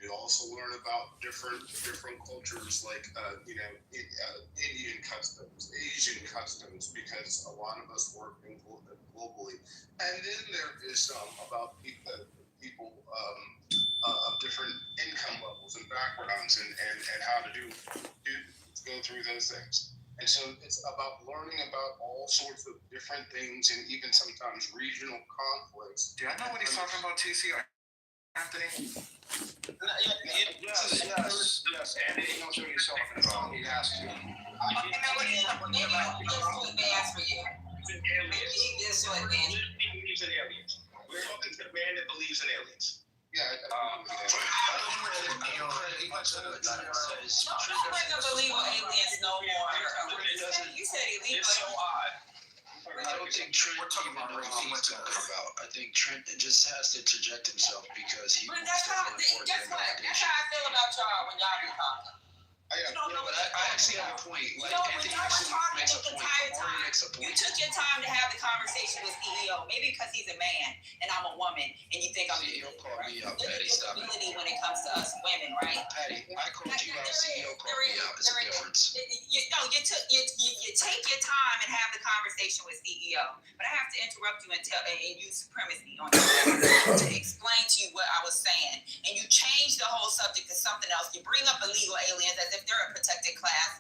You also learn about different cultures, like Indian customs, Asian customs, because a lot of us work globally. And then there is about people of different income levels and backgrounds, and how to go through those things. And so it's about learning about all sorts of different things, and even sometimes regional conflicts. Do I know what he's talking about, TC? Anthony? Yes. Andy knows what he's talking about. He has to. Maybe this is bad for you. Maybe this is believes in aliens. We're talking to the man that believes in aliens. Yeah. Don't bring up illegal aliens no more. You said illegal. It's so odd. I don't think Trent even knows what he's talking about. I think Trent just has to interject himself because he wants to report guess what? That's how I feel about y'all when y'all be talking. But I actually have a point. Like, Anthony actually makes a point. You took your time to have the conversation with CEO, maybe because he's a man and I'm a woman, and you think I'm CEO called me out, Patty. Stop it. When it comes to us women, right? Patty, I called you out. CEO called me out. It's a difference. You take your time and have the conversation with CEO, but I have to interrupt you and use supremacy on you to explain to you what I was saying, and you change the whole subject to something else. You bring up illegal aliens as if they're a protected class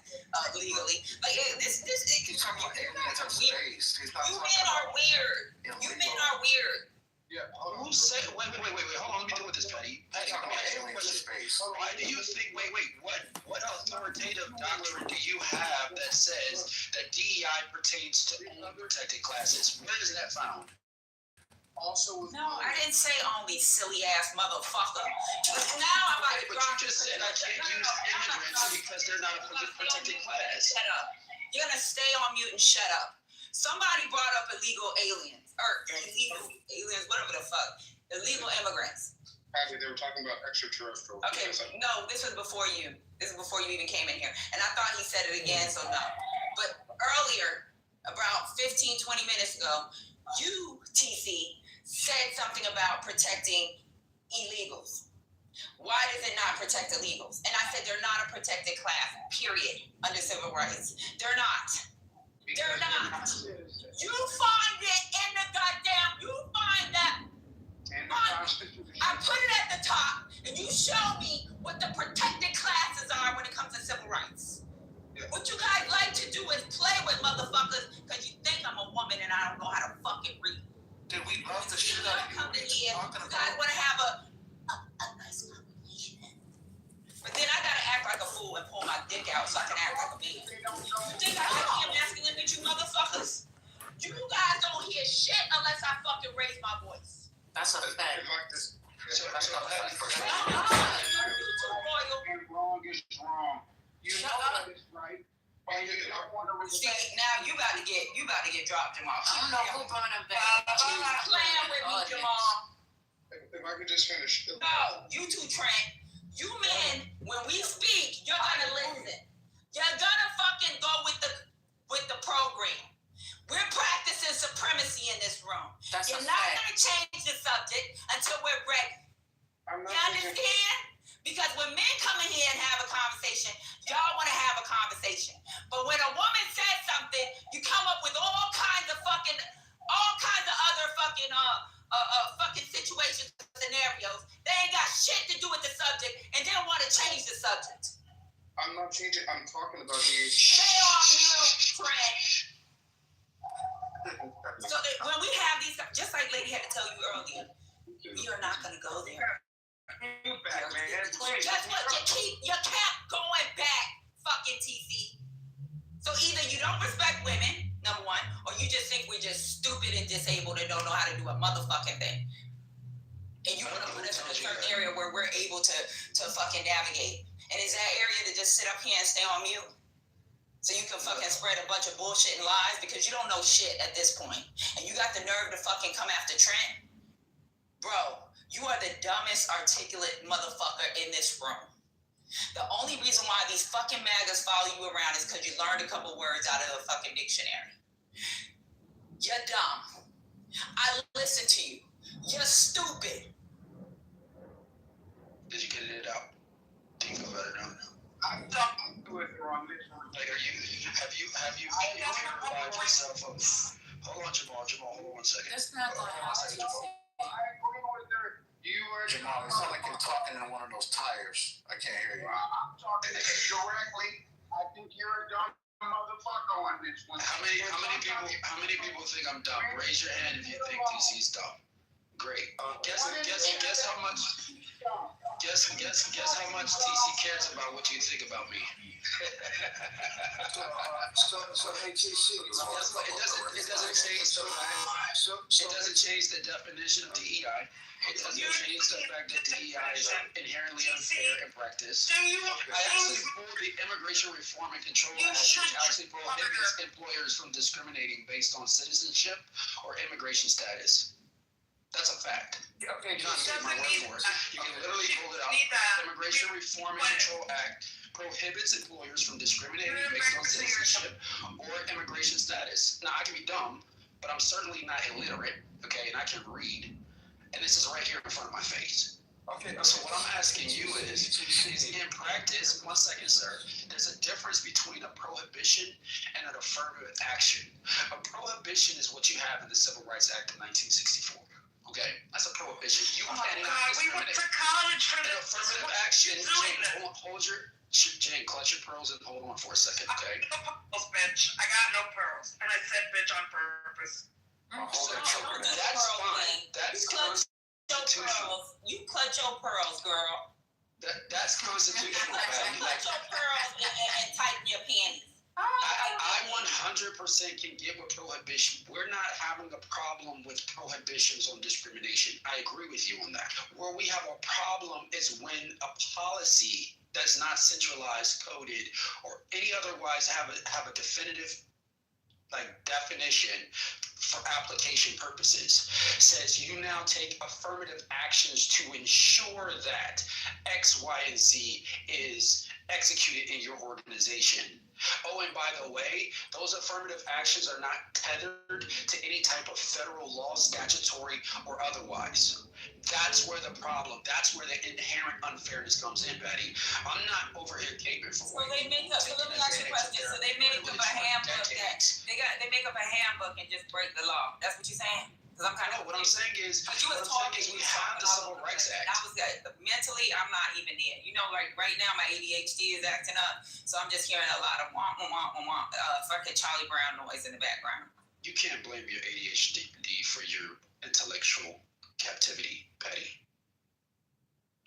legally. Like this he's talking about aliens of space. You men are weird. You men are weird. Yeah. Who said? Wait. Hold on. Let me deal with this, Patty. Why do you think? Wait. What authoritative doctrine do you have that says that DEI pertains to only protected classes? Where is that found? No, I didn't say only, silly ass motherfucker. Now I'm about to drop. But you just said I can't use immigrants because they're not a protected class. Shut up. You're gonna stay on mute and shut up. Somebody brought up illegal aliens, whatever the fuck, illegal immigrants. Actually, they were talking about extraterrestrial. Okay, no, this was before you. This is before you even came in here. And I thought he said it again, so no. But earlier, about 15, 20 minutes ago, you, TC, said something about protecting illegals. Why does it not protect illegals? And I said they're not a protected class, period, under civil rights. They're not. They're not. You find it in the goddamn, you find that. I put it at the top, and you show me what the protected classes are when it comes to civil rights. What you guys like to do is play with motherfuckers because you think I'm a woman and I don't know how to fucking read. Dude, we love the shit out of you. Come to here, you guys want to have a nice conversation. But then I gotta act like a fool and pull my dick out so I can act like a man. You think I can be masculine with you motherfuckers? You guys don't hear shit unless I fucking raise my voice. That's a fact. That's not a fact. You too royal. Wrong is wrong. You Shut know up. that is right. See, now you about to get dropped, Jamal. I don't know who brought him back. Playing with me, Jamal. If I could just finish. No, you two, Trent. You men, when we speak, you're gonna listen. You're gonna fucking go with the program. We're practicing supremacy in this room. That's You're not gonna change the subject until we're ready. You understand? Because when men come in here and have a conversation, y'all want to have a conversation. But when a woman says something, you come up with all kinds of other fucking situations, scenarios. They ain't got shit to do with the subject, and then want to change the subject. I'm not changing. I'm talking about the. Stay on mute, Trent. So when we have these, just like Lady had to tell you earlier, we are not going to go there. Guess what? You kept going back, fucking TC. So either you don't respect women, number one, or you just think we're just stupid and disabled and don't know how to do a motherfucking thing. And you want to put us in a certain area where we're able to fucking navigate. And is that area to just sit up here and stay on mute? So you can fucking spread a bunch of bullshit and lies because you don't know shit at this point. And you got the nerve to fucking come after Trent? Bro, you are the dumbest articulate motherfucker in this room. The only reason why these fucking MAGAs follow you around is because you learned a couple words out of the fucking dictionary. You're dumb. I listen to you. You're stupid. Did you get it out? Have you purified yourself of? Hold on, Jamal, hold on 1 second. That's not gonna happen. Jamal, it sounds like you're talking in one of those tires. I can't hear you. I'm talking to you directly. I think you're a dumb motherfucker on this one. How many people think I'm dumb? Raise your hand if you think TC's dumb. Great. Guess how much TC cares about what you think about me. So hey, TC. It doesn't change the fact. It doesn't change the definition of DEI. It doesn't change the fact that DEI is inherently unfair in practice. I actually pulled the Immigration Reform and Control Act, which actually prohibits employers from discriminating based on citizenship or immigration status. That's a fact. Okay, You can't take my word for it. You can literally pull it out. Immigration Reform and Control Act prohibits employers from discriminating based on citizenship or immigration status. Now, I can be dumb, but I'm certainly not illiterate, okay, and I can read. And this is right here in front of my face. Okay. So what I'm asking you is in practice, 1 second, sir, there's a difference between a prohibition and an affirmative action. A prohibition is what you have in the Civil Rights Act of 1964. Okay, that's a prohibition. You cannot discriminate. college for An affirmative action. Jane, clutch your pearls and hold on for a second, okay? Pearls, bitch. I got no pearls, and I said bitch on purpose. Hold that choker down. That's fine. That's constitutional. You clutch your pearls, girl. That's constitutional. You clutch your pearls and tighten your panties. I 100% can get with prohibition. We're not having a problem with prohibitions on discrimination. I agree with you on that. Where we have a problem is when a policy that's not centralized, coded, or any otherwise have a definitive definition for application purposes says you now take affirmative actions to ensure that X, Y, and Z is executed in your organization. Oh, and by the way, those affirmative actions are not tethered to any type of federal law, statutory, or otherwise. That's where the problem, that's where the inherent unfairness comes in, Betty. I'm not over here caping for So they make up, so let me ask you a question. So they make up a handbook that, they make up a handbook and just break the law. That's what you're saying? Because I'm kind of. What I'm saying is, you was talking, we have the Civil Rights Act. I was mentally, I'm not even there. You know, like right now, my ADHD is acting up, so I'm just hearing a lot of fucking Charlie Brown noise in the background. You can't blame your ADHD for your intellectual captivity, Patty.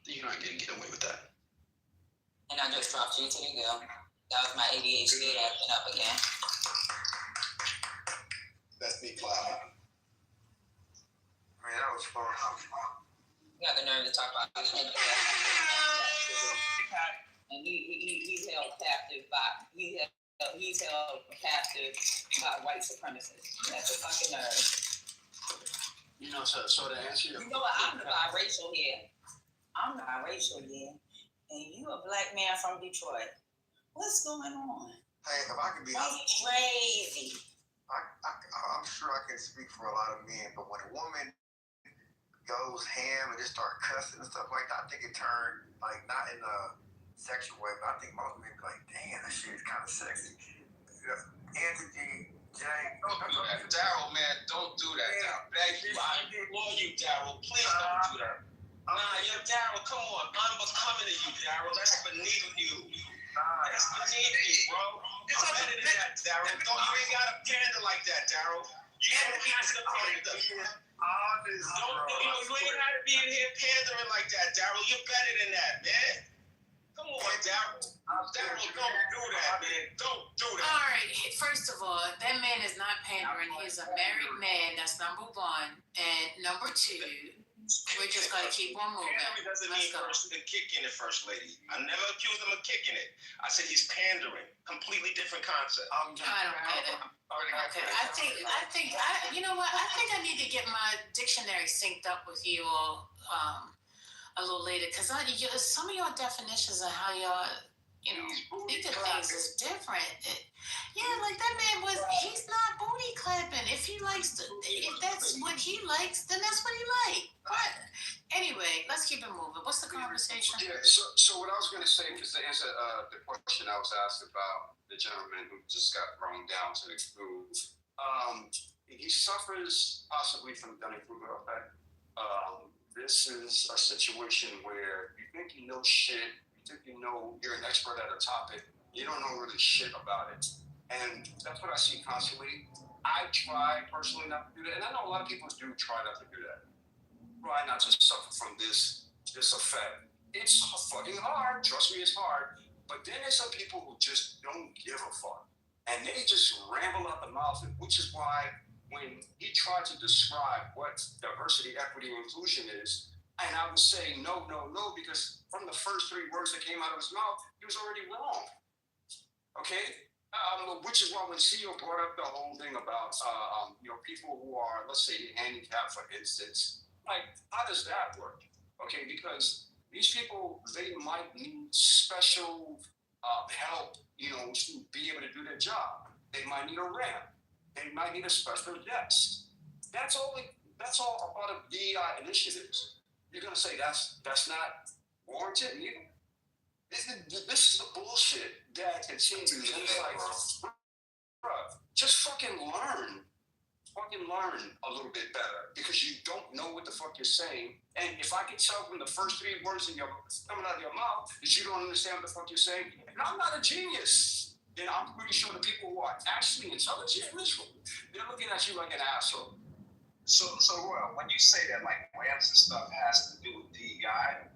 You're not gonna get away with that. And I just dropped you to the go. That was my ADHD acting up again. That's me clouding. Man, that was fun. You got the nerve to talk about this. And he's held captive by white supremacists. That's a fucking nerve. You know, so to answer your You know what? I'm the biracial here. And you a black man from Detroit. What's going on? Hey, if I could be That's honest, crazy. I'm sure I can speak for a lot of men, but when a woman goes ham and just start cussing and stuff like that, I think it turned, like, not in a sexual way, but I think most men be like, damn, that shit is kind of sexy. Anthony, Jay. Don't do that. Daryl, man, don't do that. I beg you. I implore you, Daryl. Please don't do that. Nah, Daryl, come on. I'm becoming to you, Daryl. That's beneath you. That's beneath you, bro. It's better than that, Daryl. You ain't got to pander like that, Daryl. You don't have to pander. You ain't got to be in here pandering like that, Daryl. You're better than that, man. Come on, Daryl. Daryl, don't do that, man. Don't do that. All right. First of all, that man is not pandering. He's a married man. That's number one. And number two, we're just gonna keep on moving. Pandering doesn't mean kicking it, First Lady. I never accused him of kicking it. I said he's pandering. Completely different concept. I don't get it. Okay, you know what? I think I need to get my dictionary synced up with you all a little later, because some of your definitions of how y'all you know, think of things is different. Yeah, like that man he's not booty clapping. If that's what he likes, then that's what he likes. But anyway, let's keep it moving. What's the conversation? Yeah, so what I was going to say, just to answer the question I was asked about the gentleman who just got thrown down to the goo, he suffers possibly from Dunning-Kruger effect. This is a situation where you think you know shit, you think you know you're an expert at a topic, you don't know really shit about it. And that's what I see constantly. I try personally not to do that, and I know a lot of people do try not to do that. Try not to suffer from this effect. It's fucking hard. Trust me, it's hard. But then there's some people who just don't give a fuck, and they just ramble out the mouth. Which is why when he tried to describe what diversity, equity, and inclusion is, and I was saying no, because from the first 3 words that came out of his mouth, he was already wrong. Okay. Which is why when CEO brought up the whole thing about people who are, let's say, handicapped, for instance, like, how does that work? Okay, because these people, they might need special help, to be able to do their job. They might need a ramp. They might need a special desk. That's all a part of DEI initiatives. You're gonna say that's not warranted either. This is the bullshit that continues. And it's like, bruh, just fucking learn. Fucking learn a little bit better, because you don't know what the fuck you're saying. And if I can tell from the first 3 words coming out of your mouth that you don't understand what the fuck you're saying, and I'm not a genius, then I'm pretty sure the people who are actually intelligent in this room, they're looking at you like an asshole. So Royal, when you say that like ramps and stuff has to do with DEI,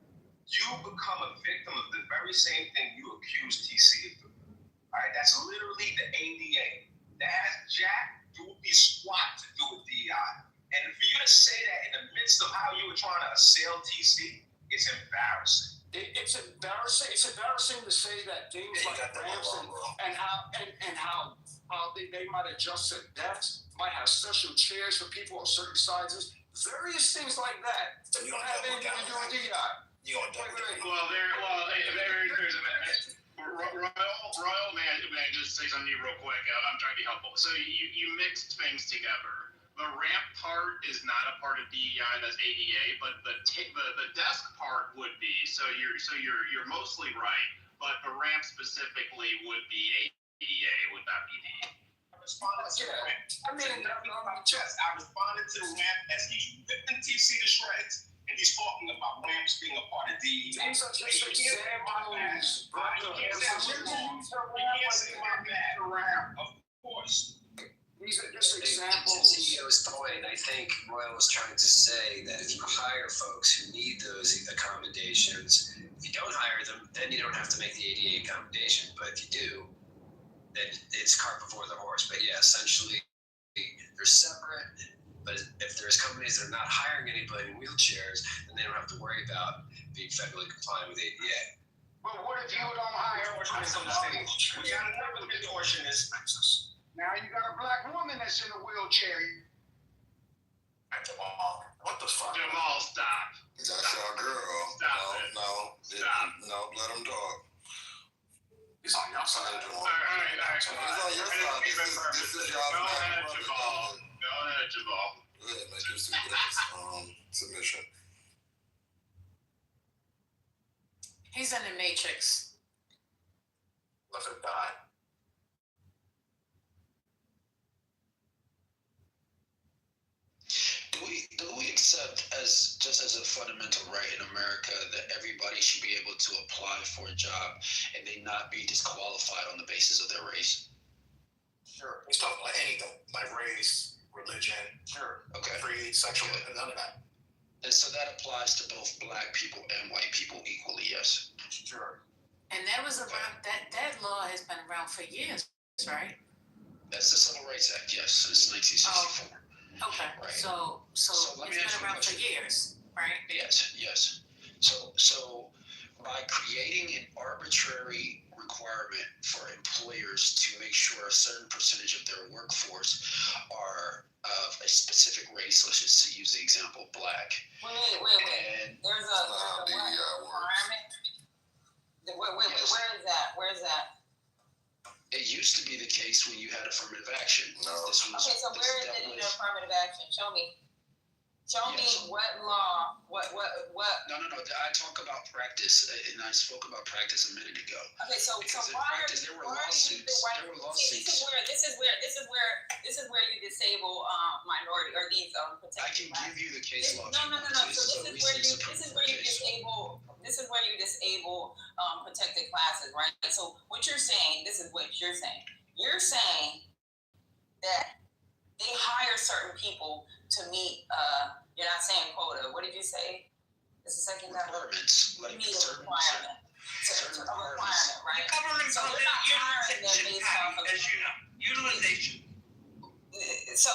you become a victim of the very same thing you accuse TC of doing. All right, that's literally the ADA. That has jack doopy squat to do with DEI. And for you to say that in the midst of how you were trying to assail TC, it's embarrassing. It's embarrassing. It's embarrassing to say that things like ramps and how they might adjust to desks, might have special chairs for people of certain sizes, various things like that. So you don't have anything to do with DEI. You gonna double down? Royal, may I just say something to you real quick? I'm trying to be helpful. So you mixed things together. The ramp part is not a part of DEI, that's ADA, but the desk part would be. So you're mostly right, but the ramp specifically would be ADA. Would that be DEI? I responded to the ramp. I responded to the ramp as he's ripping TC to shreds. And he's talking about ramps being a part of DEI. These are just examples. Of course. These are just examples. To CEO's point, I think Royal was trying to say that if you hire folks who need those accommodations, if you don't hire them, then you don't have to make the ADA accommodation. But if you do, then it's cart before the horse. But yeah, essentially, they're separate. But if there's companies that are not hiring anybody in wheelchairs, then they don't have to worry about being federally compliant with ADA. But what if you don't hire? We got another contortionist. Now you got a black woman that's in a wheelchair. Jamal, what the fuck? Jamal, stop. That's our girl. No, let him talk. He's on your side. All right. He's on your side. This is y'all. Go ahead, Jamal. Go ahead, make your submission. He's in the Matrix. Let it die. Do we accept as a fundamental right in America that everybody should be able to apply for a job and they not be disqualified on the basis of their race? Sure. He's talking like anything, like race, religion, sure. Okay. Creed, sexual, none of that. And so that applies to both black people and white people equally, yes. Sure. And that was around that law has been around for years, right? That's the Civil Rights Act, yes, since 1964. Okay. Right. So let me it's ask been you a around for question. years, right? Yes. So by creating an arbitrary requirement for employers to make sure a certain percentage of their workforce are of a specific race, let's just use the example black. Wait. And There's a requirement. Where is that? used to be the case when you had affirmative action. No. Okay, so where is it in affirmative action? Show me. Show me what law, what. No. I talk about practice, and I spoke about practice a minute ago. Okay, so Because in why practice, there were lawsuits. There were lawsuits. This is where you disable minority or these protected I can classes. give you the case law. No. So this is where you disable protected classes, right? So what you're saying, this is what you're saying. You're saying that they hire certain people to meet. You're not saying quota. What did you say? It's the second level. Requirements, like You need a certain requirement. certain A requirement, right? The government So calls they're not hiring them utilization, based off of. as you know, utilization. So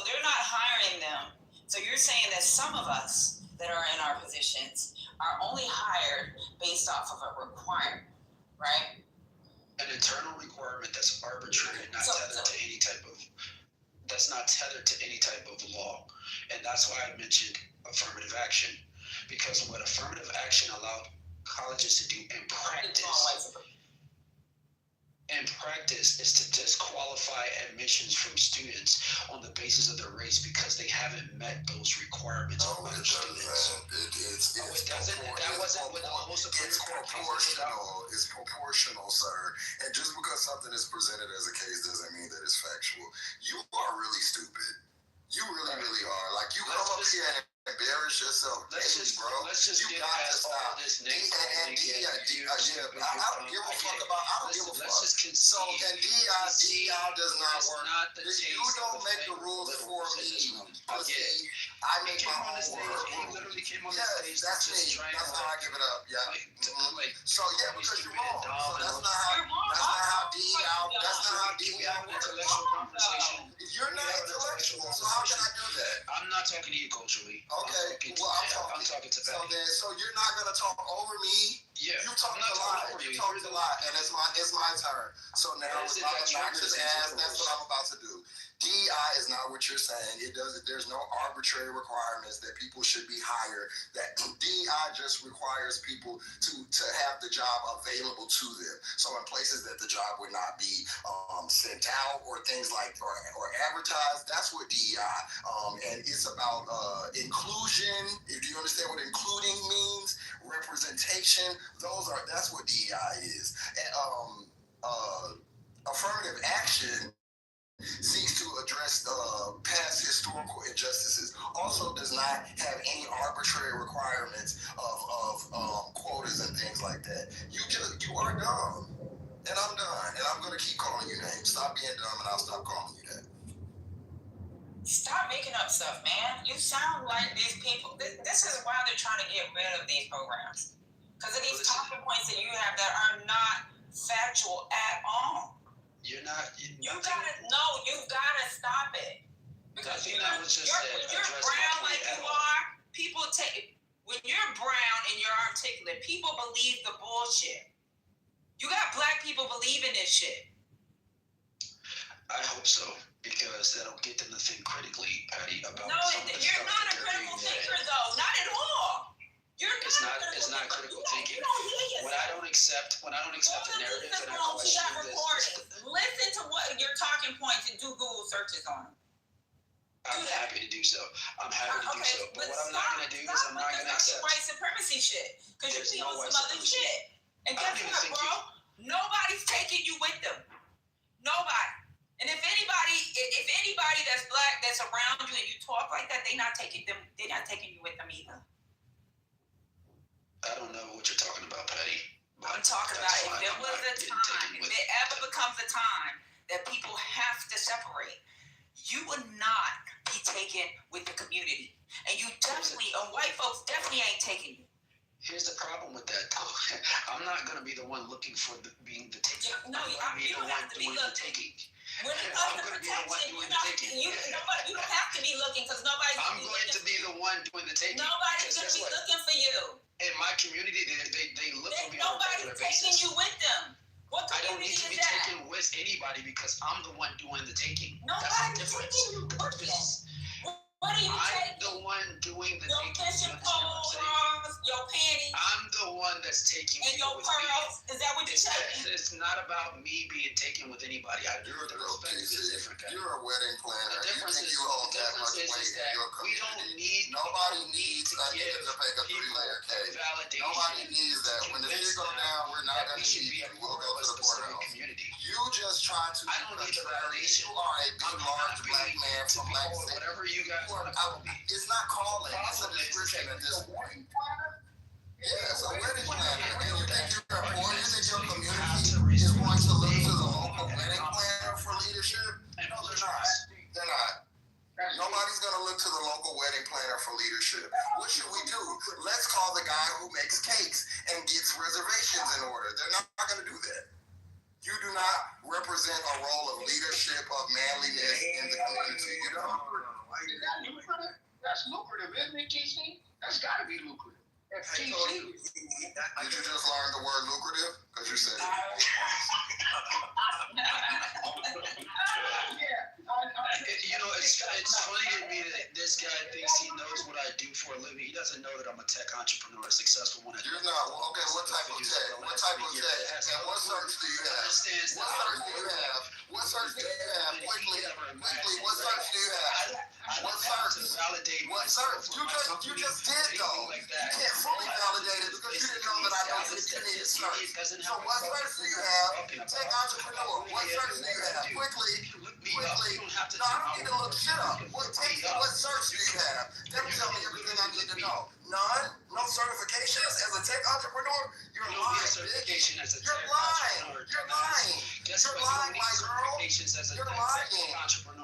they're not hiring them. So you're saying that some of us that are in our positions are only hired based off of a requirement, right? an internal requirement that's arbitrary and not tethered to any type of law. And that's why I mentioned affirmative action, because what affirmative action allowed colleges to do in practice is to disqualify admissions from students on the basis of their race because they haven't met those requirements for other students. It's proportional, sir. And just because something is presented as a case doesn't mean that it's factual. You are really stupid. You really, really are. Like, you come up here and embarrass yourself daily, bro. Let's just get past all this I don't give a fuck about. I don't give a fuck. So, and DEI does not work. You don't make the rules for me. I make my own rules. Yes, that's me. That's how I give it up. Yeah. So yeah, because you're wrong. So that's not how DEI works. You're not intellectual, so how can I do that? I'm not talking to you culturally. Okay, I'm talking to Patty. So you're not gonna talk over me. Yeah, you talked a lot. You talked a lot, and it's my turn. So now with my obnoxious ass, that's what I'm about to do. DEI is not what you're saying. There's no arbitrary requirements that people should be hired. That DEI just requires people to have the job available to them. So in places that the job would not be sent out or things like or advertised, that's what DEI. And it's about inclusion. Do you understand what including means? Representation. That's what DEI is. And affirmative action seeks to address past historical injustices. Also does not have any arbitrary requirements of quotas and things like that. You are dumb. And I'm done. And I'm going to keep calling you names. Stop being dumb and I'll stop calling you that. Stop making up stuff, man. You sound like these people. This is why they're trying to get rid of these programs. Because of these talking points that you have that are not factual at all. You're not. You've gotta stop it. Because when you're brown like you are, people take. When you're brown and you're articulate, people believe the bullshit. You got black people believing this shit. I hope so, because that'll get them to think critically, Patty, about. No, you're not a critical thinker, though. Not at all. It's not critical thinking. When I don't accept the narrative and I question this. Listen to what your talking points and do Google searches on them. I'm happy to do so. I'm happy to do so. But what I'm not going to do is I'm not going to accept white supremacy shit. Because you see some other shit. And guess what, bro? Nobody's taking you with them. Nobody. And if anybody that's black that's around you and you talk like that, they're not taking you with them either. I don't know what you're talking about, Patty. I'm talking about if there ever becomes a time that people have to separate, you would not be taken with the community. And white folks definitely ain't taking you. Here's the problem with that, though. I'm not going to be the one looking for being the taking. No, you don't have to be looking. When it comes to protection, you don't have to be looking because nobody's I'm going to be the one doing the taking. Nobody's going to be looking for you. In my community, they look for me on a regular basis. Nobody's taking you with them. What I don't need to be taken with anybody because I'm the one doing the taking. Nobody's taking you with them. What are you taking? I'm the one doing the taking. Fishing poles, your panties, I'm the one that's taking and your people with me. pearls? Is that what you're saying? It's not about me being taken with anybody. You're The a girl, perspective is TC. different. Guys. You're a wedding planner. The You difference think is, you hold that much weight is in that your we community? don't need Nobody needs to a nigga give to make a people 3-layer cake. validation. Nobody needs that. When the shit go down, we're not that gonna we should need be you. a We'll part go of a to the specific courthouse. community. You just try to I don't need the validation. You are a big, I'm large happy black man to from be Black called City. whatever you guys want to call me. It's not calling. It's a Problem is description that at this point. Wedding planner? Yes, a wedding planner. And you think you're important? You think your You have community to is resort going to to look to the being local wedding planner for leadership? and No, they're trust. not. They're not. Nobody's going to look to the local wedding planner for leadership. What should we do? Let's call the guy who makes cakes and gets reservations in order. They're not going to do that. You do not represent a role of leadership, of manliness in the community. You don't. Is that lucrative? That's lucrative, isn't it, TC? That's got to be lucrative. If TC. Did you just learn the word lucrative? Because you said it. You know, it's funny to me that this guy thinks he knows what I do for a living. He doesn't know that I'm a tech entrepreneur, a successful one. You're not. Well, okay, what type of tech? What type of tech? And what search do you have? What search do you have? What search do you have? Quickly, what search do you have? What search? Validate What search? You just did though. You can't fully validate it because you didn't know that I know that you need search. So what search do you have? Tech entrepreneur. What search do you have? Quickly. No, I don't need to look shit up. What search do you have? That will tell me everything I need to know. None? No certifications as a tech entrepreneur? You're lying, bitch. You're lying. You're lying. You're lying, my girl. You're lying. You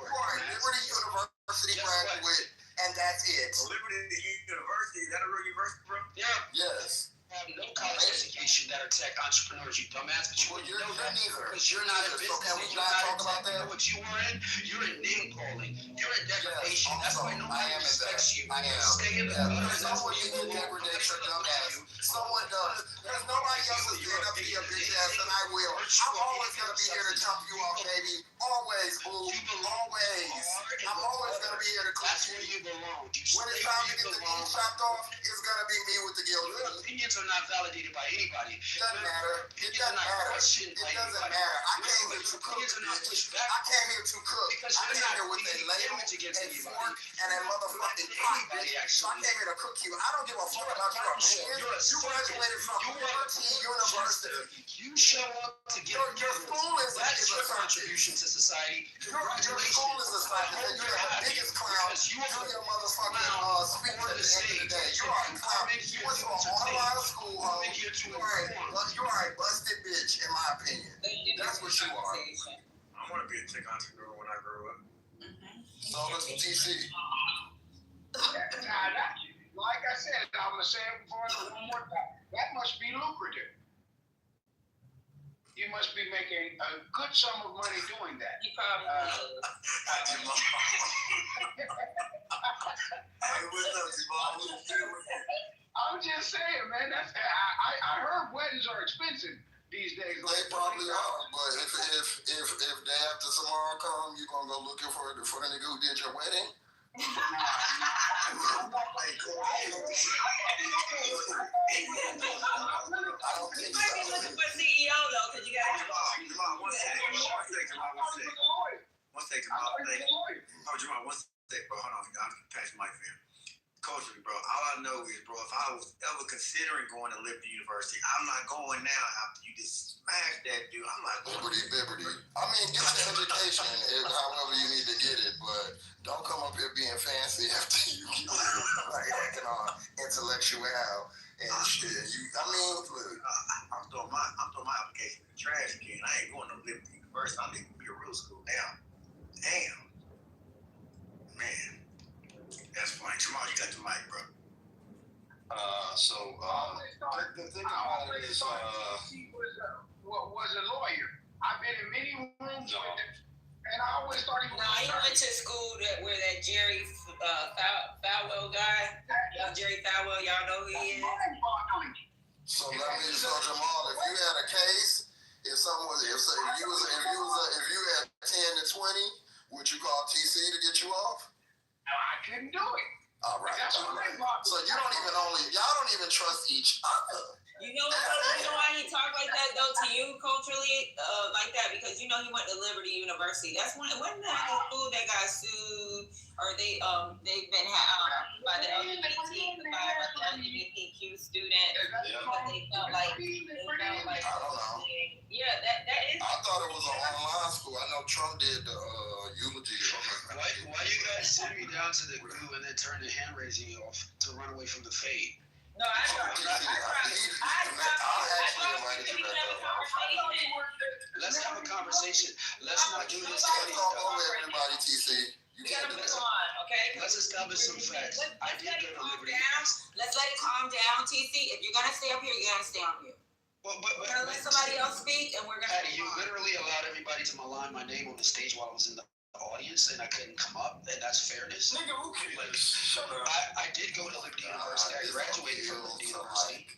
are a Liberty University graduate, and that's it. Liberty University, is that a real university, bro? Yeah. Yes. Have no college education that are tech entrepreneurs, you dumbass. But Well, you're know that neither. because you're not in So business. can we You're not not talk about in that? what you were in. You're in name calling. You're in degradation. Yes, That's why also, nobody I am in respects that. you. I am. Stay in the Yeah, gutter. because That's someone where you you can belong. degradate your dumb ass. Someone does. There's nobody else to stand up to your bitch ass, and I will. I'm always going to be here to jump you off, baby. Always, boo. Always. I'm always going to be here to clip That's where you. you belong. You When stay it's time where to you get the belong. knee chopped off, it's going to be me with the Your guillotine. opinions are not validated by anybody. Doesn't matter. It Opinions are doesn't not matter. questioned It by doesn't anybody. matter. I came Your here to cook, opinions are not bitch. pushed back I came here to cook. because I you're came not here with a leading ladle, damage against a anybody. fork, and a motherfucking pot, bitch. So I came here to cook you. I don't give a fuck about your opinions. You graduated from Liberty University. You show up to get Your school is that's your a country. contribution to society. Your school is a site that you're the biggest clown. You're your motherfucking speech at the end of the day. You are a clown. You went to a online school, ho. You are a busted bitch, in my opinion. That's what you are. I want to be a tech entrepreneur when I grow up. So listen, TC. Like I said, I'm going to say it before one more time. That must be lucrative. You must be making a good sum of money doing that. You probably will. I'm just saying, man. I heard weddings are expensive these days. They probably are, but if day after tomorrow come, you gonna go looking for the nigga who did your wedding? Maybe looking for CEO though, because you got One second, bro. Hold on. I'm past my fan. Culturally, bro. All I know is, bro, if I was ever considering going to Liberty University, I'm not going now after you just smash that dude. I'm not going. Liberty. I mean, get the education, however you need to get it, but don't come up here being fancy after you get like acting on intellectual and shit. Look. I'm throwing my application in the trash can. I ain't going to Liberty University. I need to be a real school now. Damn. Man. That's funny. Jamal, you got the mic, bro. The thing about it is, he was a lawyer. I've been in many rooms with him, and I always thought he was. No, he went to school where that Jerry Falwell guy, Jerry Falwell, y'all know who he is. so let me so Jamal, if you had a case, if you had 10 to 20, would you call TC to get you off? I couldn't do it. All right. That's what All right. they bought. So y'all don't even trust each other. You know why he talked like that though to you culturally, like that, because you know he went to Liberty University. That's wasn't that the school that got sued, or they've been by the LGBTQ student, but they felt like I don't know. yeah, that is. I thought it was an online school. I know Trump did the eulogy. Why you guys send me down to the goo and then turn the hand raising off to run away from the fade? No, Let's have a conversation. Let's not do this. Everybody, TC. You gotta move on, okay? Let's establish some facts. I did go to Liberty. Let's let it calm down, TC. If you're gonna stay up here, you're gonna stay on mute. But we're gonna let somebody else speak, and we're gonna. Patty, you literally allowed everybody to malign my name on the stage while I was in the audience, and I couldn't come up, and that's fairness. Nigga, who cares? I did go to Liberty University. I graduated from Liberty University.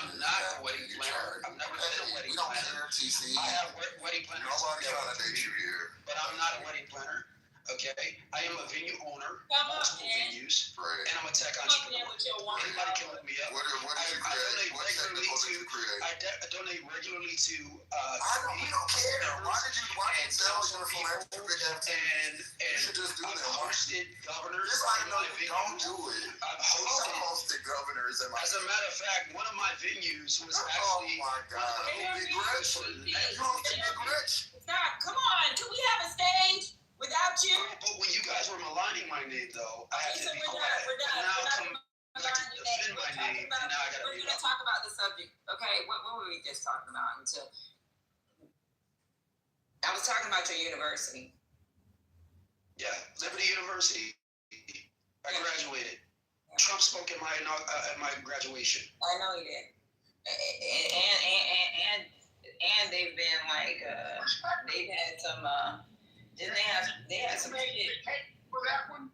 I'm not a wedding planner. I've never been a wedding planner. We don't care, TC. I have wedding planners. Nobody's trying to date you here. But I'm not a wedding planner. Okay, I am a venue owner, multiple venues, and I'm a tech entrepreneur. Anybody can look me up. What did you create? What technical did you create? I donate regularly to. We don't care. Why did you tell your philanthropic activities? And you should just do I've that. hosted governors. Just like no, you don't do it. I've hosted governors. As a matter of fact, one of my venues was Oh actually. my God! Big Rich. You hosted Big Rich. Stop! Come on! Do we have a stage? Without you? But when you guys were maligning my name, though, I had to be quiet. We're done. Now come back to defend my name, and now I gotta We're be going to talk about the subject, okay? What were we just talking about? I was talking about your university. Yeah, Liberty University. I graduated. Trump spoke at my graduation. I know he did. And they've been like, they've had some, they had some shit. For that one?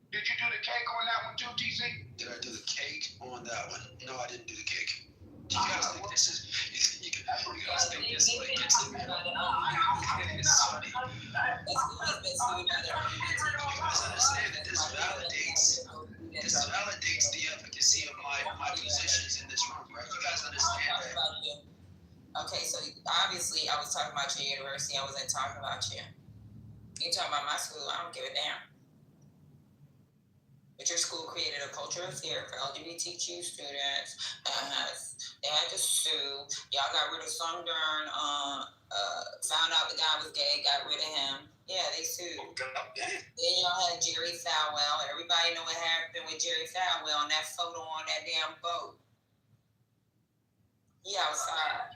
Did you do the cake on that one too, TC? Did I do the cake on that one? No, I didn't do the cake. Do you guys think this is? You guys think this like gets to me? This is funny. You guys understand that this validates the efficacy of my positions in this room, right? You guys understand that? Okay, so obviously I was talking about your university. I wasn't talking about you. You talking about my school? I don't give a damn. But your school created a culture of fear for LGBTQ students. They had to sue. Y'all got rid of some darn. Found out the guy was gay. Got rid of him. Yeah, they sued. Then y'all had Jerry Falwell. Everybody know what happened with Jerry Falwell on that photo on that damn boat. He outside.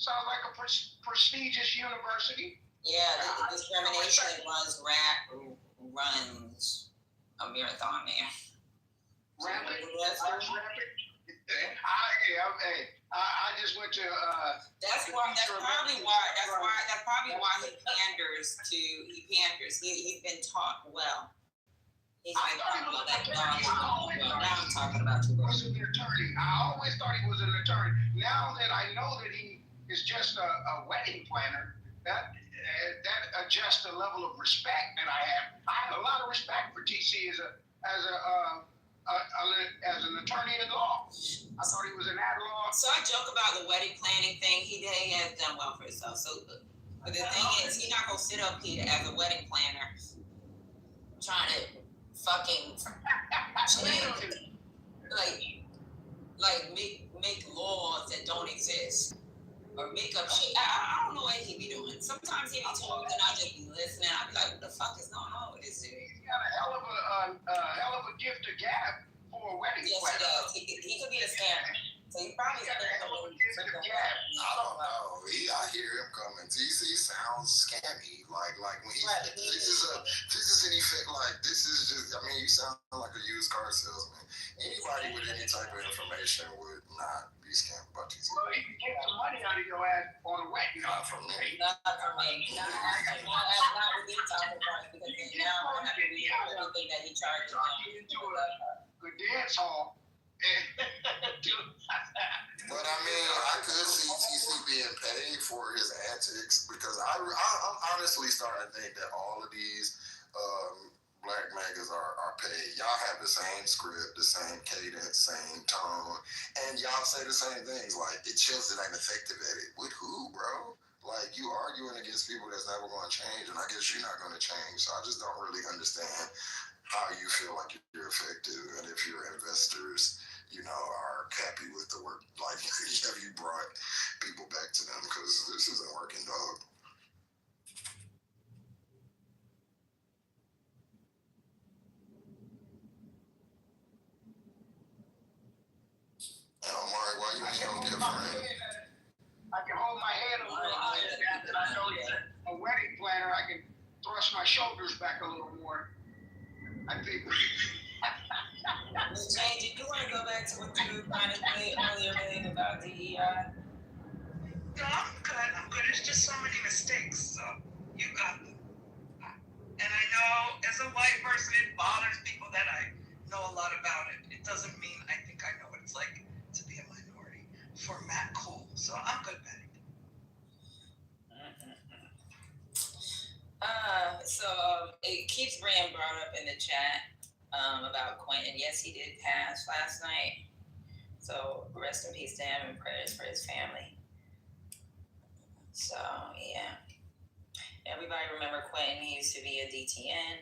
Sounds like a prestigious university. Yeah, the discrimination runs a marathon there. Rapid. I just went to. That's probably why he panders. He's been taught well. He's been taught well. Now I'm talking about you. Was an attorney. I always thought he was an attorney. Now that I know that he is just a wedding planner, that adjusts the level of respect that I have. I have a lot of respect for TC as an attorney in law. I thought he was an ad law. So I joke about the wedding planning thing. He has done well for himself. So, but the thing is, he's not gonna sit up here as a wedding planner trying to fucking make laws that don't exist. Or make up shit. I don't know what he be doing. Sometimes he be talking, I just be listening. I be like, what the fuck is going on with this dude? He's got a hell of a gift to gab for a wedding planner. Yes, he does. He could be a scammer. So he probably got a hell of a gift to gab. I don't know. I hear him coming. TC sounds scammy. Like when he this is an effect. Like this is just. I mean, you sound like a used car salesman. Anybody with any type of information would not be scammed about TC. Well, he can get some money out of your ass on a wedding. Not from me. Not with this type of price, because now I have to be everything that he charges. Into a dance hall. But I mean, I could see TC being petty for his antics because I'm honestly starting to think that all of these black MAGAs are paid. Y'all have the same script, the same cadence, same tone, and y'all say the same things. Like, it just ain't effective at it. With who, bro? Like, you arguing against people that's never going to change, and I guess you're not going to change. So I just don't really understand how you feel like you're effective, and if your investors, are happy with the work. Like, have you brought people back to them? Because this isn't working, dog. And Omari, why you ain't gonna give I can hold my head a little higher now that I know he's a wedding planner. I can thrust my shoulders back a little more. I think. Jane, did you want to go back to what you were trying to say earlier about DEI? No, I'm good. It's just so many mistakes. So you got them. And I know as a white person, it bothers people that I know a lot about it. It doesn't mean I think I know what it's like to be a minority. For Matt Cole. So I'm good, Betty. It keeps being brought up in the chat about Quentin. Yes, he did pass last night. So rest in peace to him and prayers for his family. So yeah. Everybody remember Quentin. He used to be a DTN.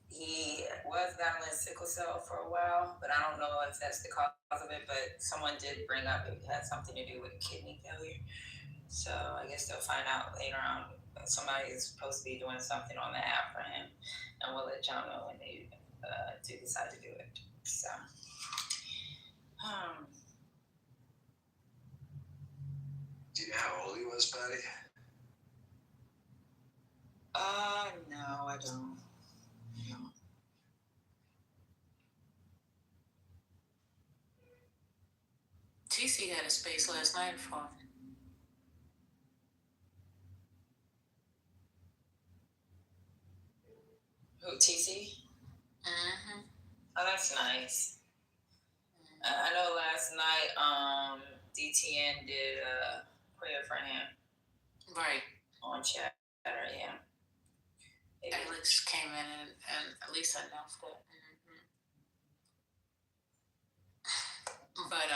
He was battling sickle cell for a while, but I don't know if that's the cause of it. But someone did bring up it had something to do with kidney failure. So I guess they'll find out later on. Somebody is supposed to be doing something on the app for him, and we'll let y'all know when they do decide to do it. So, Do you know how old he was, Patty? No, I don't. No. TC had a space last night for Who, TC? Mm-hmm. Oh, that's nice. I know last night, DTN did a prayer for him. Right. On chat, yeah. Alex came in and at least announced it. Mm-hmm. But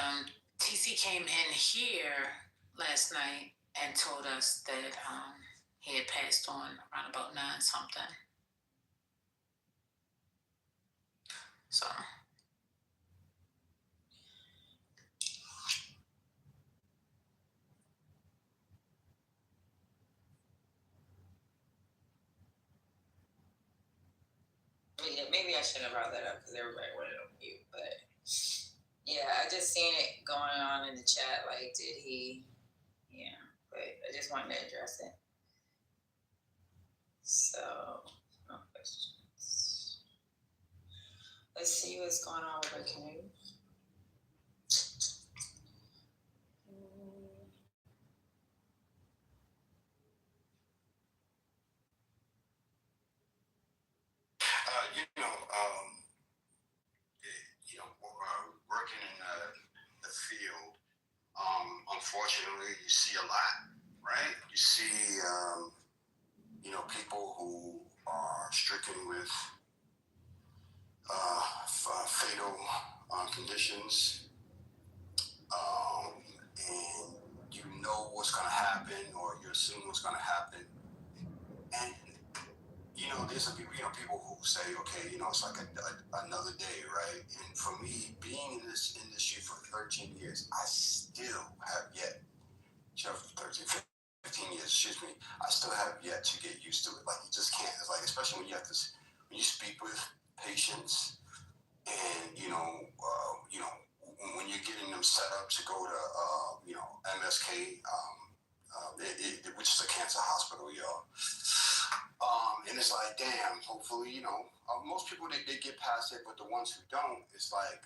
TC came in here last night and told us that he had passed on around about 9 something. So. Yeah, maybe I shouldn't have brought that up because everybody wanted it on mute. But yeah, I just seen it going on in the chat. Like, did he? Yeah, but I just wanted to address it. So, no questions. Let's see what's going on with breaking news. Working in the field, unfortunately, you see a lot, right? You see, people who are stricken with fatal conditions, and you know what's going to happen, or you assume what's going to happen, and there's some people, people who say, okay, it's like another day, right? And for me, being in this industry for 13 years, I still have yet, 15 years, excuse me, I still have yet to get used to it. Like, you just can't. It's like, especially when you speak with patients, and when you're getting them set up to go to MSK, which is a cancer hospital, y'all. And it's like, damn, hopefully, most people, they get past it, but the ones who don't, it's like,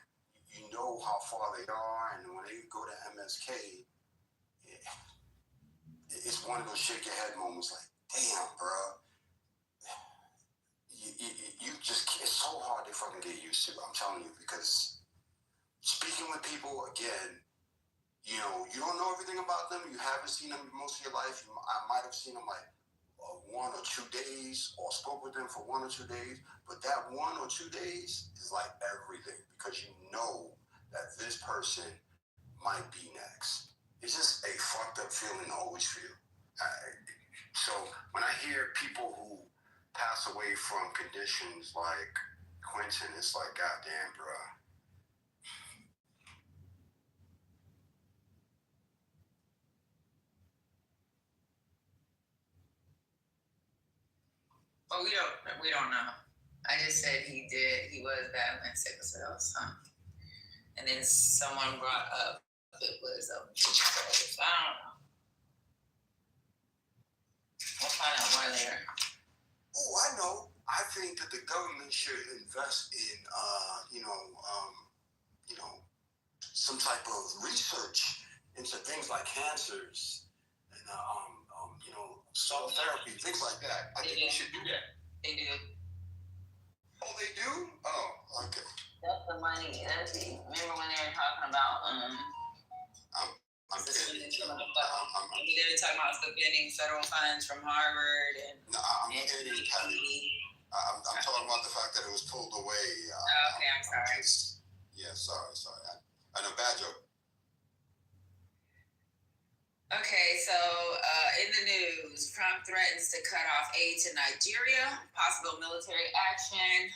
you know how far they are, and when they go to MSK, it's one of those shake your head moments, like, damn, bro. You just, it's so hard to fucking get used to, I'm telling you, because speaking with people, again, you know, you don't know everything about them. You haven't seen them most of your life. I might have seen them like 1 or 2 days, or spoke with them for 1 or 2 days. But that 1 or 2 days is like everything, because you know that this person might be next. It's just a fucked up feeling to always feel. So when I hear people who pass away from conditions like Quentin, it's like, goddamn, bruh. Well, we don't know. I just said he was battling sickle cell, so. And then someone brought up it was so I don't know. We'll find out more later. Oh, I know. I think that the government should invest in, some type of research into things like cancers and, cell therapy, things like that. I think we should do that. They do. Oh, they do? Oh, okay. That's the money. Remember when they were talking about I'm kidding. they were talking about submitting federal funds from Harvard and. No, I'm kidding, Patty. I'm talking about the fact that it was pulled away. Okay, I'm sorry. Sorry. I know, bad joke. Okay, so in the news, Trump threatens to cut off aid to Nigeria, possible military action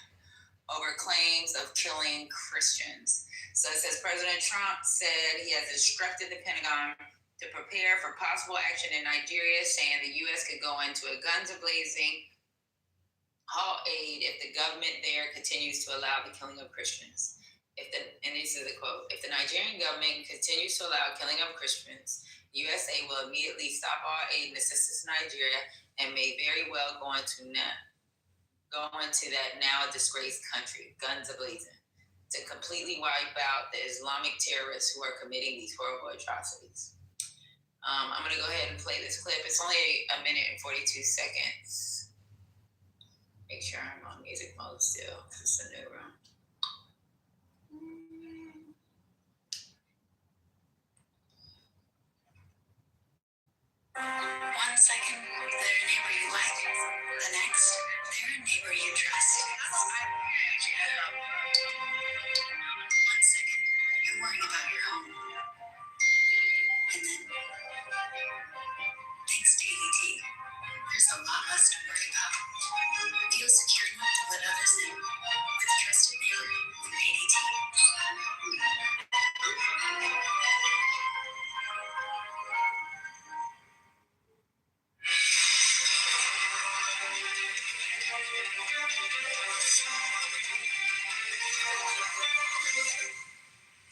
over claims of killing Christians. So it says President Trump said he has instructed the Pentagon to prepare for possible action in Nigeria, saying the U.S. could go into a guns a-blazing halt aid if the government there continues to allow the killing of Christians. And this is a quote, if the Nigerian government continues to allow killing of Christians, USA will immediately stop all aid and assistance to Nigeria and may very well go into that now disgraced country, guns a-blazing, to completely wipe out the Islamic terrorists who are committing these horrible atrocities. I'm going to go ahead and play this clip. It's only 1 minute and 42 seconds. Make sure I'm on music mode still, because it's a new room. 1 second, they're a neighbor you like. The next, they're a neighbor you trust. 1 second, you're worried about your home. And then, thanks to ADT, there's a lot less to worry about. Feel secure enough to let others in with a trusted neighbor from ADT.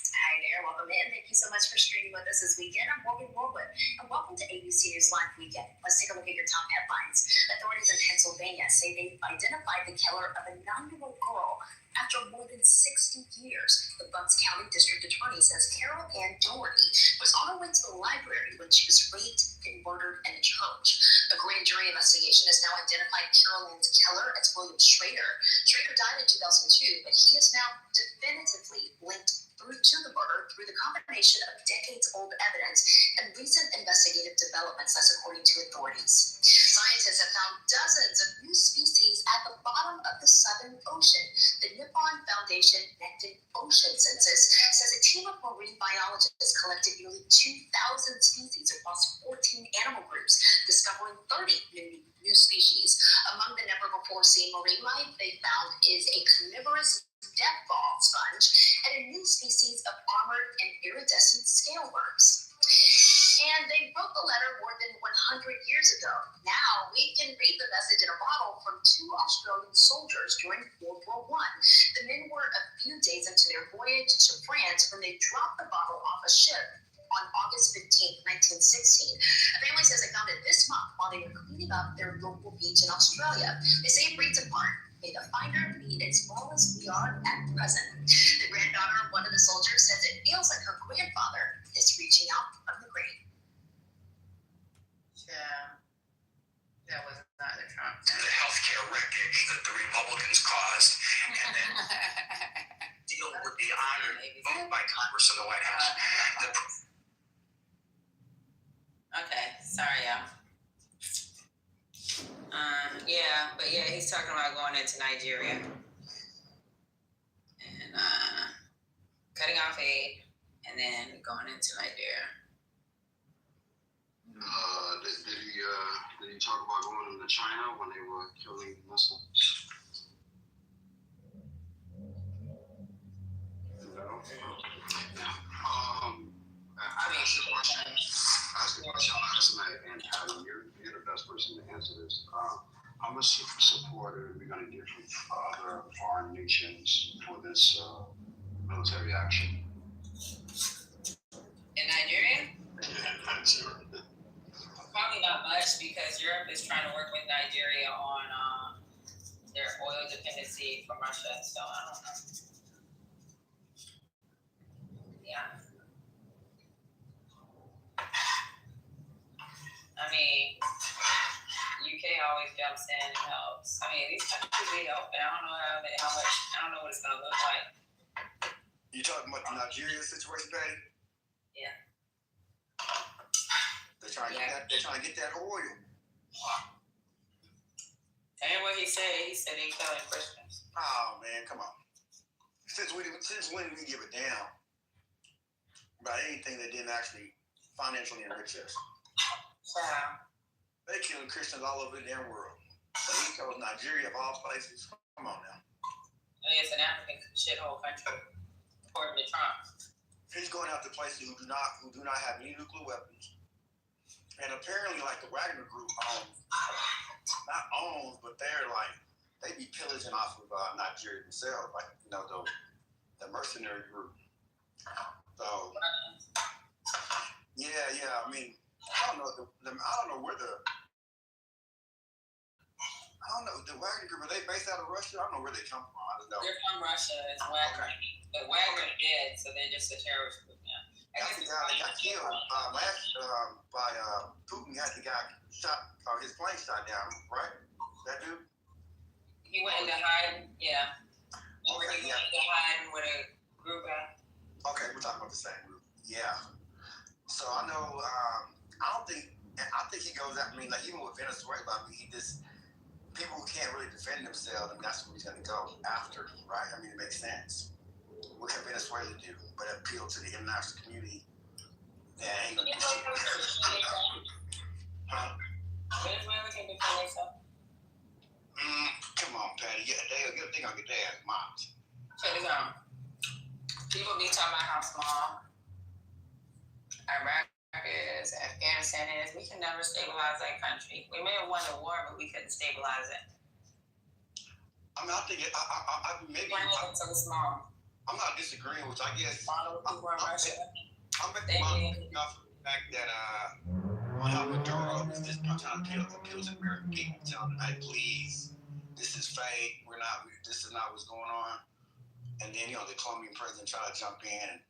Hi there, welcome in. Thank you so much for streaming with us this weekend. I'm Morgan Norwood, and welcome to ABC News Live Weekend. Let's take a look at your top headlines. Authorities in Pennsylvania say they've identified the killer of a 9-year-old girl after more than 60 years. The Bucks County District Attorney says Carol Ann Doherty was on her way to the library when she was raped and murdered in a church. A grand jury investigation has now identified Carol Ann's killer as William Schrader. Schrader died in 2002, but he is now definitively linked to the murder through the combination of decades-old evidence and recent investigative developments, that's according to authorities. Scientists have found dozens of new species at the bottom of the Southern Ocean. The Nippon Foundation Connected Ocean Census says a team of marine biologists collected nearly 2,000 species across 14 animal groups, discovering 30 new species. Among the never-before-seen marine life they found is a carnivorous death ball sponge and a new species of armored and iridescent scale worms. And they wrote the letter more than 100 years ago. Now we can read the message in a bottle from 2 Australian soldiers during World War I. The men were a few days into their voyage to France when they dropped the bottle off a ship on August 15, 1916. A family says they found it this month while they were cleaning up their local beach in Australia. They say it reads a part. May the finder be as small as we are at present. The granddaughter of one of the soldiers says it feels like her grandfather is reaching out from the grave. Yeah, that was not the Trump. The healthcare wreckage that the Republicans caused, and then deal with the honored vote by Congress and the White House. Okay, sorry, y'all. He's talking about going into Nigeria and cutting off aid and then going into Nigeria. Did he talk about going into China when they were killing Muslims? No. I asked the question. And you're the best person to answer this. How much support are we going to get from other foreign nations for this military action? In Nigeria? Yeah, sure. Probably not much because Europe is trying to work with Nigeria on their oil dependency from Russia. So I don't know. Yeah. I mean, UK always jumps in and helps. I mean, these countries need help, and I don't know how much. I don't know what it's gonna look like. You talking about the Nigeria situation, Patty? Yeah. They're trying to get that oil. And what he said he killing Christians. Oh man, come on. Since when did we give a damn about anything that didn't actually financially enrich us? Wow. They killing Christians all over the damn world. But he chose Nigeria of all places. Come on now. I mean, it's an African shithole country, according to Trump. He's going after places who do not have any nuclear weapons. And apparently, like the Wagner Group but they're like, they be pillaging off of Nigeria themselves, like, the mercenary group. So, yeah, I mean, I don't know where the Wagner Group, are they based out of Russia? I don't know where they come from. I don't know. They're from Russia. It's Wagner. Okay. But Wagner is dead, so they're just a terrorist group now. That's the guy that got killed by Putin. Had the guy shot, his plane shot down, right? That dude? He went into hiding, yeah. Okay, he went into hiding with a group out. Okay, we're talking about the same group. Yeah. So I know, I think he goes out, like even with Venezuela, people can't really defend themselves, and that's where he's going to go after, right? I mean, it makes sense. What can Venezuela do but appeal to the international community? That ain't going to do shit. Huh? Venezuela can defend themselves. Come on, Patty. Yeah, they're going to get their ass mopped. Check this out. People be talking about how small Iraq is, Afghanistan is. We can never stabilize that country. We may have won the war, but we couldn't stabilize it. I mean, I think maybe so small. I'm not disagreeing with you. I guess I'm making off the fact that how Maduro is just trying to appeal to American people, telling them, hey, please, this is fake. This is not what's going on. And then, the Colombian president tried to jump in and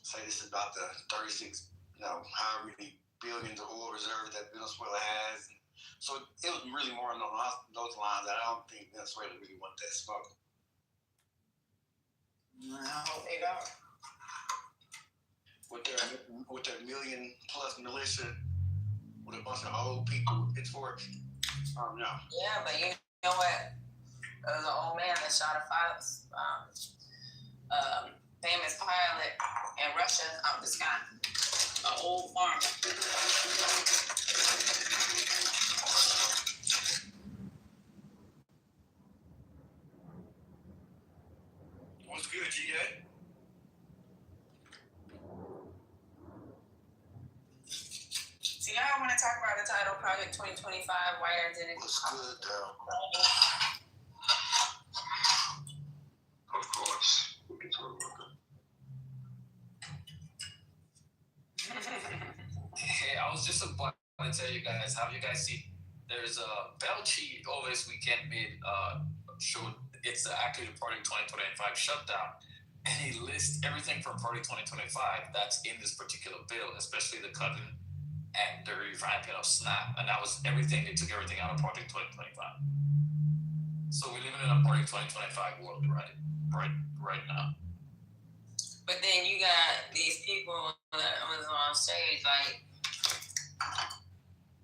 say this is about the 36, however many billions of oil reserves that Venezuela has. So it was really more along those lines that I don't think Venezuela really want that smoke. I hope they don't. With their million plus militia, with a bunch of old people with pitchforks. No. Yeah, but you know what? There was an old man that shot a famous pilot in Russia out the sky. An old farmer. What's good, GA? So y'all want to talk about the title Project 2025, White Identity? What's good, though? Of course, we can talk about that. Hey, I was just about to tell you guys, have you guys seen, there's a Belchi over this weekend made showed it's actually the Party 2025 shutdown, and he lists everything from Party 2025 that's in this particular bill, especially the cutting and the revamping of SNAP, and that was everything. They took everything out of Party 2025. So we're living in a Party 2025 world right now. But then you got these people that was on stage, like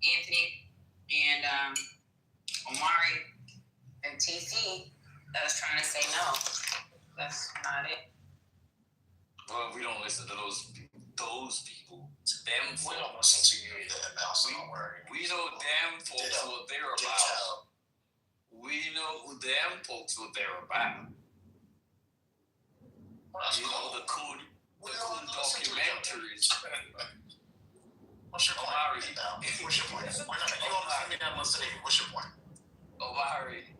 Anthony and Omari and TC that was trying to say no. That's not it. Well, we don't listen to those people. Them folks. We don't listen to you either, Mel, so don't worry. We know them folks what they're about. We know who them folks what they're about. You know the cool documentaries. What's your point? What's your point? You don't have me that listening. What's your point? Omari,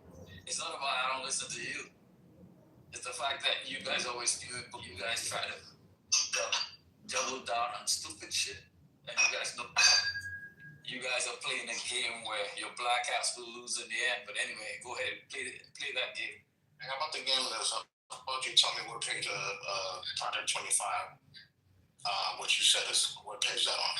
it's not about I don't listen to you. It's the fact that you guys always do it, but you guys try to double down on stupid shit. And you guys know you guys are playing a game where your black ass will lose in the end. But anyway, go ahead, play that game. How about the game list? How about you tell me what page Project 25, what you said is, what page that on?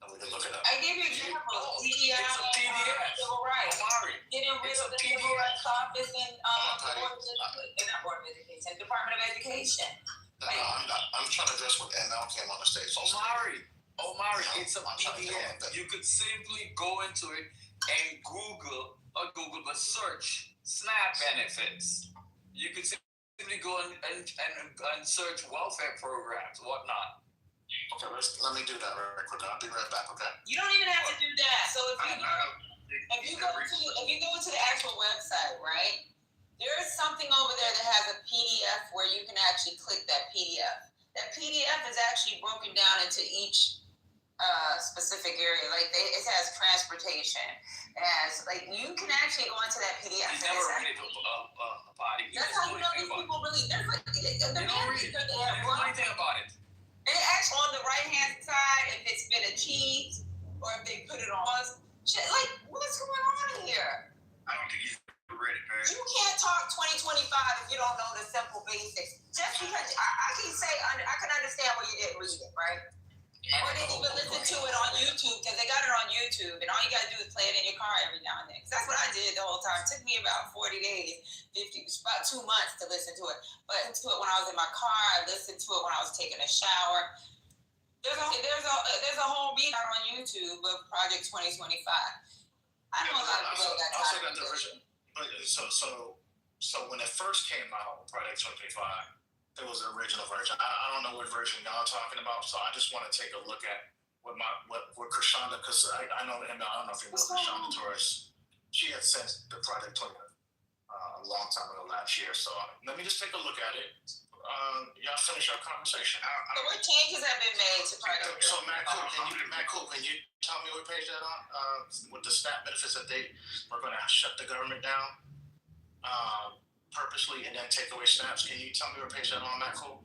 And we can look it up. I gave you examples. It's a PDF. Civil rights. Omari, Getting rid it's of a the PDF. civil rights office in Board of Education, Department of Education. No, I'm trying to address what ML came on the stage. Omari, No, it's a I'm trying to get on PDF. that. You could simply go into it and but search SNAP benefits. You could simply go and search welfare programs, whatnot. Okay, let me do that right quick. I'll be right back, okay? You don't even have to do that. So if you go to the actual website, right? There is something over there that has a PDF where you can actually click that PDF. That PDF is actually broken down into each specific area. Like it has transportation, as like you can actually go into that PDF. He's never read a body. That's how you know these people really. There's like the anything about it. And it actually on the right hand side if it's been achieved or if they put it on. Shit, like what's going on here? I don't think he's ready, man. You can't talk 2025 if you don't know the simple basics. Just because I can say I can understand why you didn't read it, right? Or didn't even listen to it on YouTube because they got it on YouTube, and all you gotta do is play it in your car every now and then. 'Cause that's what I did the whole time. It took me about 40 days, 50, about 2 months to listen to it. But I listened to it when I was in my car. I listened to it when I was taking a shower. There's a whole video on YouTube of Project 2025. I know a lot of people that also got the version. But so when it first came out, Project 2025, it was the original version. I don't know what version y'all talking about, so I just want to take a look at what Krishanda, because I know him. I don't know if you know Krishanda Torres. She had sent the Project 20 a long time ago last year. So let me just take a look at it. Y'all finish our conversation. So what changes have been made to Project? So Matt Cool, can you tell me what page that on? With the SNAP benefits that we're going to shut the government down purposely and then take away SNAPs. Can you tell me what page that on, Matt Cool?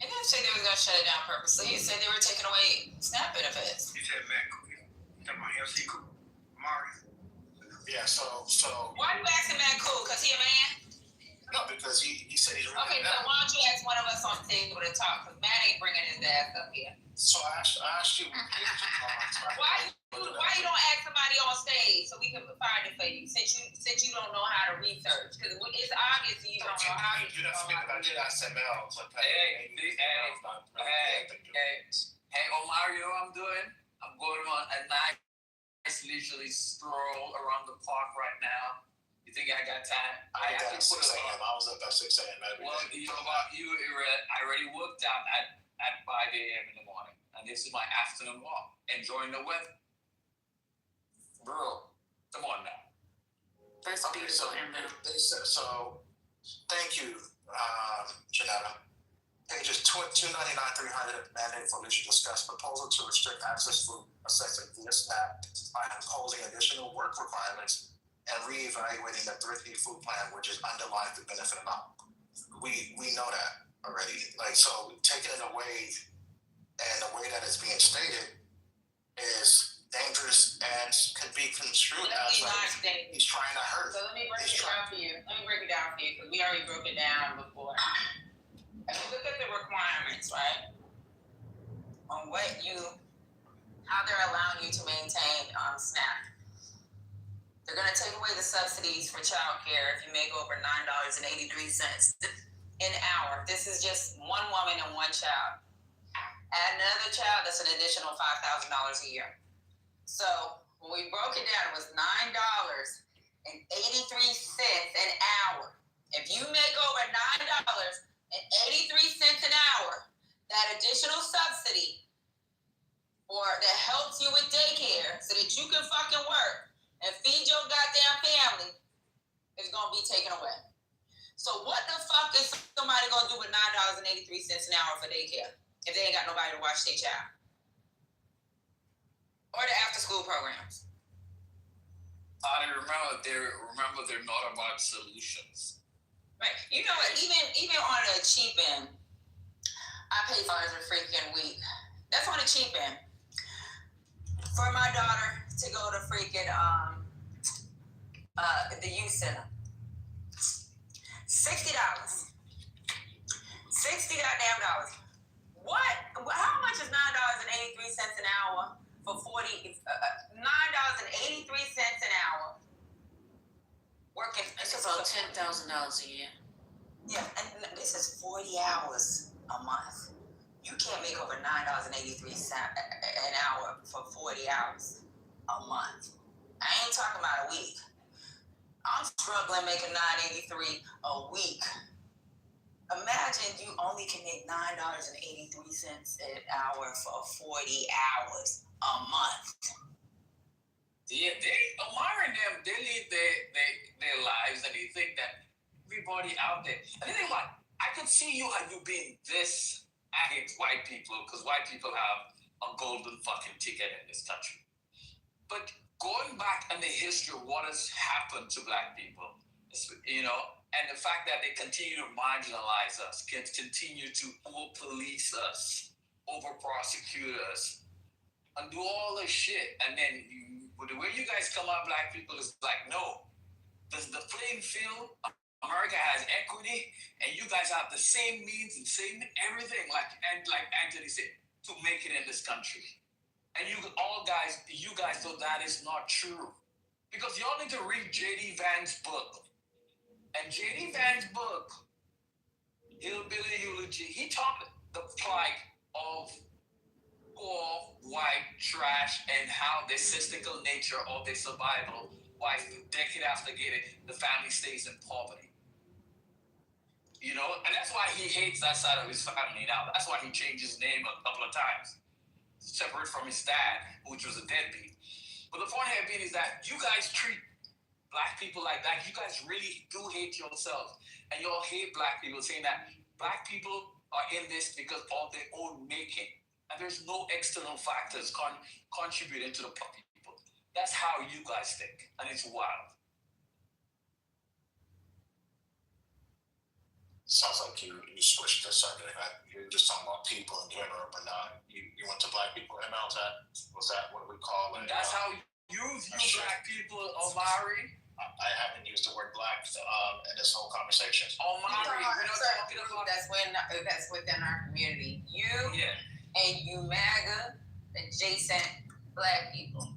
They didn't say they were going to shut it down purposely. You said they were taking away SNAP benefits. You said Matt Cool. You talking about MC Cool? Mari. Yeah, so. Why are you asking Matt Cool? Because he a man? No, because he said he's okay, so why don't you ask one of us on the table to talk? Because Matt ain't bringing his ass up here. So I asked you. Why you don't ask somebody on stage so we can find it for you? Since you don't know how to research, because it's obvious you don't know how to. I did SML. Hey, Omar, you know what I'm doing? I'm going on a nice leisurely stroll around the park right now. You think I got time? I got 6 a.m. I was up at 6 a.m. Well, you know about you, I already worked out at 5 a.m. in the morning, and this is my afternoon walk, enjoying the weather. Bro, come on now. That's beautiful, So, thank you, Janetta. Pages 299, 300, mandate for which you discuss proposal to restrict access to assessing via SNAP by imposing additional work requirements and reevaluating the thrifty food plan, which is underlying the benefit amount. We know that already. Like, so taking it away and the way that it's being stated is dangerous and could be construed as like he's trying to hurt. So let me break it down for you. Because we already broke it down before. Look at the requirements, right? On how they're allowing you to maintain SNAP. They're going to take away the subsidies for child care if you make over $9.83 an hour. This is just one woman and one child. Add another child, that's an additional $5,000 a year. So when we broke it down, it was $9.83 an hour. If you make over $9.83 an hour, that additional subsidy or that helps you with daycare so that you can fucking work and feed your goddamn family is gonna be taken away. So what the fuck is somebody gonna do with $9.83 an hour for daycare if they ain't got nobody to watch their child? Or the after school programs? I remember they're not about solutions. Right. You know what? Even on a cheap end, I pay $5 a freaking week. That's on the cheap end. For my daughter to go to freaking the youth center. $60. $60 goddamn dollars. What? How much is $9.83 an hour for $9.83 an hour? Working. It's about $10,000 a year. Yeah, and this is 40 hours a month. You can't make over $9.83 an hour for 40 hours a month. I ain't talking about a week. I'm struggling making $9.83 a week. Imagine you only can make $9.83 an hour for 40 hours a month. Yeah, Omar and them, they live their lives and they think that everybody out there. And then they're like, I could see you being this against white people because white people have a golden fucking ticket in this country. But going back in the history of what has happened to black people, and the fact that they continue to marginalize us, continue to over-police us, over-prosecute us, and do all this shit. And then the way you guys come out, black people, is like, no, the playing field, America has equity, and you guys have the same means and same everything, like Anthony said, to make it in this country. And you guys know that is not true. Because y'all need to read J.D. Vance's book. And J.D. Vance's book, Hillbilly Eulogy, he talked the plight of poor, white, trash, and how the cyclical nature of their survival, why decade after decade, the family stays in poverty. And that's why he hates that side of his family now. That's why he changed his name a couple of times. Separate from his dad, which was a deadbeat. But the point here being is that you guys treat black people like that. You guys really do hate yourselves. And y'all hate black people, saying that black people are in this because of their own making. And there's no external factors contributing to the people. That's how you guys think. And it's wild. Sounds like you switched the subject. You're just talking about people in general, but not you went to black people. And was that what we call it? That's how you view black people, Omari. I haven't used the word black in this whole conversation. Omari, that's within our community. You and you MAGA adjacent black people.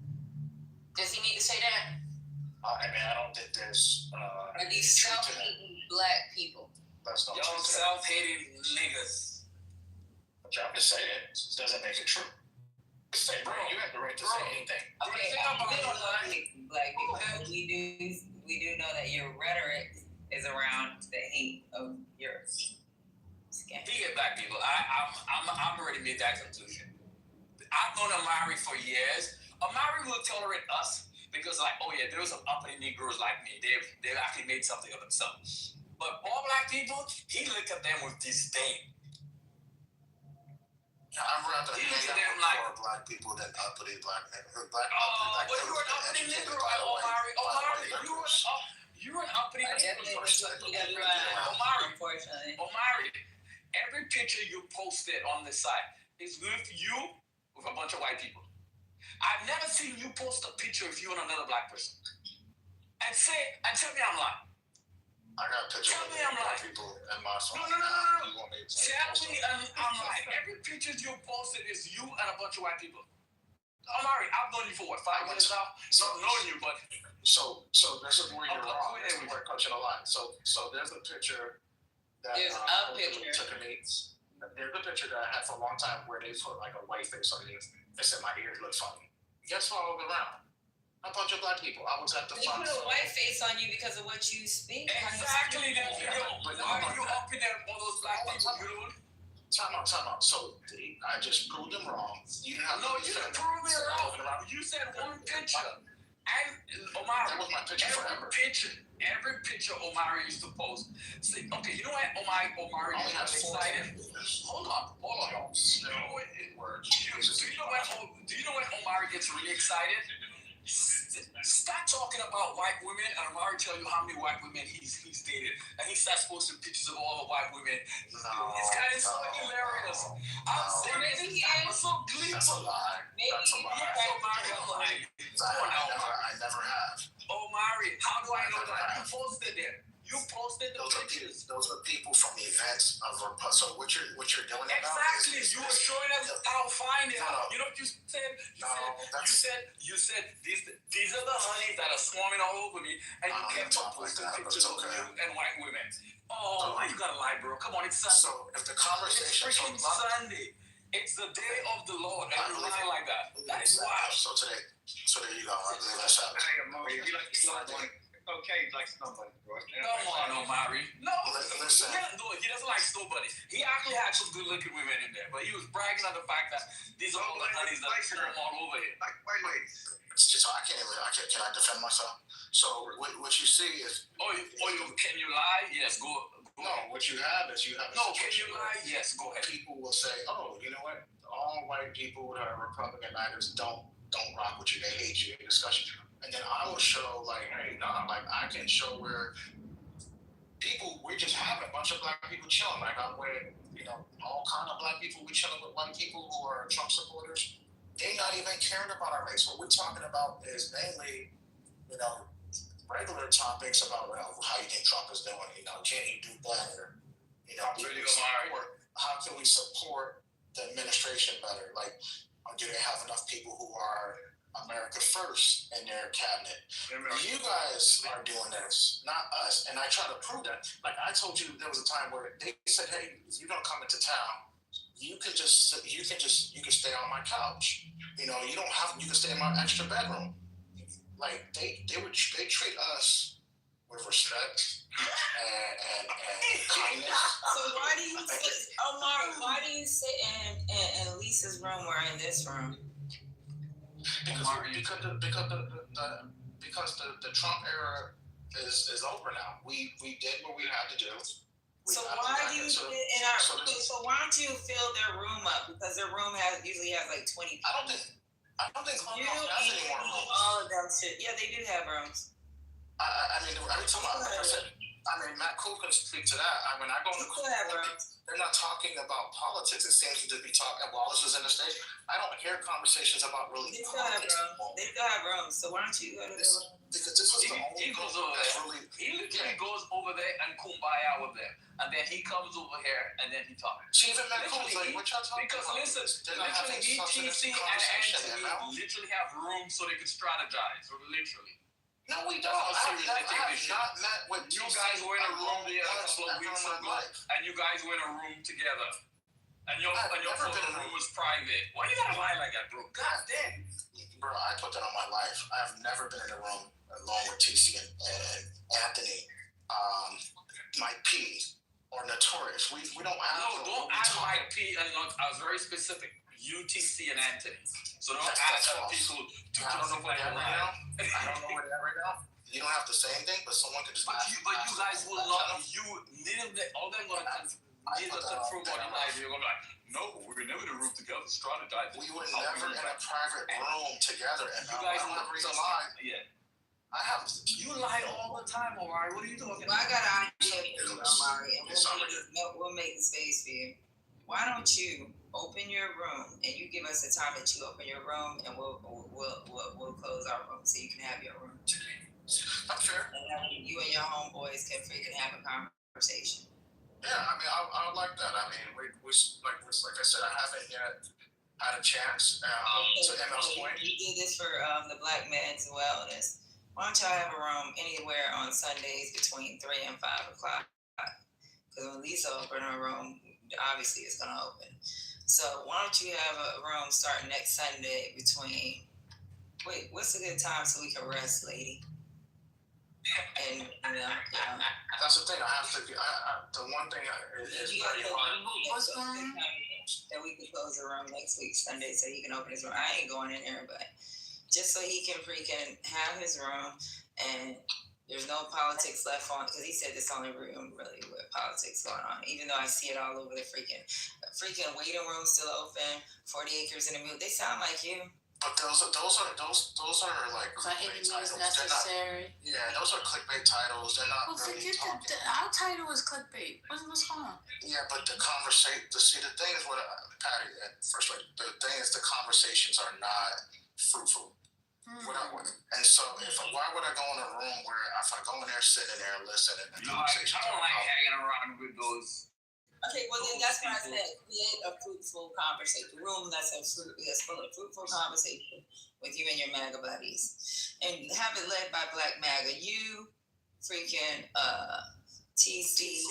Does he need to say that? I don't think there's. Are these self-hating black people? Y'all self-hating niggas. But y'all can say it. It doesn't make it true. Say, bro, you have the right to say anything. Okay, we don't hate black people. We do know that your rhetoric is around the hate of your skin. He hate black people. I'm already made that conclusion. I've known Amari for years. Amari will tolerate us because, there's some uppity Negroes like me. They've actually made something of themselves. But all black people, he looked at them with disdain. I'm rather for black people than uppity black niggas. But you were an uppity Negro, Omari. You're an uppity Negro. Omari, every picture you posted on the site is with you with a bunch of white people. I've never seen you post a picture of you and another black person. And tell me I'm lying. I got pictures of black people in my song. No. Tell me I'm lying. Every picture you posted is you and a bunch of white people. Amari, I've known you for 5 years now? Not known you, but... So this is where you're wrong. This is where coaching a line. So there's a picture that took a meets. There's a picture that I had for a long time where they put like a white face on it. They said my ears look funny. Guess who I was around? A bunch of black people. I was at the They front. put a white face on you because of what you speak. Exactly. Then But why are you up in there with all those black people? You don't. Time out. So I just proved them wrong. You didn't have No, you didn't prove me wrong. You said one picture. And Omari, that was my picture forever. Every picture Omari used to post. Say, okay, you know what Omari only gets had excited? Hold on. Do you know when Omari gets really excited? Start talking about white women, and Omari tell you how many white women he's dated, and he starts posting pictures of all the white women. It's kind of so hilarious. I'm serious. I was so gleeful. That's a lie. That's a lie. I never have. Omari, how do I know that? You posted it. You posted the pictures. Those are people from the events of our. So what you're doing now? Exactly. You were showing us how fine they are. You know what you said? You said these are the honeys that are swarming all over me, and you kept posting pictures of you and white women. Oh, you gotta lie, bro. Come on, it's Sunday. So if the conversation it's freaking Sunday. It's the day of the Lord, and you lie like that. That is wild. So there you go. I believe that's happening. Okay, like snowbunny, bro. Come on, Omari. No, listen. He doesn't do it. He doesn't like snowbunnies. He actually had some good-looking women in there, but he was bragging on the fact that these are all the honeys that swarm all over here. Wait. So can I defend myself? So what you see is. Can you lie? Yes, go. No, what you have is you have. No, can you lie? Yes, go ahead. People will say, "Oh, you know what? All white people that are Republican leaders don't rock with you. They hate you. They discuss you." And then I will show hey, I can show where we're just having a bunch of black people chilling. Like I'm with, all kind of black people. We chilling with white people who are Trump supporters. They not even caring about our race. What we're talking about is mainly, regular topics about how you think Trump is doing. Can he do better? How can we support the administration better? Like, do they have enough people who are America first in their cabinet? You guys are doing this, not us. And I try to prove that. Like I told you, there was a time where they said, "Hey, if you're gonna come into town, you can stay on my couch. You can stay in my extra bedroom." Like they treat us with respect and kindness. So why do you sit, Omar? Why do you sit in Lisa's room or in this room? Because the Trump era is over now. We did what we had to do. So why do you sit in our? So why don't you fill their room up? Because their room usually has like 20 people. I don't think you has any more rooms. All of them should. Yeah, they do have rooms. I mean, every time like I said, Matt Cool can speak to that. I go to cool. They're not talking about politics. It seems to be talking. Wallace is in the stage. I don't hear conversations about really politics. They still have rooms. So why don't you go to the room? Because this is the only goes over there. He literally goes over there and kumbaya with them, and then he comes over here and then he talks. Even Matt Cool's like, what y'all talking because about? Listen, literally, TC and Anthony literally have room so they can strategize. Literally. No, we don't. I have not met with you guys were in a room there a couple of weeks ago, and you guys were in a room together, and your room was private. Why you gotta lie like that, bro? God damn. Bro, I put that on my life. I have never been in a room along with TC and Anthony, Mike P, or Notorious. We don't have. No, don't add Mike P. And I was very specific. UTC and Anthony. So don't ask other people to I don't know where they're right now. You don't have to say anything, but someone could just. But you guys will not. All them gonna neither confirm or deny. You're gonna be like, no, we were never in a room together, strategize. We were never in a private room together, and you guys don't have a reason to lie. Yeah. I have. You lie all the time, Omari. What are you doing? Well, I got an idea, Omari, and we'll make the space for you. Why don't you open your room and you give us the time that you open your room, and we'll close our room so you can have your room. That's fair. And you and your homeboys can freaking have a conversation. Yeah, I would like that. We like I said, I haven't yet had a chance to ML's point. You did this for the Black Men's Wellness. Why don't y'all have a room anywhere on Sundays between 3 and 5 o'clock? Because when Lisa opened her room, obviously it's going to open. So why don't you have a room starting next Sunday between Wait, what's a good time so we can rest, lady? And that's the thing. I have to. The one thing is very hard. What's going on? That we can close the room next week, Sunday, so he can open his room. I ain't going in there, but just so he can freaking have his room and there's no politics left on, because he said this only room really with politics going on, even though I see it all over the freaking waiting room still open, 40 acres in the mule. They sound like you. But those are like clickbait titles. Necessary. Those are clickbait titles. They're not really talking. Our title is clickbait. What's going on? Yeah, but the conversation. See, the thing is what Patty at first. Right, the thing is the conversations are not fruitful. And so, why would I go in a room where if I go in there, sit in there, and listen, and the conversations I don't like hanging around with those. Okay, well then that's why I said create a fruitful conversation, room that's full of fruitful conversation with you and your MAGA buddies, and have it led by Black MAGA. You, freaking TC,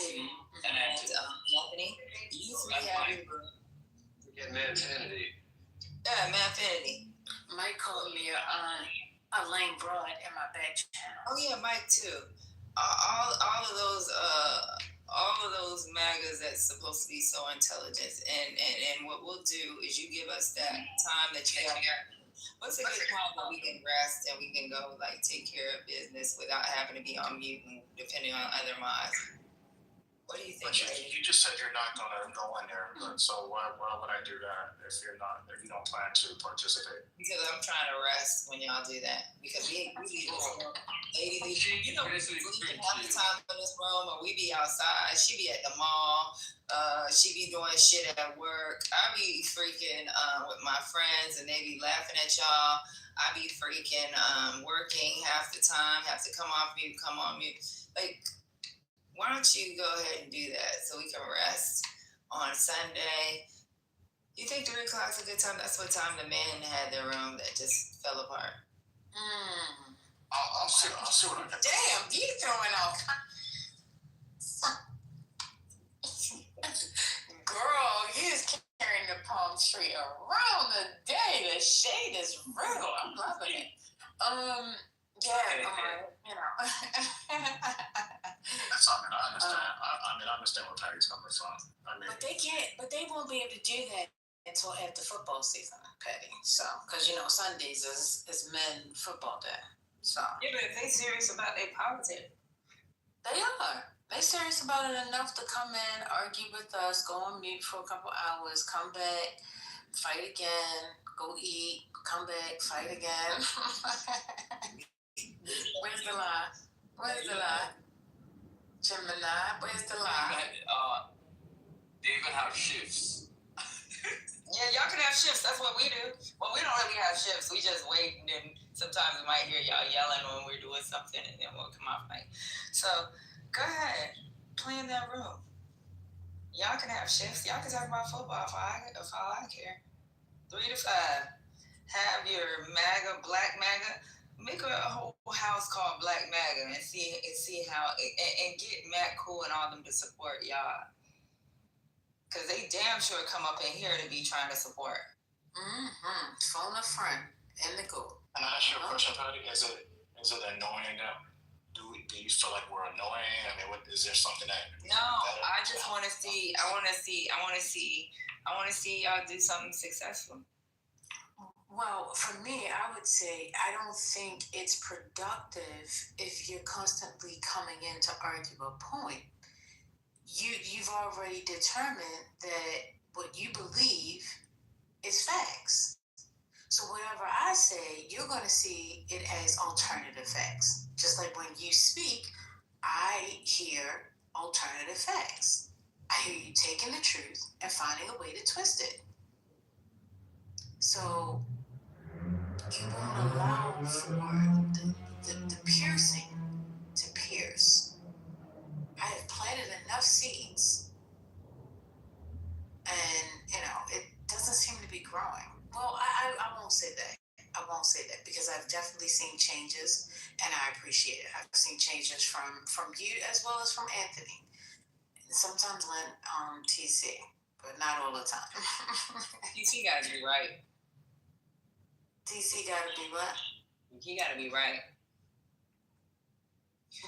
and Anthony. You three have your room. Forget Manfinity. Yeah, Manfinity. Mike called me a lame broad in my back channel. Oh yeah, Mike too. All of those MAGAs that's supposed to be so intelligent, and what we'll do is you give us that time that you got. What's a good time that we can rest and we can go like take care of business without having to be on mute and depending on other minds? What do you think? But you just said you're not gonna go in there, so why would I do that if you don't plan to participate? Because I'm trying to rest when y'all do that. Because we lady, you know, we can have the time in this room, or we be outside. She be at the mall. She be doing shit at work. I be freaking with my friends, and they be laughing at y'all. I be freaking working half the time. Have to come off mute, come on mute, like. Why don't you go ahead and do that so we can rest on Sunday? You think 3 o'clock's a good time? That's what time the men had their room that just fell apart. I'll see what I can do. Damn, you throwing all Girl, you is carrying the palm tree around the day. The shade is real. I'm loving it. You know. That's something I understand. I understand where Patty's coming from. But they won't be able to do that until after football season, Patty. So, because Sundays is men football day. So. Yeah, but if they serious about their politics, they are. They serious about it enough to come in, argue with us, go on mute for a couple hours, come back, fight again, go eat, come back, fight again. Where's the lie? Gemini, where's the lie? They even have shifts. Yeah, y'all can have shifts. That's what we do. Well, we don't really have shifts. We just wait, and then sometimes we might hear y'all yelling when we're doing something, and then we'll come off mic. So go ahead, play in that room. Y'all can have shifts. Y'all can talk about football if all I care. 3 to 5. Have your MAGA, Black MAGA. Make a whole house called Black MAGA and see how and get Matt Cool and all them to support y'all. Cause they damn sure come up in here to be trying to support. Phone a friend in the go. And I ask you a question, Patty. Is it annoying them? Do you feel like we're annoying? I mean, is there something that? No, I just want to see. I want to see y'all do something successful. Well, for me, I would say I don't think it's productive if you're constantly coming in to argue a point. You've already determined that what you believe is facts. So whatever I say, you're going to see it as alternative facts. Just like when you speak, I hear alternative facts. I hear you taking the truth and finding a way to twist it. So you won't allow for the piercing to pierce. I have planted enough seeds, and it doesn't seem to be growing. Well, I won't say that. I won't say that because I've definitely seen changes, and I appreciate it. I've seen changes from you as well as from Anthony. And sometimes TC, but not all the time. TC gotta be right. DC gotta be what? He gotta be right.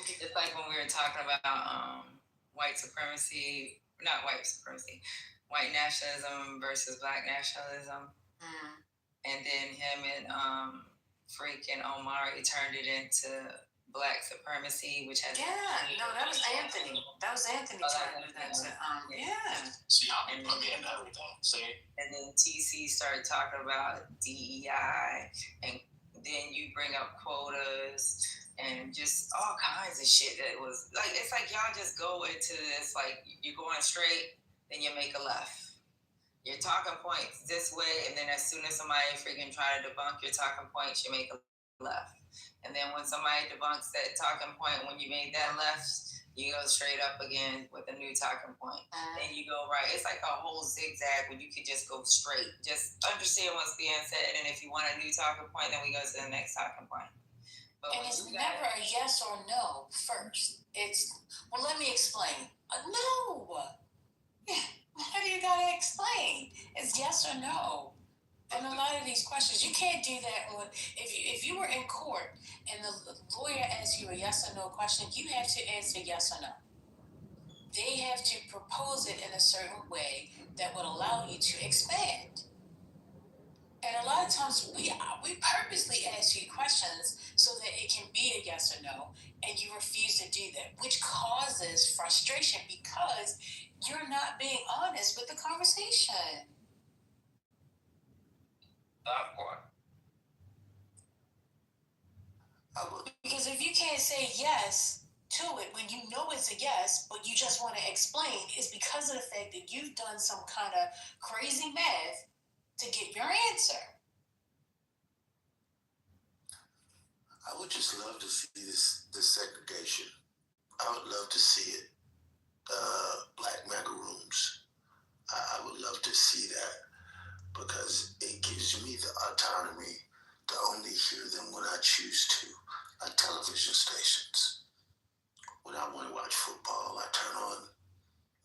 It's like when we were talking about white supremacy, not white supremacy, white nationalism versus black nationalism. And then him and freaking Omari turned it into black supremacy, which has that was Anthony. That was Anthony turning it into See, y'all be putting me in everything. See? And then TC started talking about DEI, and then you bring up quotas and just all kinds of shit that was like, it's like y'all just go into this like you're going straight, then you make a left. Your talking points this way, and then as soon as somebody freaking try to debunk your talking points, you make a left. And then when somebody debunks that talking point, when you made that left, you go straight up again with a new talking point. Then you go right. It's like a whole zigzag when you could just go straight. Just understand what's being said, and if you want a new talking point, then we go to the next talking point. And it's never a yes or no first. It's, well, let me explain. No. Yeah. How do you gotta explain? It's yes or no. And a lot of these questions, you can't do that when, if you were in court and the lawyer asks you a yes or no question, you have to answer yes or no. They have to propose it in a certain way that would allow you to expand. And a lot of times we purposely ask you questions so that it can be a yes or no, and you refuse to do that, which causes frustration because you're not being honest with the conversation. That part. Because if you can't say yes to it when you know it's a yes, but you just want to explain, it's because of the fact that you've done some kind of crazy math to get your answer. I would just love to see this segregation. I would love to see it. Black mega rooms. I would love to see that because it gives me the autonomy to only hear them when I choose to, like television stations. When I want to watch football, I turn on.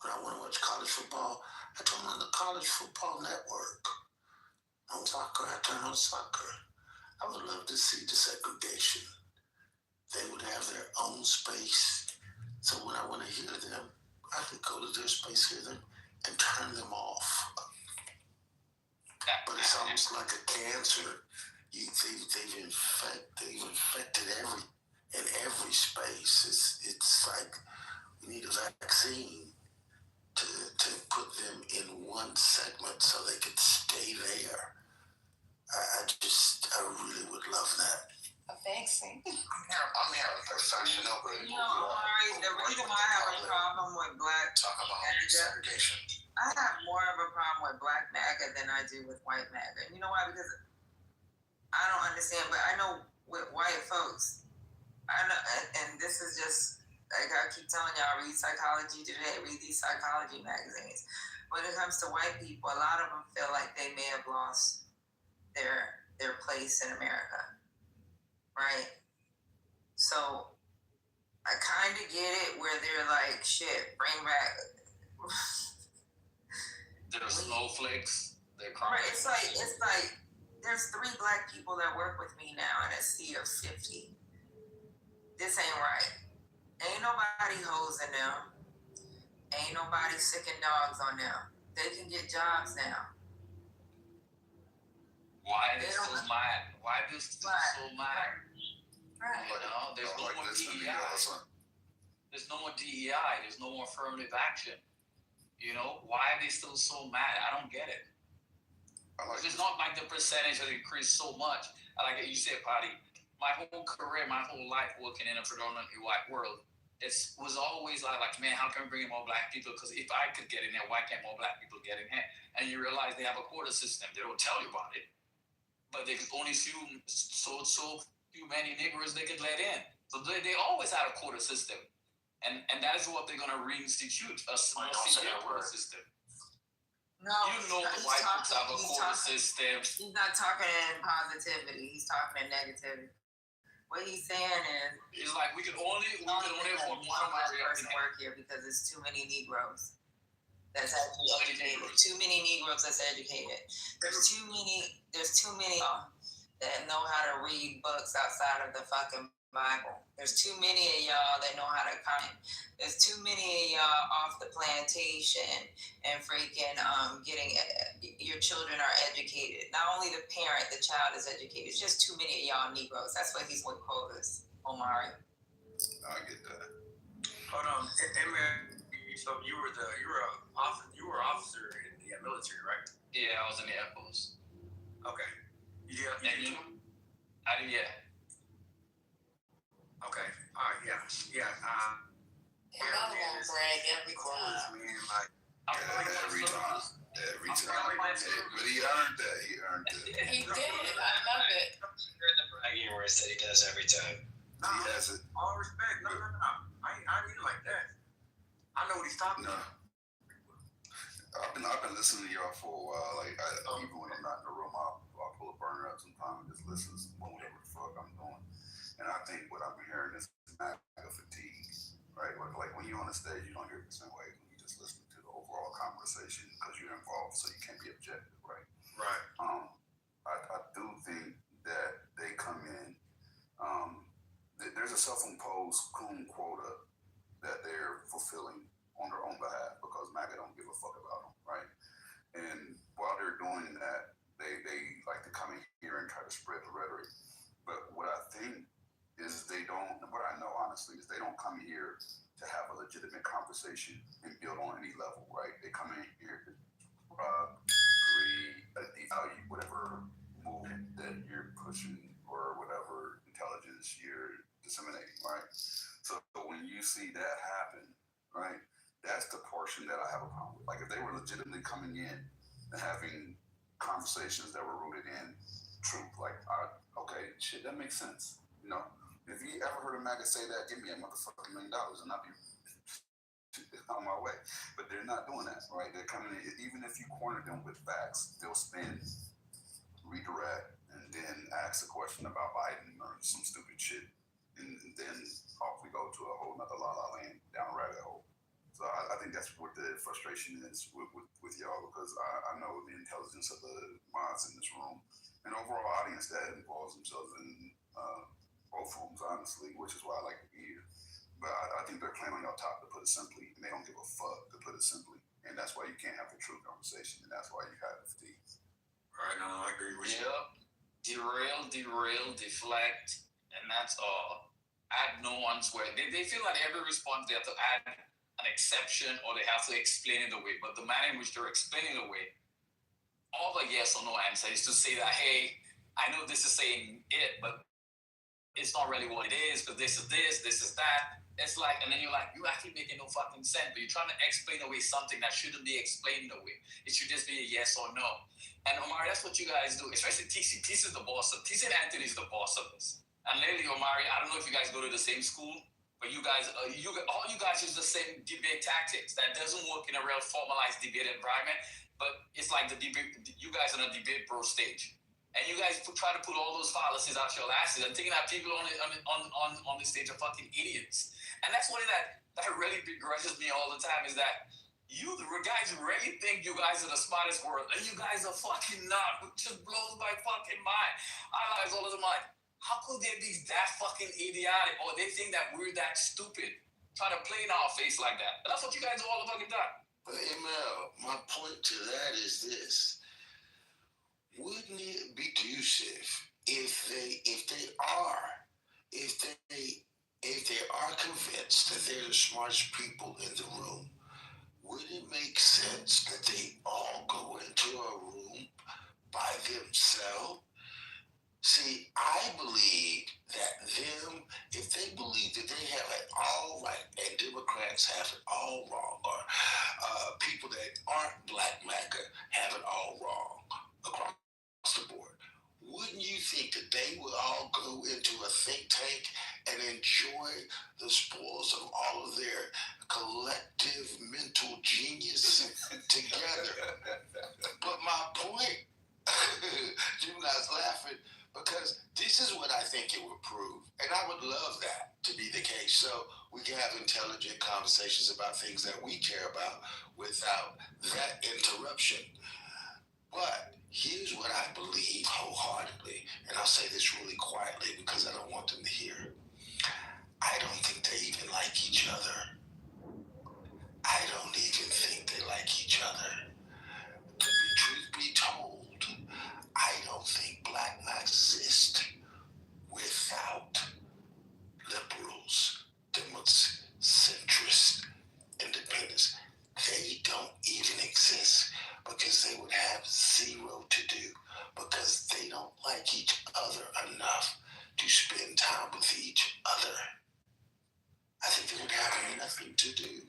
When I want to watch college football, I turn on the College Football Network. On soccer, I turn on soccer. I would love to see the segregation. They would have their own space. So when I want to hear them, I could go to their space, hear them, and turn them off. But it's almost like a cancer. They've infected every space. It's like we need a vaccine to put them in one segment so they could stay there. I really would love that. A vaccine. I'm here professional. You know, Omari, the reason why I have a problem with black segregation. I have more of a problem with black MAGA than I do with white MAGA. You know why? Because I don't understand, but I know with white folks, I know, and this is just like I keep telling y'all, read Psychology Today, read these psychology magazines. When it comes to white people, a lot of them feel like they may have lost their place in America, right? So I kind of get it where they're like, shit, bring back. They're snowflakes. They're crying. Right, it's like there's 3 black people that work with me now in a sea of 50. This ain't right. Ain't nobody hosing them. Ain't nobody sicking dogs on them. They can get jobs now. Why are they so mad? Why are they still so mad? Right. You know, there's no more DEI. There's no more DEI. There's no more affirmative action. You know, why are they still so mad? I don't get it. It's not like the percentage has increased so much. Like you said, Patty, my whole career, my whole life working in a predominantly white world, it was always like, man, how can we bring in more black people? Because if I could get in there, why can't more black people get in here? And you realize they have a quota system. They don't tell you about it. But they only so few many Negroes they could let in. So they always had a quota system. And that is what they're going to reinstitute, a more severe quota system. No, you know the white folks have a quota system. He's not talking in positivity. He's talking in negativity. What he's saying is, it's like we can only afford one person work here because there's too many Negroes that's actually educated. Too many Negroes that's educated. There's too many that know how to read books outside of the fucking Bible. There's too many of y'all that know how to comment. There's too many of y'all off the plantation and freaking getting your children are educated. Not only the parent, the child is educated. It's just too many of y'all Negroes. That's what he's with quotas, Omari. I get that. Hold on, Emir. So you were an officer in the military, right? Yeah, I was in the Air Force. Okay. You too? I did, yeah. Okay. All right. Yeah. Yeah. Another one brag every time. Every time. But he earned that. He did. I love it. Heard the bragging where I said he does every time. He has it. All respect. No. I need it like that. I know what he's talking about. I've been listening to y'all for a while. Like even when I'm not in the room, I'll pull a burner up sometime and just listen to whatever the fuck I'm doing. And I think what I'm hearing is MAGA fatigue, right? Like when you're on the stage, you don't hear it the same way when you just listen to the overall conversation because you're involved, so you can't be objective, right? Right. I do think that they come in. There's a self-imposed coon quota that they're fulfilling on their own behalf because MAGA don't give a fuck about them, right? And while they're doing that, they like to come in here and try to spread the rhetoric. But what I think is what I know honestly is they don't come here to have a legitimate conversation and build on any level, right? They come in here to devalue whatever movement that you're pushing or whatever intelligence you're disseminating, right? So when you see that happen, right, that's the portion that I have a problem with. Like if they were legitimately coming in and having conversations that were rooted in truth, like, okay, shit, that makes sense. You know, if you ever heard a MAGA say that, give me a motherfucking $1 million and I'll be on my way. But they're not doing that, right? They're coming in, even if you corner them with facts, they'll spin, redirect, and then ask a question about Biden or some stupid shit. And then off we go to a whole nother la-la land down a rabbit hole. So I think that's what the frustration is with y'all, because I know the intelligence of the mods in this room and overall audience that involves themselves in both rooms, honestly, which is why I like to be here. But I think they're playing on your top, to put it simply, and they don't give a fuck, to put it simply. And that's why you can't have the true conversation, and that's why you have the fatigue. Right, no, I agree with you. Derail, deflect, and that's all. Add nuance where they feel like every response they have to add an exception or they have to explain it away. But the manner in which they're explaining it away, all the yes or no answer is to say that, hey, I know this is saying it, but it's not really what it is, because this is that. It's like, and then you're like, you actually making no fucking sense, but you're trying to explain away something that shouldn't be explained away. It should just be a yes or no. And Omari, that's what you guys do, especially TC. TC is the boss of TC and Anthony is the boss of this. And lately, Omari, I don't know if you guys go to the same school, but you guys, all you guys use the same debate tactics. That doesn't work in a real formalized debate environment, but it's like the debate, you guys on a debate bro stage. And you guys try to put all those fallacies out your asses and thinking that people on the stage are fucking idiots. And that's one thing that really begrudges me all the time, is that you guys really think you guys are the smartest world, and you guys are fucking not. It just blows my fucking mind. I guys all the time like, how could they be that fucking idiotic, or they think that we're that stupid, try to play in our face like that? But that's what you guys do all the fucking time. But ML, my point to that is this. Wouldn't it be conducive if they are convinced that they're the smartest people in the room? Would it make sense that they all go into a room by themselves? See, I believe that if they believe that they have it all right and Democrats have it all wrong, or people that aren't black MAGA have it all wrong across the board, wouldn't you think that they would all go into a think tank and enjoy the spoils of all of their collective mental genius together? But my point, you guys laughing, because this is what I think it would prove. And I would love that to be the case, so we can have intelligent conversations about things that we care about without that interruption. But Here's what I believe wholeheartedly, and I'll say this really quietly because I don't want them to hear. I don't think they even like each other. I don't even think they like each other. To be truth be told, I don't think black men exist without liberals, democrats, centrists, independents. They don't even exist because they would have zero to do because they don't like each other enough to spend time with each other. I think they would have nothing to do.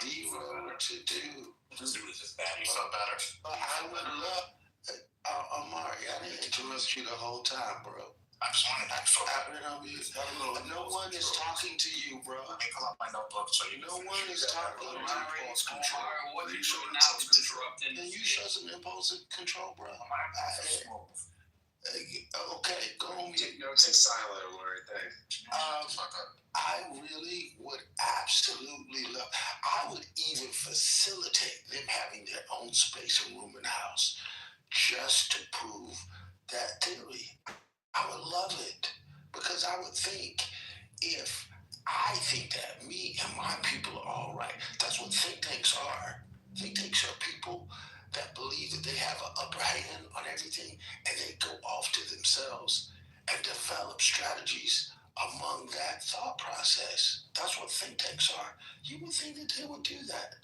Zero to do. You felt better? I would love, Amari, I didn't interrupt you the whole time, bro. I just wanted to feel better. No one is talking to you, bro. Let me pull up my notebook so you No one is talking to you. What you doing now is disrupting. Can you show some impulsive control, bro? Okay, go on mute. Take notes in silent, Amari. Thanks. I really would absolutely love. I would even facilitate them having their own space and room in the house, just to prove that theory. I would love it because I would think if I think that me and my people are all right, that's what think tanks are. Think tanks are people that believe that they have an upper hand on everything and they go off to themselves and develop strategies among that thought process. That's what think tanks are. You would think that they would do that,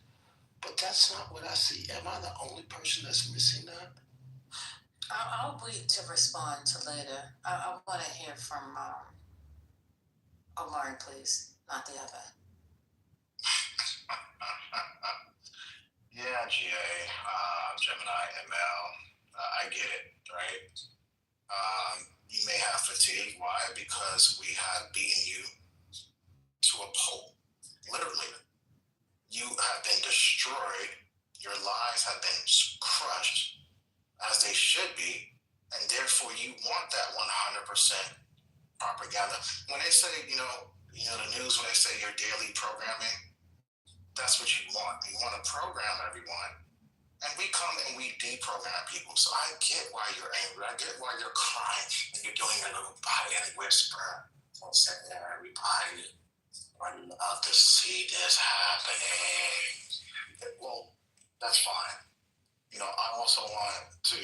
but that's not what I see. Am I the only person that's missing that? I'll wait to respond to later. I want to hear from Omari, please, not the other. Yeah, GA, Gemini, ML, I get it, right? You may have fatigue. Why? Because we have beaten you to a pulp, literally. You have been destroyed. Your lives have been crushed, as they should be, and therefore you want that 100% propaganda. When they say, the news, when they say your daily programming, that's what you want. You want to program everyone. And we come and we deprogram people. So I get why you're angry. I get why you're crying and you're doing your little body whisper. Don't say that, everybody. I'd love to see this happening. Well, that's fine. I also want to,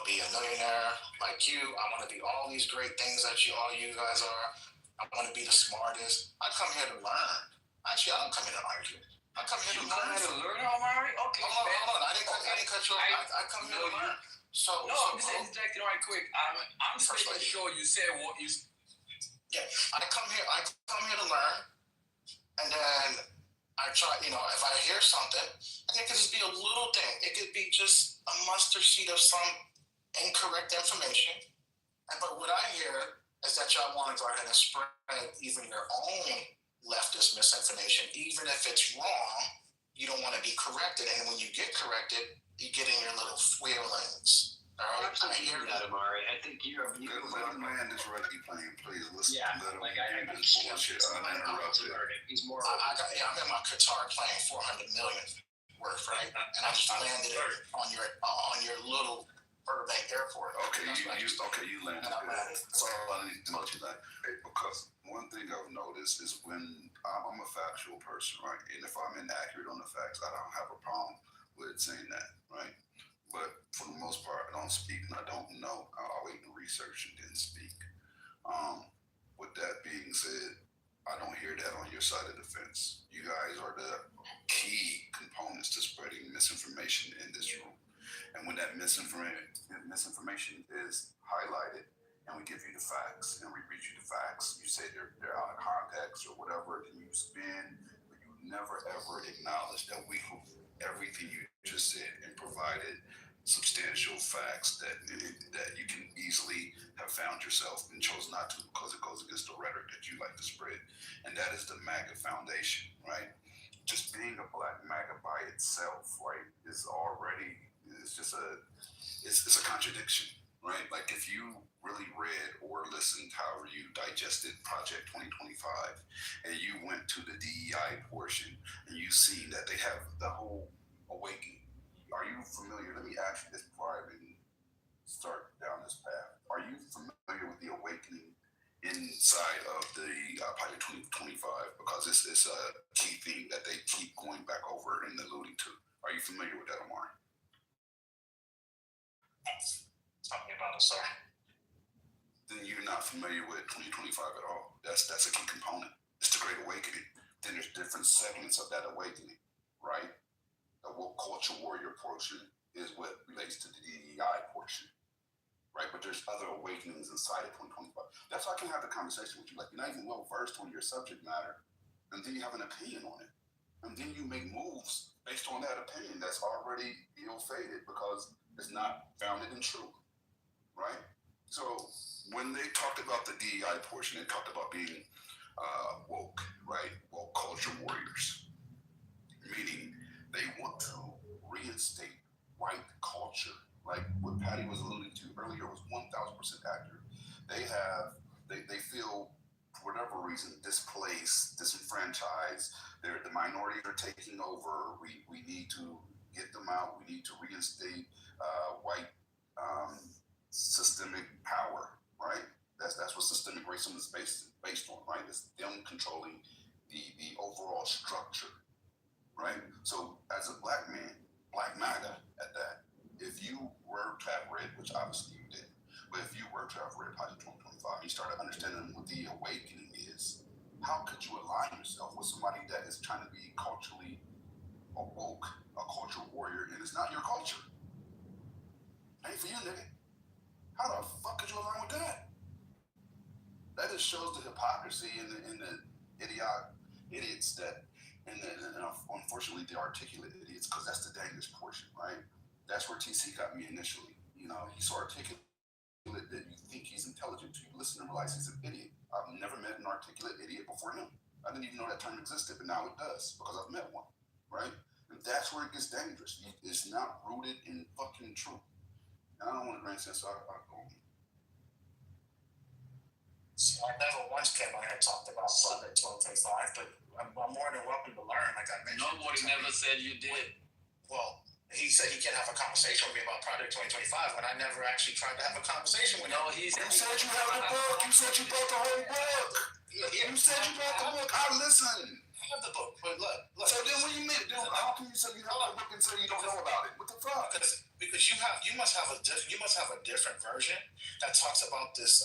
be a millionaire like you. I want to be all these great things that all you guys are. I want to be the smartest. I come here to learn. Actually, I don't come here to argue. I come here to learn. You come here to learn, Omari? Okay. Hold on. I didn't cut you off. I come here to learn. I'm just interjecting right quick. I'm just making sure you said what you. Yeah, I come here to learn, and then I try. If I hear something, and it could just be a little thing. It could be just a mustard seed of some incorrect information. But what I hear is that y'all want to go ahead and spread even your own leftist misinformation, even if it's wrong. You don't want to be corrected, and when you get corrected, you get in your little feelings. All right, I hear that, Amari. I think you're let a man that's ready playing, please. Listen, yeah, let him like do this bullshit uninterrupted. He's more. I'm in my Qatar playing 400 million worth, right? And I just landed it on your little Burbank airport. Okay, you landed there. That's all I need to know tonight. Because one thing I've noticed is when I'm a factual person, right? And if I'm inaccurate on the facts, I don't have a problem with saying that, right? But for the most part, I don't speak and I don't know. I'll wait and research and then speak. With that being said, I don't hear that on your side of the fence. You guys are the key components to spreading misinformation in this room. And when that misinformation is highlighted and we give you the facts and we read you the facts, you say they're out of context or whatever, then you spin, but you never ever acknowledge that everything you just said and provided substantial facts that you can easily have found yourself and chose not to because it goes against the rhetoric that you like to spread. And that is the MAGA foundation, right? Just being a black MAGA by itself, right, it's a contradiction, right? Like if you really read or listened, however you digested Project 2025, and you went to the DEI portion and you see that they have the whole awakening. Are you familiar? Let me ask you this before I even side of the Project 2025 because it's a key theme that they keep going back over and alluding to. Are you familiar with that, Omari? Talking about it, sir. Then you're not familiar with 2025 at all. That's a key component. It's the Great Awakening. Then there's different segments of that awakening, right? The culture warrior portion is what relates to the DEI portion. Right, but there's other awakenings inside of 2025. That's why I can have the conversation with you. Like, you're not even well versed on your subject matter, and then you have an opinion on it, and then you make moves based on that opinion that's already ill-fated because it's not founded in truth. Right. So when they talked about the DEI portion, they talked about being woke, right? Woke culture warriors, meaning they want to reinstate white culture. Like what Patty was alluding to earlier was 1,000% accurate. They feel, for whatever reason, displaced, disenfranchised. The minorities are taking over. We need to get them out. We need to reinstate white systemic power, right? That's what systemic racism is based on, right? It's them controlling the overall structure, right? So as a black man, Black MAGA at that, if you were to have read, which obviously you did, but if you were to have read Project 2025, you started understanding what the awakening is, how could you align yourself with somebody that is trying to be culturally woke, a culture warrior, and it's not your culture? Ain't for you, nigga. How the fuck could you align with that? That just shows the hypocrisy and the idiots that, and unfortunately the articulate idiots, because that's the dangerous portion, right? That's where TC got me initially. You know, he's so articulate that you think he's intelligent till you listen and realize he's an idiot. I've never met an articulate idiot before him. I didn't even know that term existed, but now it does because I've met one, right? And that's where it gets dangerous. It's not rooted in fucking truth. And I don't want to grant sense, so I'll go on. So I never once came on here and talked about Project 2025, but I'm more than welcome to learn, like I mentioned. Nobody never said you did. Well, he said he can have a conversation with me about Project 2025, but I never actually tried to have a conversation with him. No, he said you have the book. You said you bought the whole book. You said you bought the book. I listened. I have the book, but look. So then when you meet, how can you say you have the book and say you don't know about it? What the fuck? Because you must have a different version that talks about this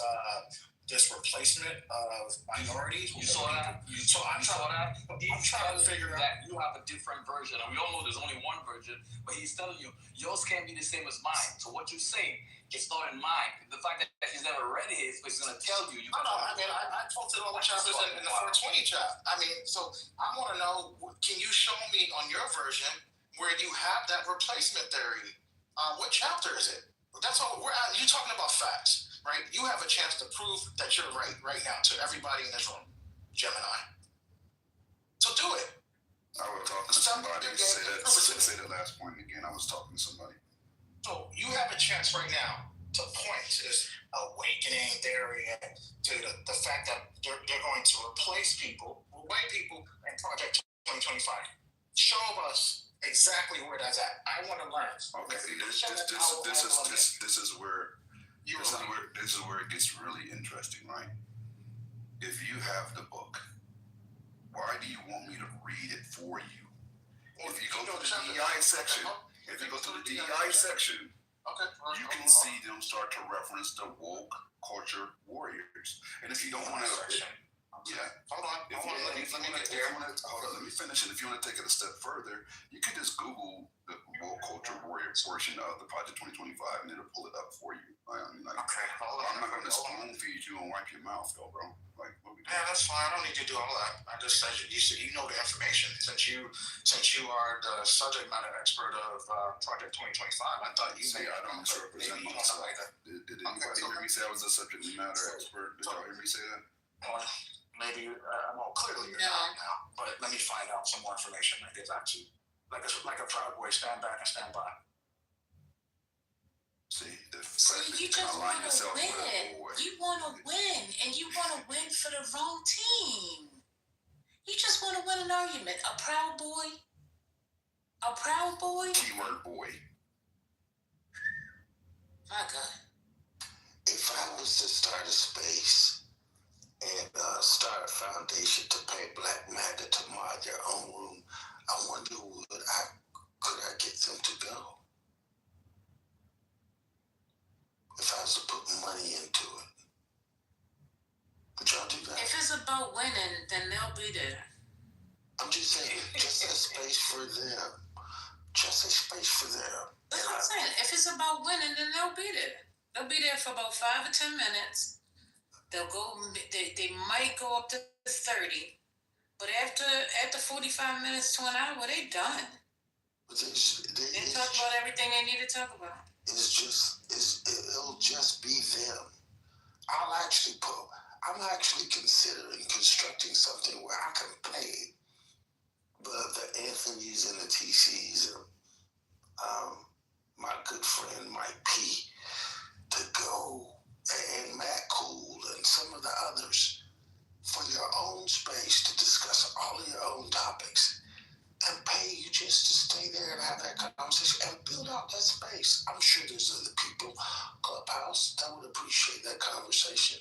replacement of minorities. You saw that? He's trying to figure out. You have a different version, and we all know there's only one version, but he's telling you yours can't be the same as mine. So what you're saying, it's not in mine. The fact that he's never read his, he's going to tell you. I talked to all the chapters in the 420 chapter. I mean, so I want to know, can you show me on your version where you have that replacement theory? What chapter is it? That's all. You're talking about facts. Right? You have a chance to prove that you're right now to everybody in this room, Gemini. So do it. I was talking to somebody. Say that last point again. I was talking to somebody. So you have a chance right now to point to this awakening theory and to the fact that they're going to replace people, white people, in Project 2025. Show us exactly where that's at. I want to learn. Okay, this is where. This is where it gets really interesting, right? If you have the book, why do you want me to read it for you? If you go to the DEI section, you can see them start to reference the woke culture warriors. And if you don't want to, hold on, let me finish. And if you want to take it a step further, you could just Google the woke culture warrior portion of the Project 2025, and it'll pull it up for you. I'm not going to spoon feed you and wipe your mouth, though, bro. Like, what we doing? Yeah, that's fine. I don't need to do all that. I just said you know the information. Since you are the subject matter expert of Project 2025, I thought you I don't misrepresent myself. Did anybody hear me say I was a subject matter expert? Did y'all hear me say that? Well, maybe clearly you're not now. But let me find out some more information. I guess actually, like a Proud Boy, stand back and stand by. See, you just want to win. You want to win, and you want to win for the wrong team. You just want to win an argument. A proud boy. Keyword boy. My God. If I was to start a space and start a foundation to pay Black MAGA to mod their own room, I wonder could I get them to go? If I was to put money into it. Would y'all do that? If it's about winning, then they'll be there. I'm just saying, just a space for them. Just a space for them. That's what I'm saying. If it's about winning, then they'll be there. They'll be there for about 5 or 10 minutes. They'll go. They might go up to 30, but after 45 minutes to an hour, they done. They talk about everything they need to talk about. It'll just be them. I'm actually considering constructing something where I can pay the Anthony's and the TC's and my good friend Mike P to go, and Matt Cool and some of the others for your own space to discuss all of your own topics and pay you just to stay there and have that conversation and build out that space. I'm sure there's other people, Clubhouse, that would appreciate that conversation.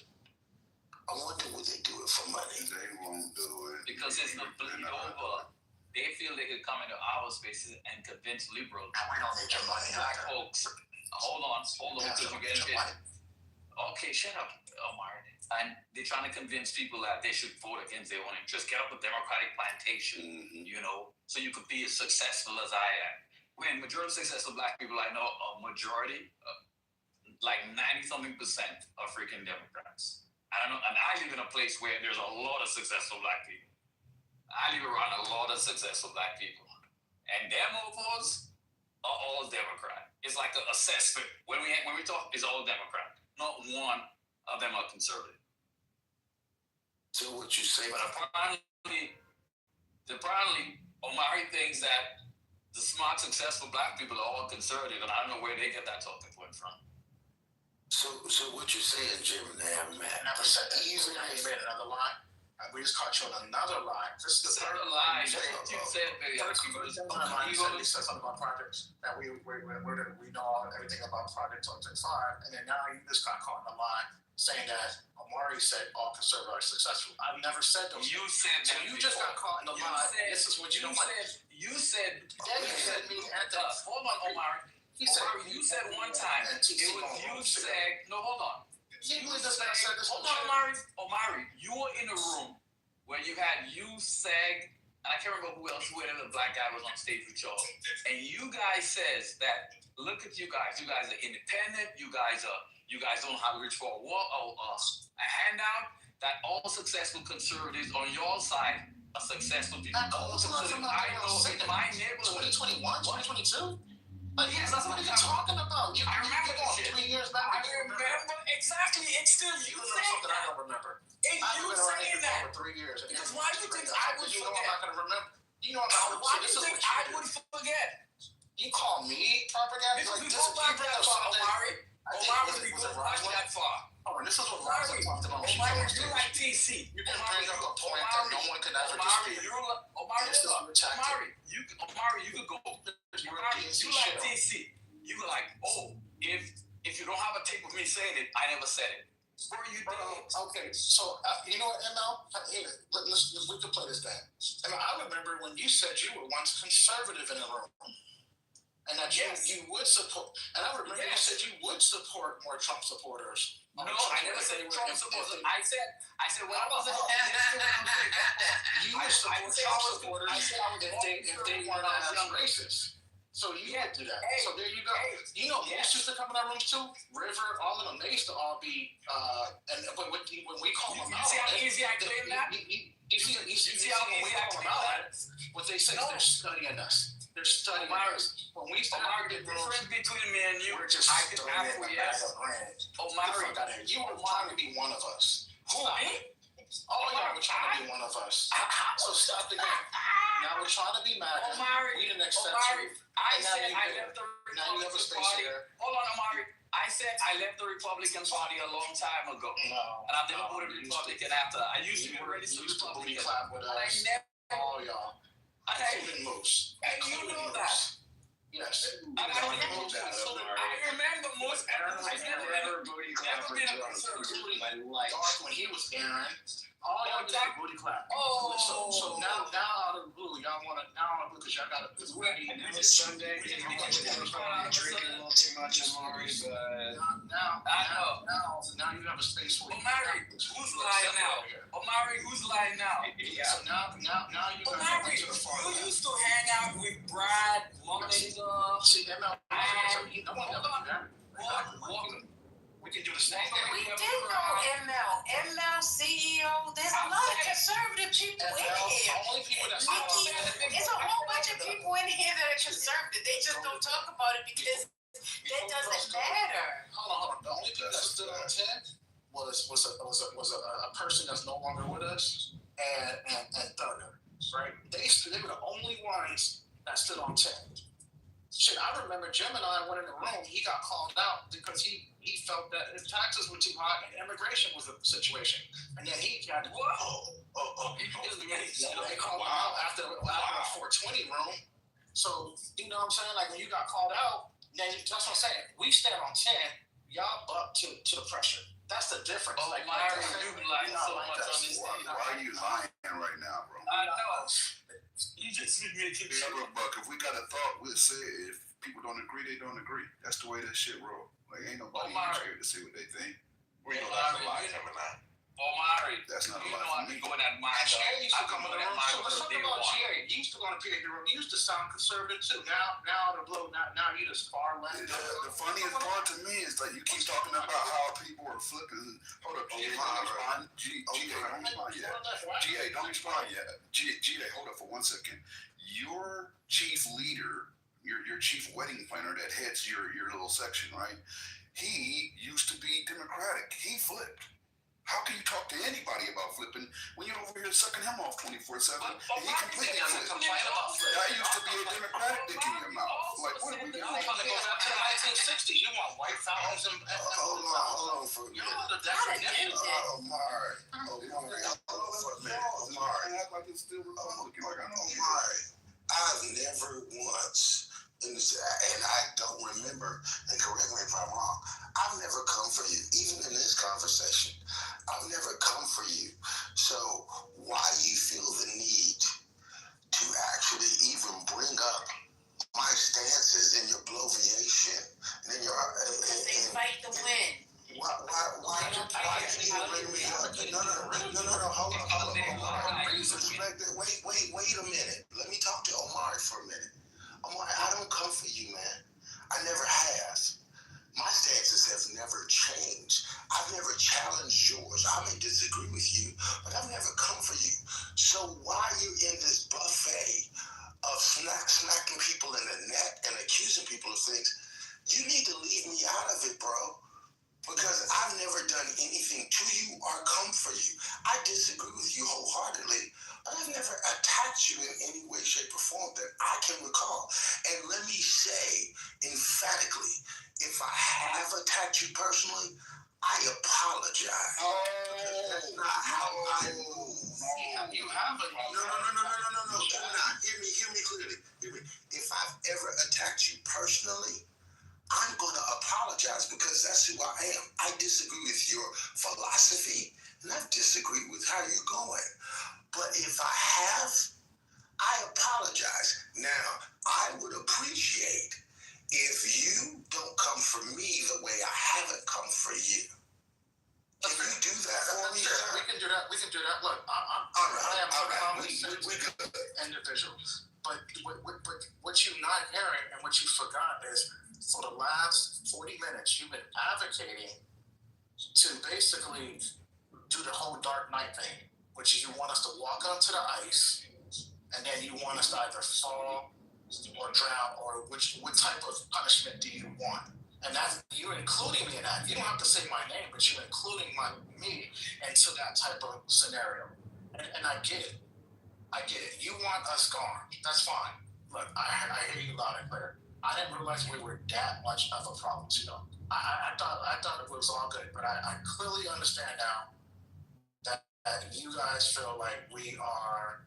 I wonder would they do it for money? They won't do it. Because it's the bleed over. They feel they could come into our spaces and convince liberals. We don't need your money. Black folks. Hold on, because you're getting bit. Okay, shut up, Omar. And they're trying to convince people that they should vote against their own interest. Get up a Democratic plantation, so you could be as successful as I am. When majority of successful Black people I know, a majority, like 90-something% are freaking Democrats. I don't know, and I live in a place where there's a lot of successful Black people. I live around a lot of successful Black people. And their mofos are all Democrat. It's like an assessment. When we talk, it's all Democrat. Not one of them are conservative. So what you say? But apparently, Omari thinks that the smart, successful Black people are all conservative, and I don't know where they get that talking point from. So what you're saying, Jim, and Matt? Never said that. You made another line. We just caught you on another line. This is the third line. You said you said something about projects that we know everything about Project 2025, and then now you just got caught on the line saying that Omari said all conservatives are successful. I've never said those. You said that. So you just got caught in the line. This is what you don't want. You said. Then you said me at the. Hold on, Omari. You said one time. It was you said. No, hold on. Hold on, Omari, you were in a room where you had SAG, and I can't remember who else, whoever the Black guy was on stage with y'all. And you guys says that, look at you guys are independent, you guys don't have to reach for a handout, that all successful conservatives on your side are successful people. I know in my neighborhood. 2021, 2022? But yes, that's what you're talking about. I remember that shit. 3 years back. I remember exactly. It's still you saying that. I don't remember. It's you saying that. For 3 years. Because why do you think I would forget? You know I'm not going to remember. You know I'm not going to. Why do you think I would forget? You call me propaganda? Because we go back that far, Omari. Omari, we go back that far. Oh, and this is what Omari talked about. Omari, you like TC. You can bring up a point that no one can ever dispute. Omari, you could go. Omari, you like TC. You were like, if you don't have a tape of me saying it, I never said it. Where you did. Okay, so you know what, ML? We could play this game. And I remember when you said you were once conservative in the room. And that you would support, and I remember you said you would support more Trump supporters. No, I never said Trump supporters. I said when I was you would support Trump supporters if they weren't as racist. So you would do that. So there you go. You know, Moose used to come in our rooms too. River, all of them, they used to all be. And when we call them out, see how easy I claim that? You see how easy I claim out? What they say is they're studying us. They're studying us. When we started the difference between me and you, we're just I can acquiesce. Omari, you were trying to be one of us. Who, me? Oh, yeah, we're trying to be one of us. So stop the game. Now we're trying to be MAGA. We didn't accept you. I said I left the Republican Party. Hold on, Omari. I said I left the Republican Party a long time ago. No. And I never voted Republican after. I used to be registered Republican. With us. All y'all. Including Moose. And you know that. Yes. I remember Moose. I've never been a conservative in my life. When he was Aaron. All y'all Jack booty clap. Oh. So now out of the blue, y'all want to because y'all got this wedding this Sunday. Drinking a little too much, Amari, but Now you have a space for Omari, who's lying now? Omari, who's lying now? Yeah. So now you guys Omari, to the far you left. used to hang out with Brad, Monday, See, ML, no one ever do that. Welcome. We can do the same thing. We did know ML CEO. There's a lot of conservative people in here. Only people that Nikki, there's a whole bunch of people in here that are conservative. They just don't talk about it because that doesn't matter. Hold on. The only people that stood on 10 was a person that's no longer with us and Thugger, right? They were the only ones that stood on 10. Shit, I remember Jim and I went in the room. He got called out because he felt that his taxes were too high and immigration was a situation. And then he had to they called him out after a 420 room. So, you know what I'm saying? Like when you got called out, then that's what I'm saying. We stand on 10, y'all up to the pressure. That's the difference. Oh, like, Myra, you lying so much on this. Why are you lying right now, bro? I know. You just be making sure. Buck, if we got a thought, we'll say it. If people don't agree, they don't agree. That's the way that shit roll. Like, ain't nobody scared to say what they think. We know that's a lie coming out. Omari, that's not you a lie. know I be going at mine. I come in at mine let's talk about GA. You used to go to PA room. You used to sound conservative too. Now the blow. Now you just far left. The funniest part to me is like you keep talking about how people are flipping. Hold up, GA, don't respond. GA, don't respond yet. GA, hold up for 1 second. Your chief leader, your chief wedding planner that heads your little section, right? He used to be Democratic. He flipped. How can you talk to anybody about flipping when you're over here sucking him off 24/7? And he completely flipped. That used to be a Democratic dick in your mouth. Like, what are we doing? I'm trying to go back to the 1960s. You want White Fountains and hold on for a minute. Omari. Act like it's still Republican. Like I know. Omari, I've never once, and I don't remember, and correct me if I'm wrong, I've never come for you, even in this conversation. I've never come for you. So why you feel the need to actually even bring up my stances in your bloviation and in your they fight to win. Why do you bring me up? No, hold on. Wait a minute. Let me talk to Omari for a minute. Omari, I don't come for you, man. I never have. My stances have never changed. I've never challenged yours. I may disagree with you, but I've never come for you. So why are you in this buffet of smacking people in the neck and accusing people of things? You need to leave me out of it, bro. Because I've never done anything to you or come for you. I disagree with you wholeheartedly, but I've never attacked you in any way, shape, or form that I can recall. And let me say emphatically, if I have attacked you personally, I apologize. That's not how I move. You haven't. No. Do not. Hear me clearly. If I've ever attacked you personally, I'm going to apologize because that's who I am. I disagree with your philosophy, and I disagree with how you're going. But if I have, I apologize. Now, I would appreciate if you don't come for me the way I haven't come for you. Can you do that for me, sir? We can do that. Look, I am a common sense individual. But what you're not hearing and what you forgot is for the last 40 minutes, you've been advocating to basically do the whole Dark Knight thing, which is you want us to walk onto the ice, and then you want us to either fall or drown, or what type of punishment do you want? And that you're including me in that. You don't have to say my name, but you're including me into that type of scenario. And I get it. You want us gone. That's fine. Look, I hear you loud and clear. I didn't realize we were that much of a problem, you know. I thought it was all good, but I clearly understand now that you guys feel like we are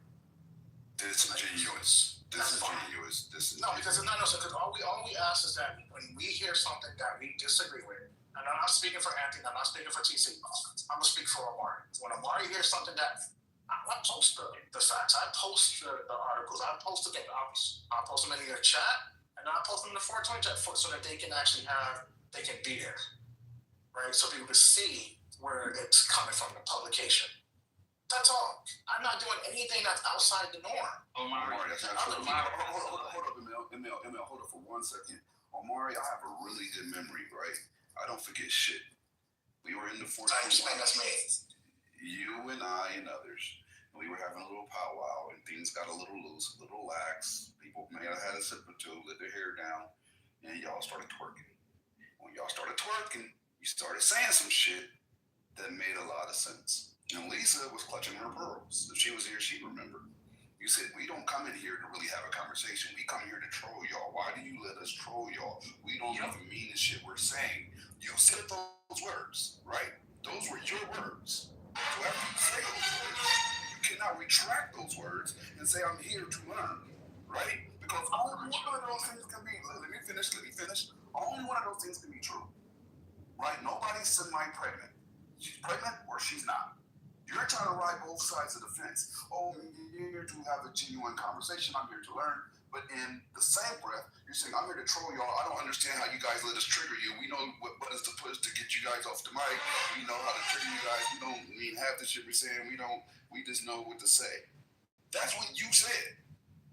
disingenuous. No, because all we ask is that when we hear something that we disagree with, and I'm not speaking for Anthony, I'm not speaking for TC, I'm gonna speak for Omari. When Omari hears something that I post the facts. I post the articles. I post them. I post them in your chat, and I post them in the 420 chat so that they can actually be there, right? So people can see where it's coming from, the publication. That's all. I'm not doing anything that's outside the norm. Omari, that's not true. Hold up, Emil, hold up for 1 second. Omari, I have a really good memory, right? I don't forget shit. We were in the 420. That's me. You and I and others. We were having a little powwow, and things got a little loose, a little lax. People may have had a sip or two, let their hair down, and y'all started twerking. When y'all started twerking, you started saying some shit that made a lot of sense. And Lisa was clutching her pearls. If she was here, she'd remember. You said, we don't come in here to really have a conversation. We come here to troll y'all. Why do you let us troll y'all? We don't even mean the shit we're saying. You said those words, right? Those were your words. So after you say those words, you cannot retract those words and say, I'm here to learn, right? Because only one of those things can be, let me finish. Only one of those things can be true, right? Nobody's semi-pregnant. She's pregnant or she's not. You're trying to ride both sides of the fence. Oh, I'm here to have a genuine conversation. I'm here to learn. But in the same breath, you're saying, I'm here to troll y'all. I don't understand how you guys let us trigger you. We know what buttons to push to get you guys off the mic. We know how to trigger you guys. We don't mean half the shit we're saying. We just know what to say. That's what you said.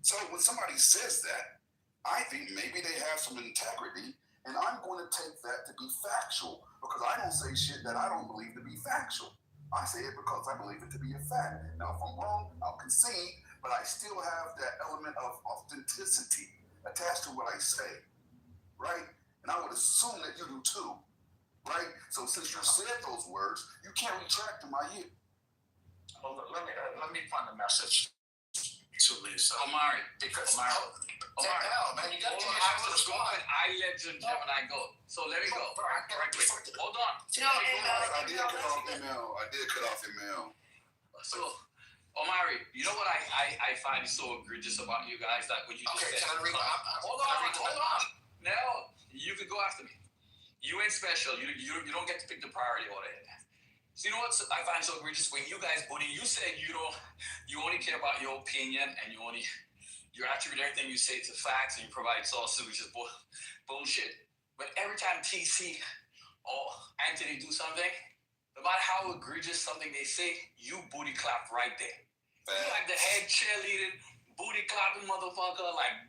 So when somebody says that, I think maybe they have some integrity, and I'm going to take that to be factual because I don't say shit that I don't believe to be factual. I say it because I believe it to be a fact. Now, if I'm wrong, I'll concede, but I still have that element of authenticity attached to what I say, right? And I would assume that you do too, right? So since you said those words, you can't retract them. I hear. Well, let me find the message to Lisa. Omari, Because Omari, man, you got to give me I a was response. going. I let Gemini go. So let me go. Hold on. I did cut off email. So, Omari, you know what I find so egregious about you guys that when you just said, hold on. Now you can go after me. You ain't special. You don't get to pick the priority order. So you know what I find so egregious when you guys, Buddy, you said you only care about your opinion and you attribute everything you say to facts and you provide sources, which is bullshit. But every time TC or Anthony do something, no matter how egregious something they say, you booty clap right there. You like the head cheerleading, booty clapping motherfucker, like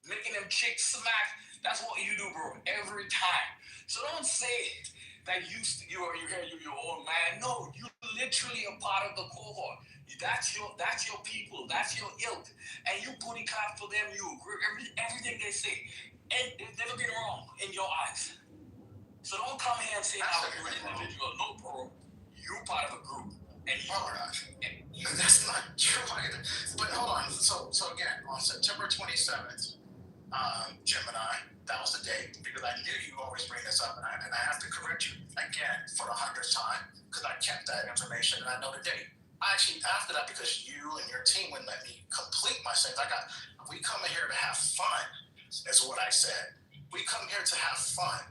making them chicks smack. That's what you do, bro, every time. So don't say that you're your own man. No, you literally a part of the cohort. That's your people. That's your ilk. And you booty clap for them. You agree everything they say. And they've never been wrong in your eyes. So don't come here and say how you're an individual. No, bro. You're part of a group. And That's not true either. But hold on. So again, on September 27th, Gemini, that was the date, because I knew you always bring this up, and I have to correct you again for the 100th time, because I kept that information and I know the date. I actually, after that, because you and your team wouldn't let me complete my sentence, we come in here to have fun, is what I said. We come here to have fun,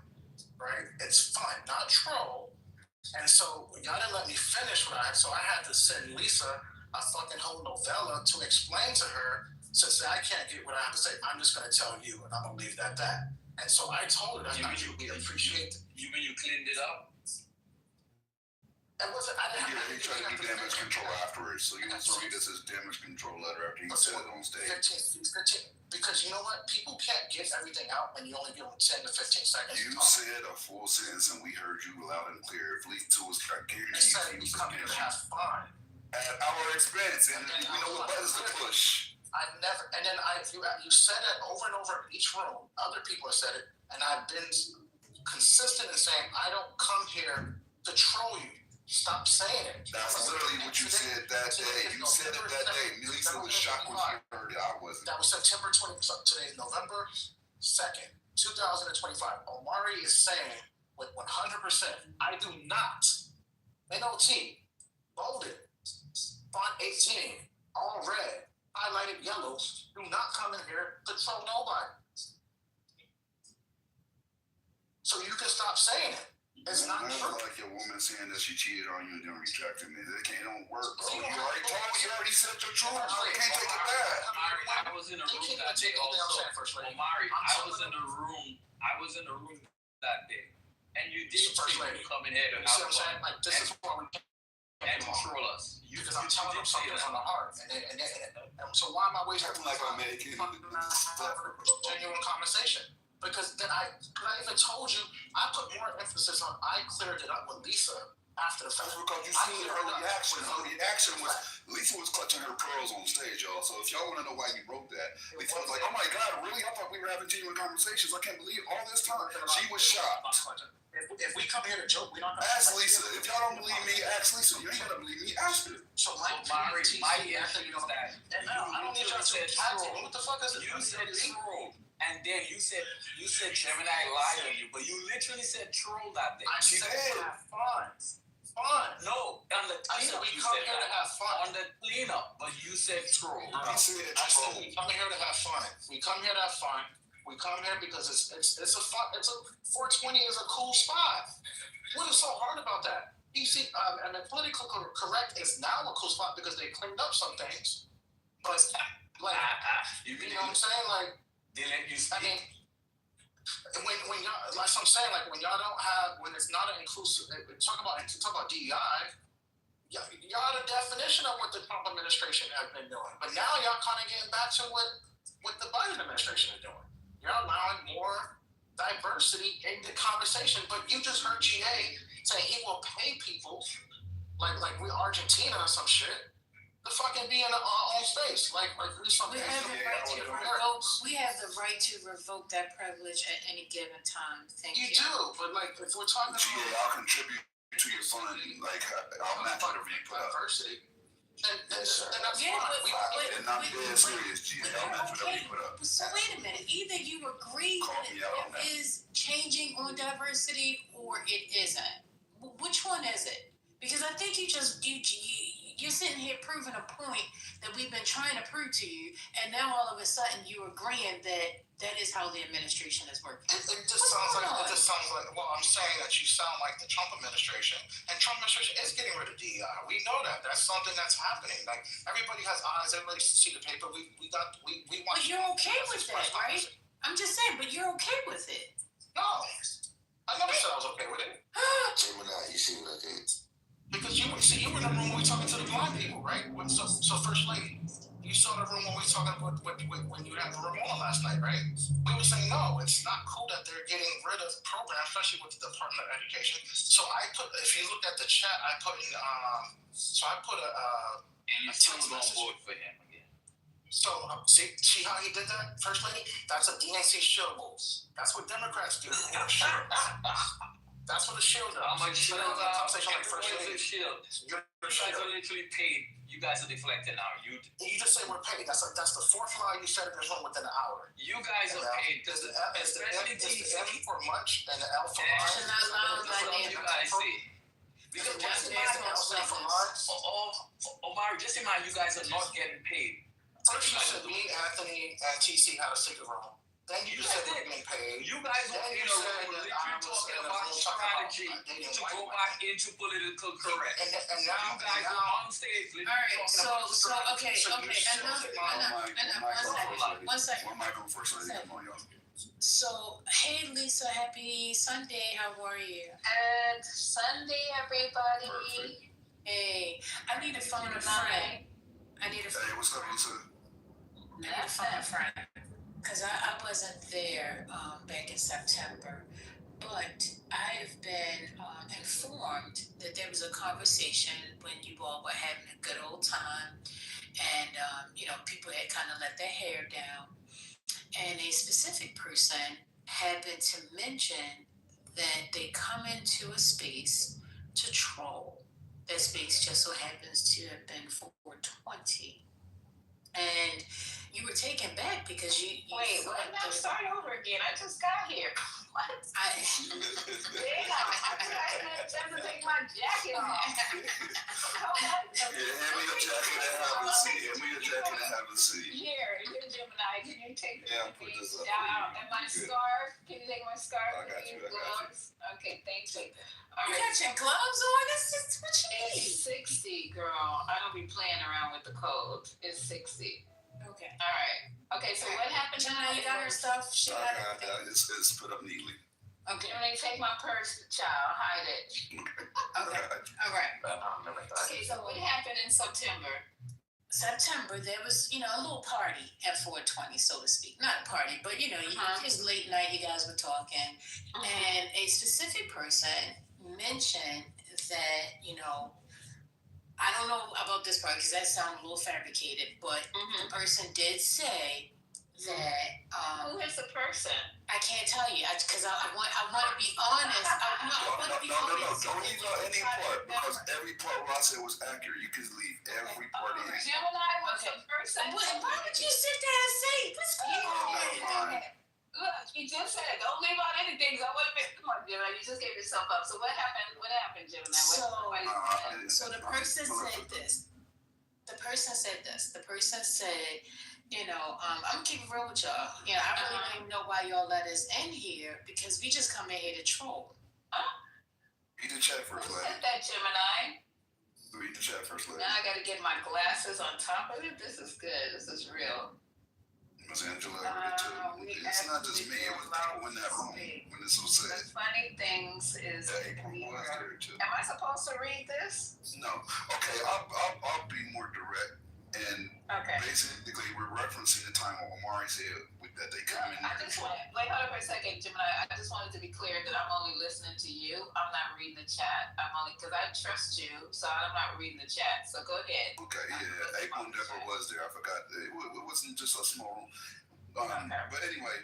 right? It's fun, not troll. And so y'all didn't let me finish what I had, so I had to send Lisa a fucking whole novella to explain to her. Since I can't get what I have to say, I'm just going to tell you, and I'm going to leave it at that. And so I told her that's not you appreciate. You mean you cleaned it up? It wasn't. I didn't have He tried to do damage control afterwards, so you was read this as damage control letter after he said it on stage. 15, because you know what? People can't get everything out when you only give them 10 to 15 seconds. You said a full sentence, and we heard you loud and clear. If Lisa was guaranteed you come here to have fun. At our expense, and we know what buttons to push. I've never, and then you said it over and over in each room. Other people have said it, and I've been consistent in saying I don't come here to troll you. Stop saying it. That's literally what you said that day. You said it that day. Lisa was shocked when she heard it. I wasn't. That was September 20th. So today is November 2nd, 2025. Omari is saying with 100%, I do not, NOT, bolded, font 18, all red, highlighted yellow, do not come in here to troll nobody. So you can stop saying it. It's not That's true. like your woman saying that she cheated on you and then rejected me. That can't don't work, bro. You already said the truth. You can't take it back. Omari, I was in the room that day also. Omari, I was in the room that day. And you did come in here to You see what I'm saying? Like, this is what we and control us. Because I'm telling them something from the heart. And so why am I wasting like I'm making genuine conversation? Because then I even told you, I put more emphasis on, I cleared it up with Lisa after the fact. Because you seen her reaction. Her reaction was, Lisa was clutching her pearls on stage, y'all. So if y'all want to know why you wrote that, Lisa was like, oh my God, really? I thought we were having genuine conversations. I can't believe all this time. She was shocked. If we come here to joke, we're not going to ask Lisa. If y'all don't believe me, ask Lisa. You ain't got to believe me, ask her. So my issue is that, I don't need y'all to attack me. What the fuck is it? You said troll. And then you said Gemini lied on you, but you literally said troll that day. I said have fun. Fun. No, on the cleanup. I said we come here to have fun. On the cleanup, but you said troll. I said we come here to have fun. We come here to have fun. We come here because it's a fun. It's a 420 is a cool spot. What is so hard about that? You see, and the political correct is now a cool spot because they cleaned up some things. But like, you know what I'm saying? Like, they let you speak. I mean, when y'all, like I'm saying, like when y'all don't have, when it's not an inclusive, talk about DEI. Y'all the definition of what the Trump administration has been doing. But now y'all kind of getting back to what the Biden administration is doing. You're allowing more diversity in the conversation. But you just heard GA say he will pay people like we Argentina or some shit to fucking be in our own space. Like do something. We have the right to revoke that privilege at any given time. Thank you. You do, but like if we're talking about GA, I'll contribute to your fund. Like I'll match whatever you put up. Diversity. Then that's fine. And I'm dead serious, GA. I'll match whatever you put up. So wait a minute. Either you agree that it is changing on diversity or it isn't. Which one is it? Because I think you're sitting here proving a point that we've been trying to prove to you, and now all of a sudden you're agreeing that is how the administration is working. It just sounds like, well, I'm saying that you sound like the Trump administration, and Trump administration is getting rid of DEI. We know that. That's something that's happening. Like, everybody has eyes, everybody see the paper. We want. But you're okay with that, right? I'm just saying, but you're okay with it. No. I never said I was okay with it. Gemini, you see what I did? Because you were in the room when we were talking to the blind people, right? So First Lady, you saw the room when we were talking about when you had the Ramona last night, right? We were saying, no, it's not cool that they're getting rid of programs, especially with the Department of Education. So if you look at the chat, I put in, and you still don't vote for him again. So, see how he did that, First Lady? That's a DNC shield. That's what Democrats do. That's what the shield does. How much shield are? First Lady. Shield. You guys are literally paid. You guys are deflecting now. You just say we're paid. That's the fourth line you said in this room within an hour. You guys are paid. Is the F for much and the L for large? Should not allow by you guys see. Because just imagine, Omar, just imagine you guys are not getting paid. First you said me, Anthony, and TC had a secret room. Then you just said we're getting paid. You guys were in a room literally talking about strategy to go back into political correct. And now you guys are on stage literally okay. One second. So, hey Lisa, happy Sunday. How are you? And Sunday, everybody. Perfect. Hey, I need a phone a friend. Hey, what's up, Lisa? I need a phone a friend. Because I wasn't there back in September, but I've been informed that there was a conversation when you all were having a good old time, and people had kind of let their hair down, and a specific person happened to mention that they come into a space to troll. That space just so happens to have been 420. And you were taken back because you wait, what? Now start over again. I just got here. What? I had to take my jacket off. Hand me a jacket and have a seat. Here, Gemini. Can you take this? Yeah, I'll put this up. And my scarf. Can you take my scarf? I got you. Okay, thank take that. You got your gloves on? That's what you need. It's 60, girl. I don't be playing around with the code. It's 60. Okay. All right. Okay, so what happened? Gemini, you got her stuff? She got everything? It's put up neatly. Okay. Gemini, take my purse, child. Hide it. Okay. All right. Okay, so what happened in September? September, there was, a little party at 420, so to speak. Not a party, but, it was late night, you guys were talking. And a specific person mentioned that, I don't know about this part because that sounded a little fabricated, but the person did say that. Who is the person? I can't tell you because I want to be honest. No, don't leave out any part because every part Ross said was accurate. You can leave every part in. Gemini was the person. Why would you sit there and say this? Look, you just said don't leave out anything. So I want to make come on, Gemini. You just gave yourself up. So what happened? What happened, Gemini? So the person said this. The person said, I'm gonna keep it real with y'all. I really don't even know why y'all let us in here because we just come in here to troll. Read the chat first, lady. Who said that, Gemini? Read the chat first, lady. Now I gotta get my glasses on top of it. This is good. This is real. Miss Angela, it's not just me. It was people in that room when this was said. The funny things is, April was there too. Am I supposed to read this? No. Okay, I'll be more direct. And basically, we're referencing the time when Omari said that they come in. I just want hold on for a second, Gemini. I just wanted to be clear that I'm only listening to you. I'm not reading the chat. I'm only because I trust you, so I'm not reading the chat. So go ahead. Okay, yeah. April Deborah was there. I forgot. It wasn't just a small room. But anyway,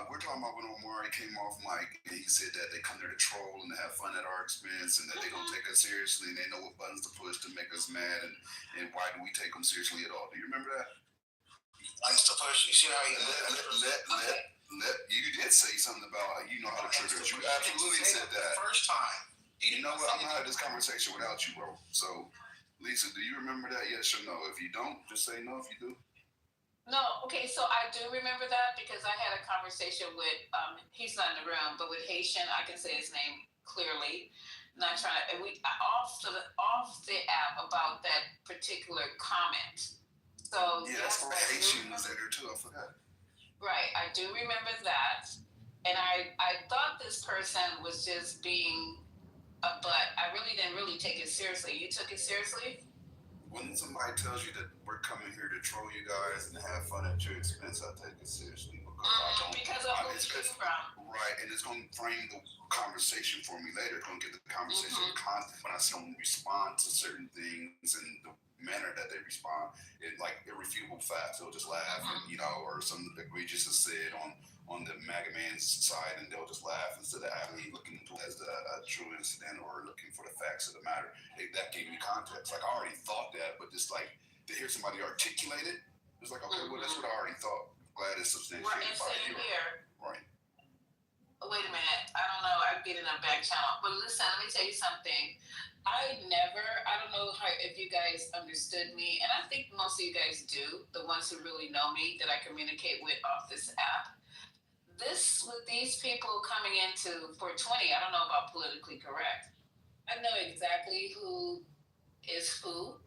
we're talking about when Omari came off mic and he said that they come there to troll and to have fun at our expense and that they don't take us seriously and they know what buttons to push to make us mad and why do we take them seriously at all? Do you remember that? Buttons to push. You see how you you did say something about how you know how to trigger us. You absolutely said that. First time. You know what? I'm gonna have this conversation without you, bro. So, Lisa, do you remember that? Yes or no? If you don't, just say no. If you do. No, okay, so I do remember that because I had a conversation with, he's not in the room, but with Haitian, I can say his name clearly. Not trying to, off the app about that particular comment. So yeah, that's for Haitian was there too. I forgot. Right, I do remember that, and I thought this person was just being a butt. I really didn't take it seriously. You took it seriously? When somebody tells you that we're coming here to troll you guys and have fun at your expense, I take it seriously because of where you came from. Right, and it's going to frame the conversation for me later. It's going to get the conversation content when I see them respond to certain things and the manner that they respond, it like irrefutable facts. They'll just laugh, or something egregious is said on the MAGA man's side, and they'll just laugh instead of actually looking as a true incident or looking for the facts of the matter. That gave me context. Like I already thought that, but just like to hear somebody articulate it, it's like okay, well that's what I already thought. Glad it's substantiated by here. Right. Wait a minute. I don't know. I'm getting a back channel. But listen, let me tell you something. I don't know if you guys understood me, and I think most of you guys do, the ones who really know me that I communicate with off this app. With these people coming into 420, I don't know about politically correct. I know exactly who is who,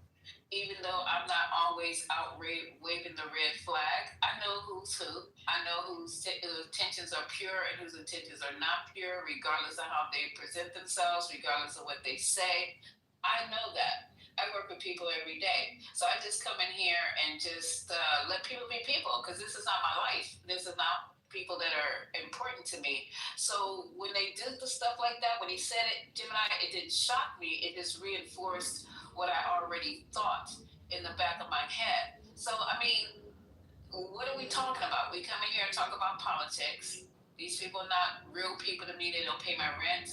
even though I'm not always out waving the red flag. I know who's who. I know whose intentions are pure and whose intentions are not pure, regardless of how they present themselves, regardless of what they say. I know that. I work with people every day. So I just come in here and just let people be people, because this is not my life. This is not people that are important to me. So when they did the stuff like that, when he said it, Gemini, it didn't shock me. It just reinforced what I already thought in the back of my head. So, I mean, what are we talking about? We come in here and talk about politics. These people are not real people to me. They don't pay my rent.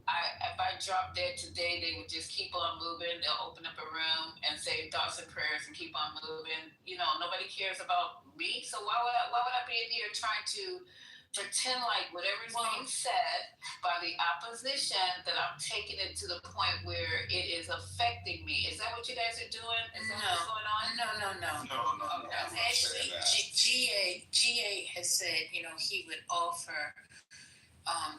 If I drop dead today, they would just keep on moving. They'll open up a room and say thoughts and prayers and keep on moving. Nobody cares about me. So why would I be in here trying to pretend like whatever is being said by the opposition, that I'm taking it to the point where it is affecting me? Is that what you guys are doing? Is that what's going on? No. Actually, GA has said, he would offer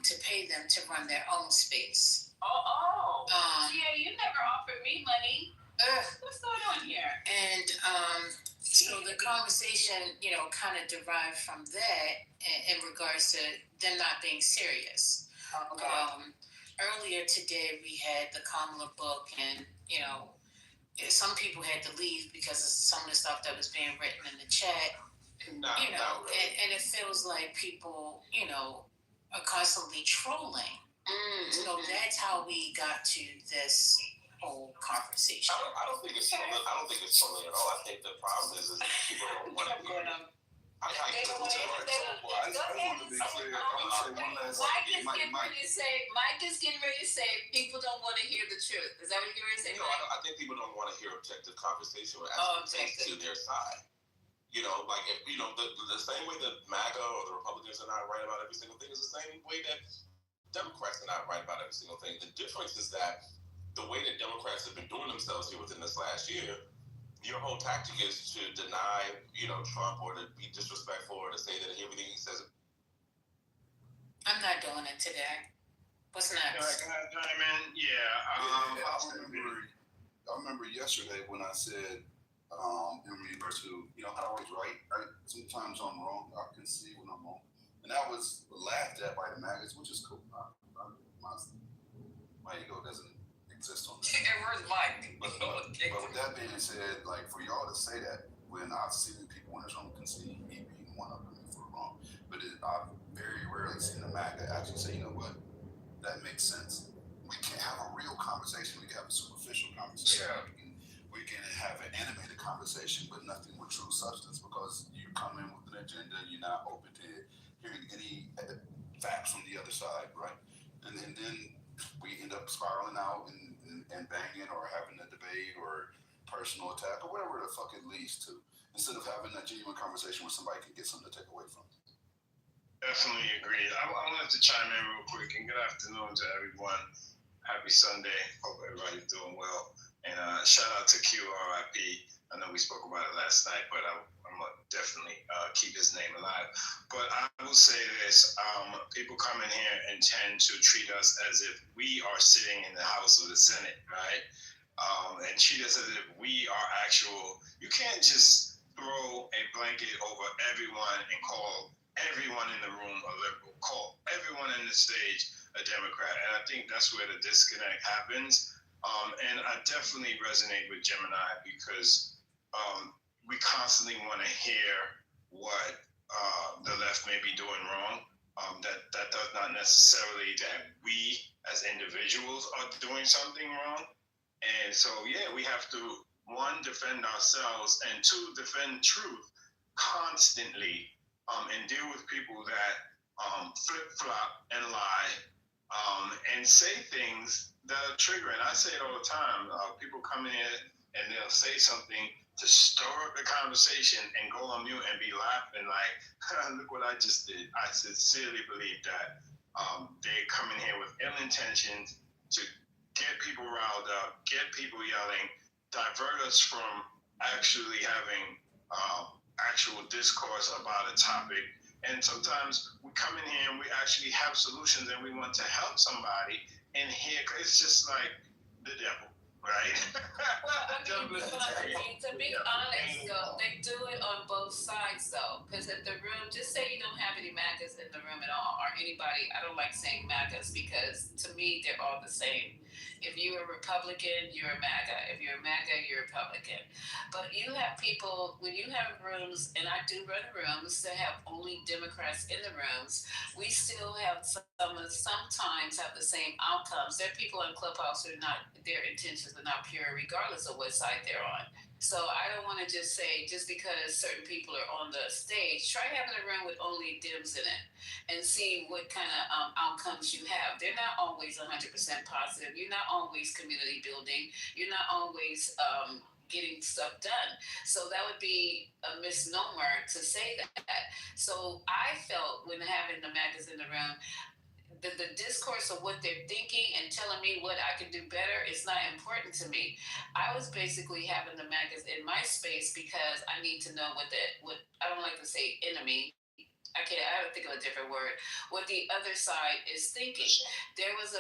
to pay them to run their own space. Yeah, you never offered me money. What's going on here? And so the conversation, kind of derived from that in regards to them not being serious. Earlier today, we had the Kamala book, and some people had to leave because of some of the stuff that was being written in the chat. And it feels like people, are constantly trolling. So that's how we got to this whole conversation. I don't think it's trolling. I don't think it's trolling at all. I think the problem is people don't want to hear it. I just want to be clear. I'm going to say one last thing. Mike is getting ready to say people don't want to hear the truth. Is that what you're going to say? No, I think people don't want to hear objective conversation or actually to their side. Like if the same way that MAGA or the Republicans are not right about every single thing is the same way that Democrats are not right about every single thing. The difference is that the way that Democrats have been doing themselves here within this last year, your whole tactic is to deny, Trump or to be disrespectful or to say that everything he says. I'm not doing it today. What's next? I remember yesterday when I said, in regards to, I'm always right? Sometimes I'm wrong. I can see when I'm wrong. And that was laughed at by the maggots, which is cool. My ego doesn't exist on that. And where's Mike? But with that being said, like for y'all to say that when I've seen people in this room can see me being one of them for wrong, but I've very rarely seen a MAGA actually say, you know what, that makes sense. We can't have a real conversation. We can have a superficial conversation. Yeah. We can have an animated conversation, but nothing with true substance because you come in with an agenda. You're not open to hearing any facts from the other side, right? And then we end up spiraling out and banging or having a debate or personal attack or whatever the fuck it leads to, instead of having a genuine conversation where somebody can get something to take away from. Definitely agree. I wanted to chime in real quick, and good afternoon to everyone. Happy Sunday. Hope everybody's doing well. And shout out to QRIP. I know we spoke about it last night, but I'm going to definitely keep his name alive. But I will say this. People come in here and tend to treat us as if we are sitting in the House or the Senate, right? And treat us as if we are actual. You can't just throw a blanket over everyone and call everyone in the room a liberal, call everyone in the stage a Democrat. And I think that's where the disconnect happens. And I definitely resonate with Gemini because we constantly want to hear what the left may be doing wrong. That does not necessarily that we as individuals are doing something wrong. And so, we have to, one, defend ourselves, and two, defend truth constantly and deal with people that flip-flop and lie and say things that are triggering. I say it all the time. People come in and they'll say something to stir up the conversation and go on mute and be laughing like, look what I just did. I sincerely believe that they come in here with ill intentions to get people riled up, get people yelling, divert us from actually having actual discourse about a topic. And sometimes we come in here and we actually have solutions and we want to help somebody. And here, it's just like the devil, right? To be honest, though, they do it on both sides, though. Because if the room, just say you don't have any MAGAs in the room at all, or anybody, I don't like saying MAGAs because to me, they're all the same. If you're a Republican, you're a MAGA. If you're a MAGA, you're a Republican. But you have people, when you have rooms, and I do run rooms that have only Democrats in the rooms, we still have sometimes have the same outcomes. There are people in Clubhouse who are not, their intentions are not pure regardless of what side they're on. So I don't want to just say, just because certain people are on the stage, try having a room with only Dems in it and see what kind of outcomes you have. They're not always 100% positive. You're not always community building. You're not always getting stuff done. So that would be a misnomer to say that. So I felt when having the MAGAs in the room, the discourse of what they're thinking and telling me what I can do better is not important to me. I was basically having the MAGAs in my space because I need to know what I don't like to say enemy, I have to think of a different word. What the other side is thinking. There was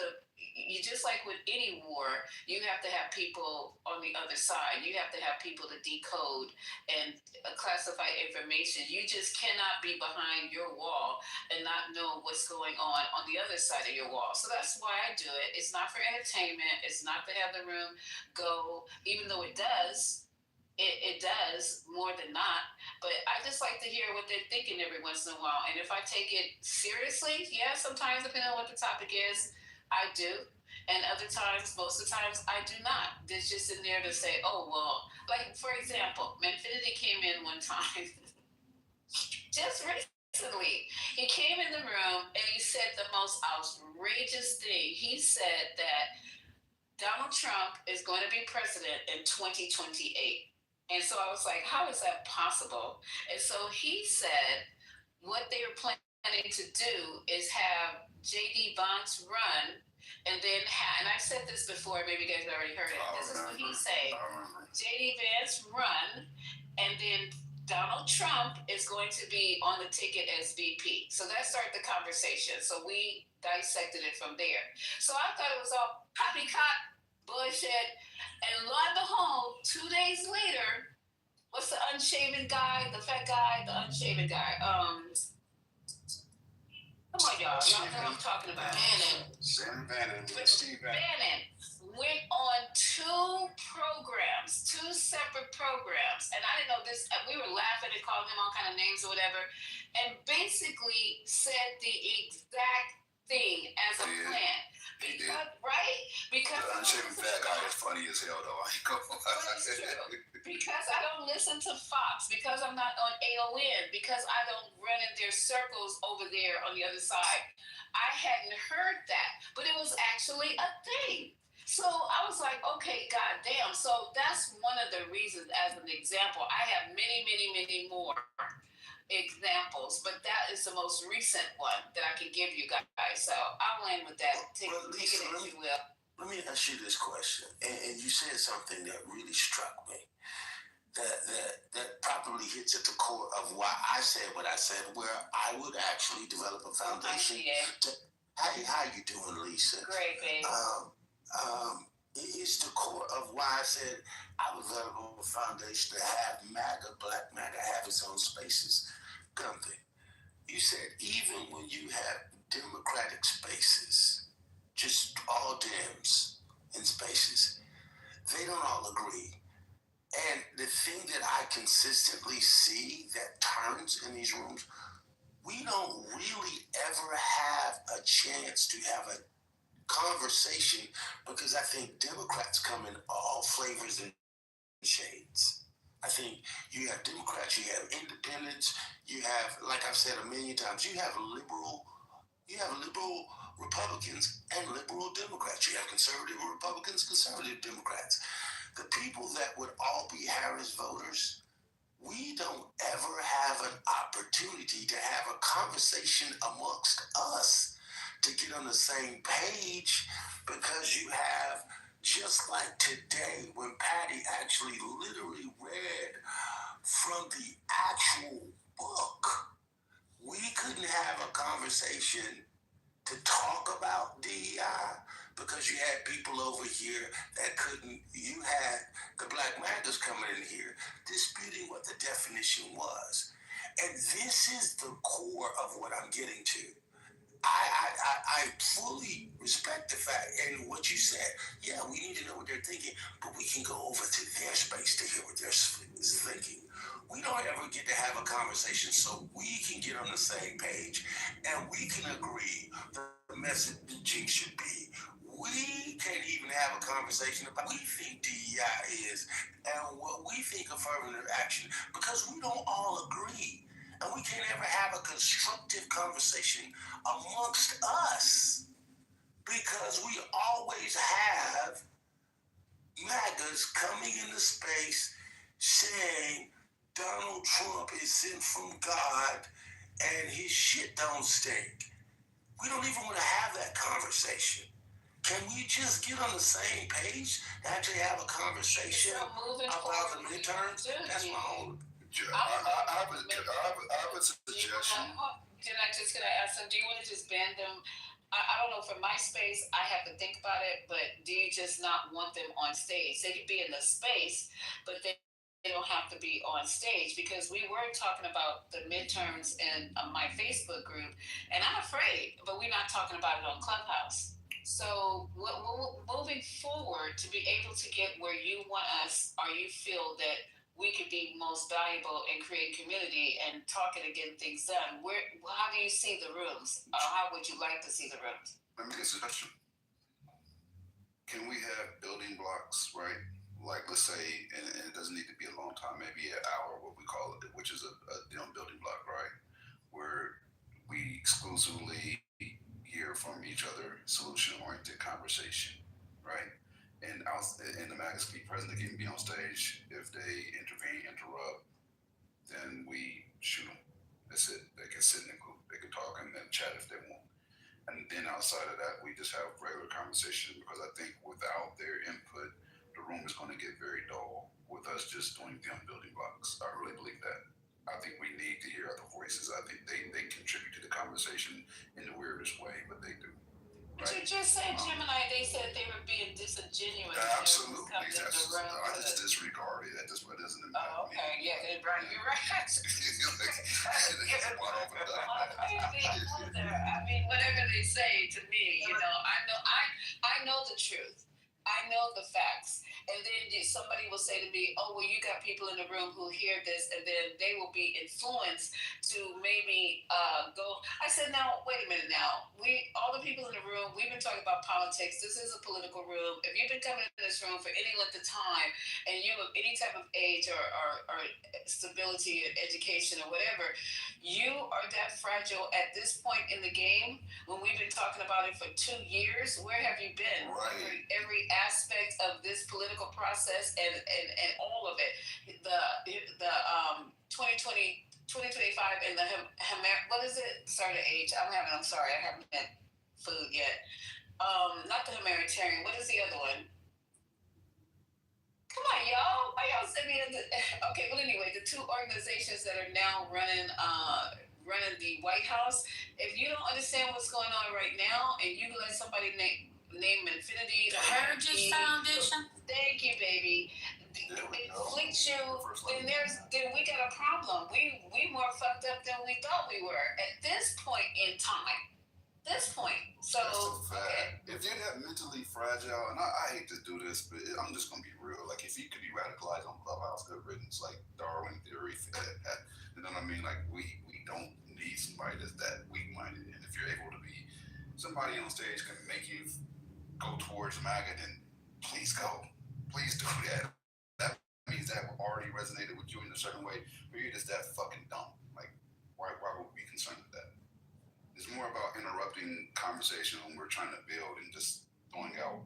you just like with any war, you have to have people on the other side. You have to have people to decode and classify information. You just cannot be behind your wall and not know what's going on the other side of your wall. So that's why I do it. It's not for entertainment. It's not to have the room go, even though it does. It does more than not, but I just like to hear what they're thinking every once in a while. And if I take it seriously, yeah, sometimes depending on what the topic is, I do. And other times, most of the times, I do not. It's just in there to say, oh, well, like, for example, Manfinity came in one time, just recently. He came in the room and he said the most outrageous thing. He said that Donald Trump is going to be president in 2028. And so I was like, how is that possible? And so he said what they were planning to do is have J.D. Vance run and then and I said this before, maybe you guys already heard it. This is what he's saying. J.D. Vance run and then Donald Trump is going to be on the ticket as VP. So that started the conversation. So we dissected it from there. So I thought it was all poppycock bullshit. And lo and behold, 2 days later, what's the unshaven guy, the fat guy, the unshaven guy? Come on, y'all. Y'all know what I'm talking about. Sam Bannon. Steve Bannon went on two separate programs. And I didn't know this. We were laughing and calling him all kind of names or whatever. And basically said the exact thing as a plan. Because the unshaven fat guy is funny as hell, though. I ain't gonna lie. Because I don't listen to Fox, because I'm not on AON, because I don't run in their circles over there on the other side. I hadn't heard that, but it was actually a thing. So I was like, okay, goddamn. So that's one of the reasons, as an example. I have many, many, many more examples, but that is the most recent one that I can give you guys. So I'll end with that. Take it as you will. Let me ask you this question, and you said something that really struck me, that probably hits at the core of why I said what I said, where I would actually develop a foundation. Hey, how you doing, Lisa? Great, babe. It's the core of why I said I would develop a foundation to have MAGA, Black MAGA, have its own spaces. Something. You said even when you have Democratic spaces, just all Dems in spaces, they don't all agree. And the thing that I consistently see that turns in these rooms, we don't really ever have a chance to have a conversation because I think Democrats come in all flavors and shades. I think you have Democrats, you have independents, you have, like I've said a million times, you have liberal Republicans and liberal Democrats. You have conservative Republicans, conservative Democrats. The people that would all be Harris voters, we don't ever have an opportunity to have a conversation amongst us to get on the same page because you have, just like today when Patty actually literally read from the actual book, we couldn't have a conversation to talk about DEI because you had people over here that couldn't. You had the Black MAGAs coming in here disputing what the definition was. And this is the core of what I'm getting to. I fully respect the fact and what you said. Yeah, we need to know what they're thinking, but we can go over to their space to hear what they're thinking. We don't ever get to have a conversation so we can get on the same page and we can agree the messaging should be. We can't even have a conversation about what we think DEI is and what we think affirmative action because we don't all agree. And we can't ever have a constructive conversation amongst us because we always have MAGAs coming into space saying Donald Trump is sent from God and his shit don't stink. We don't even want to have that conversation. Can we just get on the same page and actually have a conversation about the midterms? That's my own. I have a suggestion. just gonna ask them, do you want to just ban them? I don't know, for my space, I have to think about it, but do you just not want them on stage? They could be in the space, but they don't have to be on stage, because we were talking about the midterms in my Facebook group, and I'm afraid, but we're not talking about it on Clubhouse. So moving forward, to be able to get where you want us, or you feel that we could be most valuable and create community and talking and getting things done, how do you see the rooms? Or how would you like to see the rooms? Let me get a question. Can we have building blocks, right? Like, let's say, and it doesn't need to be a long time, maybe an hour, what we call it, which is a building block, right? Where we exclusively hear from each other, solution-oriented conversation, right? And the MAGAs can be present, they can be on stage. If they interrupt, then we shoot them. That's it. They can sit in the group, they can talk and then chat if they want. And then outside of that, we just have regular conversation, because I think without their input, the room is going to get very dull with us just doing them building blocks. I really believe that. I think we need to hear other voices. I think they contribute to the conversation in the weirdest way, but they do. But you just said, Gemini, they said they were being disingenuous. Absolutely. I just disregard it. That doesn't impact me. Oh, okay. Yeah, right. You're right. I mean, whatever they say to me, I know the truth. I know the facts. And then somebody will say to me, oh, well, you got people in the room who hear this, and then they will be influenced to maybe go. I said, now, wait a minute now. All the people in the room, we've been talking about politics. This is a political room. If you've been coming in this room for any length of time, and you have any type of age or stability, education, or whatever, you are that fragile at this point in the game. When we've been talking about it for 2 years, where have you been? Right. Every aspect of this political process and all of it. The 2020, 2025 and the what is it? Sorry, the age. I'm sorry, I haven't had food yet. Not the humanitarian. What is the other one? Come on, y'all. Why y'all send me okay, well anyway, the two organizations that are now running the White House. If you don't understand what's going on right now, and you let somebody name Infinity, the Heritage Foundation. Thank you, baby. Inflicts you, then we got a problem. We more fucked up than we thought we were at this point in time. So that's a fact. If you're that mentally fragile, and I hate to do this, but I'm just gonna be real. Like, if you could be radicalized on Clubhouse, good riddance, like Darwin theory. You know what I mean? Like, we don't need somebody that's that weak-minded. And if you're able to be somebody on stage can make you go towards MAGA, then please go. Please do that. That means that already resonated with you in a certain way, or you're just that fucking dumb. Like, why would we be concerned with that? It's more about interrupting conversation when we're trying to build and just throwing out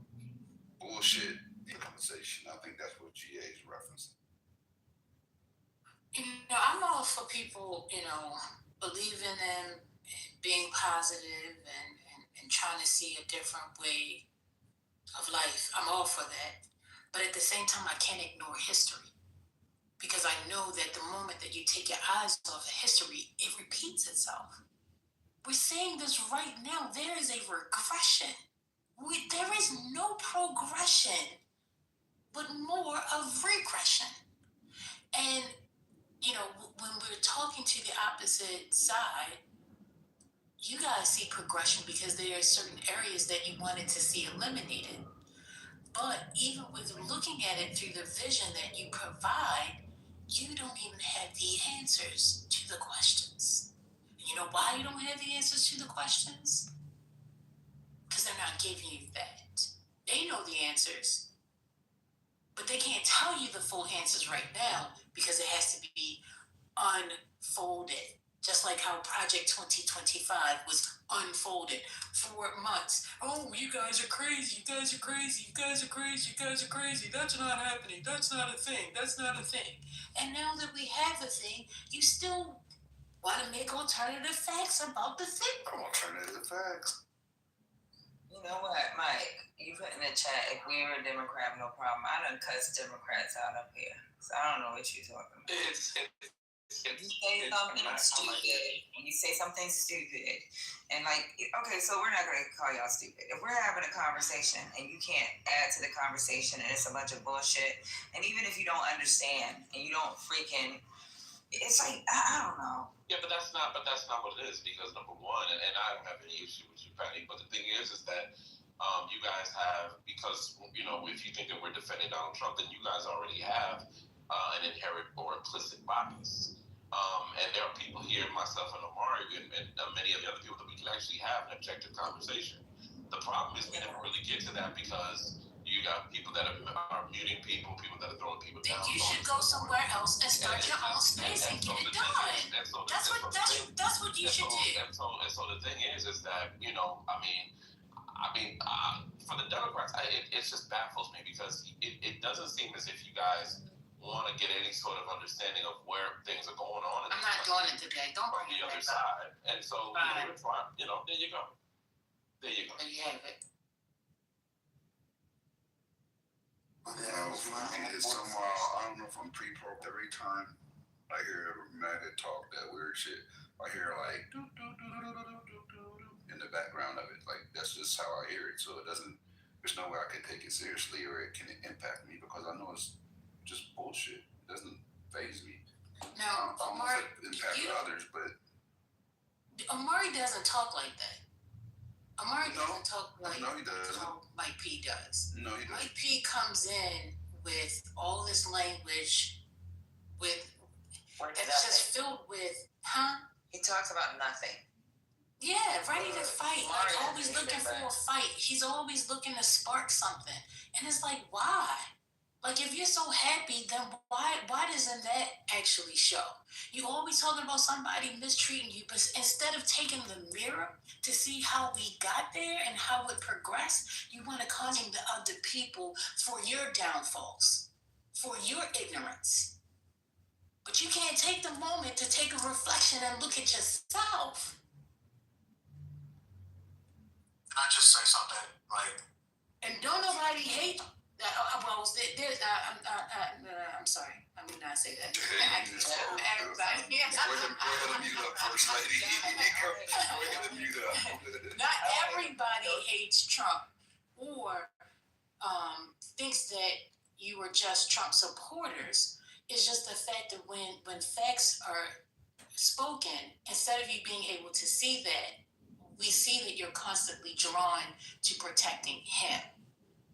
bullshit in conversation. I think that's what GA is referencing. I'm all for people, believing in being positive and trying to see a different way of life. I'm all for that. But at the same time, I can't ignore history, because I know that the moment that you take your eyes off of history, it repeats itself. We're seeing this right now. There is a regression. There is no progression, but more of regression. And, when we're talking to the opposite side, you guys see progression because there are certain areas that you wanted to see eliminated. But even with looking at it through the vision that you provide, you don't even have the answers to the questions. You know why you don't have the answers to the questions? Because they're not giving you that. They know the answers, but they can't tell you the full answers right now, because it has to be unfolded. Just like how Project 2025 was unfolded 4 months. Oh, you guys are crazy. You guys are crazy. You guys are crazy. You guys are crazy. That's not happening. That's not a thing. That's not a thing. And now that we have a thing, you still want to make alternative facts about the thing. Alternative facts. You know what, Mike? You put in the chat, if we were a Democrat, no problem. I done cussed Democrats out up here. So I don't know what you're talking about. It's you say something stupid, and like, okay, so we're not gonna call y'all stupid. If we're having a conversation and you can't add to the conversation and it's a bunch of bullshit, and even if you don't understand and you don't freaking, it's like I don't know. Yeah, but that's not what it is, because number one, and I don't have any issue with you, Patty, but the thing is that you guys have, because if you think that we're defending Donald Trump, then you guys already have an inherent or implicit bias. And there are people here, myself and Omari, and many of the other people, that we can actually have an objective conversation. The problem is we never really get to that because you got people that are muting people that are throwing people down. You should go somewhere else and start your own space and get it done. That's what you should do. And so the thing is that for the Democrats, it just baffles me, because it doesn't seem as if you guys want to get any sort of understanding of where things are going on. I'm not doing it today. Don't bring the it other back side. And so we're trying. There you go. There you go. There you have it. Somehow, I don't know if I'm pre-programmed. Every time I hear MAGA talk that weird shit, I hear like in the background of it. Like, that's just how I hear it. So there's no way I can take it seriously or it can impact me, because I know it's just bullshit. It doesn't faze me. Now, Omari, impact others, but Omari doesn't talk like that. Omari doesn't talk like no, he doesn't. Mike P does. No, he doesn't. Mike P comes in with all this language, that's just filled with, He talks about nothing. Yeah, ready to fight. Like, always looking for a fight. He's always looking to spark something, and it's like, why? Like, if you're so happy, then why doesn't that actually show? You always talking about somebody mistreating you, but instead of taking the mirror to see how we got there and how it progressed, you want to condemn the other people for your downfalls, for your ignorance. But you can't take the moment to take a reflection and look at yourself. Can I just say something? Like, and don't nobody hate. I'm sorry. I mean, not say that. Everybody. Go ahead and mute up, First Lady. Go ahead and mute up. Not everybody hates Trump or thinks that you are just Trump supporters. It's just the fact that when facts are spoken, instead of you being able to see that, we see that you're constantly drawn to protecting him.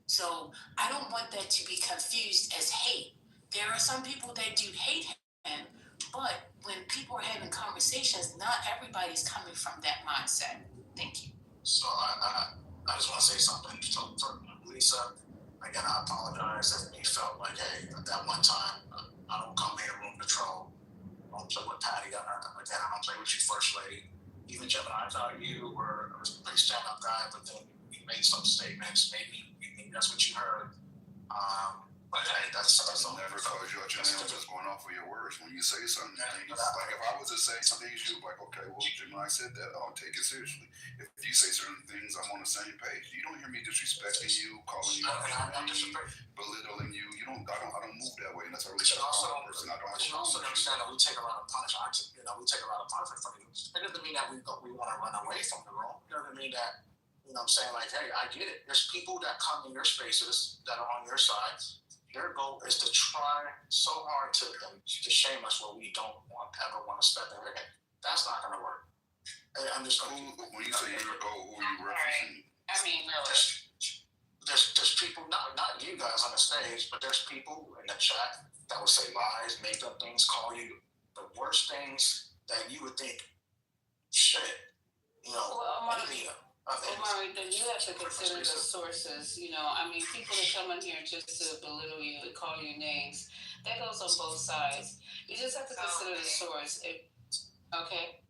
So I don't want that to be confused as hate. There are some people that do hate him, but when people are having conversations, not everybody's coming from that mindset. Thank you. So I just want to say something for Lisa. Again, I apologize if you felt like, hey, at that one time, I don't come here room patrol. I don't play with Patty or nothing like that. I don't play with you, First Lady. Even Gemini, I thought you were a pretty stand-up guy, but then you made some statements. Maybe that's what you heard. But hey, that's I never called you out your name. I'm just going off of your words. When you say something, like if I was to say some things, you're like, okay, well, Gemini said that. I'll take it seriously. If you say certain things, I'm on the same page. You don't hear me disrespecting you, calling you out, belittling you. I don't move that way. And that's a really strong person. I don't. But you also understand that we take a lot of punishment. We take a lot of punishment from you. It doesn't mean that we want to run away from the room. It doesn't mean that. I'm saying, like, hey, I get it. There's people that come in your spaces that are on your side. Their goal is to try so hard to shame us where we don't ever want to step in their head. That's not going to work. I'm just going to. When you say your goal, who are you referencing? I mean, there's people, not you guys on the stage, but there's people in the chat that will say lies, make up things, call you the worst things that you would think, shit, Omari, then you have to consider the sources. I mean, people that come in here just to belittle you and call you names, that goes on both sides. You just have to consider the source. Okay?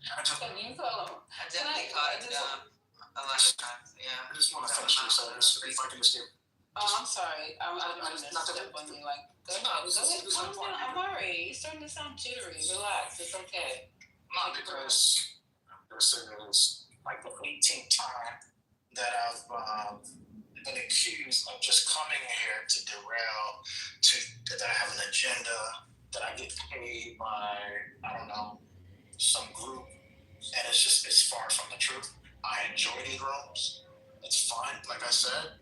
Can you call them? I definitely called it a lot of times, yeah. I just want to finish this, if I can just get... I'm sorry. I didn't mean to step on you. Like, go ahead. Calm down. Omari, you're starting to sound jittery. Relax. It's okay. Not because there's like the 18th time that I've been accused of just coming here to derail, that I have an agenda, that I get paid by, I don't know, some group, and it's far from the truth. I enjoy these rooms. It's fun, like I said.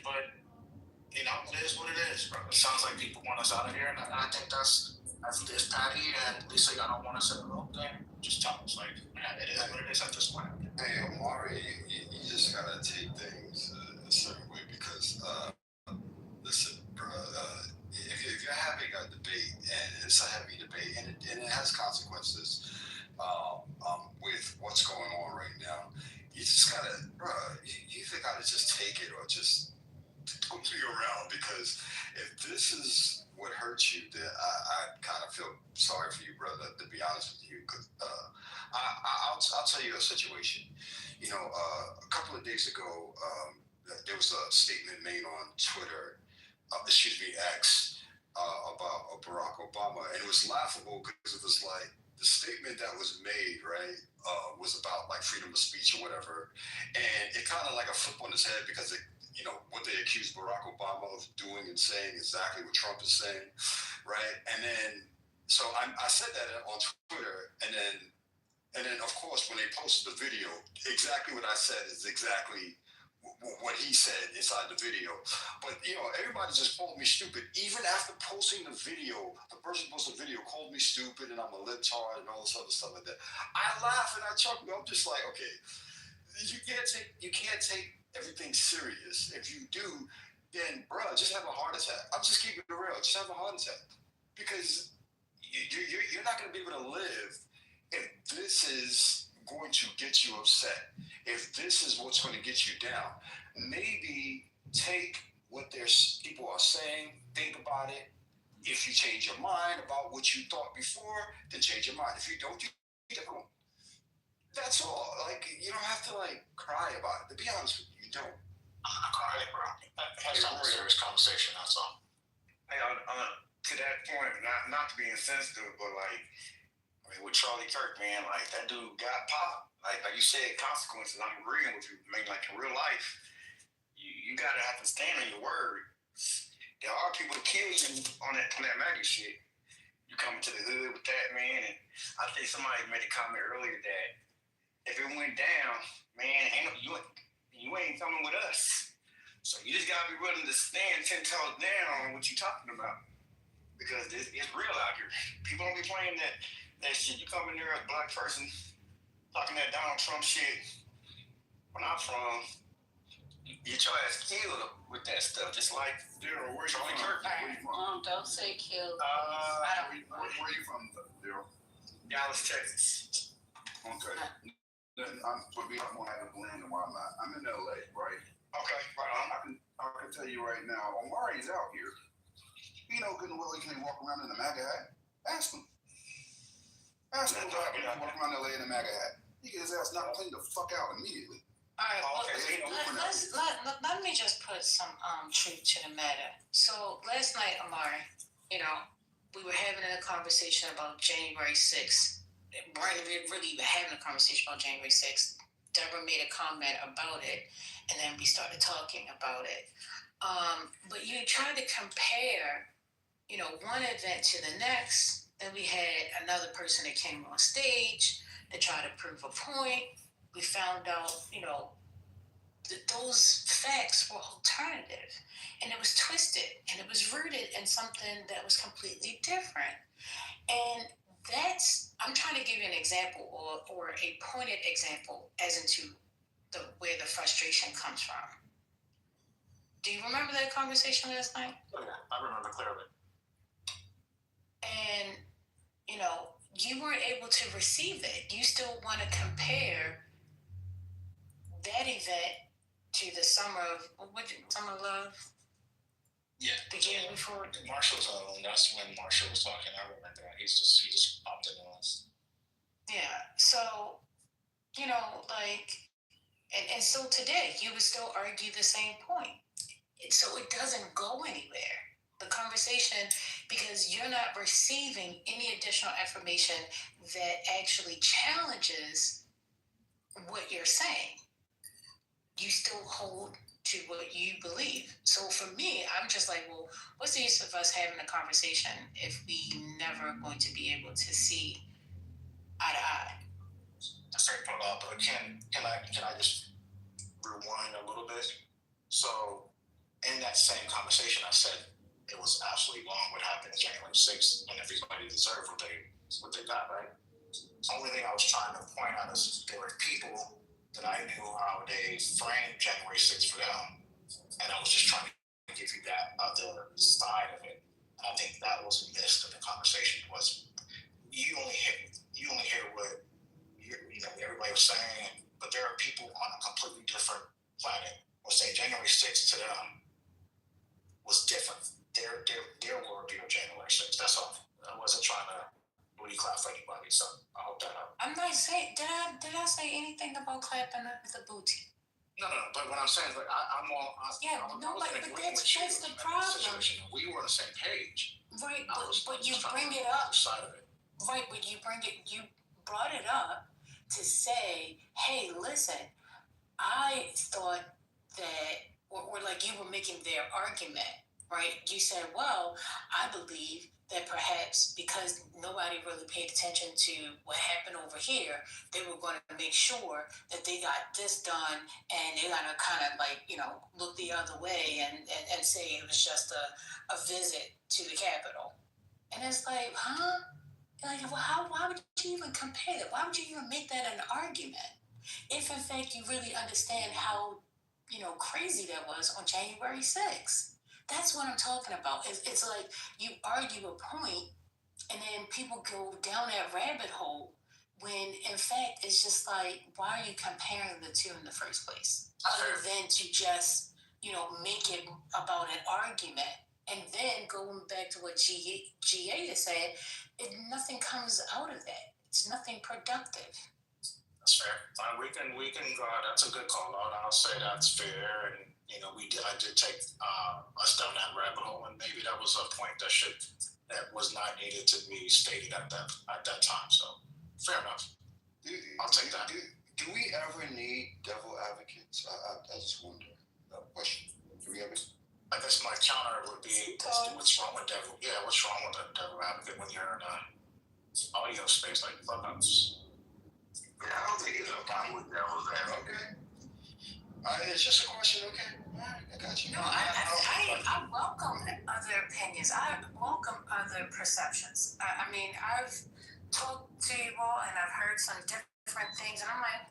But you know, it is what it is, bro. It sounds like people want us out of here, and I think that's Patty and Lisa. Y'all don't want us in the room there. Just tell us, like, man, it is what it is at this point. Hey, Omari, you just gotta take things a certain way because, listen, bro, if you're having a debate and it's a heavy debate and it has consequences with what's going on right now, you just gotta, bro, you either gotta just take it or just don't be around, because if this is what hurts you, then I kind of feel sorry for you, brother, to be honest with you, because I'll tell you a situation. You know, a couple of days ago, there was a statement made on Twitter, X, about Barack Obama, and it was laughable because it was like the statement that was made, right, was about like freedom of speech or whatever, and it kind of like a flip on his head because it, you know, what they accused Barack Obama of doing and saying exactly what Trump is saying, right? And then, so I said that on Twitter, and then of course when they posted the video, exactly what I said is exactly what he said inside the video. But you know, everybody just called me stupid. Even after posting the video, the person posted the video called me stupid and I'm a libtard and all this other stuff like that. I laugh and I chuckle. I'm just like, okay, you can't take everything serious. If you do, then bro, just have a heart attack. I'm just keeping it real. Just have a heart attack, because you're not going to be able to live if this is going to get you upset. If this is what's going to get you down, maybe take what people are saying, think about it. If you change your mind about what you thought before, then change your mind. If you don't, you don't. That's all. Like, you don't have to like cry about it. To be honest with you, you don't. I'm not crying, bro. Have some serious conversation. That's all. Hey, to that point, not to be insensitive, but like, I mean, with Charlie Kirk, man, like that dude got popped. Like you said, consequences. I'm agreeing with you. I mean, like in real life, you gotta have to stand on your word. There are people that kill you on that MAGA shit. You come into the hood with that, man, and I think somebody made a comment earlier that if it went down, man, you ain't coming with us. So you just gotta be willing to stand 10 toes down on what you're talking about, because it's real out here. People don't be playing that shit. You come in there as a black person talking that Donald Trump shit. When I'm from, you get your ass killed with that stuff, just like Daryl, where Charlie you Kirk. Don't say kill. Where you from, Daryl? Dallas, Texas. Okay. Then I'm gonna have to blend and whatnot. I'm in LA, right? Okay, right on. I can tell you right now, Omari's out here. You know good and well he can't walk around in a MAGA hat. Ask him. Ask him what happened. Walk around LA in a MAGA hat. He get his ass knocked clean the fuck out immediately. All right, let me just put some truth to the matter. So last night, Amari, you know, we were having a conversation about January 6th. We really were having a conversation about January 6th. Deborah made a comment about it, and then we started talking about it. But you tried to compare, you know, one event to the next. Then we had another person that came on stage to try to prove a point. We found out, you know, that those facts were alternative, and it was twisted, and it was rooted in something that was completely different. And I'm trying to give you an example or a pointed example as into where the frustration comes from. Do you remember that conversation last night? Oh, yeah, I remember clearly. And, you know, you weren't able to receive it. You still want to compare that event to the summer of love? Yeah. The year before. Marshall's that's when Marshall was talking. I remember that. He just popped in on us. Yeah. So, you know, like, and so today you would still argue the same point. So it doesn't go anywhere. The conversation, because you're not receiving any additional information that actually challenges what you're saying. You still hold to what you believe. So for me, I'm just like, well, what's the use of us having a conversation if we never going to be able to see eye to eye? That's very put out, but can I just rewind a little bit? So in that same conversation, I said it was absolutely wrong what happened January 6th, and everybody deserved what they got, right? The only thing I was trying to point out is there were people that I knew how they framed January 6th for them, and I was just trying to give you that other side of it. And I think that was missed in the conversation. Was you only hear what everybody was saying, but there are people on a completely different planet will say January 6th to them was different. Their worldview of January 6th. That's all. I wasn't trying to booty clap for anybody, so I hope that helped. I'm not saying, did I say anything about clapping the booty? No, but what I'm saying is, like, I'm that's the problem. We were on the same page. Right, but you bring it up. Side of it. Right, but you brought it up to say, hey, listen, I thought that, or like you were making their argument, right? You said, well, I believe that perhaps because nobody really paid attention to what happened over here, they were going to make sure that they got this done, and they're going to kind of like, look the other way and say it was just a visit to the Capitol. And it's like, huh? Like, well, why would you even compare that? Why would you even make that an argument? If in fact you really understand how, crazy that was on January 6th. That's what I'm talking about. It's like you argue a point and then people go down that rabbit hole when in fact it's just like, why are you comparing the two in the first place? Other than to just, make it about an argument. And then going back to what GA is saying, nothing comes out of that. It's nothing productive. That's fair. We can go. That's a good call out. I'll say that's fair. And I did take us down that rabbit hole, and maybe that was a point that was not needed to be stated at that time. So fair enough. I'll take that. Do we ever need devil advocates? I just wonder. Question. Do we ever? I guess my counter would be, what's wrong with devil? Yeah, what's wrong with a devil advocate when you're in an audio space like Clubhouse? Yeah, I don't think it's a problem with devil's advocate. Okay. It's just a question. Okay. All right, I got you. No, I welcome other opinions. I welcome other perceptions. I mean, I've talked to you all and I've heard some different things, and I'm like,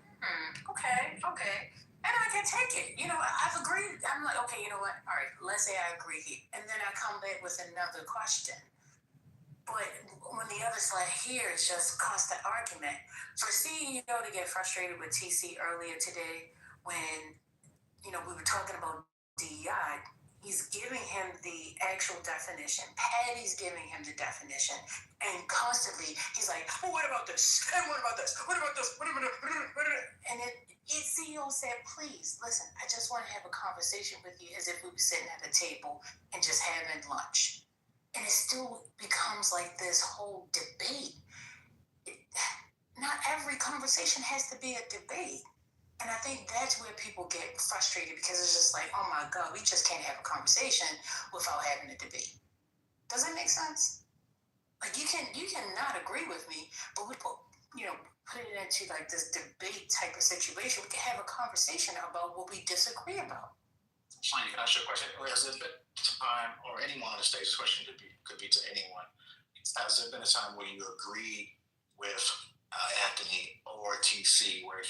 okay. And I can take it. I've agreed. I'm like, okay, you know what? All right, let's say I agree here. And then I come back with another question. But when the other side here is just constant argument. For CEO to get frustrated with TC earlier today when, we were talking about DEI, he's giving him the actual definition. Patty's giving him the definition. And constantly, he's like, well, what about this? And what about this? What about this? And CEO said, please, listen, I just want to have a conversation with you as if we were sitting at a table and just having lunch. And it still becomes like this whole debate. Not every conversation has to be a debate. And I think that's where people get frustrated because it's just like, oh my God, we just can't have a conversation without having a debate. Does that make sense? Like you can not agree with me, but we put it into like this debate type of situation. We can have a conversation about what we disagree about. Shani, can I ask you a question? Has there been a time, or anyone on the stage, this question could be to anyone, has there been a time where you agreed with Anthony or TC where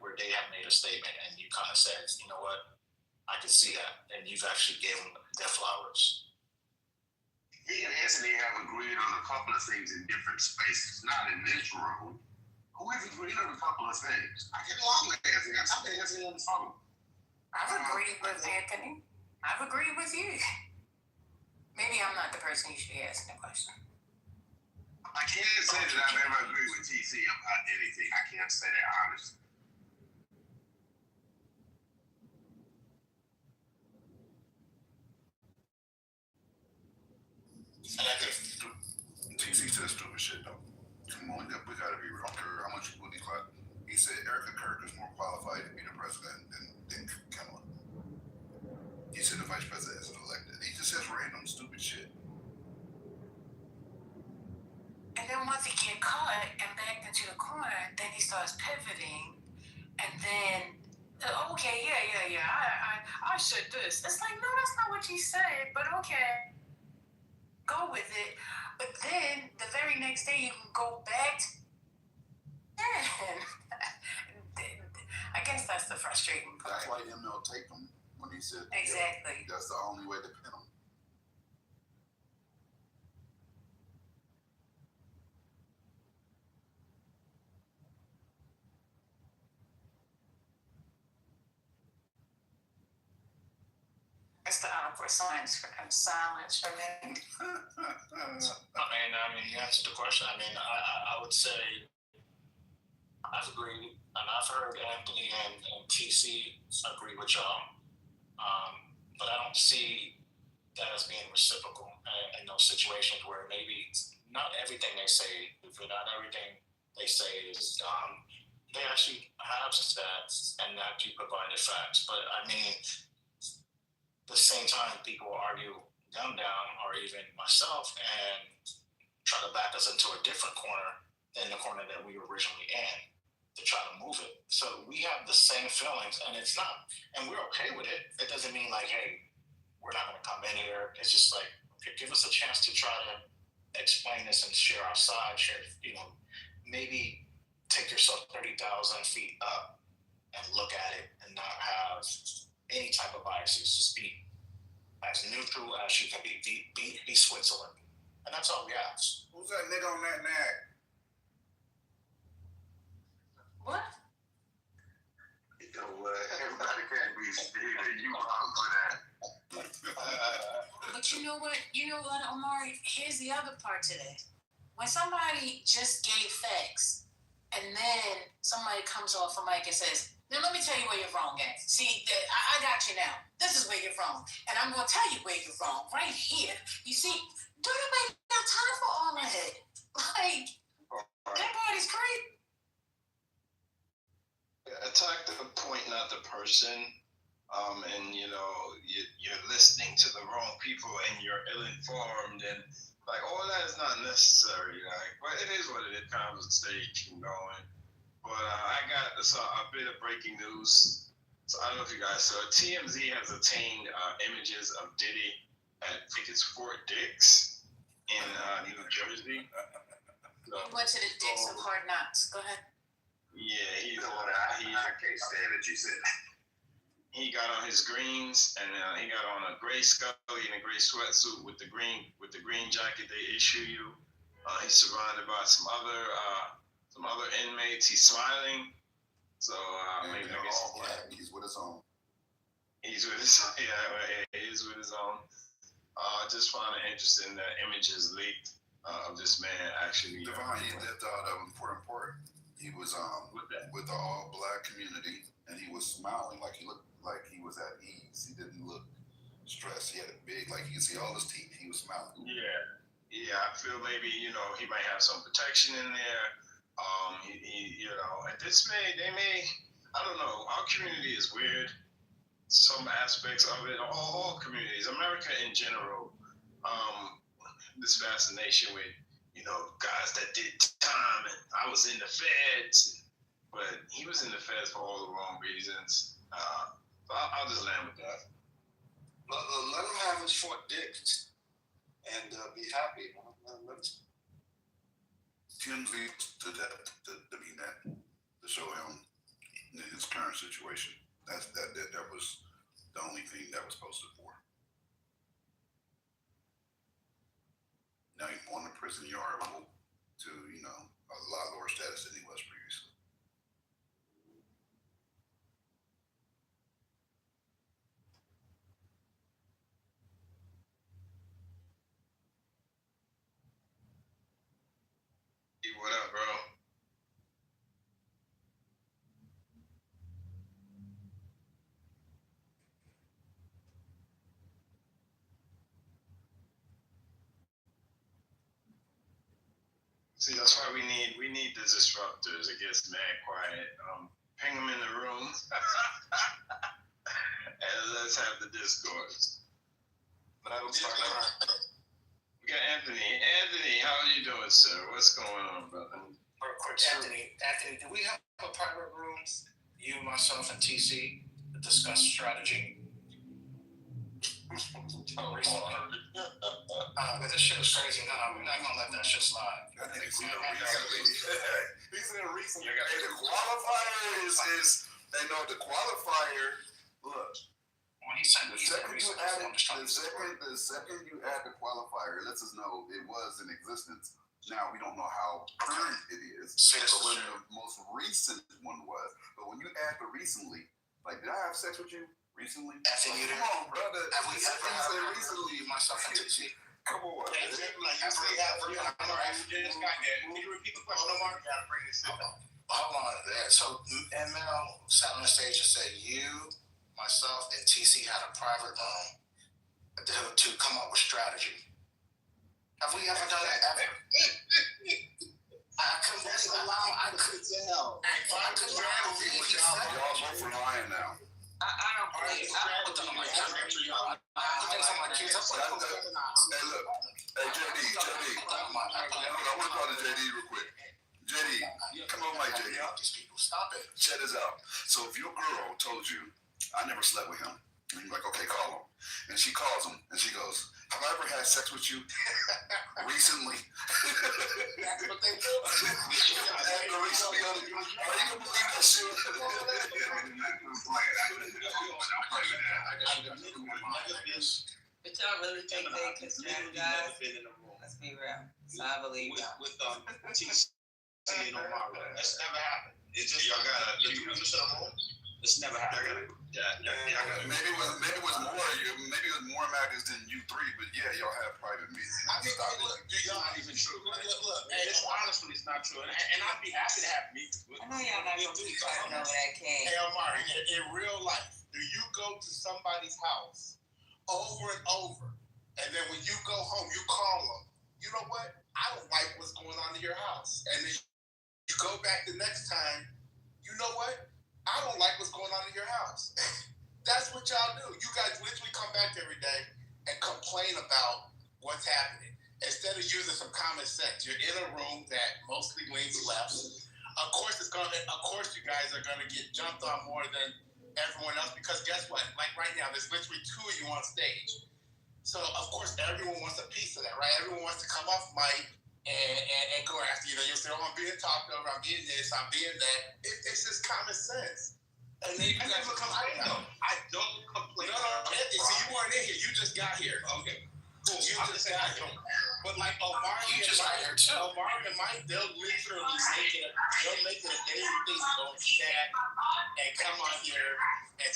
where they have made a statement and you kind of said, you know what, I can see that, and you've actually given them their flowers? Me and Anthony have agreed on a couple of things in different spaces, not in this room. We've agreed on a couple of things. I get along with Anthony. I talk to Anthony on the phone. I've agreed with Anthony. I've agreed with you. Maybe I'm not the person you should be asking the question. I can't say that I've ever agreed with TC about anything. I can't say that honestly. And I think TC says stupid shit though. Come on, we gotta be real. I don't care how much booty clap. He said Erica Kirk is more qualified to be the president than Kamala. starts pivoting, and then, okay, yeah, I said this. It's like, no, that's not what you said, but okay, go with it. But then the very next day, you can go back to I guess that's the frustrating part. That's why ML taped him when he said, exactly. Yeah, that's the only way to pin him. It's the awkward silence for me. I mean, you answered the question. I mean, I would say I've agreed, and I've heard Anthony and TC agree with y'all, but I don't see that as being reciprocal in those situations where maybe not everything they say, not everything they say is they actually have stats and actually provided facts. But I mean, at the same time, people will argue them down, or even myself, and try to back us into a different corner than the corner that we were originally in to try to move it. So we have the same feelings, and it's not, and we're okay with it. It doesn't mean like, hey, we're not going to come in here. It's just like, okay, give us a chance to try to explain this and share our side, maybe take yourself 30,000 feet up and look at it and not have any type of biases. Just be as neutral as you can be. Be Switzerland. And that's all we ask. Who's that nigga on that nag? What? You know what? Everybody can't be Stevie. You wrong for that. But you know what, Omari? Here's the other part to that. When somebody just gave facts, and then somebody comes off a mic and says, now let me tell you where you're wrong at. See, I got you now. This is where you're wrong. And I'm going to tell you where you're wrong, right here. You see, don't nobody got time for all of that. Like, that body's crazy. Attack the point, not the person. And you're listening to the wrong people and you're ill-informed, and like all that is not necessary. Like, but it is what it is. Kind of a stage going. But I got a bit of breaking news. So I don't know if you guys saw it. TMZ has obtained images of Diddy at, I think it's Fort Dix in New Jersey. So, He went to the Dicks of Hard Knocks. Go ahead. Yeah, I can't stand it, you said. He got on his greens, and he got on a gray Scully and a gray sweatsuit with the green jacket they issue you. He's surrounded by some other inmates. He's smiling. So maybe I guess he's with his own. He's with his own. Just found it interesting that images leaked of this man actually. Divine, that important part. He was with the all-black community, and he was smiling like he looked like he was at ease. He didn't look stressed. He had a big, like you can see all his teeth. He was smiling. Yeah. I feel maybe he might have some protection in there. And this I don't know. Our community is weird. Some aspects of it, all communities, America in general. This fascination with guys that did time, and I was in the feds, but he was in the feds for all the wrong reasons. So I'll just land with that. Let him have his Fort Dix and be happy. TMZ to be that, to show him in his current situation. That was the only thing that was posted for. Now he's on the prison yard to, a lot lower status than he was previously. What up, bro? See, that's why we need the disruptors. It gets mad quiet. Ping them in the room, and let's have the discourse. But I will start. We got Anthony. Anthony, how are you doing, sir? What's going on, brother? Real quick, Anthony, do we have a private rooms? You, myself, and TC to discuss strategy. This shit is crazy. No, we're not gonna let that shit slide. I think he's in a recently. Hey, the qualifier is they know the qualifier. Look, when he said the second you add the qualifier, it lets us know it was in existence. Now we don't know how current it is, or when the most recent one was. But when you add the recently, like, did I have sex with you recently? Come on, brother. Have we ever say recently? Myself and TC. Come on. Can you repeat the question, Omar? Gotta bring this shit up. Hold on. So ML sat on the stage and said, you, myself, and TC had a private room to come up with strategy. Have we ever done that ever? I couldn't believe I couldn't tell. Y'all both lying now. I don't believe. Hey, look. Hey, JD. I want to call to JD real quick. JD, come on, Mike, JD. These people, stop it. Check this out. So if your girl told you, I never slept with him, and you're like, okay, call him. And she calls him, and she goes, have I ever had sex with you recently? That's what they do. Recently, are you gonna believe that shit? But y'all really think they can strategize? Let's be real. So I believe that. With TC and Omar, that's never happened. It's just y'all gotta. It's never happened. Maybe it was more Americans than you three, but yeah, y'all have private meetings. I think y'all not even true. Look, it's honestly, it's not true, and I'd be happy to have meetings with. I know y'all not gonna keep talking over that king. Hey, Omar, in real life, do you go to somebody's house over and over, and then when you go home, you call them? You know what? I don't like what's going on in your house, and then you go back the next time. You know what? I don't like what's going on in your house. That's what y'all do. You guys literally come back every day and complain about what's happening instead of using some common sense. You're in a room that mostly leans left. Of course, you guys are gonna get jumped on more than everyone else because guess what? Like right now, there's literally two of you on stage. So of course, everyone wants a piece of that, right? Everyone wants to come off mic and go after you. You'll say, "Oh, I'm being talked over. I'm being this. I'm being that." It's just common sense. And then you guys will complain. I don't complain. No. See, you weren't in here. You just got here. Okay. Cool. You just got here. But like Omar and Mike, they'll literally make it a daily thing to go chat and come on here and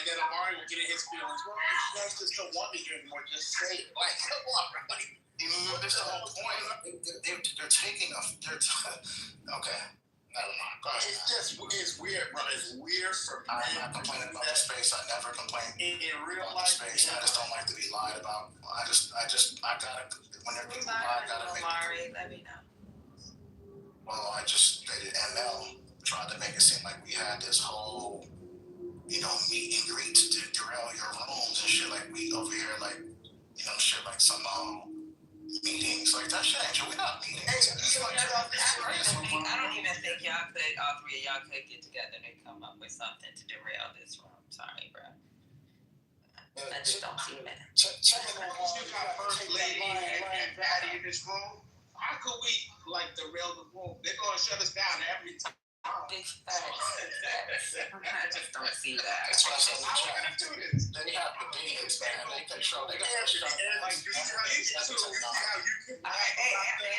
then Omar will get in his feelings. Well, you guys just don't want me here anymore. Just say it. Like, come on, bro. That's the whole point. They're taking okay. Never mind. Go ahead. It's weird, bro. It's weird for me. I'm not complaining about the space. I never complain about the space. I just don't like to be lied about. I gotta, whenever people lie, I gotta make Omari, let me know. Well, I just stated ML tried to make it seem like we had this whole, meet and greet to derail your rooms and shit. Like we over here, like, shit like some meetings. Like that shit ain't true. We're not meeting. I don't even think y'all could, all three of y'all could get together and come up with something to derail this room. Sorry, bro. I just don't see that. You got First Lady and Patty in this room. How could we derail the room? They're gonna shut us down every time. Big facts. I just don't see that. That's why I said they have the beings, man. They control. They got I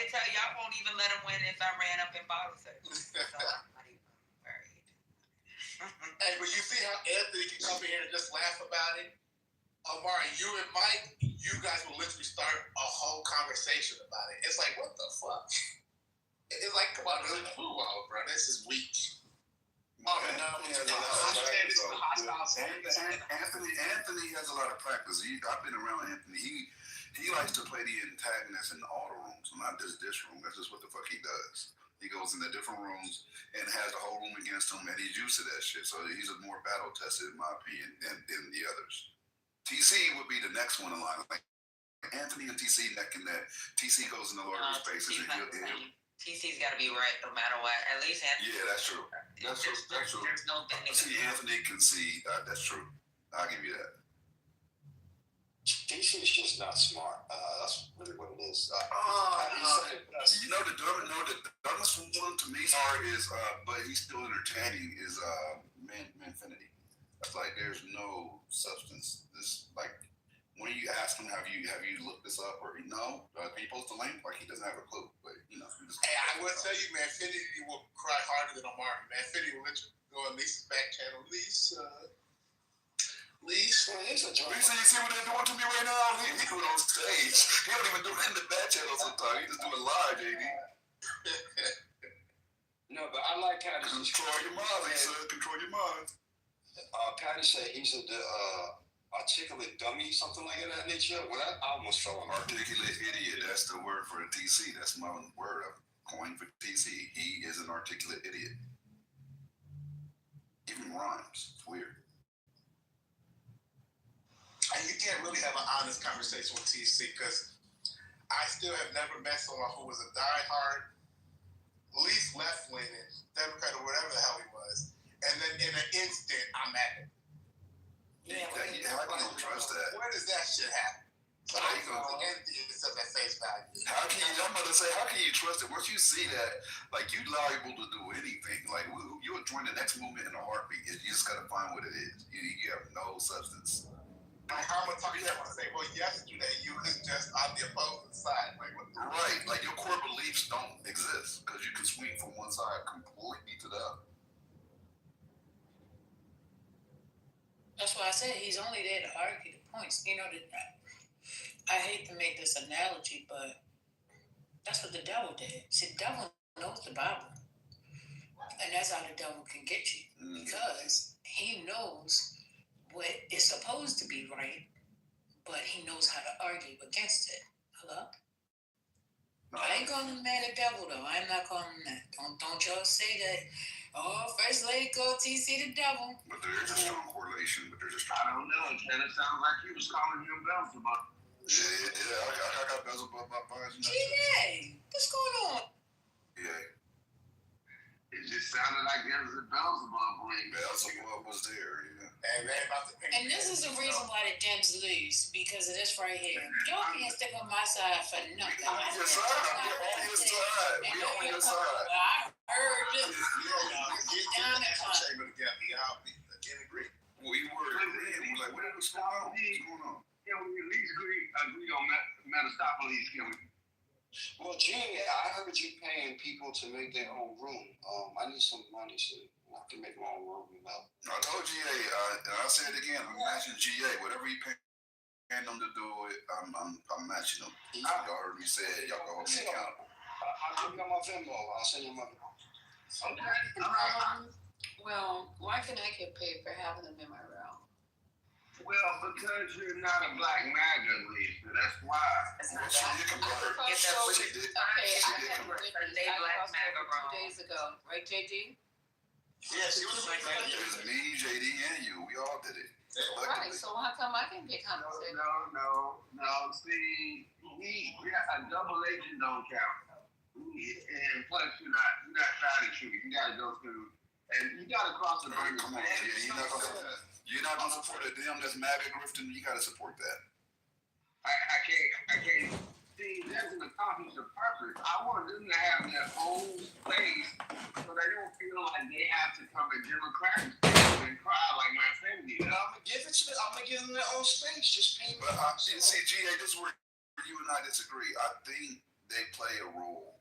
tell y'all won't even let them win if I ran up in bottle service. So I'm not even worried. Hey, but you see how Anthony can come in here and just laugh about it? Omari, you and Mike, you guys will literally start a whole conversation about it. It's like, what the fuck? It's like, come on, bro, this is weak. Anthony has a lot of practice. I've been around Anthony. He likes to play the antagonist in all the rooms, not just this room. That's just what the fuck he does. He goes into different rooms and has the whole room against him, and he's used to that shit. So he's more battle tested, in my opinion, than the others. TC would be the next one in line. Like Anthony and TC neck and neck. TC goes in the larger spaces. TC's got to be right no matter what. At least Anthony. Yeah, that's true. That's true. That's true. There's no thing. See, Anthony concede. That's true. I'll give you that. TC is just not smart. That's really what it is. You know, the dumbest one to me is, but he's still entertaining, is Manfinity. That's like, there's no substance. This, like, when you ask him, have you looked this up, or no? Can you post a link? Like, he doesn't have a clue. But hey, I will tell you, Manfinity will cry harder than Omari. Manfinity will literally go on Lisa's back channel. Lisa, you see what they're doing to me right now? He do it on stage. He don't even do it in the back channel sometimes. He just do it live, JD. No, but I like how this is. Control your mind, Lisa. Control your mind. Patty said he's a articulate dummy, something like that nature. Well, I almost fell on articulate idiot. That's the word for the TC. That's my word I've coined for TC. He is an articulate idiot. Even rhymes. It's weird. And you can't really have an honest conversation with TC because I still have never met someone who was a diehard, least left-leaning Democrat or whatever the hell he was, and then in an instant, I'm at it. Yeah, how can you trust that? Where does that shit happen? So I don't think anything is at face value. How can you? I'm about to say, how can you trust it? Once you see that, like, you're liable to do anything. Like, you'll join the next movement in a heartbeat. You just gotta find what it is. You have no substance. Like, how much time you have to say, well, yesterday you was just on the opposing side. Like, what the right, like your core beliefs don't exist because you can swing from one side completely to the other. That's why I said he's only there to argue the points. You know, I hate to make this analogy, but that's what the devil did. See, the devil knows the Bible. And that's how the devil can get you. Because he knows what is supposed to be right, but he knows how to argue against it. Hello? I ain't calling him man the devil, though. I'm not calling him that. Don't y'all say that. Oh, First Lady called TC the devil. But there is a strong correlation. But there's a strong. I don't know. Ken, it sounds like you was calling him Beelzebub. Yeah. I got Beelzebub by buying. G.A., what's going on? Yeah. It just sounded like there was a Beelzebub ring. Beelzebub was there, yeah. And this is the reason why the Dems lose, because of this right here. Y'all can't stick on my side for nothing. We're on your side. We on your side. I heard this. Down the table together. Y'all again agree. We were agreeing. We're like, what's going on? What's going on? Can we at least agree on Metastopheles, can we? Well, Gene, I heard you paying people to make their own room. I need some money so I can make my own room. I told GA, and I'll say it again, I'm matching GA. Whatever you paying them to do it, I'm matching them. Y'all heard me say it, y'all can hold me accountable. I'll give you my Venmo. I'll send you money. Okay. Well, why can I get paid for having them in my room? Well, because you're not a black MAGA, Lisa. That's why. It's not She did convert. She did. I had convert. they black MAGA 2 days ago, right, JD? Yes, he was like that. There's me, JD, and you. We all did it. Right, so how come I can get compensated? No. See, a double agent don't count. And plus, you're not trying to shoot. You gotta go through, and you gotta cross the line. Come on, you're not gonna support a damn that's MAGA grifting. You gotta support that. I can't. See, that doesn't accomplish the purpose. I want them to have their own space so they don't feel like they have to come to Democratic and cry like my family. I'm gonna give them their own space. Just pay me. But see, GA, this is where you and I disagree. I think they play a role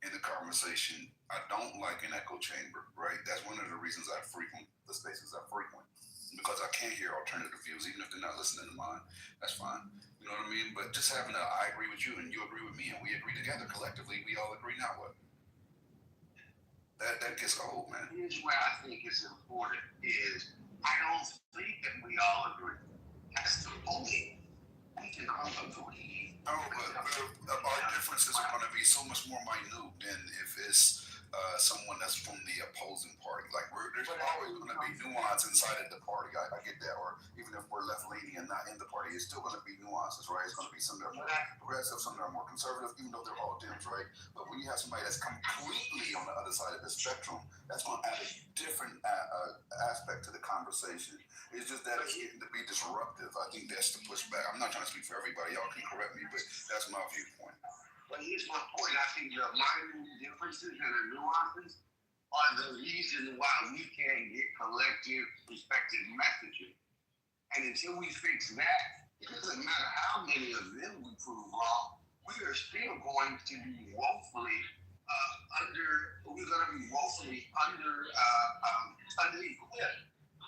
in the conversation. I don't like an echo chamber, right? That's one of the reasons I frequent the spaces I frequent. Because I can't hear alternative views, even if they're not listening to mine. That's fine. You know what I mean? But just having I agree with you and you agree with me and we agree together collectively, we all agree now what? That gets old, man. Here's where I think it's important is I don't think that we all agree. That's the only we can all agree. No, but our differences are going to be so much more minute than if if it's someone that's from the opposing party. Like there's always going to be nuance inside of the party. I get that. Or even if we're left leaning and not in the party, it's still going to be nuances, right? It's going to be some that are more progressive, some that are more conservative, even though they're all Dems, right? But when you have somebody that's completely on the other side of the spectrum, that's going to add a different aspect to the conversation. It's just that it's getting to be disruptive. I think that's the pushback. I'm not trying to speak for everybody. Y'all can correct me, but that's my viewpoint. But here's my point. I think the minor differences and the nuances are the reason why we can't get collective, respective messaging. And until we fix that, it doesn't matter how many of them we prove wrong, we are still going to be woefully under-equipped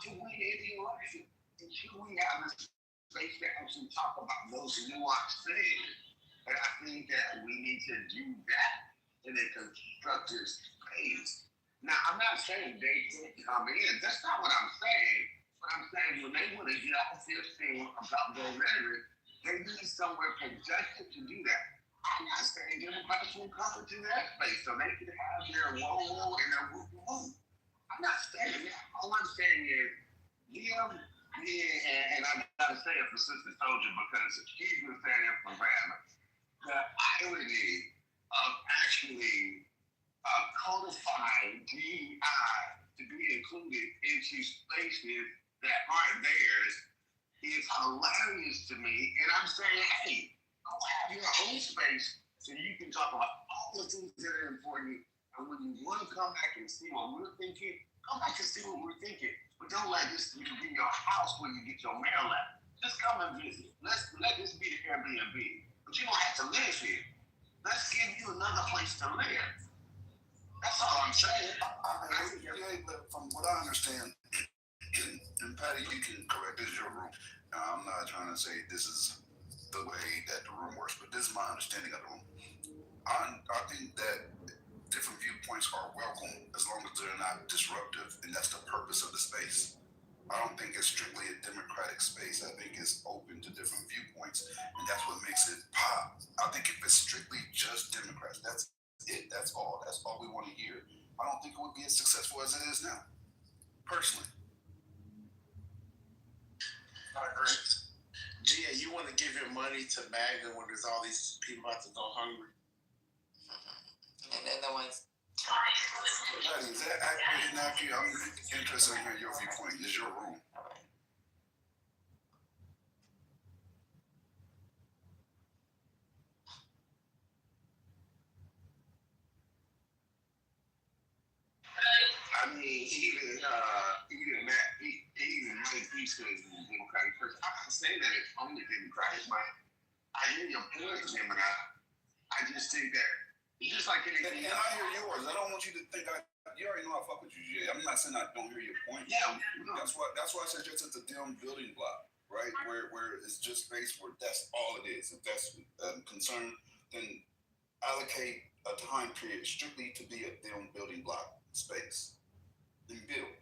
to win any election until we have a space to actually talk about those nuanced things. And I think that we need to do that in a constructive space. Now, I'm not saying they can't come in. That's not what I'm saying. But I'm saying when they want to get off this thing about their rhetoric, they need somewhere congested to do that. I'm not saying Democrats will come into that space so they can have their whoa and their woo. I'm not saying that. All I'm saying is, and I gotta say it for Sister Soldier because she's been saying it for forever. The irony of actually codifying DEI to be included into spaces that aren't theirs is hilarious to me. And I'm saying, hey, go have your own space so you can talk about all the things that are important. And when you want to come back and see what we're thinking, come back and see what we're thinking. But don't let this be your house where you get your mail at. Just come and visit. Let this be the Airbnb. But you don't have to live here. Let's give you another place to live. That's all I'm saying. But from what I understand, and Patty, you can correct, this is your room. I'm not trying to say this is the way that the room works, but this is my understanding of the room. I think that different viewpoints are welcome as long as they're not disruptive, and that's the purpose of the space. I don't think it's strictly a democratic space. I think it's open to different viewpoints, and that's what makes it pop. I think if it's strictly just Democrats, that's it. That's all. That's all we want to hear. I don't think it would be as successful as it is now, personally. I agree. Gia, you want to give your money to MAGA when there's all these people about to go hungry? And then the ones. Patty, is that accurate and accurate? I'm interested in hearing your viewpoint. It's your room. I mean, even Mike Pence is a Democratic person. I'm not saying that it's only Democratic, but I hear your point, Jim, and I just think that it's just like anything. And I hear yours. I don't want you to think you already know I fuck with you, Jay. I'm not saying I don't hear your point. Yeah, that's why I suggest it's a dim building block, right? Where it's just space where that's all it is. If that's concern, then allocate a time period strictly to be a dim building block space. Then build.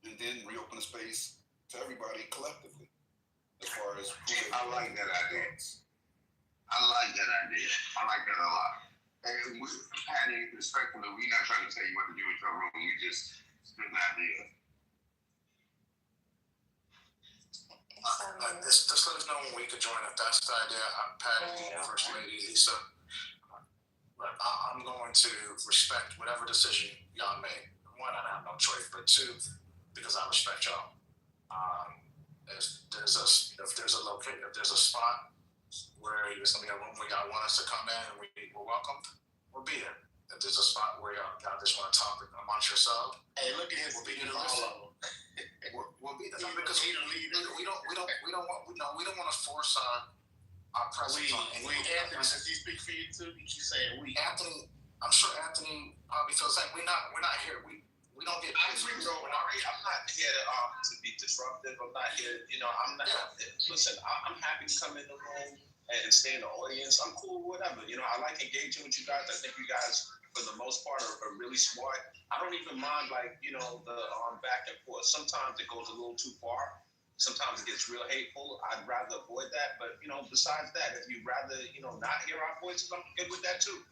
And then reopen the space to everybody collectively. As far as I like that idea. I like that idea. I like that a lot. And we, Patty, respectfully, we're not trying to tell you what to do with your room. We just spit an idea. Just let us know when we could join if that's the idea. Patty, First Lady, Lisa. I'm going to respect whatever decision y'all make. One, I have no choice, but two, because I respect y'all. If there's a spot where there's gonna be a room where y'all want us to come in and we're welcome, we'll be there. If there's a spot where y'all just want to talk amongst yourselves, hey, look at his, we'll be there to listen. We'll be there because we don't want to force our presence on anyone. Anthony, since he speaks for you too, you saying we. Anthony, I'm sure Anthony probably feels like we're not here. We don't get. I'm not here to be disruptive. I'm not here. I'm not. Yeah. Listen, I'm happy to come in the room and stay in the audience. I'm cool, whatever. I like engaging with you guys. I think you guys, for the most part, are really smart. I don't even mind the back and forth. Sometimes it goes a little too far. Sometimes it gets real hateful. I'd rather avoid that. But besides that, if you'd rather not hear our voices, I'm good with that too.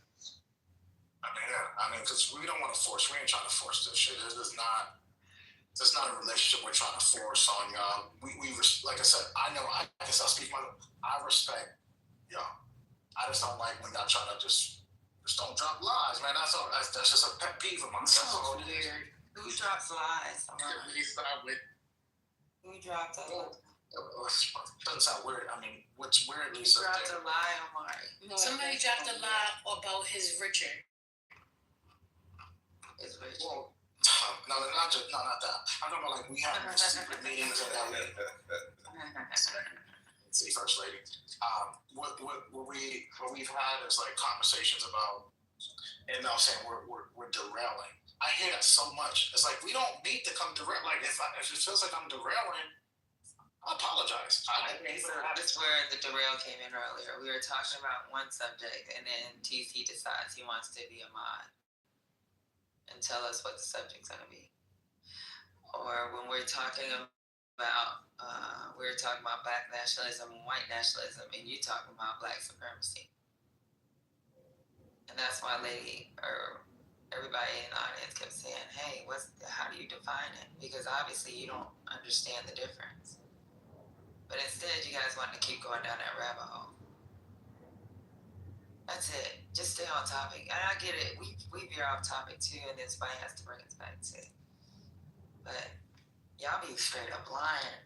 Because we don't want to force. We ain't trying to force this shit. It's not a relationship we're trying to force on y'all. Like I said, I know. I guess I'll speak my. I respect y'all. I just don't like when y'all try to just don't drop lies, man. That's all. That's just a pet peeve of mine. That's all it is. Weird. Who drops lies? We start with. Who dropped a lie? Doesn't sound weird. I mean, what's weird, Lisa? Dropped a lie, Omari. Somebody dropped a lie about his Richard. It's Richard. Well, no, not that. I'm talking about like we have secret meetings and that way. See, First Lady. What we've had is like conversations about, and I'm saying we're derailing. I hear that so much. It's like we don't need to come derail. Like if it feels like I'm derailing, I apologize. Okay, so that's where the derail came in earlier. We were talking about one subject, and then TC decides he wants to be a mod and tell us what the subject's gonna be. Or when we're talking about black nationalism and white nationalism, and you talking about black supremacy. And that's why everybody in the audience kept saying, hey, how do you define it? Because obviously you don't understand the difference. But instead you guys want to keep going down that rabbit hole. That's it. Just stay on topic. And I get it. We veer off topic too, and then somebody has to bring us back to it. But y'all be straight up lying.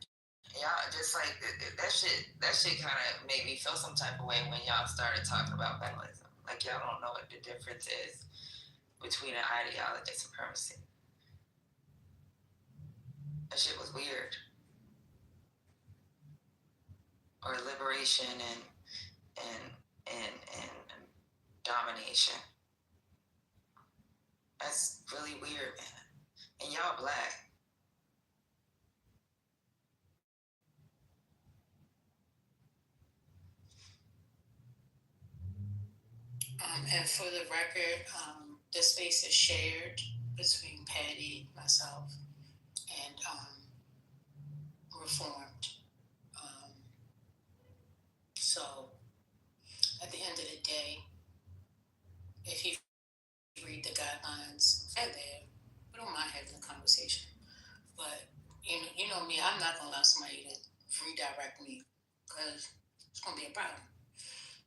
Y'all just like that shit kind of made me feel some type of way when y'all started talking about federalism. Like y'all don't know what the difference is between an ideology and supremacy. That shit was weird. Or liberation and domination. That's really weird, man. And y'all black. And for the record, this space is shared between Patty, myself, and Reformed. So at the end of the day, if you read the guidelines, they're there. We don't mind having a conversation. But you know me, I'm not gonna allow somebody to redirect me because it's gonna be a problem.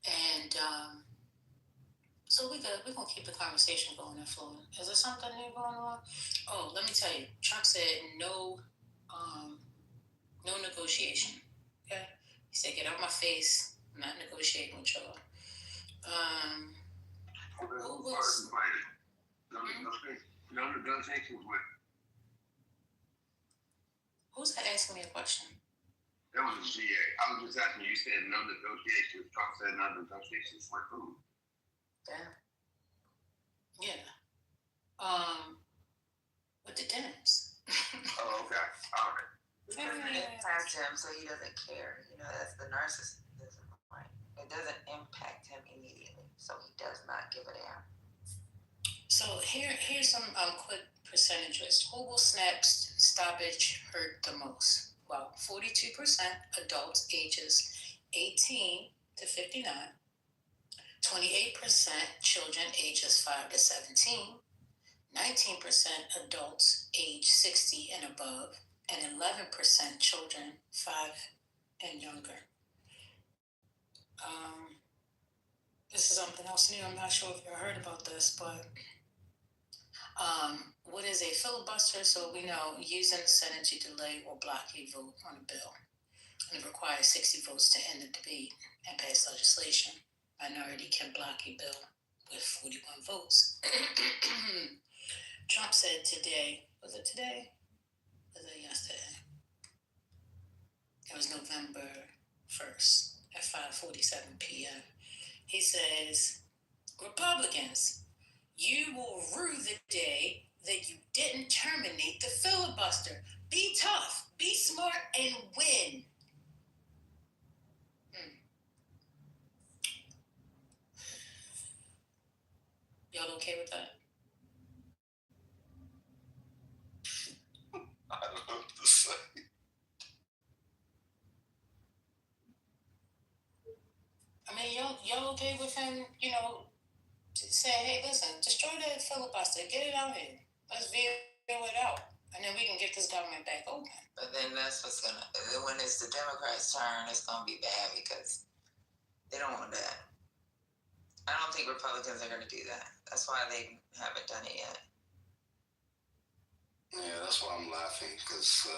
And so we're gonna keep the conversation going and flowing. Is there something new going on? Oh, let me tell you, Trump said no negotiation. Okay, he said get out my face. I'm not negotiating with y'all. Who was? No negotiations with. Who's that asking me a question? That was a GA. I was just asking you. Said no negotiations. Trump said no negotiations for who? Yeah. With the Dems. Oh, okay. All right. It doesn't impact him, so he doesn't care. That's the narcissism, right? It doesn't impact him immediately, so he does not give a damn. So here's some quick percentages. Who will SNAP stoppage hurt the most? Well, 42% adults ages 18 to 59, 28% children ages 5 to 17, 19% adults age 60 and above, and 11% children 5 and younger. This is something else new. I'm not sure if you heard about this, but what is a filibuster? So we know using the Senate to delay or block a vote on a bill. And it requires 60 votes to end the debate and pass legislation. Minority can block a bill with 41 votes. Trump said today, was it today? Was it yesterday? It was November 1st at 5:47 p.m. He says, Republicans, you will rue the day that you didn't terminate the filibuster. Be tough, be smart, and win. Y'all okay with that? I don't know what to say. I mean, y'all okay with him, say, hey, listen, destroy the filibuster, get it out here. Let's veto it out, and then we can get this government back open. But then that's what's gonna. When it's the Democrats' turn, it's gonna be bad because they don't want that. I don't think Republicans are gonna do that. That's why they haven't done it yet. Yeah, that's why I'm laughing, because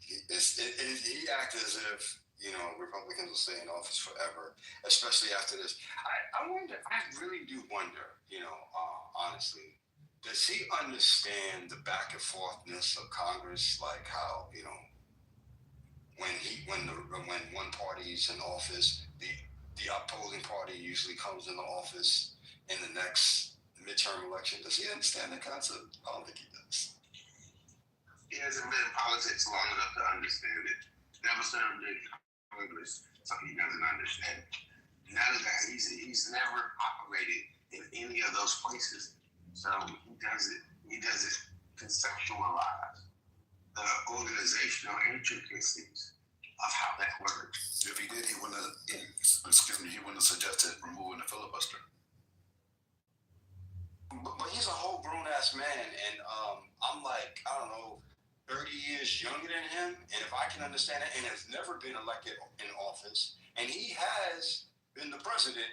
he acted as if, you know, Republicans will stay in office forever, especially after this. I wonder, I really do wonder, you know, honestly, does he understand the back and forthness of Congress, like how, you know, when one party is in office, the opposing party usually comes into office in the next midterm election. Does he understand the concept? I don't think he does. He hasn't been in politics long enough to understand it. Never served in Congress, so he doesn't understand it. None of that. He's never operated in any of those places. So he does it conceptualize the organizational intricacies of how that works. If he did, he wouldn't have suggested removing the filibuster. But he's a whole grown ass man, and I'm like, I don't know, 30 years younger than him, and if I can understand it, and has never been elected in office, and he has been the president,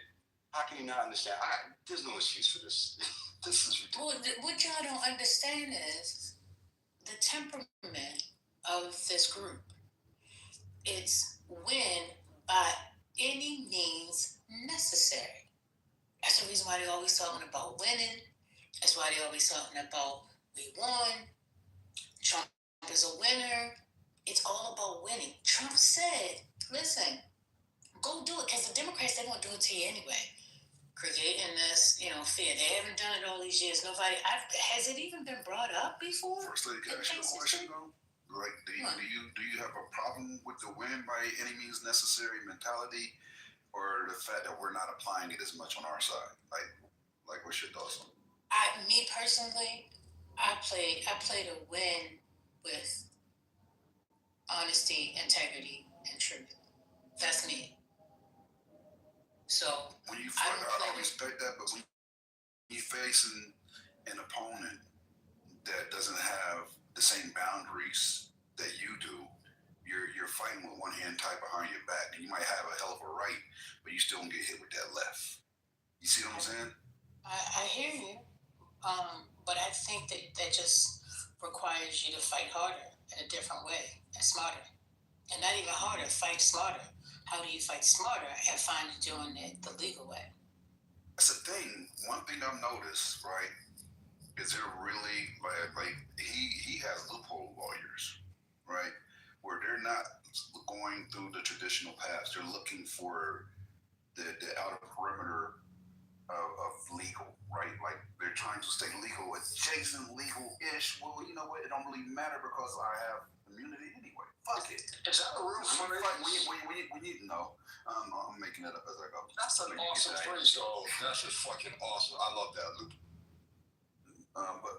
how can he not understand? There's no excuse for this. This is ridiculous. Well, what y'all don't understand is the temperament of this group. It's win by any means necessary. That's the reason why they're always talking about winning. That's why they're always talking about we won. Trump is a winner. It's all about winning. Trump said, listen, go do it, because the Democrats, they won't do it to you anyway. Creating this, you know, fear. They haven't done it all these years. Has it even been brought up before? First lady, can I ask you a question though? Like, do you have a problem with the win by any means necessary mentality, or the fact that we're not applying it as much on our side? Like what's your thoughts on it? Me personally, I play to win with honesty, integrity, and truth. That's me. So when you fight, I respect that, but when you face an opponent that doesn't have the same boundaries that you do, you're fighting with one hand tied behind your back, and you might have a hell of a right, but you still gonna get hit with that left. You see what I'm saying? I hear you, but I think that just requires you to fight harder in a different way and smarter, and not even harder. Fight smarter. How do you fight smarter and find doing it the legal way? That's the thing. One thing I've noticed, right, is there really like he has loophole lawyers, right, where they're not going through the traditional paths. They're looking for the outer perimeter of legal, right? Like they're trying to stay legal, adjacent legal-ish. Well, you know what? It don't really matter because I have immunity anyway. Fuck it. Is that a real phrase? I'm making it up as I go. That's an awesome phrase, though. That's just fucking awesome. I love that, Luke.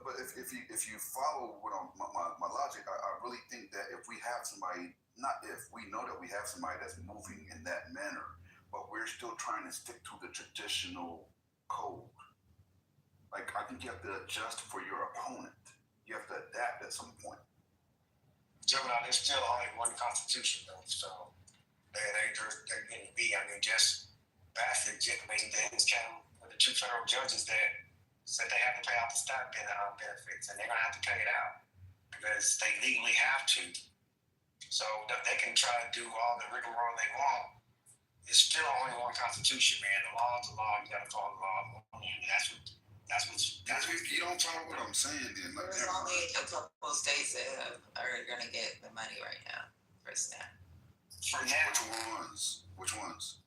But if you follow what my logic, I really think that if we have somebody, we know that we have somebody that's moving in that manner, but we're still trying to stick to the traditional code. Like, I think you have to adjust for your opponent. You have to adapt at some point. Gemini, there's still only one constitution, though, so they can be. I mean, just bastard main things came with the two federal judges that said they have to pay out the stock benefits, and they're gonna have to pay it out because they legally have to. So they can try to do all the rigmarole they want. It's still only one constitution, man. The law is the law. You gotta follow the law. That's what you don't follow what I'm saying, then. Like, there's only a couple states that are going to get the money right now for SNAP. Which ones?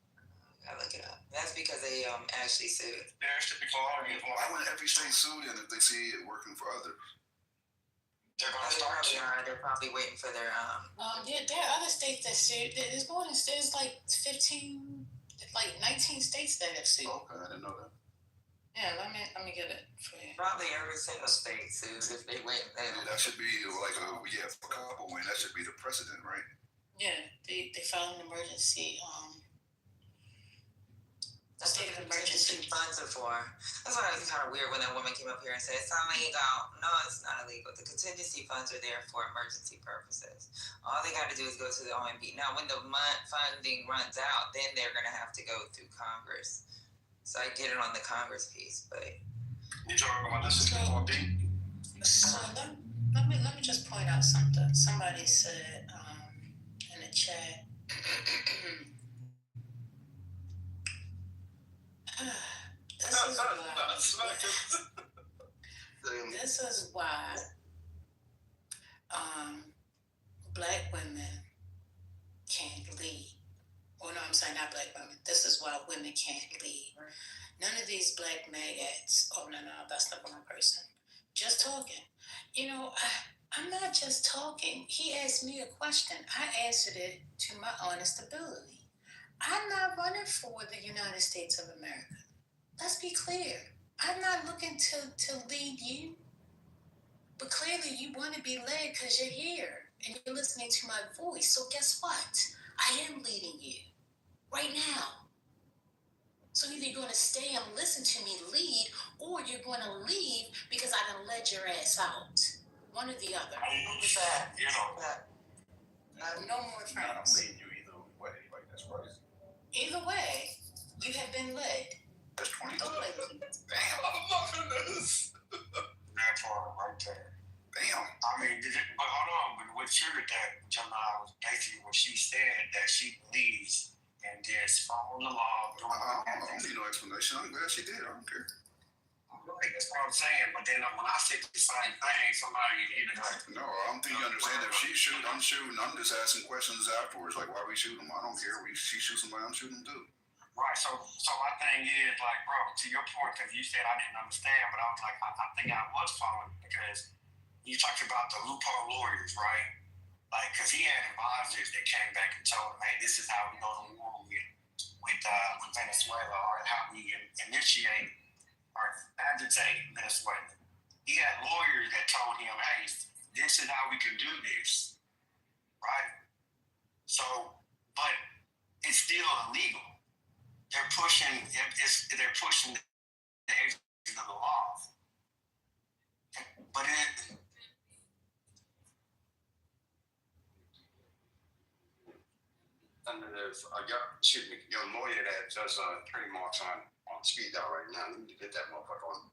I look it up. That's because they actually sued. Why wouldn't every state sue then if they see it working for others? They're probably waiting for their there are other states that sued. There's more than there's like 15, like 19 states that have sued. Okay, I didn't know that. Yeah, let me get it for you. Probably every single state sues if they wait. That should be like for a couple win. That should be the precedent, right? Yeah, they filed an emergency That's State what of emergency funds are for. That's why it was kind of weird when that woman came up here and said it's not illegal. No, it's not illegal. The contingency funds are there for emergency purposes. All they got to do is go to the OMB. Now, when the funding runs out, then they're going to have to go through Congress. So I get it on the Congress piece, but You talking about this is more deep? So let me just point out something. Somebody said in the chat. This is why black women can't lead. Well, no, I'm saying not black women. This is why women can't lead. None of these black maggots. Oh, no, that's not one person. Just talking. You know, I'm not just talking. He asked me a question. I answered it to my honest ability. I'm not running for the United States of America. Let's be clear. I'm not looking to lead you. But clearly you want to be led because you're here and you're listening to my voice. So guess what? I am leading you right now. So either you're going to stay and listen to me lead, or you're going to leave because I done led your ass out. One or the other. You know. No more friends. I'm leading you either way. Like, that's crazy. Either way, you have been led. That's 20. Damn, I'm loving this. That part right there. Damn. I mean, but hold on. But what triggered that, Jamal, was basically what she said, that she believes in just following the law. I don't need no explanation. I'm glad she did. I don't care. Right, that's what I'm saying. But then when I said the same thing, somebody either like, no, I don't think you understand. If she shoot, I'm shooting. I'm just asking questions afterwards. Like, why we shoot them? I don't care. She shoots somebody, I'm shooting them too. Right. So my thing is like, bro, to your point, because you said I didn't understand, but I was like, I think I was following because you talked about the loophole lawyers, right? Like, because he had advisors that came back and told him, hey, this is how we go to war with Venezuela, or how we initiate or agitate Venezuela. He had lawyers that told him, hey, this is how we can do this, right? So, but it's still illegal. They're pushing the edges of the law. But and there's a young lawyer that does trademarks on speed dial right now. I need to get that motherfucker on.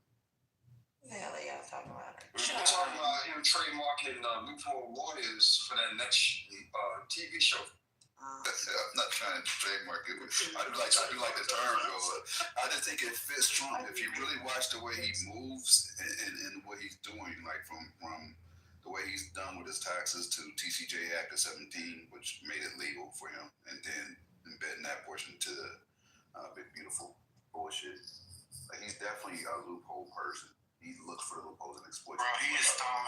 what the hell are y'all talking about? We're talking about him trademarking loophole lawyers for that next TV show. I'm not trying to trademark it. I do like the term, though. I just think it fits Trump. If you really watch the way he moves and what he's doing, like from the way he's done with his taxes to TCJ Act of 17, which made it legal for him, and then embedding that portion to the big beautiful bullshit. Like, he's definitely a loophole person. He looks for loopholes and exploits. Bro, he is throwing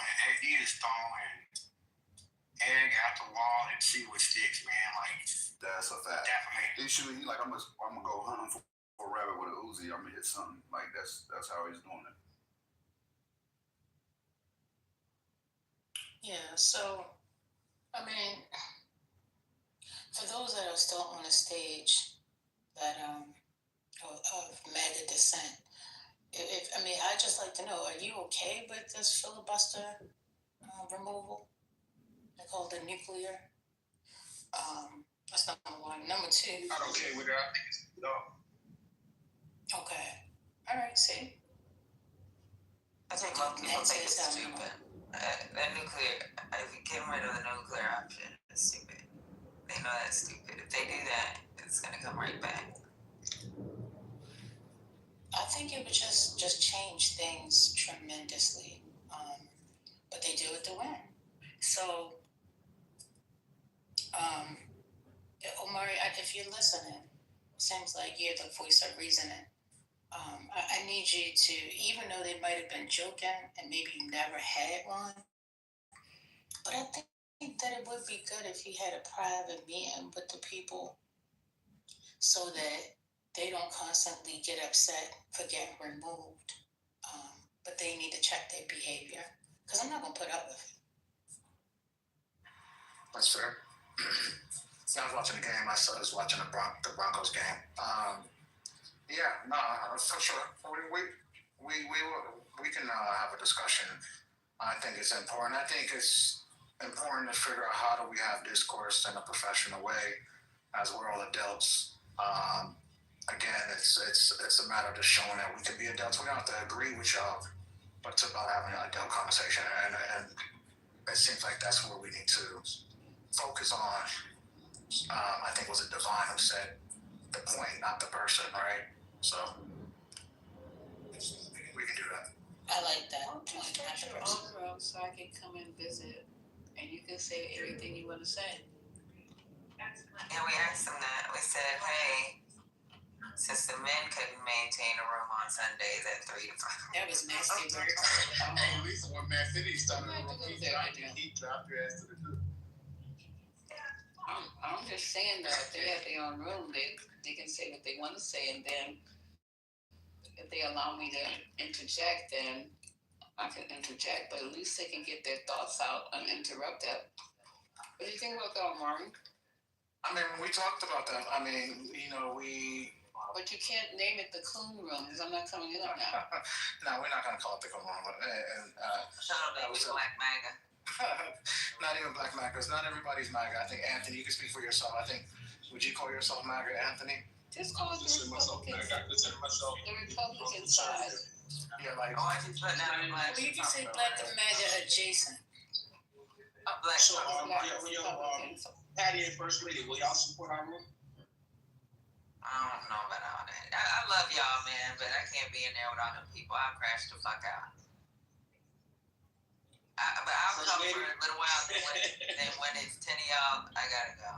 egg out the wall and see what sticks, man. Like, that's a fact. Definitely. He's shooting. Like, I'm gonna go hunting for a rabbit with an Uzi. I'm gonna hit something. Like, that's how he's doing it. Yeah. So, I mean, for those that are still on the stage that of MAGA dissent, I just like to know: are you okay with this filibuster removal? They call it the nuclear. That's number one. Number two. I'm okay with that. No. Okay. All right. See. I think most people think it's stupid. That nuclear, if you get rid of the nuclear option, it's stupid. They know that's stupid. If they do that, it's gonna come right back. I think it would just change things tremendously. But they do it to win. So, Omari, if you're listening, it seems like you're the voice of reasoning. I need you to, even though they might have been joking and maybe you never had one, but I think that it would be good if you had a private meeting with the people so that they don't constantly get upset for getting removed. But they need to check their behavior, because I'm not going to put up with it. That's fair. I was watching the game. My son was watching the Broncos game. Yeah, no, for sure. We can have a discussion. I think it's important. I think it's important to figure out how do we have discourse in a professional way, as we're all adults. Again, it's a matter of just showing that we can be adults. We don't have to agree with y'all, but it's about having an adult conversation, and it seems like that's where we need to focus on. I think it was a Divine who said the point, not the person, right? So we can do that. I like that. I'll just start your own room so I can come and visit, and you can say everything you want to say. And we asked them that. We said, hey, since the men couldn't maintain a room on Sundays at 3 to 5. That was nasty work. Hey, Lisa, when Man City started the room, he dropped your ass to the group. I'm just saying that if they have their own room, they can say what they want to say, and then if they allow me to interject, then I can interject, but at least they can get their thoughts out uninterrupted. What do you think about that, Marvin? I mean, we talked about that. I mean, But you can't name it the Coon Room, because I'm not coming in on that. No, we're not going to call it the Coon Room. That was Black MAGA. Not even Black MAGA. Not everybody's MAGA. I think, Anthony, you can speak for yourself. I think, would you call yourself MAGA, Anthony? Just call it the Republican. The Republican side. Yeah, like. Oh, I just put down the Black. Well, you can say Black and MAGA adjacent. Black. So, Patty and First Lady, will y'all support our room? I don't know about all that. I love y'all, man, but I can't be in there with all them people. I'll crash the fuck out. But I'll come for a little while, then when it's 10 of y'all, I gotta go.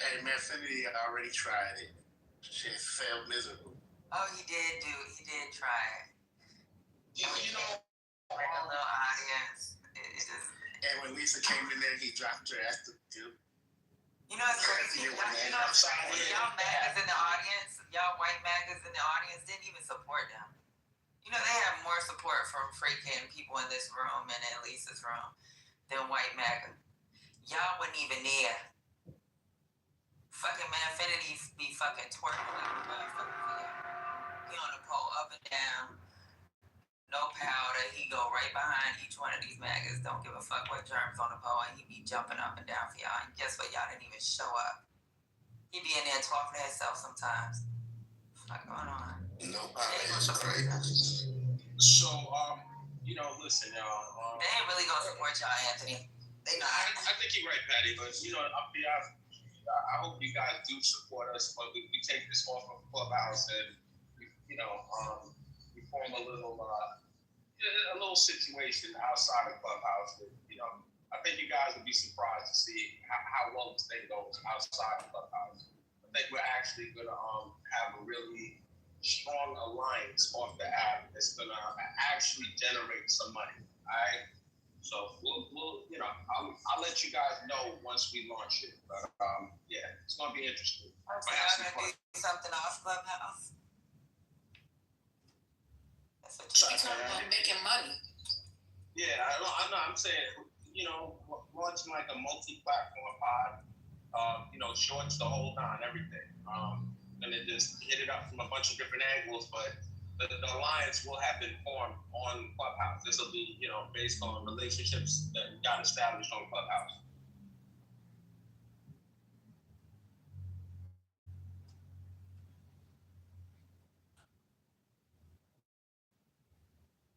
Hey, Man City already tried it. Shit failed miserably. Oh, he did try it. You know, Bring a little audience. And when Lisa came in there, he dropped her ass to do. You know, it's crazy. Y'all MAGAs in the audience, y'all white MAGAs in the audience didn't even support them. You know, they have more support from freaking people in this room and in Lisa's room than white MAGA. Y'all wasn't even there. Fucking Manfinity be fucking twerking like a motherfucker. He on the pole up and down. No powder. He go right behind each one of these MAGAs. Don't give a fuck what germs on the pole, and he be jumping up and down for y'all. And guess what? Y'all didn't even show up. He be in there talking to himself sometimes. What's going on? No, it's crazy. So, listen, y'all. They ain't really gonna support y'all, Anthony. They not. I think you're right, Patty, but, I'll be honest. I hope you guys do support us, but we take this off of Clubhouse and, we form a little situation outside of Clubhouse. I think you guys would be surprised to see how well this thing goes outside of Clubhouse. I think we're actually going to have a really strong alliance off the app that's going to actually generate some money. All right. So we'll I'll let you guys know once we launch it. But it's gonna be interesting. So y'all gonna do something off Clubhouse? That's what you talking about, making money. Yeah, I know. I'm saying, launching like a multi-platform pod. Shorts, the whole nine, everything. And then just hit it up from a bunch of different angles, but. The alliance will have been formed on Clubhouse. This will be, based on relationships that got established on Clubhouse.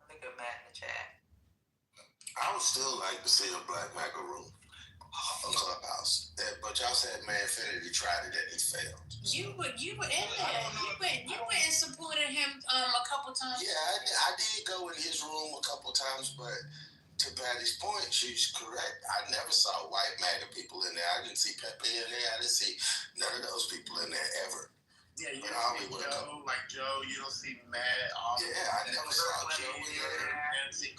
Look at Matt in the chat. I would still like to see a Black MAGA room on Clubhouse. But y'all said Manfinity tried it and it failed. You were in there. You went and supported him a couple times. Yeah, I did go in his room a couple times, but to Patty's point, she's correct. I never saw white MAGA people in there. I didn't see Pepe in there. I didn't see none of those people in there ever. Yeah, you don't see Joe, you don't see Matt. Yeah, I never saw Joe in there. Nancy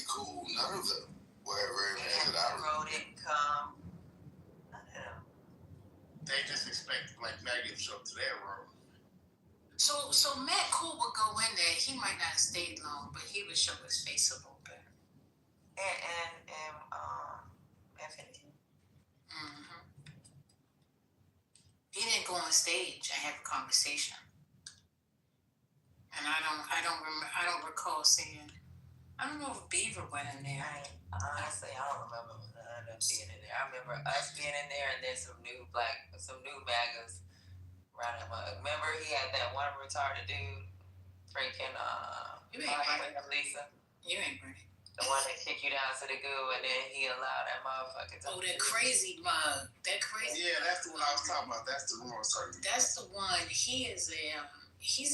Cool, none of them. Wherever it is that I didn't come. None of them. They just expect Black MAGA to show up to their room. So Matt Cool would go in there. He might not have stayed long, but he would show his face a little bit. And Anthony. Mm-hmm. He didn't go on stage and have a conversation. and I don't recall seeing. I don't know if Beaver went in there. Honestly, I don't remember none of them being in there. I remember us being in there, and then some new MAGAs running him up. Remember he had that one retarded dude freaking You ain't right. Lisa. You ain't right. The one that kicked you down to the goo, and then he allowed that motherfucker to. Oh, that crazy mug. That crazy. Yeah, that's the one I was talking about. That's the one I was talking about. That's the one. He is he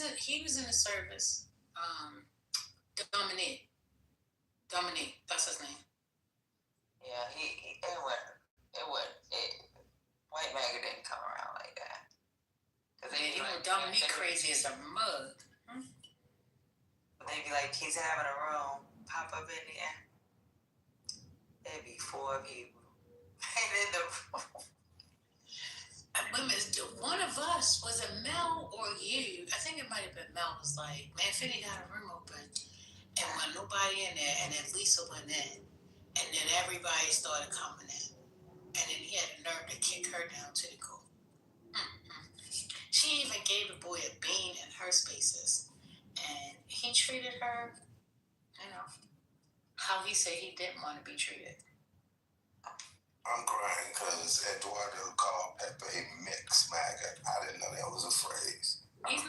was in the service. Dominique, that's his name. Yeah, White MAGA didn't come around like that. Cause you know Dominique crazy as a mug. But they'd be like, he's having a room, pop up in there. There'd be 4 people. And in the room. One of us, was it Mel or you? I think it might have been Mel, was like, man, Finny got a room open. And when nobody in there, and then Lisa went in, and then everybody started coming in. And then he had a nerve to kick her down to the goo. She even gave the boy a bean in her spaces. And he treated her, how he said he didn't want to be treated. I'm crying because Eduardo called Pepe Mix MAGA. I didn't know that was a phrase. He's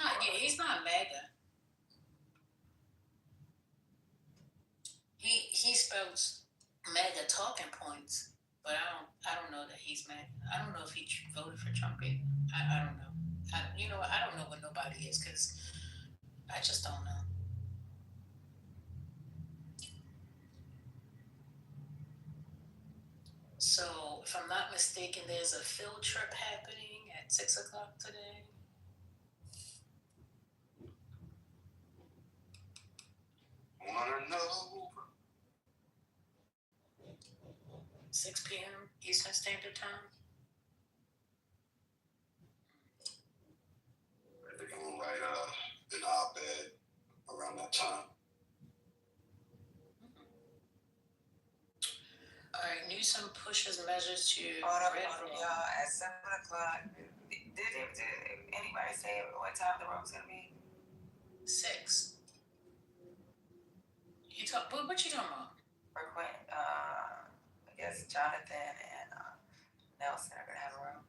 not MAGA. He spells MAGA talking points, but I don't know that he's MAGA. I don't know if he voted for Trump either. I don't know. I don't know what nobody is because I just don't know. So, if I'm not mistaken, there's a field trip happening at 6:00 today. Wanna know? 6 p.m. Eastern Standard Time. They're gonna write an op-ed around that time. All right, Newsom pushes measures to. Y'all, at 7:00. Did anybody say what time the room's gonna be? 6. What you talking about? For Quentin, I guess Jonathan and Nelson are gonna have a room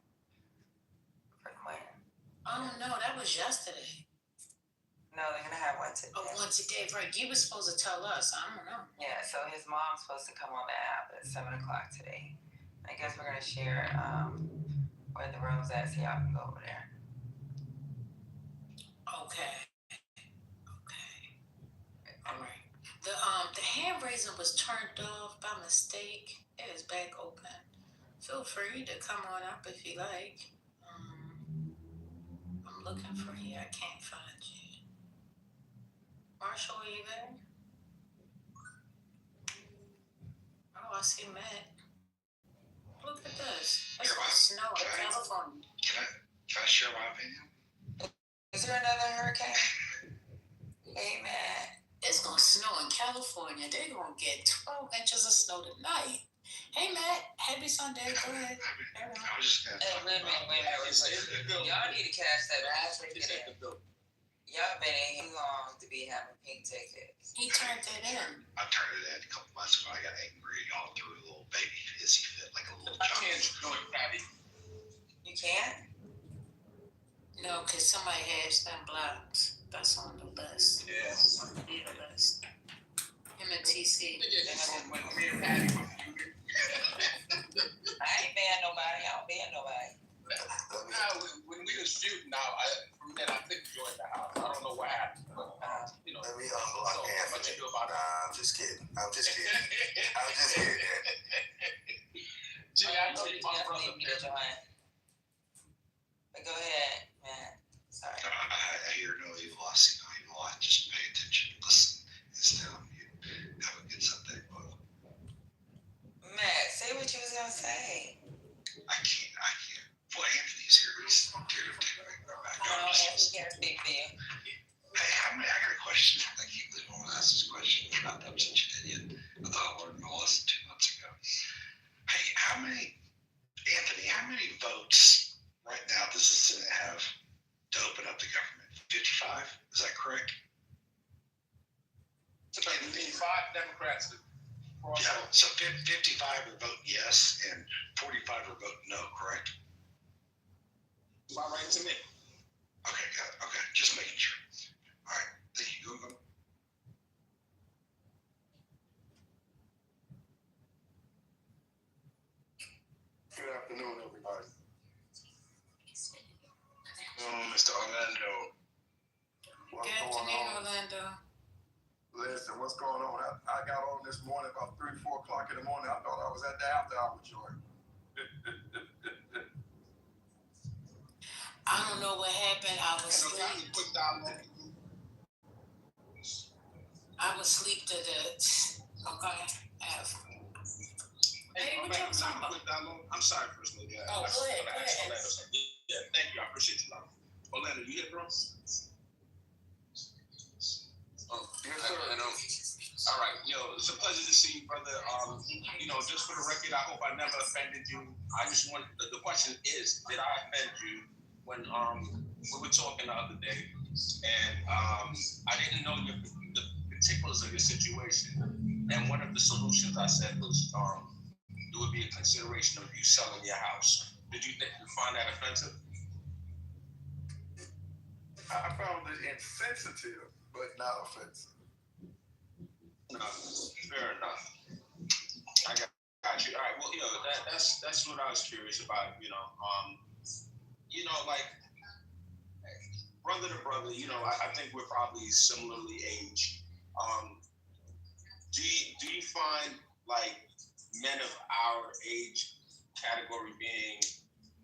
for Quentin. Oh no, that was yesterday. No, they're gonna have one today. Oh, one today, right? You were supposed to tell us. I don't know. Yeah, so his mom's supposed to come on the app at 7:00 today. I guess we're gonna share where the room's at, so y'all can go over there. Okay. All right. The hand raising was turned off by mistake. It is back open. Feel free to come on up if you like. I'm looking for you. I can't find you. Marshall, are you there? Oh, I see Matt. Look at this. It's gonna snow in California. Can I share my opinion? Is there another hurricane? Hey, Matt. It's gonna snow in California. They're gonna get 12 inches of snow tonight. Hey, Matt. Happy Sunday. Go ahead. I was just gonna talk Wait a minute. Y'all need to catch that ass ticket. Y'all been in here long to be having pink tickets. He turned it in. I turned it in a couple months ago. I got angry. Y'all threw a little baby hissy fit like a little child. You can't? No, because somebody has them blocked. That's on the list. Yeah. On the list. Him and TC. I ain't ban nobody. I don't ban nobody. Now, when we were shooting out, I couldn't join the house. I don't know what happened. But, Let me unblock Anthony. What you do about I'm just kidding. Gee, I know you my brother. But go ahead, man. Sorry. I hear no evil. I see no evil. I just pay attention, listen, instead of you. Have a good Sunday, bro. Matt, say what you was gonna say. I can't. Well, Anthony's here. He's here to take my back. Anthony can't speak for you. Hey, I got a question. I keep leaving on ask this question. I'm such an idiot. I thought I learned all this 2 months ago. Hey, Anthony, how many votes right now does the Senate have to open up the government? 55? Is that correct? So 55 are voting yes and 45 are voting no, correct? About right to me. Okay, got it. Okay, just making sure. All right, thank you. Google. Good afternoon, everybody. Mr. Orlando. What's Good going afternoon, on? Orlando. Listen, what's going on? I got on this morning about 3, 4 o'clock in the morning. I thought I was at the after hour joint. I don't know what happened. I was asleep. I was asleep to the. Okay. Hey, what you talking about? I'm sorry, First Lady. Oh, go ahead. Yeah, thank you. I appreciate you, love. Orlando, you here, bro? Oh, yes, sir. I know. All right, it's a pleasure to see you, brother. Just for the record, I hope I never offended you. I just want the question is, did I offend you when we were talking the other day, and I didn't know the particulars of your situation, and one of the solutions I said was it would be a consideration of you selling your house. Did you find that offensive? I found it insensitive, but not offensive. No, fair enough. I got you. All right. Well, that's what I was curious about. Like brother to brother. I think we're probably similarly aged. Do you find like men of our age category being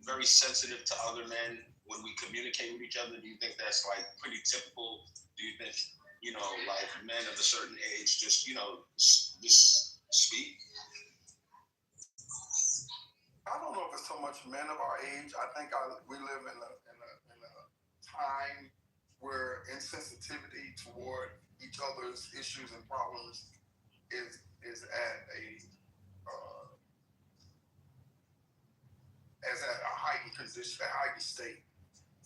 very sensitive to other men when we communicate with each other? Do you think that's like pretty typical? Do you think like men of a certain age just speak? I don't know if it's so much men of our age. I think we live in a time where insensitivity toward each other's issues and problems is at a heightened condition, a heightened state.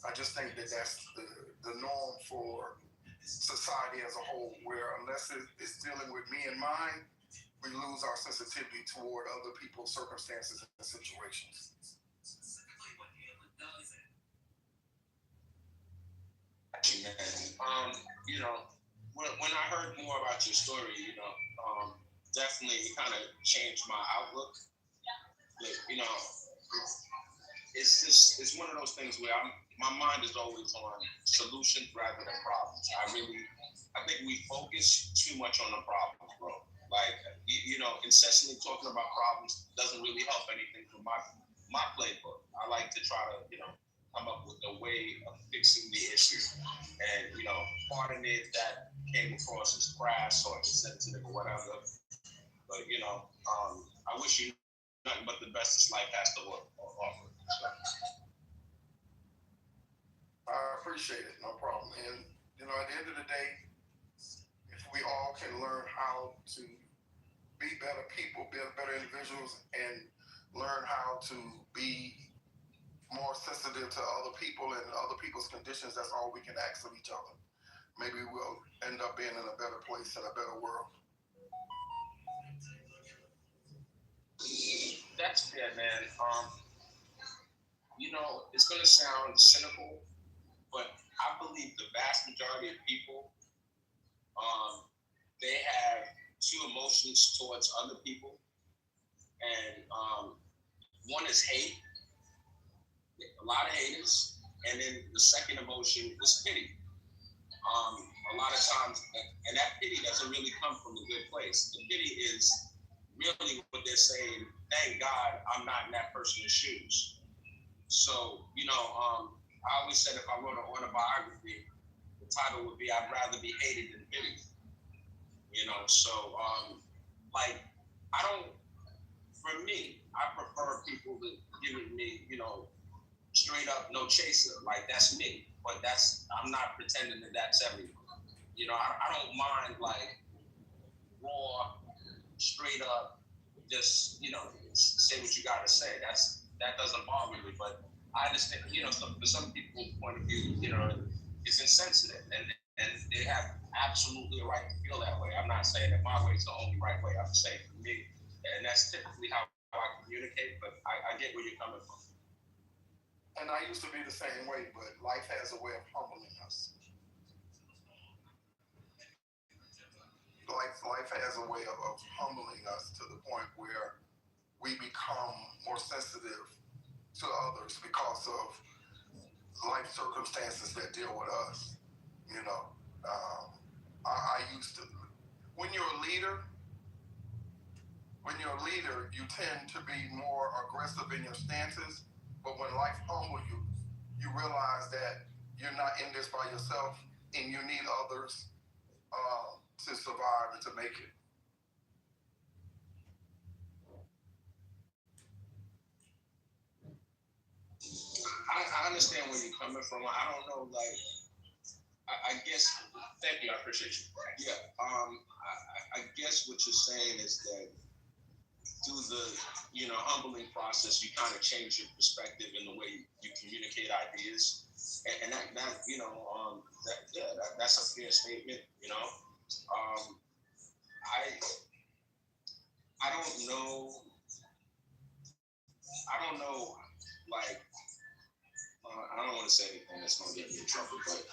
I just think that that's the norm for society as a whole, where unless it's dealing with me and mine, we lose our sensitivity toward other people's circumstances and situations. When I heard more about your story, definitely kind of changed my outlook. It's one of those things where my mind is always on solutions rather than problems. I think we focus too much on the problems, bro. Like, incessantly talking about problems doesn't really help anything for my playbook. I like to try to, come up with a way of fixing the issue. And, pardon me if that came across as crass or insensitive or whatever. But, I wish you nothing but the best this life has to offer. I appreciate it, no problem. And, at the end of the day, if we all can learn how to be better people, be better individuals, and learn how to be more sensitive to other people and other people's conditions, that's all we can ask of each other. Maybe we'll end up being in a better place, in a better world. That's fair, man. It's going to sound cynical, but I believe the vast majority of people, they have two emotions towards other people. And one is hate, a lot of haters. And then the second emotion is pity. A lot of times, and that pity doesn't really come from a good place. The pity is really what they're saying, thank God I'm not in that person's shoes. So, I always said if I wrote an autobiography, the title would be I'd rather be hated than pitied. For me, I prefer people to give me, straight up no chaser. Like, that's me. But I'm not pretending that that's everyone. I don't mind like raw, straight up, just, say what you gotta say. That doesn't bother me. But I understand, for some people's point of view, it's insensitive and they have absolutely a right to feel that way. I'm not saying that my way is the only right way. I'm saying for me, and that's typically how I communicate. But I get where you're coming from. And I used to be the same way, but life has a way of humbling us. Life has a way of humbling us to the point where we become more sensitive to others because of life circumstances that deal with us. You know, I used to. When you're a leader, you tend to be more aggressive in your stances. But when life humbles you, you realize that you're not in this by yourself, and you need others to survive and to make it. I understand where you're coming from. I don't know, like, I guess. Thank you. I appreciate you. Yeah. I guess what you're saying is that through the humbling process, you kind of change your perspective in the way you communicate ideas, and that that's a fair statement. I don't know. Like, I don't want to say anything that's going to get me in trouble, but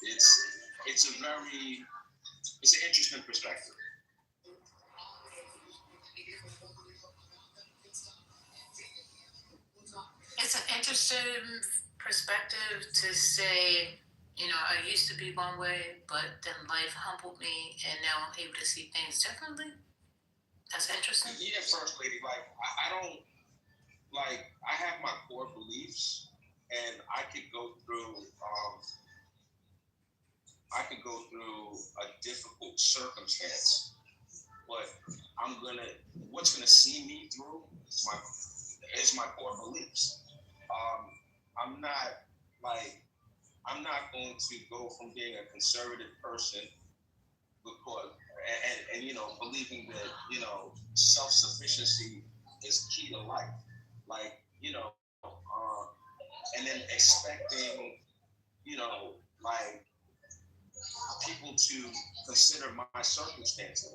it's an interesting perspective. It's an interesting perspective to say, I used to be one way, but then life humbled me, and now I'm able to see things differently. That's interesting. Yeah, First Lady, like, I don't, like, I have my core beliefs, and I could go through a difficult circumstance, but what's gonna see me through is my core beliefs. I'm not going to go from being a conservative person because and believing that self-sufficiency is key to life, like and then expecting like people to consider my circumstances.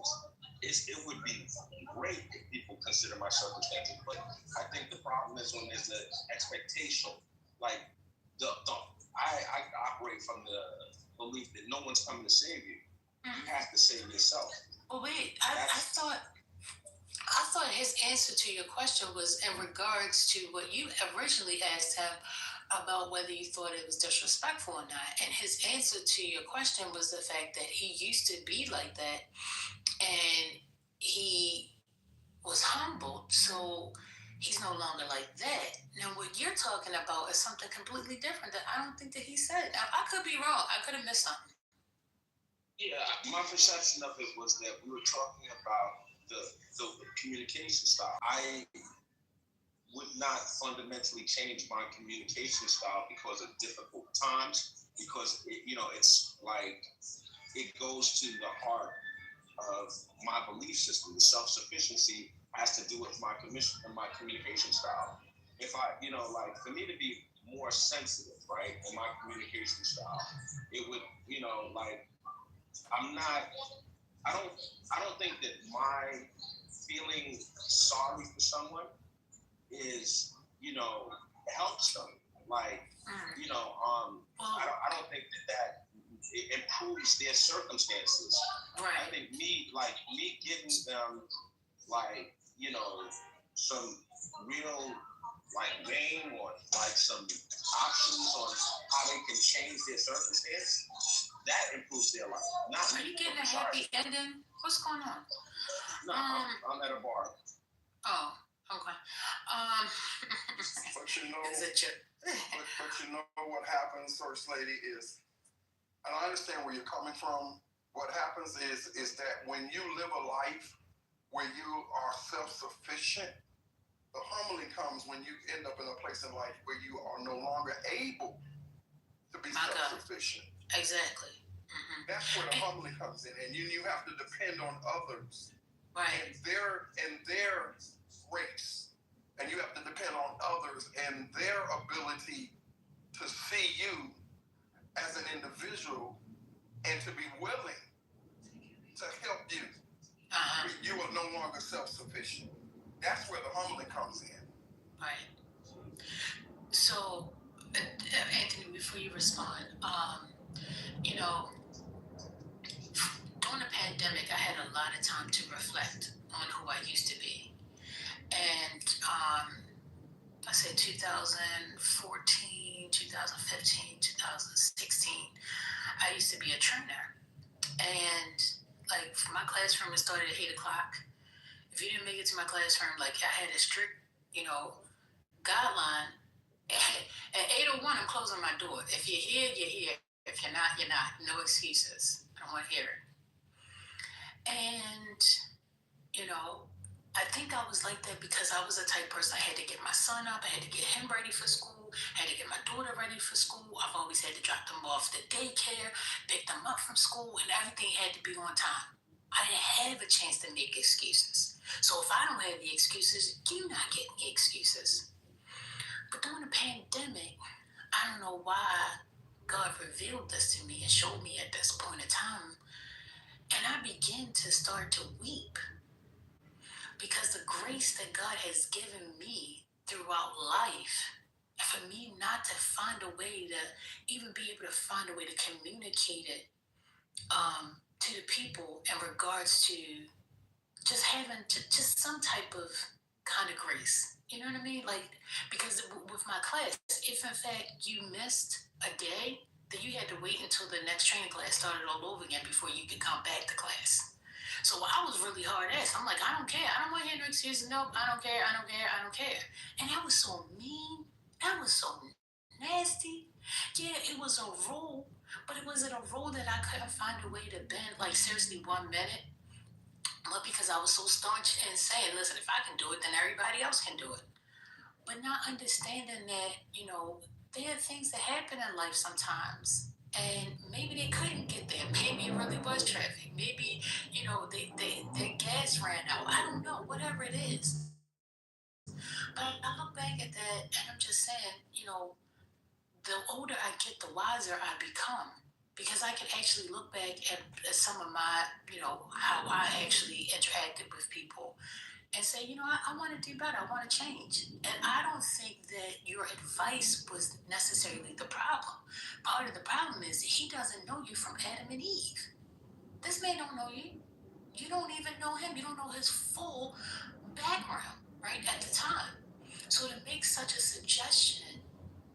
It would be great if people consider my circumstances, but I think the problem is when there's an expectation. Like I operate from the belief that no one's coming to save you. You have to save yourself. Well, wait, I thought his answer to your question was in regards to what you originally asked him about whether you thought it was disrespectful or not. And his answer to your question was the fact that he used to be like that and he was humbled, so he's no longer like that. Now, what you're talking about is something completely different that I don't think that he said. Now, I could be wrong. I could have missed something. Yeah, my perception of it was that we were talking about the communication style. I would not fundamentally change my communication style because of difficult times, because it's like it goes to the heart of my belief system. The self-sufficiency has to do with my communication style. If I, like, for me to be more sensitive, right, in my communication style, it would, like, I don't think that my feeling sorry for someone is, helps them. Like, I don't think that it improves their circumstances. Right. I think me giving them, like, some real, like, game or like some options on how they can change their circumstance, that improves their life. Are you getting a happy ending? What's going on? No, I'm at a bar. Oh, okay. But you know, is it but you know what happens, First Lady, is, and I understand where you're coming from. What happens is that when you live a life where you are self-sufficient, the humbling comes when you end up in a place in life where you are no longer able to be self-sufficient. Exactly. Mm-hmm. That's where the humbling comes in, and you have to depend on others, right? And their race, and you have to depend on others and their ability to see you as an individual and to be willing to help you. you are no longer self-sufficient. That's where the humbling comes in. Right. So, Anthony, before you respond, during the pandemic, I had a lot of time to reflect on who I used to be. And I said 2014, 2015, 2016, I used to be a trainer. And like my classroom started at 8 o'clock. If you didn't make it to my classroom, like I had a strict, guideline. At 8:01, I'm closing my door. If you're here, you're here. If you're not, you're not. No excuses. I don't want to hear it. And, I think I was like that because I was the type of person I had to get my son up. I had to get him ready for school. I had to get my daughter ready for school. I've always had to drop them off to daycare, pick them up from school, and everything had to be on time. I didn't have a chance to make excuses. So if I don't have the excuses, you're not getting the excuses. But during the pandemic, I don't know why God revealed this to me and showed me at this point in time. And I began to start to weep because the grace that God has given me throughout life, for me not to find a way to even be able to find a way to communicate it to the people in regards to just having just some type of kind of grace. You know what I mean? Like, because with my class, if in fact you missed a day, then you had to wait until the next training class started all over again before you could come back to class. So I was really hard ass. I'm like, I don't care. I don't want to hear no excuses. Nope, I don't care. I don't care. I don't care. And that was so mean. That was so nasty. Yeah, it was a rule, but it wasn't a rule that I couldn't find a way to bend. Like, seriously, 1 minute. But because I was so staunch and saying, listen, if I can do it, then everybody else can do it. But not understanding that, there are things that happen in life sometimes. And maybe they couldn't get there. Maybe it really was traffic. Maybe, their gas ran out. I don't know, whatever it is. But I look back at that and I'm just saying, the older I get, the wiser I become. Because I can actually look back at some of my, how I actually interacted with people and say, I want to do better. I want to change. And I don't think that your advice was necessarily the problem. Part of the problem is that he doesn't know you from Adam and Eve. This man don't know you. You don't even know him. You don't know his full background, right, at the time. So to make such a suggestion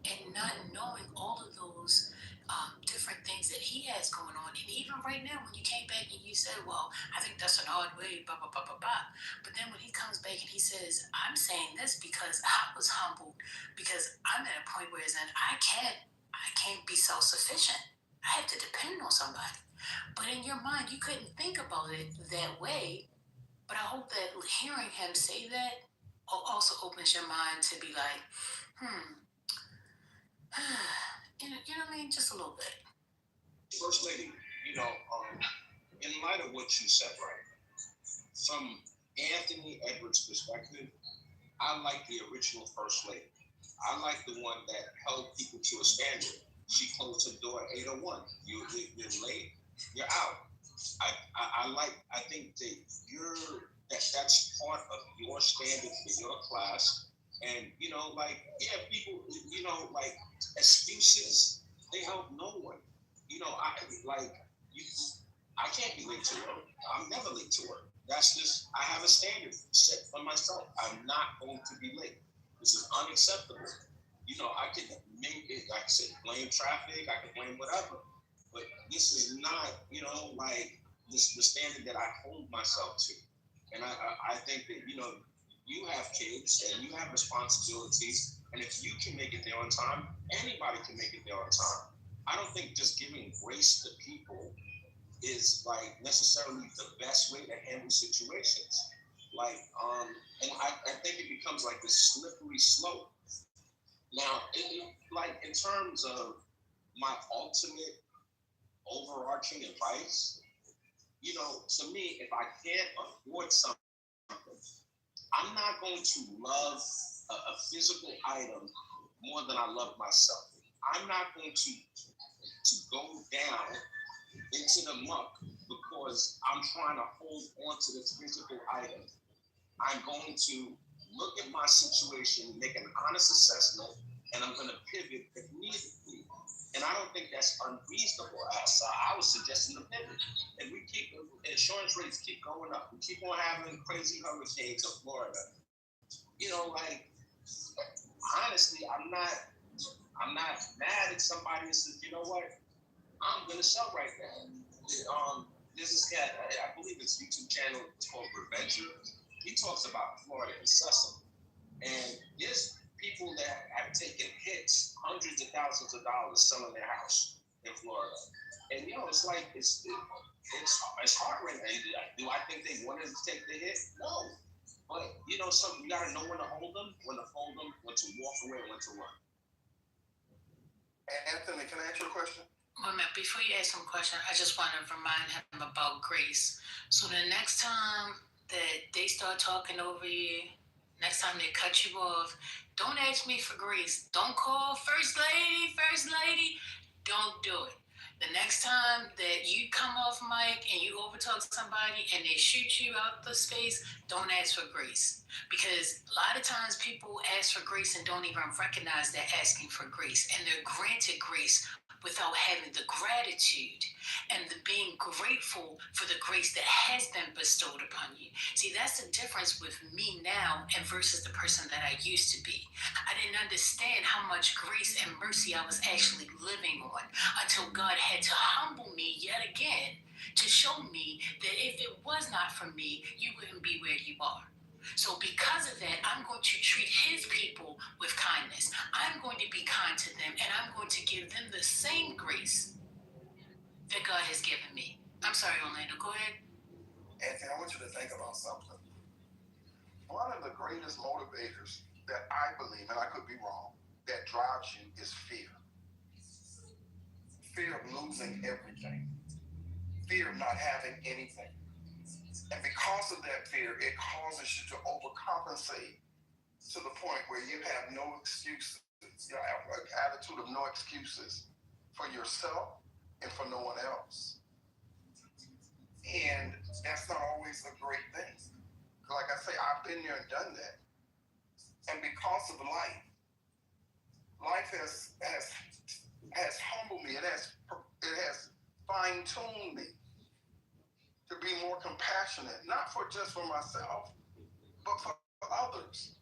and not knowing all of those different things that he has going on, and even right now when you came back and you said, well, I think that's an odd way, blah, blah, blah, blah, blah. But then when he comes back and he says, I'm saying this because I was humbled, because I'm at a point where I can't be self-sufficient. I have to depend on somebody. But in your mind, you couldn't think about it that way. But I hope that hearing him say that also opens your mind to be like, you know what I mean? Just a little bit. First Lady, in light of what you said, right, from Anthony Edwards' perspective, I like the original First Lady. I like the one that held people to a standard. She closed her door at 8:01. You're late, you're out. I think that that's part of your standard for your class. And, people, excuses, they help no one. I can't be late to work. I'm never late to work. That's just, I have a standard set for myself. I'm not going to be late. This is unacceptable. I can make it, like I said, blame traffic, I can blame whatever. But this is not, the standard that I hold myself to. And I think that, you have kids and you have responsibilities. And if you can make it there on time, anybody can make it there on time. I don't think just giving grace to people is necessarily the best way to handle situations. And I think it becomes like this slippery slope. Now, in terms of my ultimate overarching advice, to me, if I can't afford something, I'm not going to love a physical item more than I love myself. I'm not going to go down into the muck because I'm trying to hold on to this physical item. I'm going to look at my situation, make an honest assessment, and I'm going to pivot if needed be. And I don't think that's unreasonable. I was suggesting a pivot. If we keep insurance rates keep going up, we keep on having crazy hurricanes in Florida. You know, like honestly, I'm not mad at somebody that says, you know what, I'm gonna sell right now. There's this guy, I believe his YouTube channel is called Reventure. He talks about Florida incessantly, and there's people that have taken hits, hundreds of thousands of dollars selling their house in Florida. And you know, it's like it's heart-wrenching. Do I think they wanted to take the hit? No. But you know, you gotta know when to hold them, when to fold them, when to walk away, when to run. Anthony, can I answer a question? Wait a minute, before you ask him a question, I just want to remind him about grace. So the next time that they start talking over you, next time they cut you off, don't ask me for grace. Don't call First Lady. Don't do it. The next time that you come off mic and you overtalk somebody and they shoot you out the space, don't ask for grace. Because a lot of times people ask for grace and don't even recognize they're asking for grace. And they're granted grace without having the gratitude and the being grateful for the grace that has been bestowed upon you. See, that's the difference with me now and versus the person that I used to be. I didn't understand how much grace and mercy I was actually living on until God had to humble me yet again to show me that if it was not for me, you wouldn't be where you are. So because of that, I'm going to treat his people with kindness. I'm going to be kind to them, and I'm going to give them the same grace that God has given me. I'm sorry, Orlando, go ahead. Anthony, I want you to think about something. One of the greatest motivators that I believe, and I could be wrong, that drives you is fear. Fear of losing everything. Fear of not having anything. And because of that fear, it causes you to overcompensate to the point where you have no excuses. You have an attitude of no excuses for yourself and for no one else. And that's not always a great thing. Like I say, I've been there and done that. And because of life has humbled me. It has fine-tuned me to be more compassionate, not just for myself, but for others.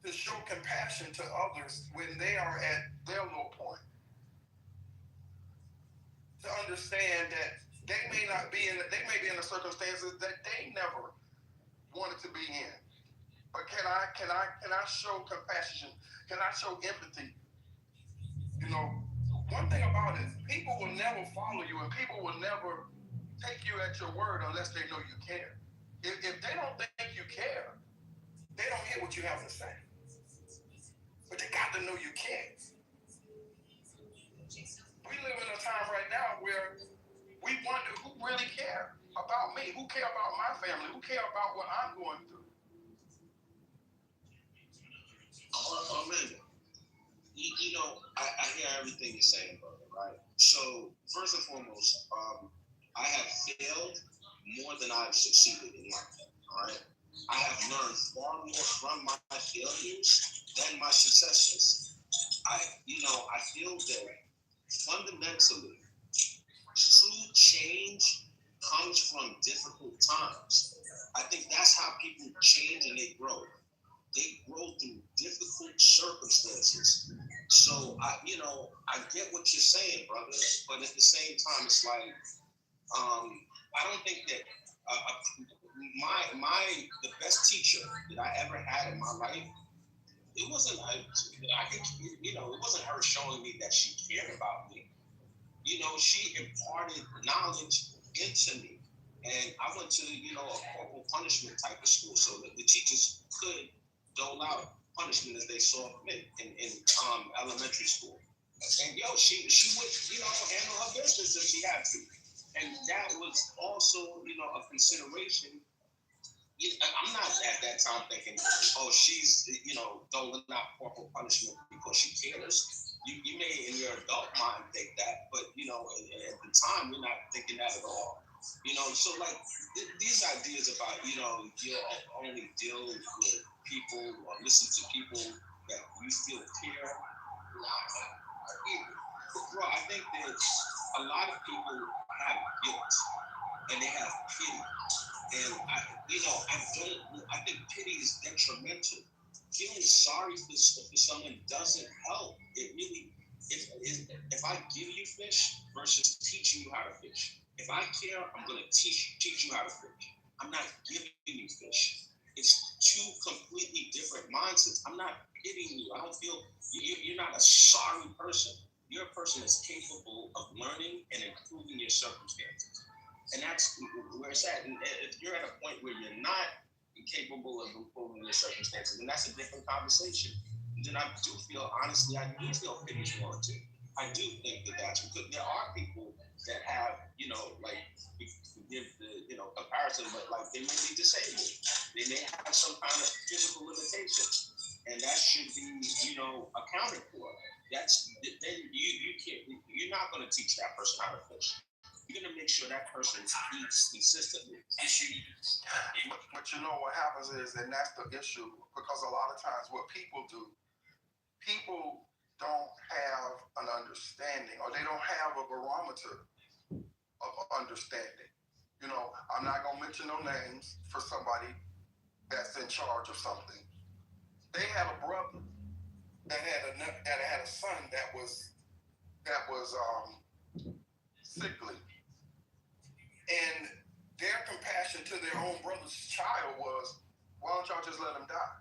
To show compassion to others when they are at their low point. To understand that they may be in the circumstances that they never wanted to be in. But can I show compassion? Can I show empathy? You know, one thing about it, people will never follow you and people will never take you at your word unless they know you care. If they don't think you care, they don't hear what you have to say. But they got to know you care. We live in a time right now where we wonder who really care about me, who care about my family, who care about what I'm going through. Man, you know, I hear everything you're saying, brother, right? So, first and foremost, I have failed more than I've succeeded in life, all right? I have learned far more from my failures than my successes. I feel that fundamentally, true change comes from difficult times. I think that's how people change and they grow. They grow through difficult circumstances. So I get what you're saying, brother. But at the same time, it's like I don't think that the best teacher that I ever had in my life. It wasn't it wasn't her showing me that she cared about me. You know, she imparted knowledge into me, and I went to a corporal punishment type of school, so that the teachers could dole out punishment as they saw fit in elementary school. And she would handle her business if she had to, and that was also a consideration. I'm not at that time thinking, oh, she's doling out corporal punishment because she cares. You may in your adult mind think that, but at the time you're not thinking that at all. You know, so like these ideas about, you know, you only deal with people or listen to people that you feel care. Bro, I think that a lot of people have guilt and they have pity. And I think pity is detrimental. Feeling sorry for someone doesn't help. It really, if I give you fish versus teaching you how to fish, if I care, I'm gonna teach you how to fish. I'm not giving you fish. It's two completely different mindsets. I'm not pitying you. I don't feel you're not a sorry person. You're a person that's capable of learning and improving your circumstances. And that's where it's at. And if you're at a point where you're not capable of improving your circumstances, then that's a different conversation. And then I do feel, honestly, I do feel pity for it too. I do think that that's because there are people that have, you know, like, forgive the, you know, comparison, but like they may be disabled. They may have some kind of physical limitation. And that should be, you know, accounted for. That's then you can't. You're not going to teach that person how to fish. You're going to make sure that person eats consistently. But you know what happens is, and that's the issue, because a lot of times what people do, people don't have an understanding, or they don't have a barometer of understanding. You know, I'm not going to mention no names for somebody that's in charge of something. They had a brother that had a son that was sickly, and their compassion to their own brother's child was, why don't y'all just let him die?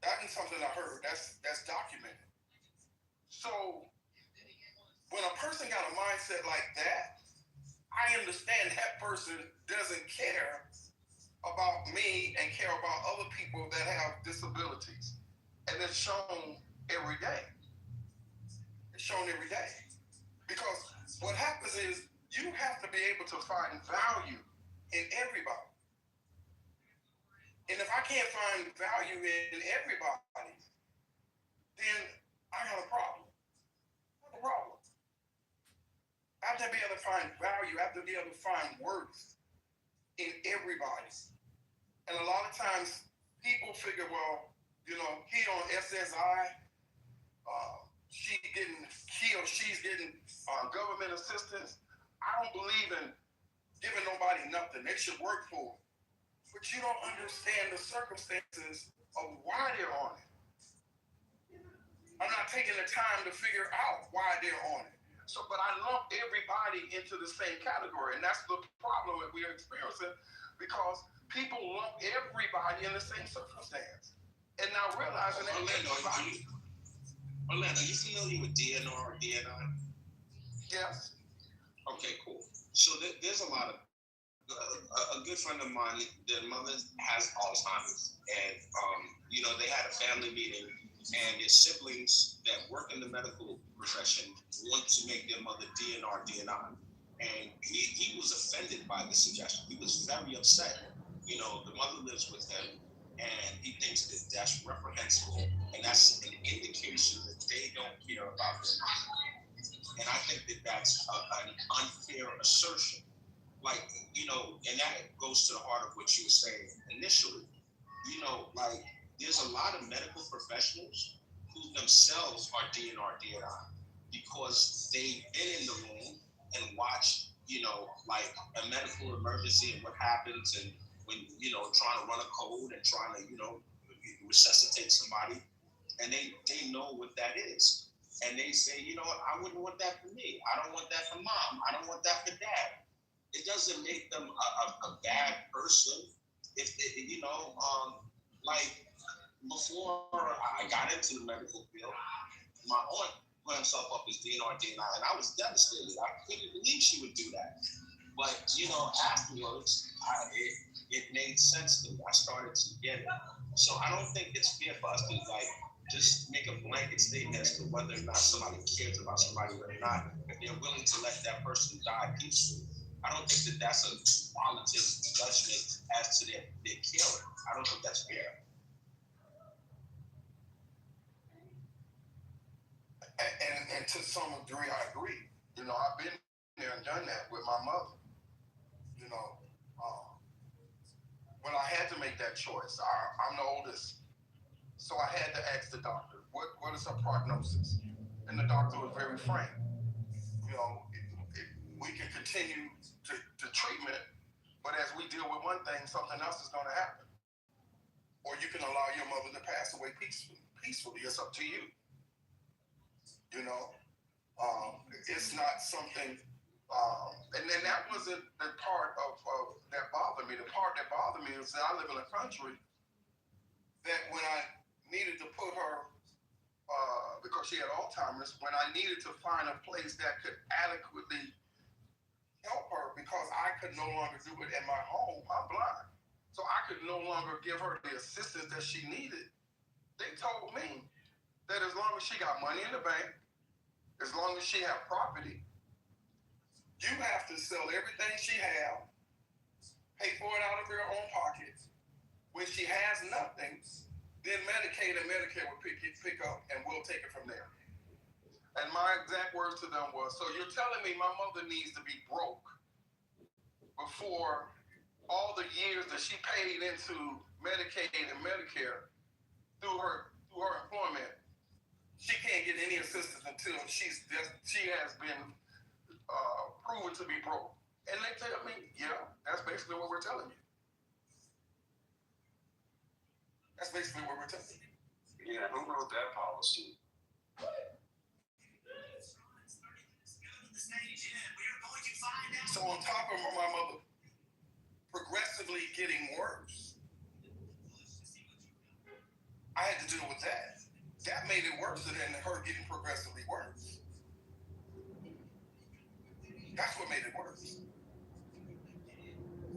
That ain't something I heard. That's documented. So when a person got a mindset like that, I understand that person doesn't care about me and care about other people that have disabilities. And it's shown every day. It's shown every day. Because what happens is you have to be able to find value in everybody. And if I can't find value in everybody, then I got a problem. I have a problem. I have to be able to find value. I have to be able to find worth in everybody. And a lot of times people figure, well, you know, he on SSI, he or she's getting government assistance. I don't believe in giving nobody nothing. They should work for it. But you don't understand the circumstances of why they're on it. I'm not taking the time to figure out why they're on it. So, but I lump everybody into the same category, and that's the problem that we're experiencing, because people lump everybody in the same circumstance, and now realizing that Orlando, are you familiar with DNR or DNI? Yes. Okay, cool. So there's a lot of a good friend of mine, their mother has Alzheimer's, and you know, they had a family meeting, and their siblings that work in the medical profession want to make their mother DNR, DNI, and he was offended by the suggestion. He was very upset. You know, the mother lives with him, and he thinks that that's reprehensible, and that's an indication that they don't care about them. And I think that that's an unfair assertion. Like, you know, and that goes to the heart of what you were saying initially. You know, like, there's a lot of medical professionals who themselves are DNR, DNI, because they've been in the room and watched, you know, like a medical emergency and what happens, and when, you know, trying to run a code and trying to, you know, resuscitate somebody, and they know what that is. And they say, you know what, I wouldn't want that for me. I don't want that for mom. I don't want that for dad. It doesn't make them a bad person. If you know, like before I got into the medical field, my aunt put herself up as DNR, DNI, and I was devastated. I couldn't believe she would do that. But you know, afterwards, it made sense to me. I started to get it. So I don't think it's fair for us to like just make a blanket statement as to whether or not somebody cares about somebody or not. If they're willing to let that person die peacefully, I don't think that that's a qualitative judgment as to their killing. I don't think that's fair. And to some degree, I agree. You know, I've been there and done that with my mother. You know, when I had to make that choice, I'm the oldest, so I had to ask the doctor, what is her prognosis? And the doctor was very frank. You know, we can continue to treatment, but as we deal with one thing, something else is going to happen. Or you can allow your mother to pass away peacefully. It's up to you. You know, it's not something, and then that wasn't the part of that bothered me. The part that bothered me is that I live in a country that when I needed to put her, because she had Alzheimer's, when I needed to find a place that could adequately help her, because I could no longer do it in my home, I'm blind. So I could no longer give her the assistance that she needed. They told me that as long as she got money in the bank, as long as she had property, you have to sell everything she has, pay for it out of your own pocket. When she has nothing, then Medicaid and Medicare will pick up and we'll take it from there. And my exact words to them was, so you're telling me my mother needs to be broke before all the years that she paid into Medicaid and Medicare through her employment, she can't get any assistance until she has been proven to be broke. And they tell me, yeah, that's basically what we're telling you. That's basically what we're telling you. Yeah, who wrote that policy? So on top of my mother progressively getting worse, I had to deal with that. That made it worse than her getting progressively worse. That's what made it worse.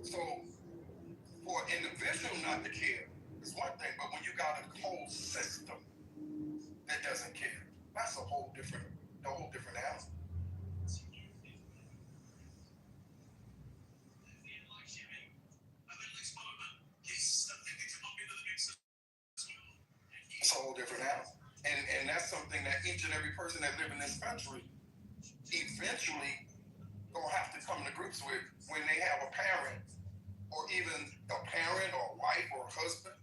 So for an individual not to care is one thing, but when you got a whole system that doesn't care, that's a whole different animal. It's a whole different animal. And that's something that each and every person that lives in this country eventually gonna have to come to grips with when they have a parent, or even a parent or a wife or a husband.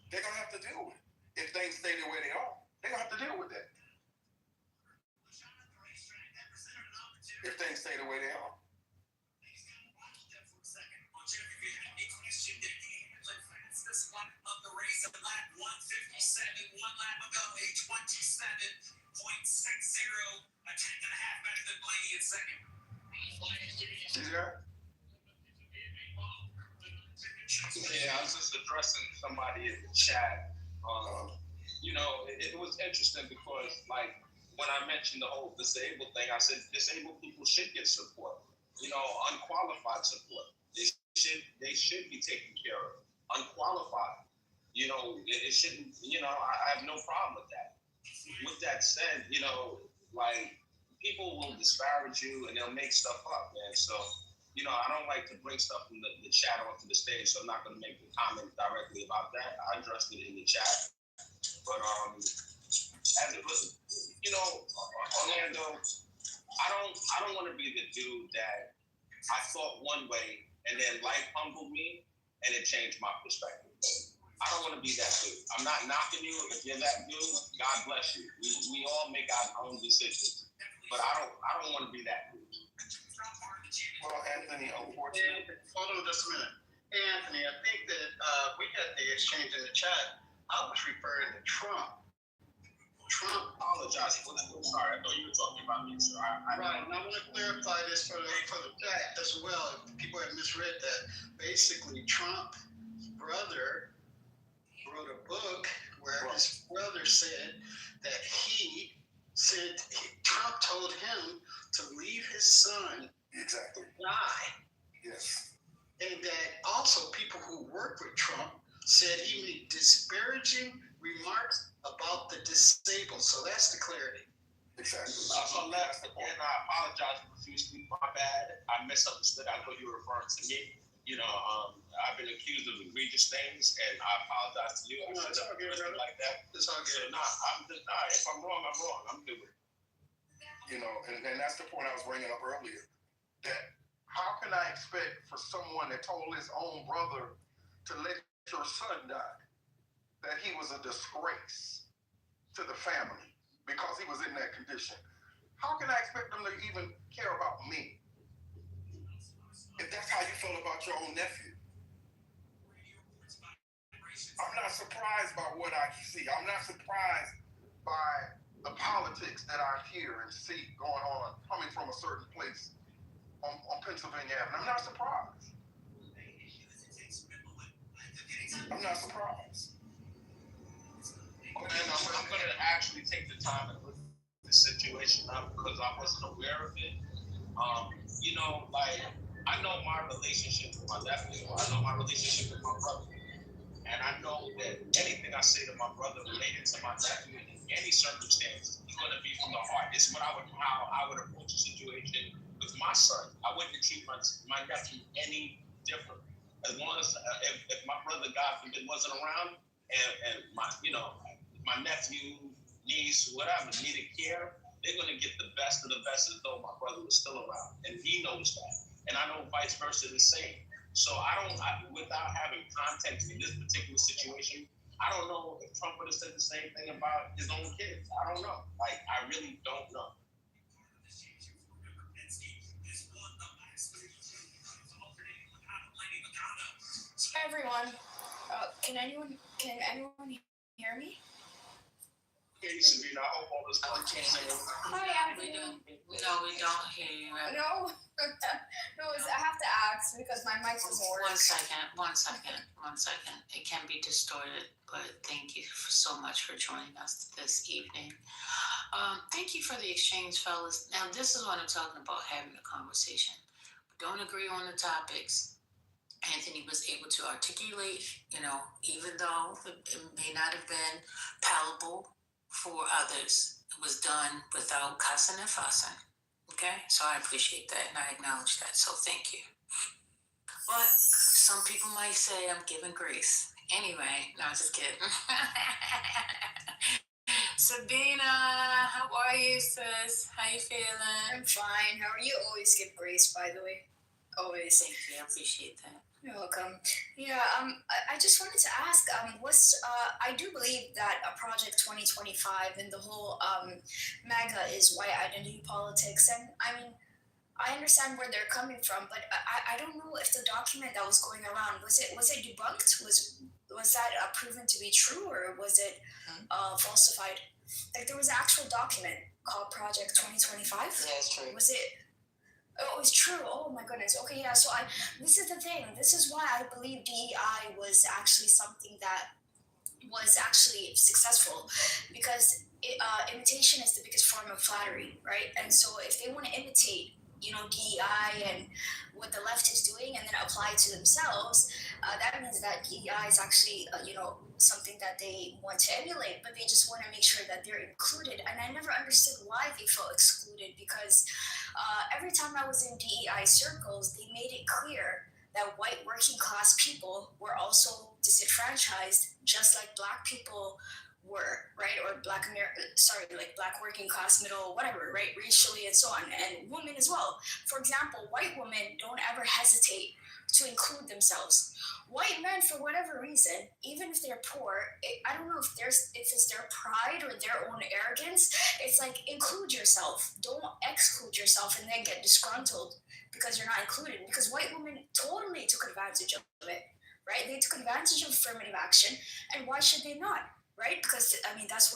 They're gonna have to deal with it. If things stay the way they are, they're gonna have to deal with that. If things stay the way they are. This one of the race of lap 157, one lap ago, a 27.60, a 10.5 better than Blaney in second. Yeah, I was just addressing somebody in the chat. You know, it was interesting because, like, when I mentioned the whole disabled thing, I said disabled people should get support. You know, unqualified support. They should be taken care of. Unqualified. You know, it shouldn't. You know, I have no problem with that. With that said, you know, like, people will disparage you and they'll make stuff up, man. So, you know, I don't like to bring stuff from the chat onto the stage, so I'm not going to make a comment directly about that. I addressed it in the chat. But as it was, you know, Orlando, I don't want to be the dude that I thought one way and then life humbled me and it changed my perspective. I don't want to be that dude. I'm not knocking you. If you're that dude, God bless you. We all make our own decisions. But I don't want to be that dude. Well, Anthony, unfortunately. Hold on just a minute. Anthony, I think that we had the exchange in the chat. I was referring to Trump. Trump apologized for that. I'm sorry, I thought you were talking about me, sir. Right, and I want to clarify this for the chat as well. If people have misread that. Basically, Trump's brother wrote a book where his brother said that Trump told him to leave his son die. Yes. And that also people who work with Trump said he made disparaging remarks about the disabled. So that's the clarity. Exactly. And I apologize profusely. My bad. I misunderstood. I thought you were referring to me. You know, I've been accused of egregious things, and I apologize to you. I should have written like that. It's all good. If I'm wrong, I'm wrong. I'm good with it. And that's the point I was bringing up earlier. That how can I expect for someone that told his own brother to let your son die, that he was a disgrace to the family because he was in that condition? How can I expect them to even care about me if that's how you feel about your own nephew? I'm not surprised by what I see. I'm not surprised by the politics that I hear and see going on coming from a certain place on Pennsylvania Avenue. I'm not surprised. I'm not surprised. And I'm going to actually take the time and look at the situation up because I wasn't aware of it. I know my relationship with my nephew. I know my relationship with my brother. And I know that anything I say to my brother related to my nephew in any circumstance is going to be from the heart. It's how I would approach a situation with my son. I wouldn't treat my nephew any different. As long as if my brother, God forbid, wasn't around, and my nephew, niece, whatever needed care, they're going to get the best of the best as though my brother was still around, and he knows that, and I know vice versa the same. So without having context in this particular situation, I don't know if Trump would have said the same thing about his own kids. I don't know. I really don't know. Hi everyone. Can anyone hear me? Okay, Sabrina, I hope all this Hi, Anthony. No, we don't hear you. No, I have to ask because my mic doesn't work. One second. It can be distorted, but thank you so much for joining us this evening. Thank you for the exchange, fellas. Now, this is what I'm talking about, having a conversation. We don't agree on the topics. Anthony was able to articulate, even though it may not have been palatable for others, it was done without cussing and fussing. Okay, so I appreciate that and I acknowledge that. So thank you. But some people might say I'm giving grace. Anyway, no, I'm just kidding. Sabina, how are you, sis? How you feeling? I'm fine. How are you? Always give grace, by the way. Always. Thank you. I appreciate that. You're welcome. Yeah, I just wanted to ask, I do believe that Project 2025 and the whole MAGA is white identity politics, and I mean, I understand where they're coming from, but I don't know if the document that was going around was it debunked? Was that proven to be true, or was it falsified? Like there was an actual document called Project 2025. Yeah, it's true. Was it? Oh, it's true. Oh my goodness. Okay, yeah. So this is the thing. This is why I believe DEI was actually something that was actually successful, because imitation is the biggest form of flattery, right? And so if they want to imitate, DEI and what the left is doing, and then apply it to themselves, that means that DEI is actually, something that they want to emulate, but they just want to make sure that they're included. And I never understood why they felt excluded, because every time I was in DEI circles, they made it clear that white working class people were also disenfranchised, just like black people were, right? Or black working class, middle, whatever, right? Racially and so on, and women as well. For example, white women don't ever hesitate to include themselves. White men, for whatever reason, even if they're poor, I don't know if it's their pride or their own arrogance. It's like, include yourself. Don't exclude yourself and then get disgruntled because you're not included. Because white women totally took advantage of it, right? They took advantage of affirmative action, and why should they not? Right? Because that's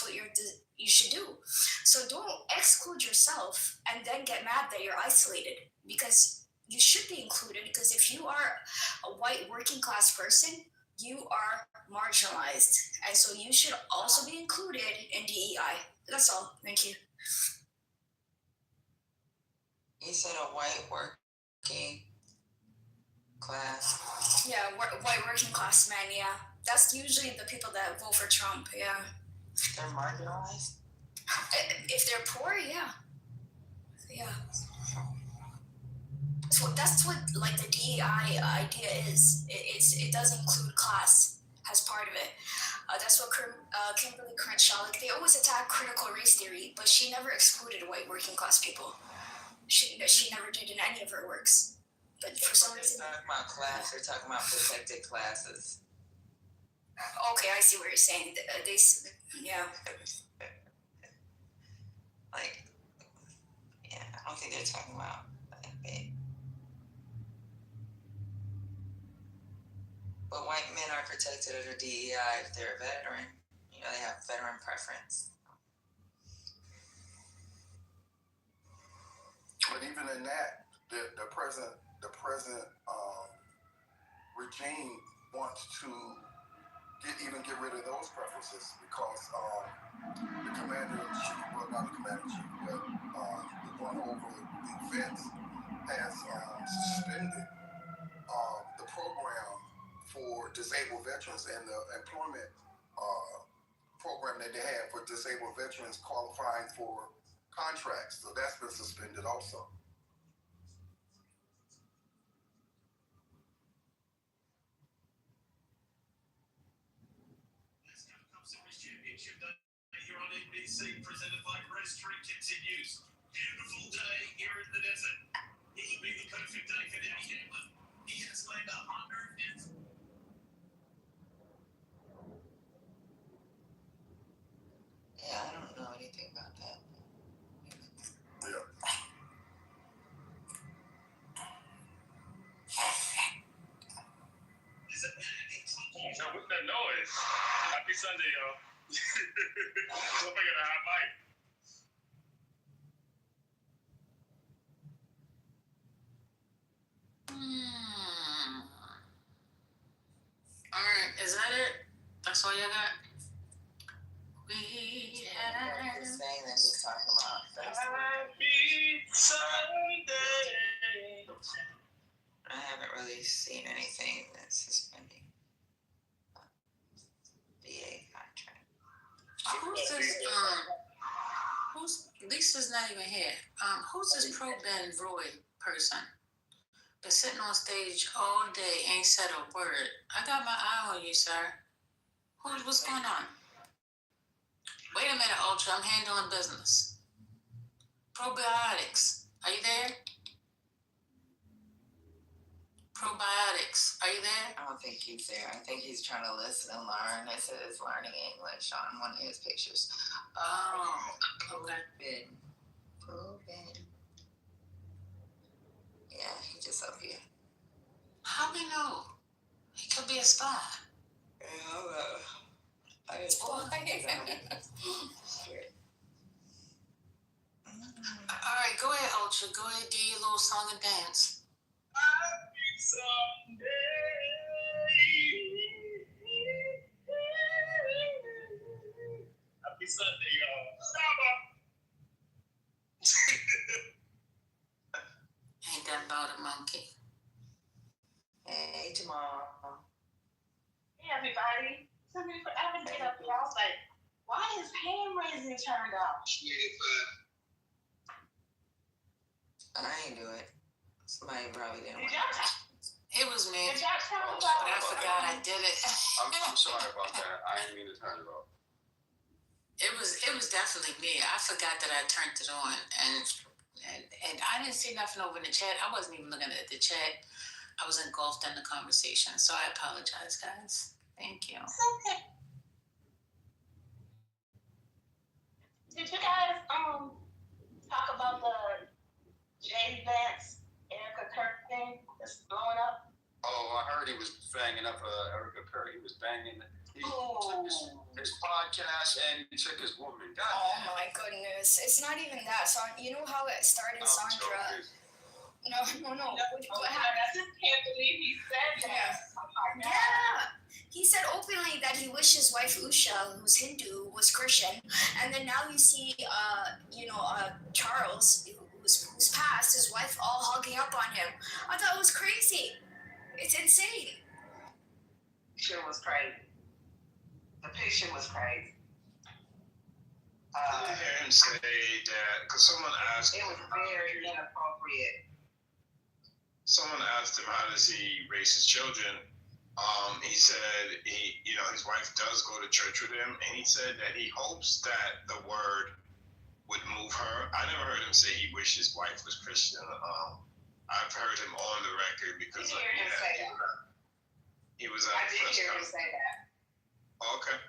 what you should do. So don't exclude yourself and then get mad that you're isolated, because you should be included. Because if you are a white working class person, you are marginalized, and so you should also be included in DEI. That's all. Thank you. You said a white working class. Yeah, white working class men. Yeah. That's usually the people that vote for Trump, yeah. They're marginalized? If they're poor, yeah. Yeah. So that's what, like, the DEI idea is. It does include class. as part of it. That's what Kimberly Crenshaw, like, they always attack critical race theory, but she never excluded white working class people. She never did in any of her works. But for some reason, they're talking about class. They're talking about protected classes. okay, I see what you're saying. Yeah. Like, yeah, I don't think they're talking about that big. But white men are protected under DEI if they're a veteran. You know, they have veteran preference. But even in that, the present regime wants to get rid of those preferences because the commander-in-chief, well, not the commander-in-chief, but the one over the events has suspended the program for disabled veterans and the employment program that they had for disabled veterans qualifying for contracts. So that's been suspended also. Here on NBC, presented by Grace Tree continues. Beautiful day here in the desert. It will be the perfect day for Danny Hamlin. He has made 100. Yeah, I don't know anything about that. Yeah. So what's that noise? Happy Sunday, y'all. Hope I got a hot mic. All right, is that it? That's all you got? We had. Just saying that, just talking about Happy Sunday. I haven't really seen anything that's suspending VA contract. Who's this? Lisa's not even here. Who's this Pro Ben Roy person? Been sitting on stage all day, ain't said a word. I got my eye on you, sir. What's going on? Wait a minute, Ultra. I'm handling business. Probiotics. Are you there? Probiotics. Are you there? I don't think he's there. I think he's trying to listen and learn. It says learning English on one of his pictures. Oh, okay. Proven. Yeah, he just up here. How we know? He could be a spy. I just All right, go ahead, Ultra. Go ahead, do your little song and dance. Happy Sunday. Happy Sunday, y'all. Ain't that about a monkey? Hey, Jamal. Hey, everybody. Took me forever to get up here. I was like, why is hand raising turned off? I ain't do it. Somebody probably didn't. It was me. Did y'all turn it But off? I forgot I did it. I'm sorry about that. I didn't mean to turn it off. It was definitely me. I forgot that I turned it on, and I didn't see nothing over in the chat. I wasn't even looking at the chat. I was engulfed in the conversation, so I apologize, guys. Thank you. It's okay. Did you guys talk about the Jay Vance, Erica Kirk thing that's blowing up? Oh, I heard he was banging up Erica Kirk. He was banging. He took his podcast and he took his woman. God. Oh my goodness. It's not even that. So, you know how it started, Sandra? No. What happened? I just can't believe he said that. Yeah. He said openly that he wished his wife Usha, who's Hindu, was Christian. And then now you see, Charles, who's passed, his wife all hugging up on him. I thought it was crazy. It's insane. Shit was crazy. The picture was crazy. I didn't hear him say that because someone asked. It was very inappropriate. Someone asked him how does he raise his children, He said his wife does go to church with him, and he said that he hopes that the word would move her. I never heard him say he wished his wife was Christian. I've heard him on the record because I did hear him say that. He was. I did hear him say that. Okay.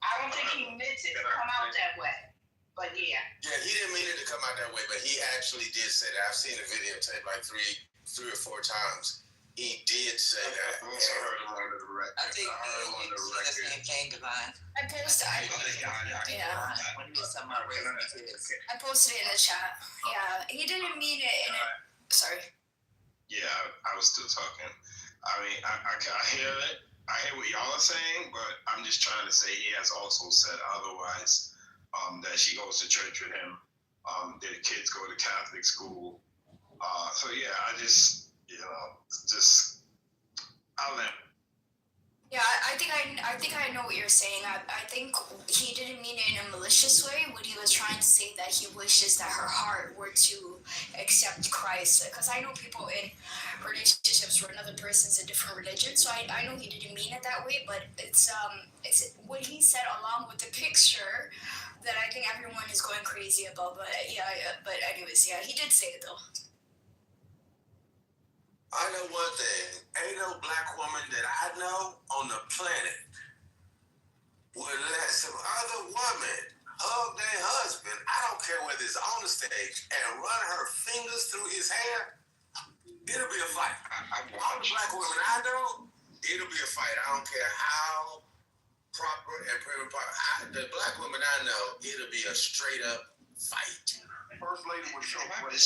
I don't think he meant it to come out that way, but yeah. Yeah, he didn't mean it to come out that way, but he actually did say that. I've seen the videotape like three or four times. He did say that. I also heard him on the record. I think that's when it came divine. I posted it. Yeah. When he was talking about raising the kids. I posted it in the chat. Yeah, he didn't mean it in it. Sorry. Yeah, I was still talking. I mean, I hear it. I hear what y'all are saying, but I'm just trying to say he has also said otherwise. That she goes to church with him. Their kids go to Catholic school. So yeah, I just I'll let. Yeah, I think I know what you're saying. I think he didn't mean it in a malicious way. What he was trying to say that he wishes that her heart were to accept Christ. Because I know people in relationships where another person's a different religion. So I know he didn't mean it that way. But it's what he said along with the picture that I think everyone is going crazy about. But but anyways, yeah, he did say it though. I know one thing. Ain't no black woman that I know on the planet would let some other woman hug their husband, I don't care whether it's on the stage, and run her fingers through his hair. It'll be a fight. All the black women I know, it'll be a fight. I don't care how proper and proper. The black women I know, it'll be a straight up fight. First lady would show up. They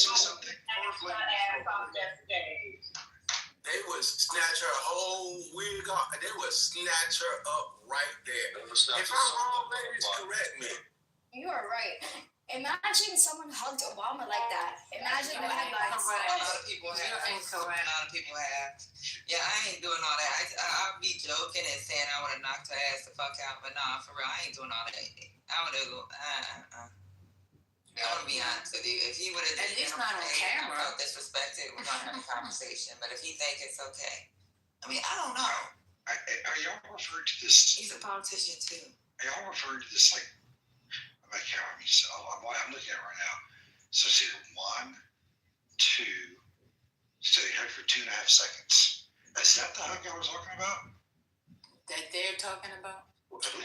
would snatch her whole wig off. They would snatch her up right there. If I'm wrong, ladies, correct me. You are right. Imagine someone hugged Obama like that. Imagine the headlines. A lot of people have. Yeah, I ain't doing all that. I'll be joking and saying I would have knocked her ass the fuck out, but nah, for real, I ain't doing all that. I would have go. I'm gonna be honest with you. If he would have, at least not on camera, I felt disrespected. We're gonna have a conversation. But if he think it's okay, I mean, I don't know. Are y'all referring to this? He's a politician too. Are y'all referring to this like? I'm looking at it right now. So it's either 1, 2. So you hug for 2.5 seconds. Is that the hug I was talking about? That they're talking about? 2.5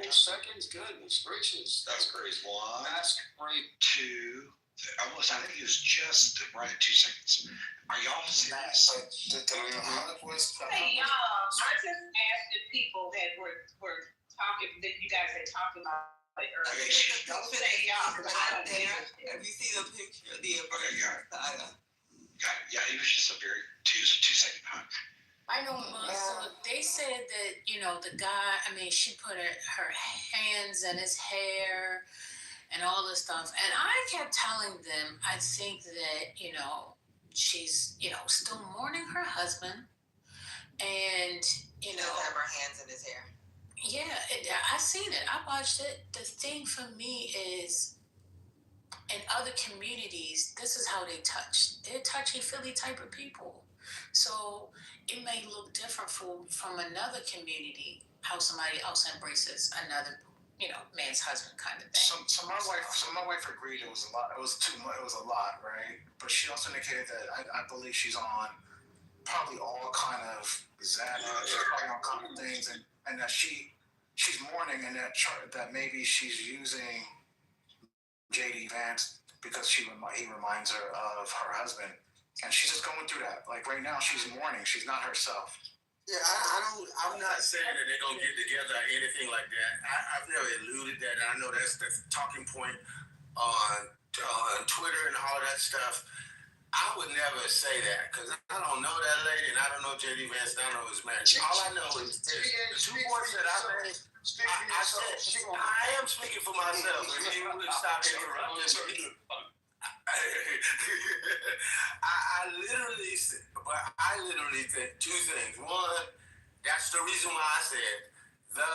seconds, goodness gracious. That's crazy. 1. That's great. 2. I think it was just right at 2 seconds. Are y'all serious? Hey, y'all, I just asked if people that were talking, that you guys had talked about it earlier. Don't say y'all, because I don't know. Have you seen a picture of the Yeah, it was just a 2-second hug. I know. So they said that, the guy, she put her hands in his hair and all this stuff. And I kept telling them, I think that, she's, still mourning her husband. And, She does have her hands in his hair. Yeah, I seen it. I watched it. The thing for me is, in other communities, this is how they touch. They're touchy-feely type of people. So it may look different from another community, how somebody else embraces another, man's husband kind of thing. So my wife agreed it was a lot. It was too much. It was a lot, right? But she also indicated that I believe she's on probably all kind of Xanax, probably on common things, and that she's mourning, and that maybe she's using J.D. Vance because he reminds her of her husband, and she's just going through that. Like right now, she's mourning. She's not herself. Yeah, I'm not saying that they're gonna get together or anything like that. I've never alluded that. I know that's the talking point on Twitter and all that stuff. I would never say that because I don't know that lady and I don't know J.D. Vance. I don't know his marriage. All I know is the 2 points that I made. I am speaking for myself. If you would stop interrupting me. I literally think 2 things. One, that's the reason why I said the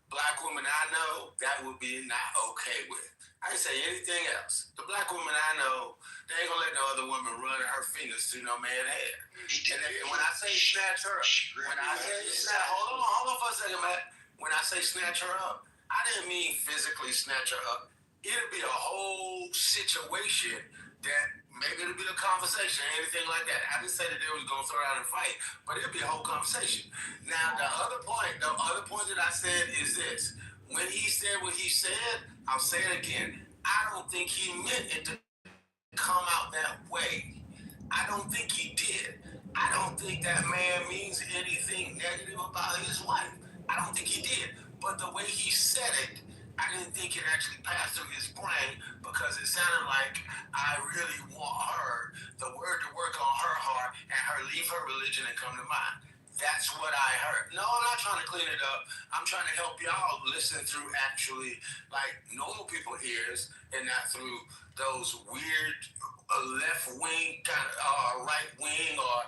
black woman I know that would be not okay with. I didn't say anything else. The black woman I know, they ain't gonna let no other woman run her fingers through no man's hair. And when I say snatch her up, hold on for a second, man. When I say snatch her up, I didn't mean physically snatch her up. It'll be a whole situation that maybe it'll be a conversation, anything like that. I didn't say that they was gonna throw out and fight, but it'll be a whole conversation. Now, the other point that I said is this. When he said what he said, I'll say it again. I don't think he meant it to come out that way. I don't think he did. I don't think that man means anything negative about his wife. I don't think he did. But the way he said it, I didn't think it actually passed through his brain because it sounded like I really want her, the word to work on her heart and her leave her religion and come to mine. That's what I heard. No, I'm not trying to clean it up. I'm trying to help y'all listen through actually like normal people ears and not through those weird left wing kind of right wing or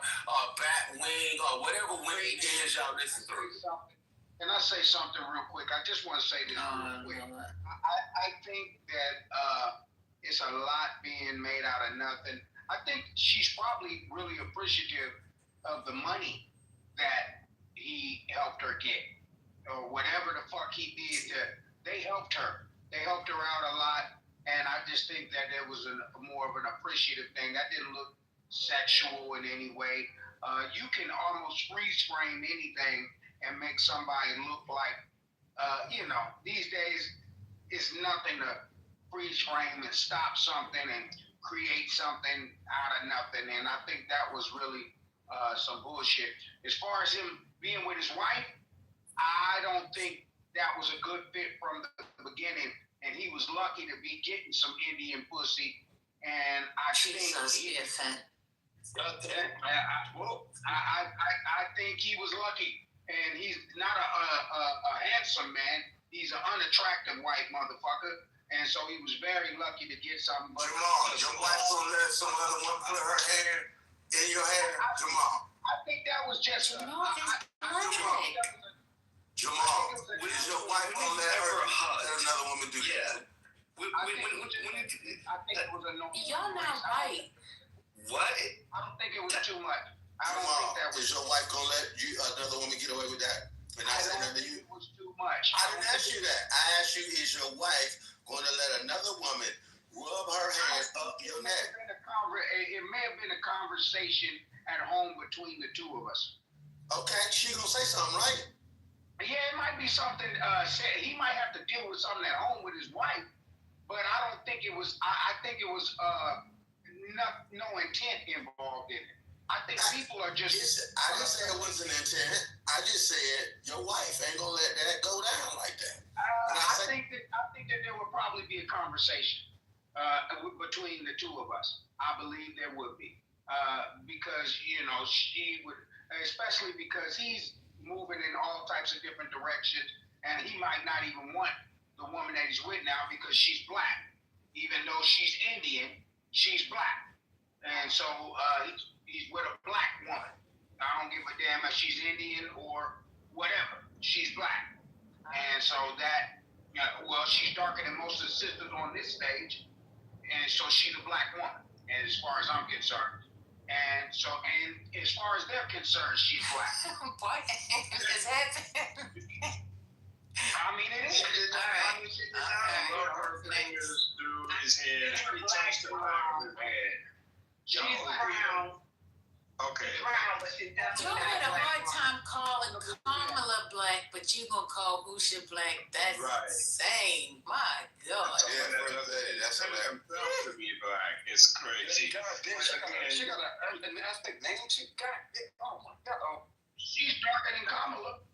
back wing or whatever wing it is y'all listen through. Can I say something real quick? I just want to say this real quick. I think that it's a lot being made out of nothing. I think she's probably really appreciative of the money that he helped her get, or whatever the fuck he did. They helped her. They helped her out a lot, and I just think that it was more of an appreciative thing. That didn't look sexual in any way. You can almost freeze frame anything and make somebody look like, these days it's nothing to freeze frame and stop something and create something out of nothing. And I think that was really some bullshit. As far as him being with his wife, I don't think that was a good fit from the beginning. And he was lucky to be getting some Indian pussy. And I think I think he was lucky. And he's not a handsome man. He's an unattractive white motherfucker. And so he was very lucky to get something. But Jamal, your wife gonna let some other one put her hand in your hair? Jamal. I think that was just Jamal, is your wife gonna let another woman do that? I think it was a no. Y'all not right. What? I don't think it was too much. Jamal, is your wife gonna let another woman get away with that? And I said nothing to you. It was too much. I didn't ask you that. I asked you, is your wife going to let another woman rub her hands up your neck? It may have been a conversation at home between the two of us. Okay, she gonna say something, right? Yeah, it might be something. He might have to deal with something at home with his wife, but I don't think it was. I think it was no intent involved in it. I think people are just. I didn't say it was an intent. I just said your wife ain't gonna let that go down like that. I think that there would probably be a conversation between the two of us. I believe there would be because she would, especially because he's moving in all types of different directions, and he might not even want the woman that he's with now because she's black. Even though she's Indian, she's black, and so he's with a black woman. I don't give a damn if she's Indian or whatever. She's black. And so that, she's darker than most of the sisters on this stage. And so she's a black woman, as far as I'm concerned. And so, and as far as they're concerned, she's black. What is happening? I mean, it is. Rub her fingers through his hair. He touched the back of his head. She's brown. Okay. Brown, but she's Y'all definitely had a not hard black. time calling Kamala black, but you gonna call Usha black. That's insane. My God. That's to be black. It's crazy. She got an ethnic name. Oh my God. She's darker than Kamala.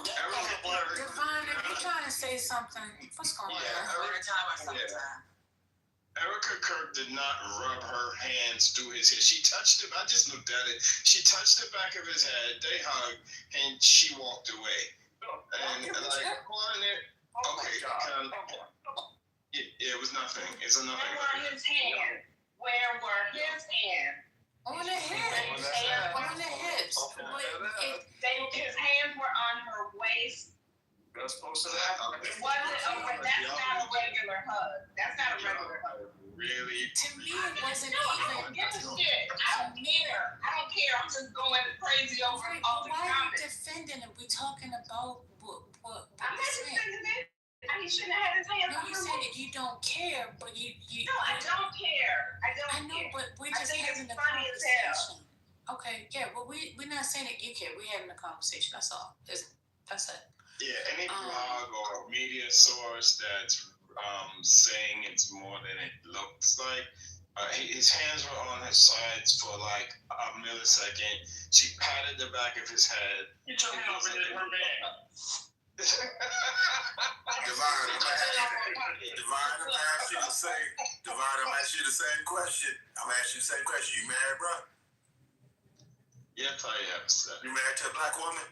Divine, if you're trying to say something, what's going on? Erica Kirk did not rub her hands through his hair. She touched him. I just looked at it. She touched the back of his head. They hugged, and she walked away. And it was nothing. It's a nothing. Where were his hands? Where were his hands? On the hips. On the hips. His hands were on her waist. That's supposed to happen. It wasn't. That's not a regular hug. That's not a regular hug. Really? To me, it wasn't No, I don't even. give a shit. I don't care. I don't care. I'm just going crazy over Right, all the why are you comments. defending him? We talking about what I'm not he's saying. defending it. He shouldn't have had his hands No, on you her. said that you don't care, but you. No, I don't care. I don't I know, care. but we're I just think having it's a funny as hell. conversation. Okay, yeah, well, we're not saying that you care. We're having a conversation. That's all. That's it. Yeah, any blog or media source that's saying it's more than it looks like. His hands were on his sides for like a millisecond. She patted the back of his head. Get your hand over there, her man. Divine, I'm gonna ask you the same question. I'm gonna ask you the same question. You married, bro? Yes, I am, sir. You married to a black woman?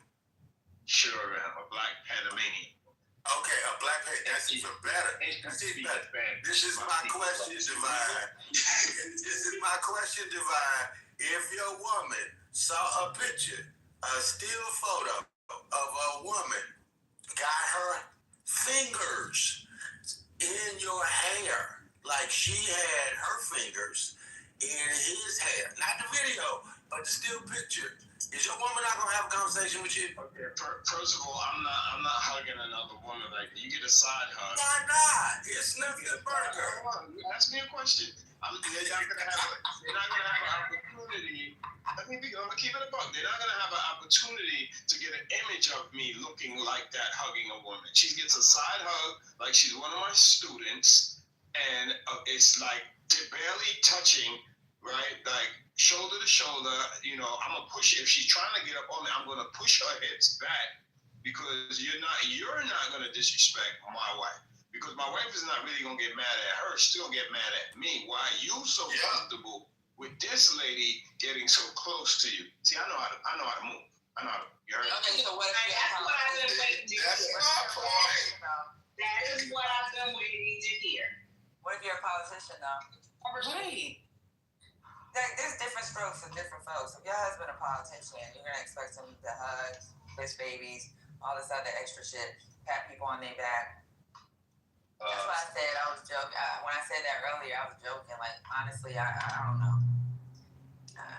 Sure, I'm a black Panamanian. Okay, a black Panamanian. That's even better. That's even better. This is my question, Divine. This is my question, Divine. If your woman saw a picture, a still photo of a woman, got her fingers in your hair, like she had her fingers in his hair. Not the video, but the still picture. Is your woman not gonna have a conversation with you? Okay, first of all, I'm not hugging another woman like that. You get a side hug. Why not? It's nothing burger. Hold on, ask me a question. They're not gonna have an opportunity. I'm gonna keep it a buck. They're not gonna have an opportunity to get an image of me looking like that hugging a woman. She gets a side hug like she's one of my students, and it's like they're barely touching, right? Like shoulder to shoulder. I'm gonna push it. If she's trying to get up on me, I'm gonna push her hips back because you're not gonna disrespect my wife. Because my wife is not really gonna get mad at her. She's gonna get mad at me. Why are you so comfortable with this lady getting so close to you? See, I know how to move. I know how to. You heard me? Okay, so what? That's what I've been waiting to hear. That's my point. That is what I've been waiting to hear. What if you're a politician, though? Right. There's different strokes for different folks. If your husband a politician, you're gonna expect him to hug, kiss babies, all this other extra shit, pat people on their back. That's why I said I was joking. When I said that earlier, I was joking. Like honestly, I don't know.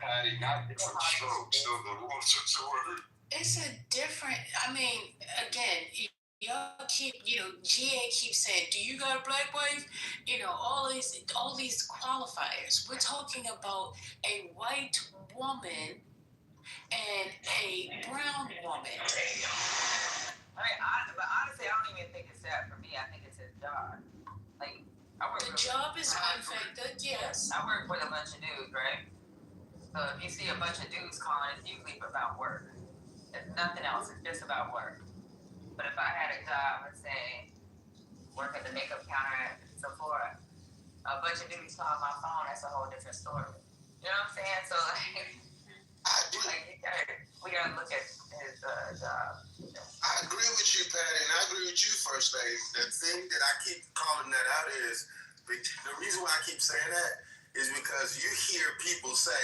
Patty, not different strokes. So the rules are shorter. It's a different. I mean, again, y'all keep, GA keeps saying, "Do you got a black wife?" All these qualifiers. We're talking about a white woman and a brown woman. But honestly, I don't even think it's that for me. I think it's his job. Like, The job is one factor, yes. I work with a bunch of dudes, right? So if you see a bunch of dudes calling, it's usually about work. It's nothing else. It's just about work. But if I had a job, let's say, work at the makeup counter at Sephora, a bunch of dudes calling my phone, that's a whole different story. You know what I'm saying? So, we gotta look at his job. I agree with you, Patty, and I agree with you, First Lady. The thing that I keep calling that out is, the reason why I keep saying that is because you hear people say,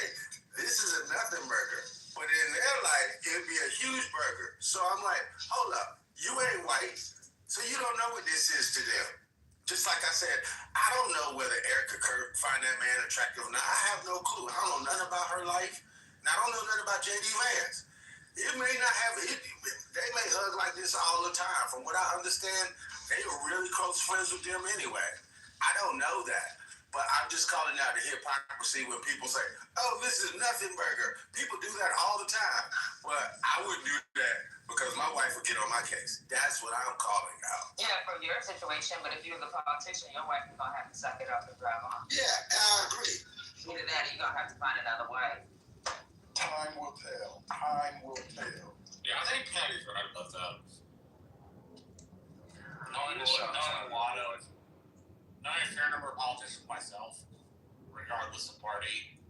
this is a nothing burger, but in their life, it'd be a huge burger. So I'm like, hold up, you ain't white, so you don't know what this is to them. Just like I said, I don't know whether Erica Kirk find that man attractive or not. I have no clue. I don't know nothing about her life, and I don't know nothing about J.D. Vance. It may not have it. They may hug like this all the time. From what I understand, they are really close friends with them anyway. I don't know that. But I'm just calling out the hypocrisy when people say, oh, this is nothing burger. People do that all the time. But I wouldn't do that because my wife would get on my case. That's what I'm calling out. Yeah, from your situation, but if you're the politician, your wife is going to have to suck it up and drive on. Yeah, I agree. Either that or you're going to have to find another wife. Time will tell. Time will tell. Yeah, I think Patty's right about that. Knowing a fair number of politicians myself, regardless of party,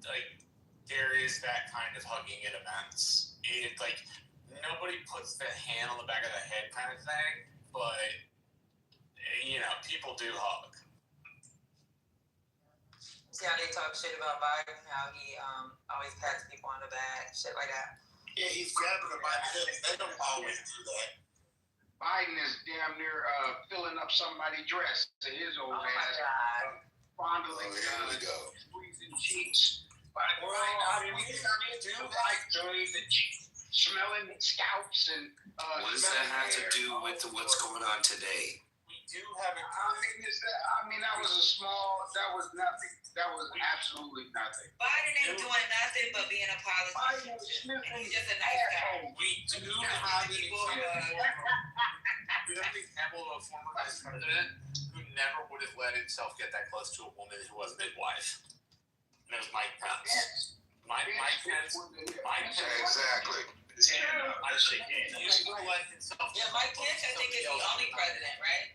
like there is that kind of hugging at events. Nobody puts the hand on the back of the head kind of thing, but people do hug. See how they talk shit about Biden, how he always pats people on the back, shit like that. Yeah, he's grabbing them by the hips. They don't always do that. Biden is damn near filling up somebody's dress to his old ass. Fondling, squeezing cheeks. Smelling scalps and. What does that have to do with what's going on today? We do have a. That was a small. That was nothing. That was absolutely nothing. Biden ain't doing nothing but being a politician. He's just a nice guy. We do have an example of a former vice president who never would have let himself get that close to a woman who was midwife. And it was Mike Pence. Mike Pence. Exactly. Mike Pence, I think, is the only president, right?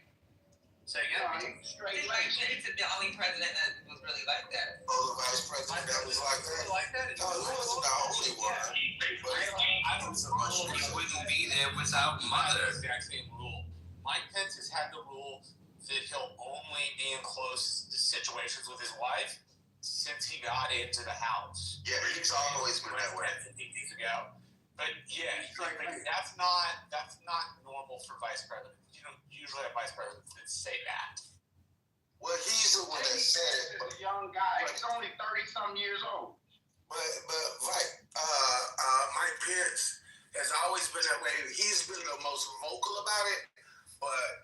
Say again? Mike Pence is the only president that was really like that. Oh, the vice president that was like that? No, he wasn't the only one. But I don't so much. He wouldn't be there without Mother. The exact same rule. Mike Pence has had the rule that he'll only be in close situations with his wife since he got into the House. Yeah, he's always been that way. 10 years ago. But yeah, that's not normal for vice presidents. You don't usually have vice presidents that say that. Well, he's the one that said it. He's a young guy. He's only 30-some years old. But right, Mike Pence has always been that way. He's been the most vocal about it. But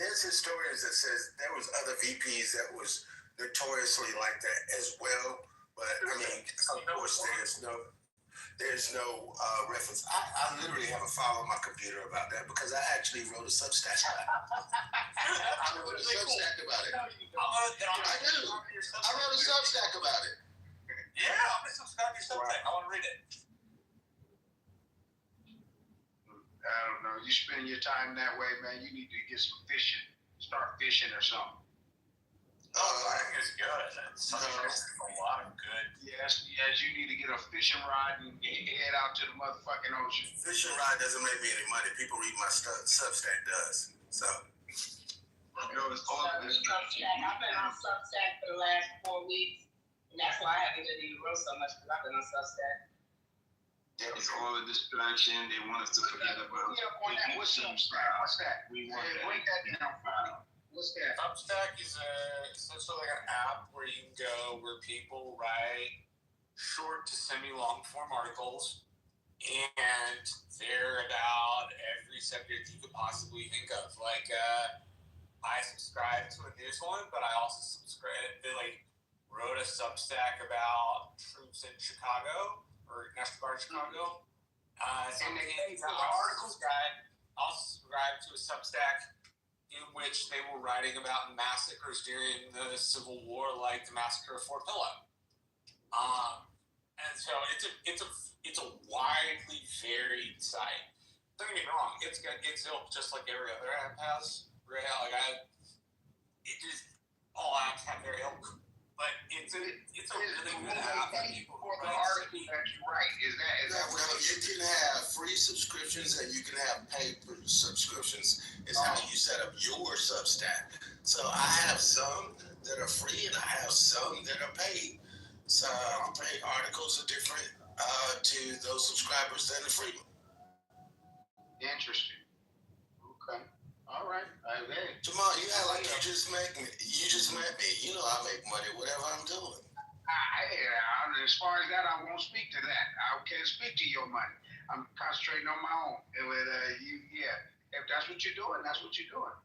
there's historians that says there was other VPs that was notoriously like that as well. But I mean, of course, there's no reference. I literally have a file on my computer about that because I actually wrote a Substack. I wrote a Substack about it. I do. I wrote a Substack about it. Yeah, I'm gonna subscribe to your Substack. I want to read it. I don't know. You spend your time that way, man. You need to get some fishing. Start fishing or something. Fishing is good. It's a lot of good. Yes, you need to get a fishing rod and head out to the motherfucking ocean. Fishing rod doesn't make me any money. People read my Substack does. So. I've been on Substack for the last 4 weeks, and that's why I haven't been able to grow so much because I've been on Substack. It's all a distraction. They want us to forget about. What's Substack? What's that? Break that down. What's that? Substack is essentially like an app where you can go where people write short to semi-long form articles, and they're about every subject you could possibly think of. Like, I subscribe to a news one, but I also wrote a Substack about troops in Chicago, or National Guard in Chicago. And they pay for the articles? I'll subscribe to a Substack in which they were writing about massacres during the Civil War, like the massacre of Fort Pillow. And so it's a widely varied site. Don't get me wrong, it's ilk just like every other app has. Right? All apps have their ilk, but it's a really good app for people who write articles that you write. Is that well, you can have free subscriptions and you can have paid subscriptions. It's how you set up your Substack. So I have some that are free and I have some that are paid. So paid articles are different to those subscribers than the free one. Interesting. Okay. All right. Hey. Jamal, you act like you just met me. You know I make money whatever I'm doing. As far as that, I won't speak to that. I can't speak to your money. I'm concentrating on my own. If that's what you're doing, that's what you're doing.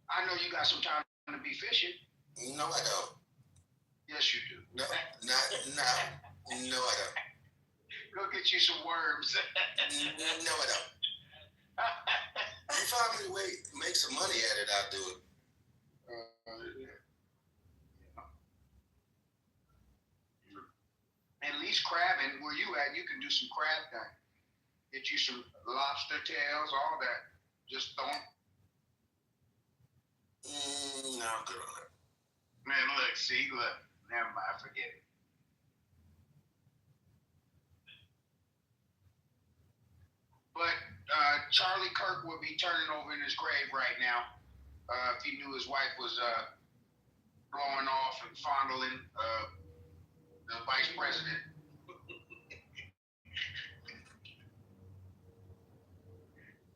I know you got some time to be fishing. No, I don't. Yes, you do. No, I don't. Go get you some worms. No, I don't. If you find me a way to make some money at it, I'll do it. At least crabbing, where you at, you can do some crab thing. Get you some lobster tails, all that. Just don't. No, I'm good on that. Man, look. Never mind, forget it. But Charlie Kirk would be turning over in his grave right now if he knew his wife was blowing off and fondling the vice president.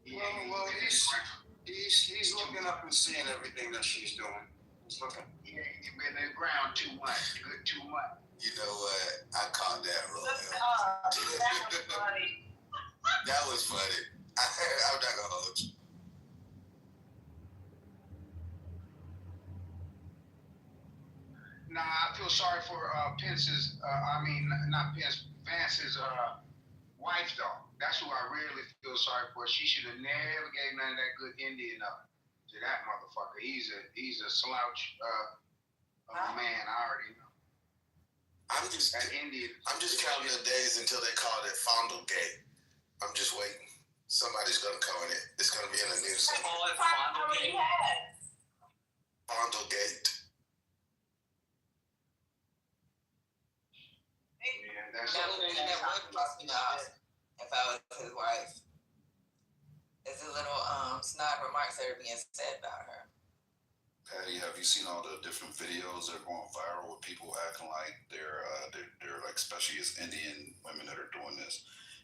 Well, he's looking up and seeing everything that she's doing. He's looking. He ain't been in the ground too much. Good too much. You know what? I caught that, Romeo. That was funny. That was funny. I'm not gonna hold you. Nah, I feel sorry for Pence's. Not Pence. Vance's wife though. That's who I really feel sorry for. She should have never gave none of that good Indian up to that motherfucker. He's a slouch of a man. I already know. I'm just counting the days until they call it Fondle Gate. I'm just waiting. Somebody's gonna cover it. It's gonna be in the news. Call it Fondle Gate. Fondle Gate. Yeah, that's That would piss me off if I was his wife. There's a little snide remarks that are being said about her. Patty, have you seen all the different videos that are going viral with people acting like they're like, especially as Indian women that are doing this,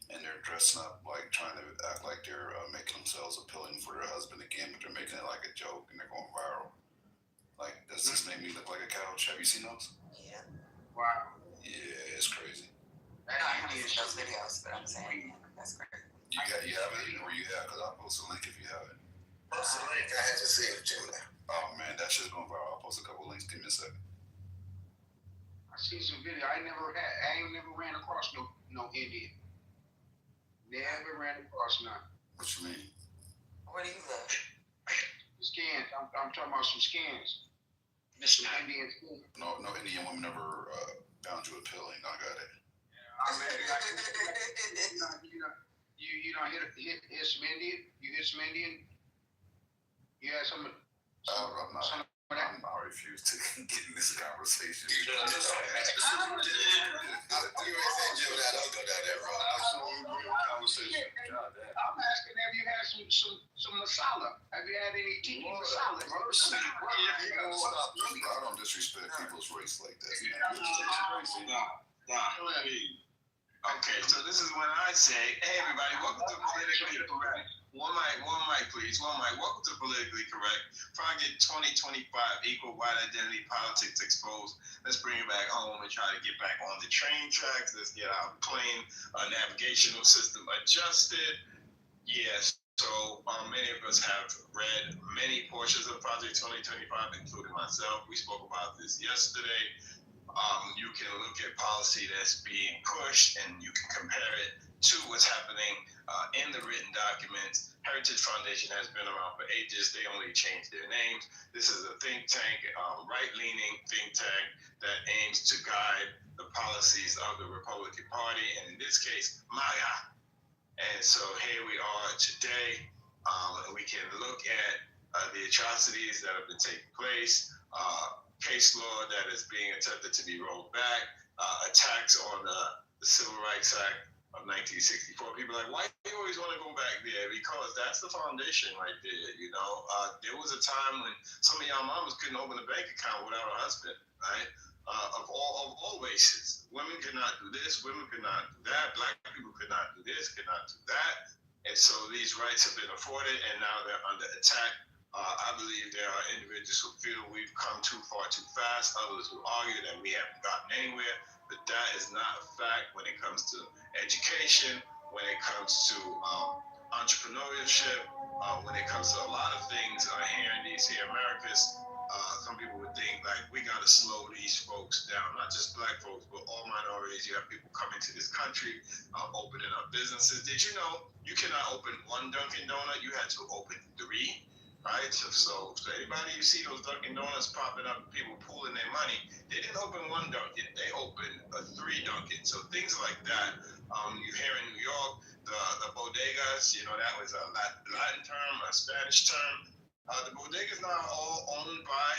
and they're dressing up like trying to act like they're making themselves appealing for their husband again, but they're making it like a joke and they're going viral. Like, does this make me look like a couch? Have you seen those? Yeah. Wow. Yeah, it's crazy. I haven't seen those videos, but I'm saying that's crazy. You have it, or you have? Because I'll post a link if you have it. Post a link. I haven't seen it, Jimmy. Oh man, that shit's going viral. I'll post a couple links. Give me a second. I seen some video. I ain't never ran across no Indian. Never ran across none. What you mean? Where do you live? Scans. I'm talking about some scans. Some Indian scans. No Indian woman ever found you appealing. I got it. I mean, you don't hit some Indian. You hit some Indian. You had some. I refuse to get in this conversation. I'm asking, have you had some masala? Have you had any tiki masala? Mercy. I don't disrespect people's race like that. Okay, so this is when I say, hey everybody, welcome to Politically Correct. One mic, please. One mic. Welcome to Politically Correct. Project 2025, Equal White Identity Politics Exposed. Let's bring it back home and try to get back on the train tracks. Let's get our plane navigational system adjusted. Yes. So many of us have read many portions of Project 2025, including myself. We spoke about this yesterday. You can look at policy that's being pushed and you can compare it to what's happening in the written documents. Heritage Foundation has been around for ages. They only changed their names. This is a think tank, right-leaning think tank that aims to guide the policies of the Republican Party, and in this case, MAGA. And so here we are today, and we can look at the atrocities that have been taking place, case law that is being attempted to be rolled back, attacks on the Civil Rights Act of 1964. People are like, why do you always want to go back there? Because that's the foundation right there, you know. There was a time when some of y'all mamas couldn't open a bank account without a husband, right? Of all races. Women could not do this, women could not do that, black people could not do this, could not do that. And so these rights have been afforded and now they're under attack. I believe there are individuals who feel we've come too far too fast, others who argue that we haven't gotten anywhere, but that is not a fact when it comes to education, when it comes to entrepreneurship, when it comes to a lot of things here in these Americas. Some people would think like we got to slow these folks down, not just black folks, but all minorities. You have people coming to this country, opening up businesses. Did you know you cannot open one Dunkin' Donut? You had to open 3. Right, so anybody you see those Dunkin' Donuts popping up, people pooling their money, they didn't open one Dunkin', they opened 3 Dunkin'. So things like that. You hear in New York, the bodegas, you know, that was a Latin term, a Spanish term. The bodegas now all owned by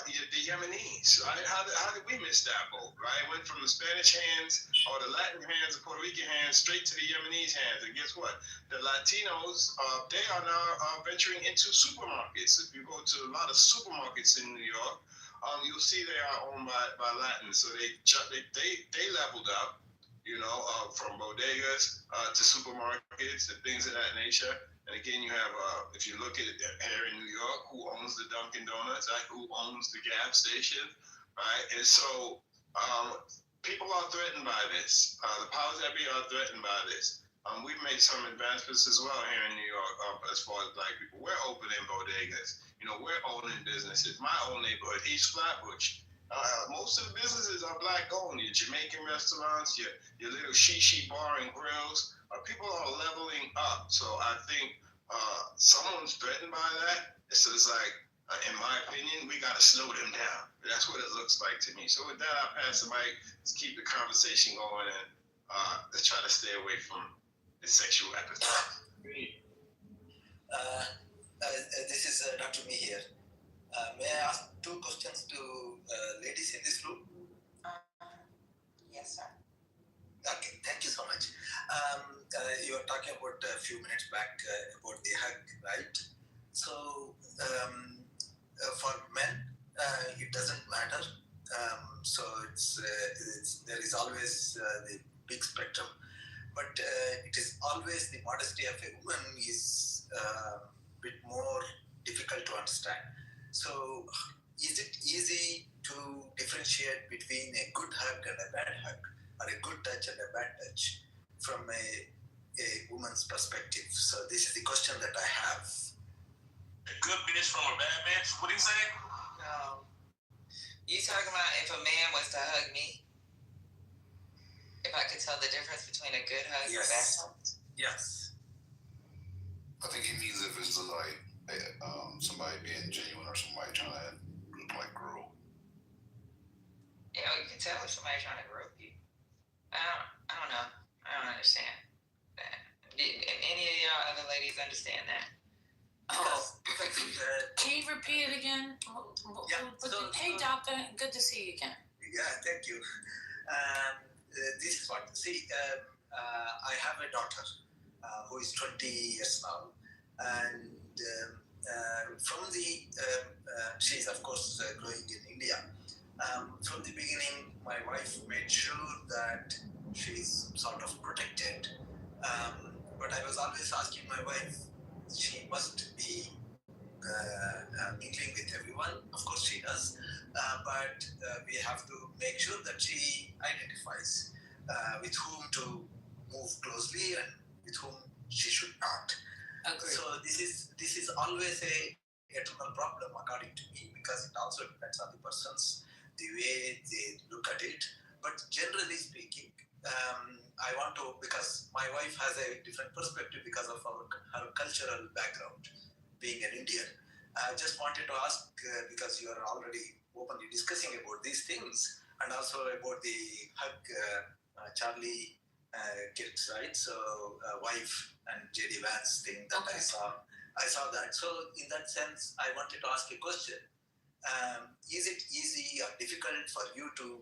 the Yemenis, right? How did we miss that boat, right? It went from the Spanish hands or the Latin hands, the Puerto Rican hands, straight to the Yemenis hands. And guess what? The Latinos, they are now venturing into supermarkets. If you go to a lot of supermarkets in New York, you'll see they are owned by Latins. So they leveled up, you know, from bodegas to supermarkets and things of that nature. And again, you have, if you look at it here in New York, who owns the Dunkin' Donuts, right? Who owns the gas station, right? And so people are threatened by this. The powers that be are threatened by this. We've made some advancements as well here in New York as far as Black people. We're opening bodegas. You know, we're owning businesses. My own neighborhood, East Flatbush. Most of the businesses are Black owned. Your Jamaican restaurants, your little shishi bar and grills. People are leveling up. So I think someone's threatened by that. So it's like, in my opinion, we got to slow them down. That's what it looks like to me. So with that, I'll pass the mic. Let's keep the conversation going and let's try to stay away from the sexual epithets. This is Dr. Me here. May I ask 2 questions to ladies in this room? Yes, sir. Okay, thank you so much. You were talking about a few minutes back about the hug, right? So for men, it doesn't matter. So it's there is always the big spectrum, but it is always the modesty of a woman is a bit more difficult to understand. So is it easy to differentiate between a good hug and a bad hug, or a good touch and a bad touch from a woman's perspective? So this is the question that I have. A good bitch from a bad bitch? What do you say? You talking about if a man was to hug me? If I could tell the difference between a good hug and a bad hug? Yes. I think he means if it's like somebody being genuine or somebody trying to like grow. You know, you can tell if somebody's trying to grow you. I don't know. I don't understand that. Did any of y'all other ladies understand that? Can you repeat it again? Yeah. Hey, doctor, good to see you again. Yeah, thank you. This is what, I have a daughter who is 20 years now, and from the, she's of course growing in India. From the beginning, my wife made sure that she's sort of protected. But I was always asking my wife, she must be mingling with everyone. Of course she does. But we have to make sure that she identifies with whom to move closely and with whom she should not. Agreed. So this is always a eternal problem according to me, because it also depends on the persons, the way they look at it. But generally speaking, I want to, because my wife has a different perspective because of her cultural background, being an Indian. I just wanted to ask, because you are already openly discussing about these things, and also about the hug Charlie kids, right? So wife and JD Vance thing that I saw that. So in that sense, I wanted to ask a question. Is it easy or difficult for you to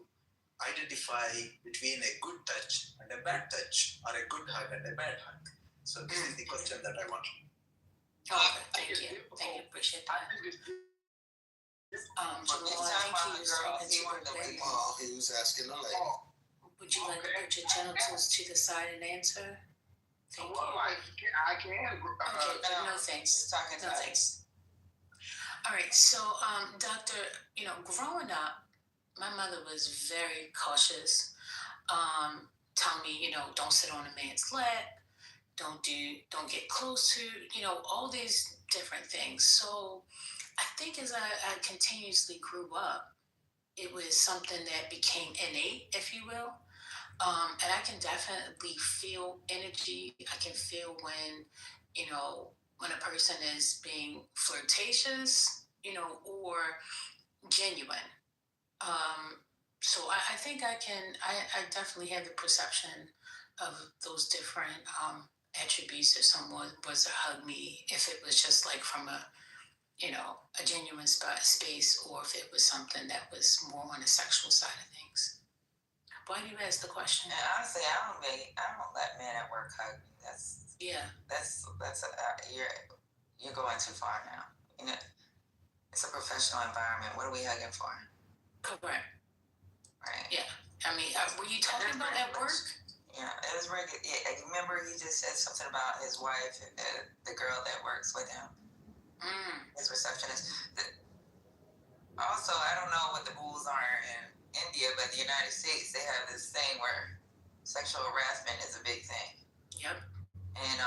identify between a good touch and a bad touch, or a good hug and a bad hug? So this is the question that I want. Okay, thank you. Thank you, appreciate that. Jamal, I think He was asking the lady. would you like to put your genitals to the side and answer? Thank you. I can. Okay, no thanks. No thanks. All right, so doctor, growing up, my mother was very cautious. Tell me, don't sit on a man's lap, don't get close to, all these different things. So I think as I continuously grew up, it was something that became innate, if you will. And I can definitely feel energy. I can feel when a person is being flirtatious, or genuine. So I think I definitely have the perception of those different attributes if someone was to hug me, if it was just like from a genuine space, or if it was something that was more on the sexual side of things. Why do you ask the question? And honestly, I don't let men at work hug me. You're going too far now. It's a professional environment. What are we hugging for? Correct. Right. Yeah. I mean, were you talking about at work? Yeah, it was very good. Yeah, I remember he just said something about his wife, the girl that works with him, his receptionist. Also, I don't know what the rules are in India, but the United States, they have this thing where sexual harassment is a big thing. Yep. And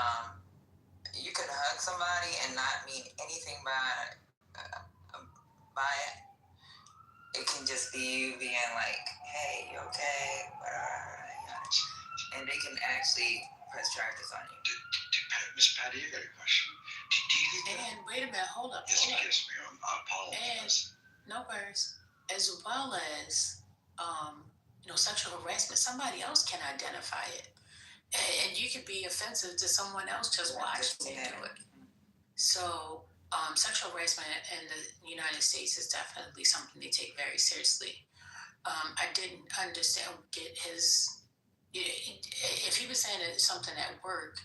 you can hug somebody and not mean anything by it. It can just be you being like, hey, you okay? And they can actually press charges on you. Miss Patty, I got a question. Do you think that? And wait a minute, hold up. Yes, hold up. yes, ma'am. I apologize. And no worries. As well as, sexual harassment, somebody else can identify it. And you can be offensive to someone else just watching you do it. So, sexual harassment in the United States is definitely something they take very seriously. I didn't get his. If he was saying something at work,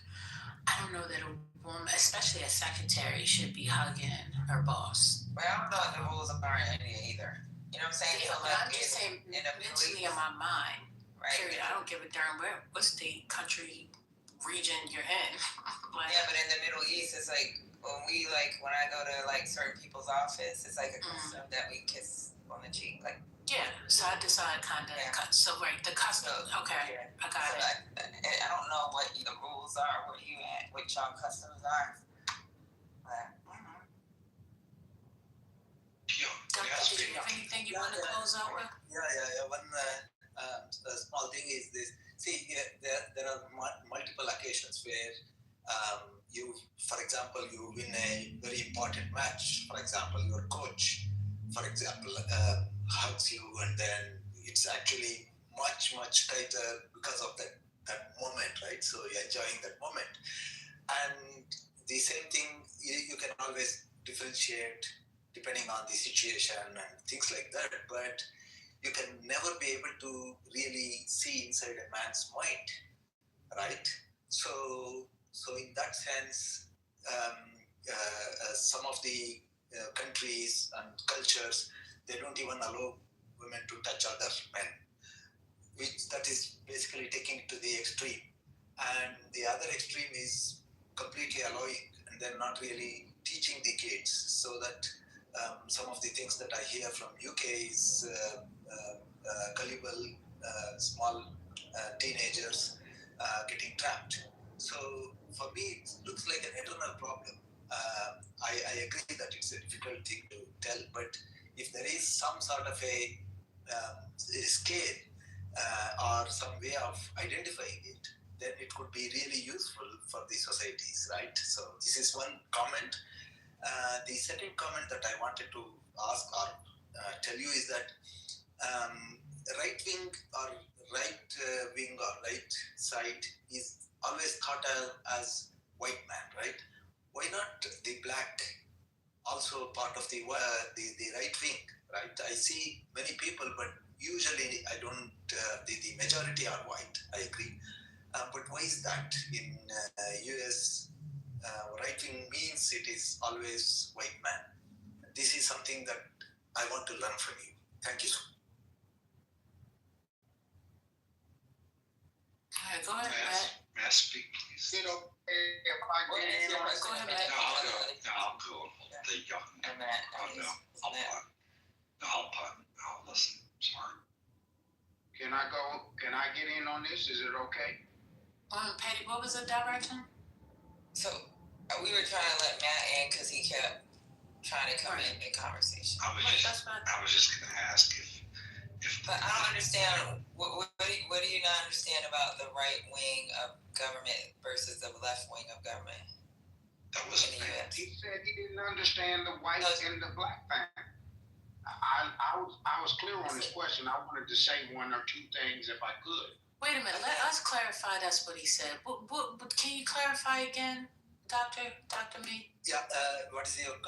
I don't know that a woman, especially a secretary, should be hugging her boss. Well, I don't know what the rules are in India either. You know what I'm saying? Yeah, So but I'm just saying, mentally in my mind, right? Period. I don't give a darn what state, country, region you're in. Yeah, but in the Middle East, it's like when I go to like certain people's office, it's like a custom that we kiss on the cheek, like. Yeah, side to side kind of. Yeah. So right, the custom. Okay, yeah. I got it. I don't know what the rules are, what y'all customs are. Did you have anything you want to close out with? Yeah. One small thing is this. See, there are multiple occasions where for example, you win a very important match. For example, your coach, for example, hugs you, and then it's actually much tighter because of that moment, right? So you're enjoying that moment. And the same thing, you can always differentiate depending on the situation and things like that, but you can never be able to really see inside a man's mind, right? So in that sense, some of the countries and cultures, they don't even allow women to touch other men, which that is basically taking it to the extreme. And the other extreme is completely allowing and then not really teaching the kids, so that some of the things that I hear from UK is gullible, small teenagers getting trapped. So for me, it looks like an eternal problem. I agree that it's a difficult thing to tell, but if there is some sort of a scale or some way of identifying it, then it could be really useful for the societies, right? So this is one comment. The second comment that I wanted to ask or tell you is that right wing or right side is always thought of as white man, right? Why not the black also part of the right wing, right? I see many people, but usually I don't. The majority are white. I agree, but why is that in US? Right wing means it is always white man. This is something that I want to learn from you. Thank you so much. All right, go ahead, Matt. May I speak, please? If I get in on it, Go ahead, Matt. I'll go. Thank you. I'll listen. Sorry. Can I get in on this? Is it okay? Patty, what was the direction? So we were trying to let Matt in because he kept trying to come in conversation. I was just going to ask if. But I don't understand. What do you not understand about the right wing of government versus the left wing of government? That was He said he didn't understand the white and the black thing. I was clear on his question. I wanted to say one or two things if I could. Wait a minute. Let us clarify. That's what he said. What can you clarify again, Doctor Mee? Yeah. What is your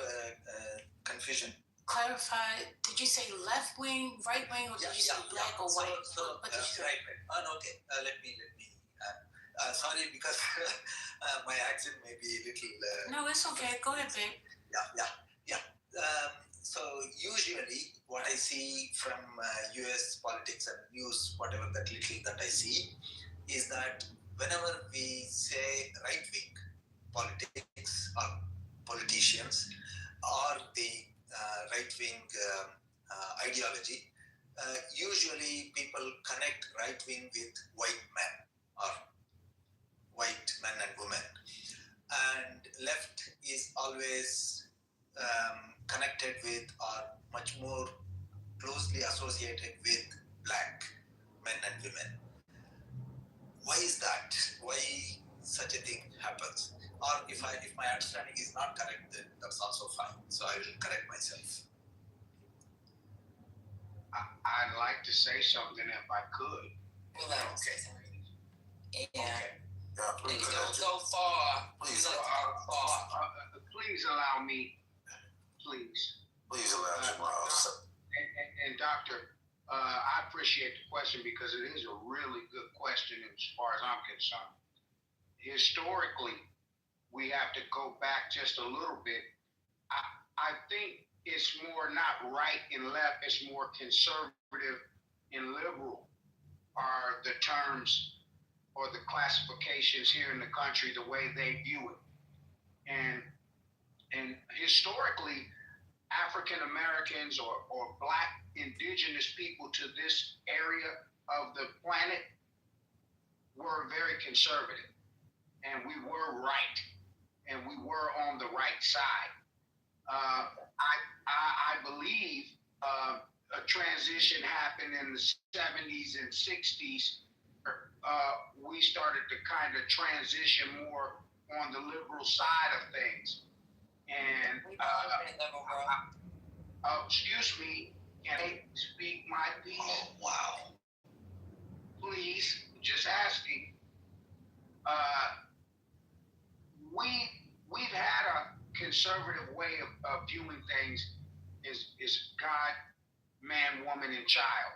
confusion? Clarify. Did you say left wing, right wing, or did you say black or white? So right. Okay. Let me. Sorry, because my accent may be a little. No, it's okay. Go ahead, babe. Yeah. So usually, what I see from US politics and news, whatever that little that I see, is that whenever we say right-wing politics or politicians or the right-wing ideology, usually people connect right-wing with white men or white men and women, and left is always connected with or much more closely associated with black men and women. Why is that? Why such a thing happens? Or if my understanding is not correct, then that's also fine. So I will correct myself. I'd like to say something if I could. Well, okay. Yeah. Okay. Please don't go far. Please don't go far. Please allow me. Please. Please allow Jamal. And Doctor, I appreciate the question because it is a really good question as far as I'm concerned. Historically, we have to go back just a little bit. I think it's more not right and left, it's more conservative and liberal are the terms or the classifications here in the country, the way they view it. And historically, African Americans or black indigenous people to this area of the planet were very conservative, and we were right, and we were on the right side. I believe a transition happened in the 70s and 60s. We started to kind of transition more on the liberal side of things. And excuse me, can I speak my piece? Oh, wow. Please, just asking. We've had a conservative way of viewing things is God, man, woman, and child.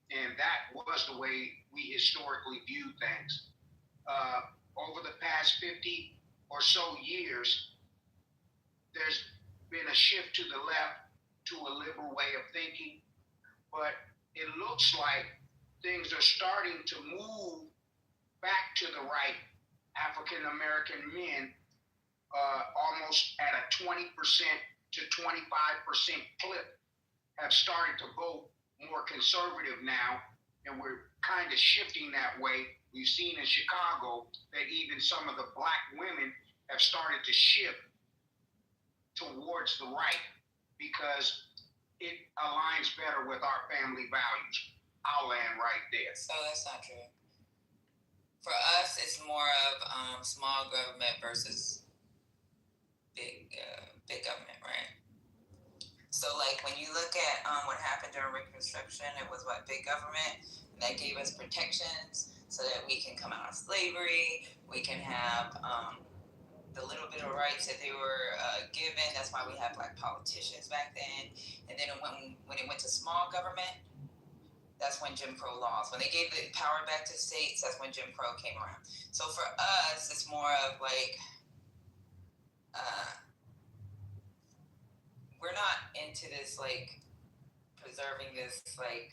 And that was the way we historically viewed things. Over the past 50 or so years, there's been a shift to the left to a liberal way of thinking, but it looks like things are starting to move back to the right. African American men almost at a 20% to 25% clip have started to vote more conservative now, and we're kind of shifting that way. We've seen in Chicago that even some of the black women have started to shift towards the right because it aligns better with our family values. I'll land right there. So that's not true. For us, it's more of small government versus big government, right? So, like, when you look at what happened during Reconstruction, it was what, big government, and that gave us protections so that we can come out of slavery, we can have the little bit of rights that they were given. That's why we had black politicians back then. And then when it went to small government, that's when Jim Crow laws. When they gave the power back to states, that's when Jim Crow came around. So for us, it's more of like, we're not into this like preserving this like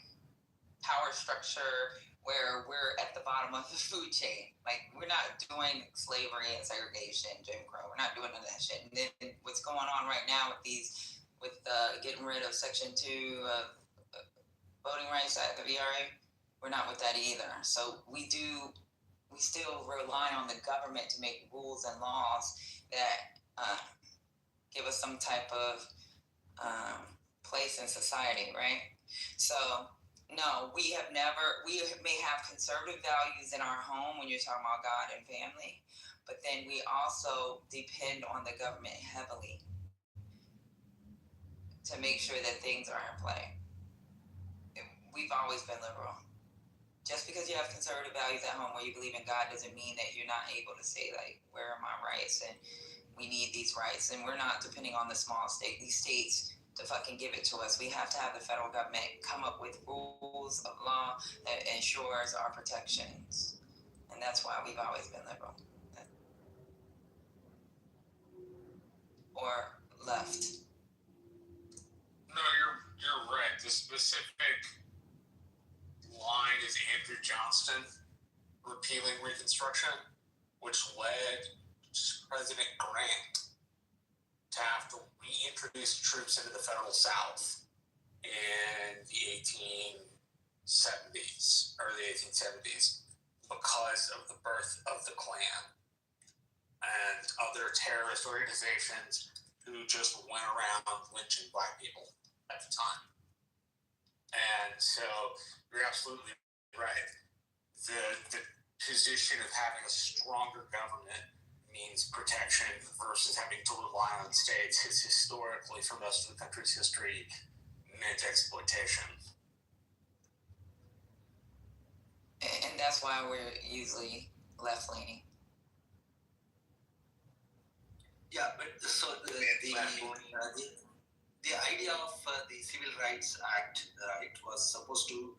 power structure where we're at the bottom of the food chain. Like, we're not doing slavery and segregation, Jim Crow. We're not doing none of that shit. And then what's going on right now with getting rid of Section 2 of Voting Rights Act, the VRA, we're not with that either. So we still rely on the government to make rules and laws that give us some type of place in society, right? So no, we may have conservative values in our home when you're talking about God and family, but then we also depend on the government heavily to make sure that things are in play. We've always been liberal. Just because you have conservative values at home where you believe in God doesn't mean that you're not able to say, like, where are my rights? And we need these rights. And we're not depending on these states to fucking give it to us. We have to have the federal government come up with rules of law that ensures our protections. And that's why we've always been liberal. Or left. No, you're right. The specific line is Andrew Johnston repealing Reconstruction, which led President Grant to have to reintroduce troops into the federal South in the 1870s, early 1870s, because of the birth of the Klan and other terrorist organizations who just went around lynching black people at the time. And so you're absolutely right. The position of having a stronger government means protection versus having to rely on states has historically, for most of the country's history, meant exploitation. And that's why we're usually left-leaning. Yeah, but so the idea of the Civil Rights Act, it was supposed to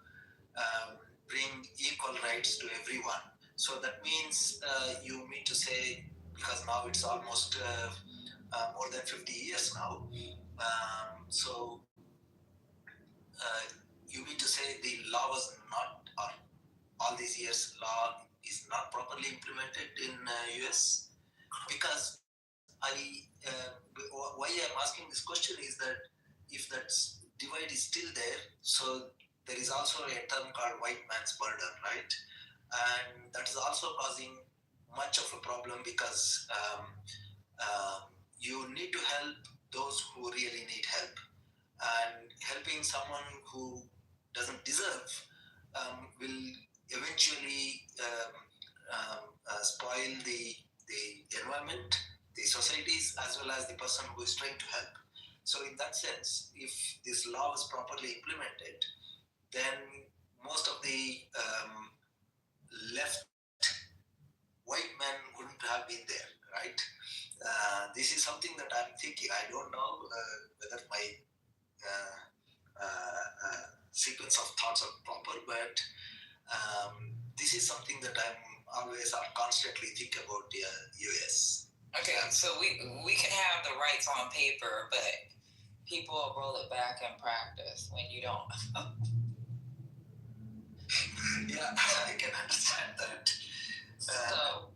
bring equal rights to everyone. So that means you mean to say, because now it's almost more than 50 years now, so you mean to say the law was not, or all these years law is not properly implemented in US? Because why I'm asking this question is that if that divide is still there, so there is also a term called white man's burden, right? And that is also causing much of a problem because you need to help those who really need help. And helping someone who doesn't deserve will eventually spoil the environment, the societies, as well as the person who is trying to help. So in that sense, if this law is properly implemented, then most of the left white men wouldn't have been there, right? This is something that I'm thinking. I don't know whether my sequence of thoughts are proper, but this is something that I'm always constantly think about the US. Okay, so we can have the rights on paper, but people will roll it back in practice when you don't. Yeah, I can understand that. So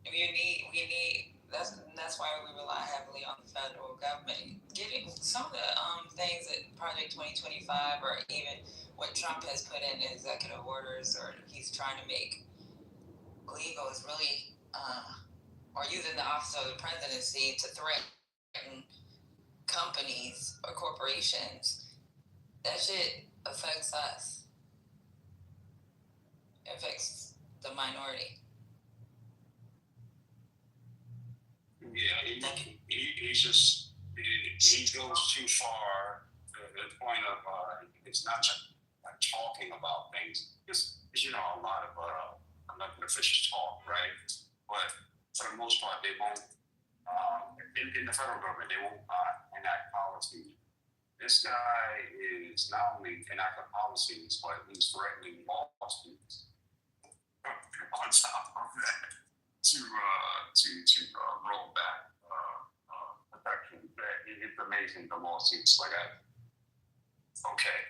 we need that's why we rely heavily on the federal government. Getting some of the things that Project 2025 or even what Trump has put in executive orders or he's trying to make legal is really or using the office of the presidency to threaten companies or corporations. That shit affects us. It affects the minority. Yeah, he goes too far to the point of it's not just like talking about things. It's a lot of elected officials talk, right? But for the most part, they won't. In the federal government, they won't enact policy. This guy is not only enacting policies, but he's threatening lawsuits on top of that to roll back protections. It's amazing the lawsuits like that. Okay.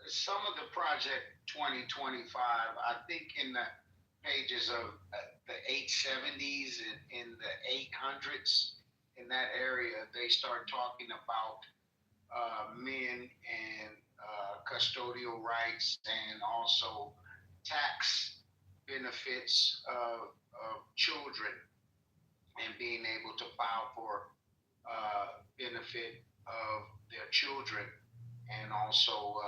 Some of the Project 2025, I think in the pages of the 870s and in the 800s, in that area, they start talking about men and custodial rights and also tax benefits of children and being able to file for benefit of their children and also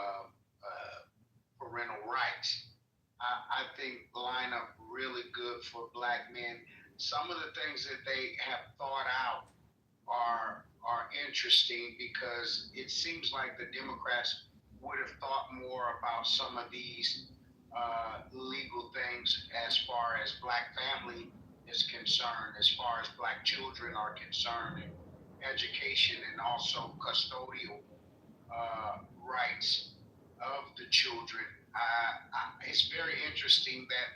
parental rights. I think line up really good for black men. Some of the things that they have thought out are interesting because it seems like the Democrats would have thought more about some of these legal things as far as black family is concerned, as far as black children are concerned, and education and also custodial rights of the children. It's very interesting that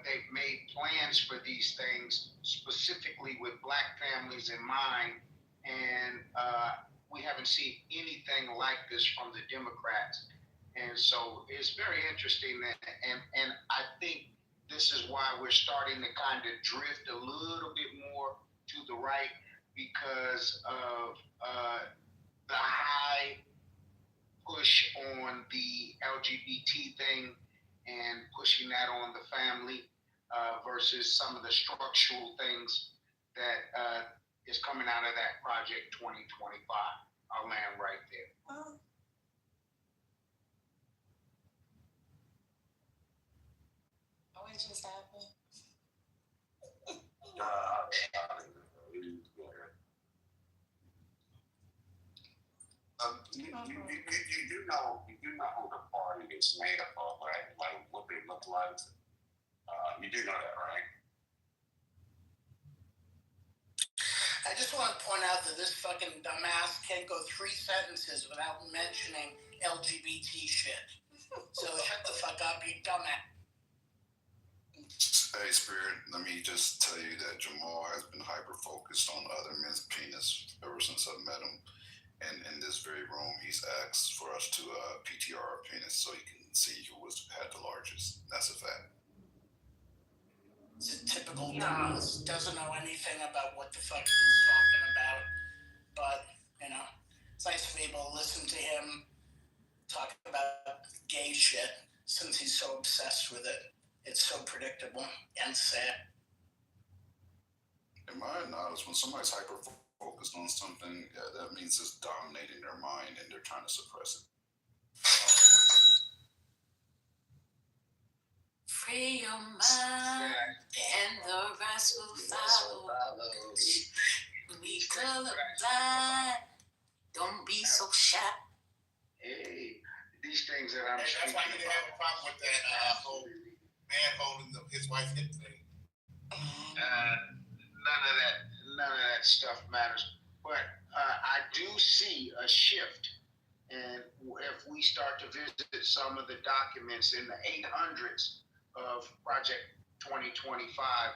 they've made plans for these things specifically with black families in mind, and we haven't seen anything like this from the Democrats. And so it's very interesting that, and I think this is why we're starting to kind of drift a little bit more to the right because of the high push on the LGBT thing and pushing that on the family versus some of the structural things that is coming out of that project 2025. I'll land right there. What just happened? You do know who the party is made up of, right? Like what they look like. You do know that, right? I just want to point out that this fucking dumbass can't go 3 sentences without mentioning LGBT shit. So shut the fuck up, you dumbass. Hey, Spirit, let me just tell you that Jamal has been hyper-focused on other men's penis ever since I met him. And in this very room, he's asked for us to PTR our penis so he can see who had the largest. That's a fact. It's a typical dumbass. Doesn't know anything about what the fuck he's talking about. But, you know, it's nice to be able to listen to him talk about gay shit since he's so obsessed with it. It's so predictable and sad. In my knowledge, when somebody's hyper-focused on something, that means it's dominating their mind and they're trying to suppress it. Free your mind, and the rest will follow. We colorblind, don't be so shy. Hey, these things that I'm That's why he didn't have a problem with that whole man holding his wife's hip thing. None of that stuff matters. But I do see a shift, and if we start to visit some of the documents in the 800s of Project 2025,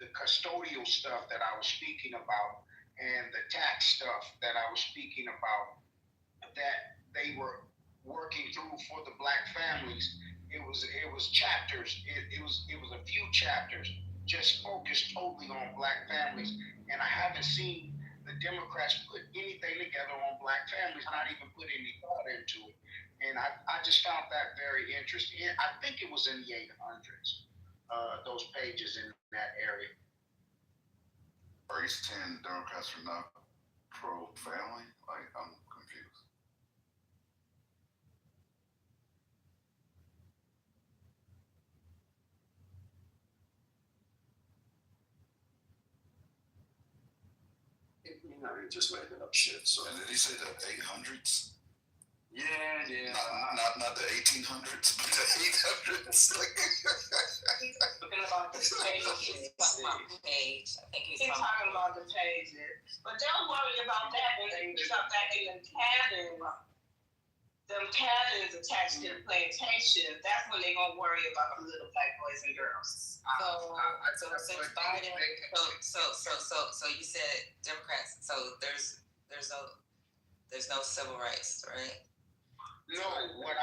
the custodial stuff that I was speaking about, and the tax stuff that I was speaking about, that they were working through for the Black families. It was chapters. It was a few chapters just focused totally on Black families, and I haven't seen the Democrats put anything together on Black families, not even put any thought into it. And I just found that very interesting. I think it was in the 800s, those pages in that area. Are you saying Democrats are not pro-family? Like, I'm confused. You know, he just making up shit. So. And did he say the 800s? Yeah. Not the 1800s, but the 800s. Like, He's talking about the page. He's talking about the page. I think he's talking about the pages. But don't worry about that. When you start back in them cabins attached to the plantation, that's when they're going to worry about the little Black boys and girls. So since Biden, so you said Democrats. So there's no civil rights, right? No, what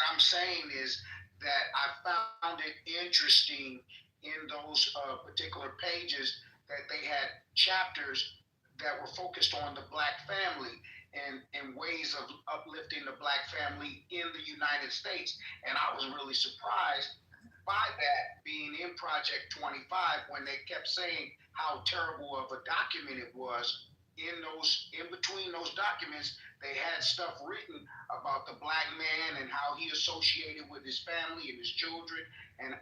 I'm saying is that I found it interesting in those particular pages that they had chapters that were focused on the Black family and ways of uplifting the Black family in the United States. And I was really surprised by that being in Project 25 when they kept saying how terrible of a document it was. In between those documents, they had stuff written about the Black man and how he associated with his family and his children and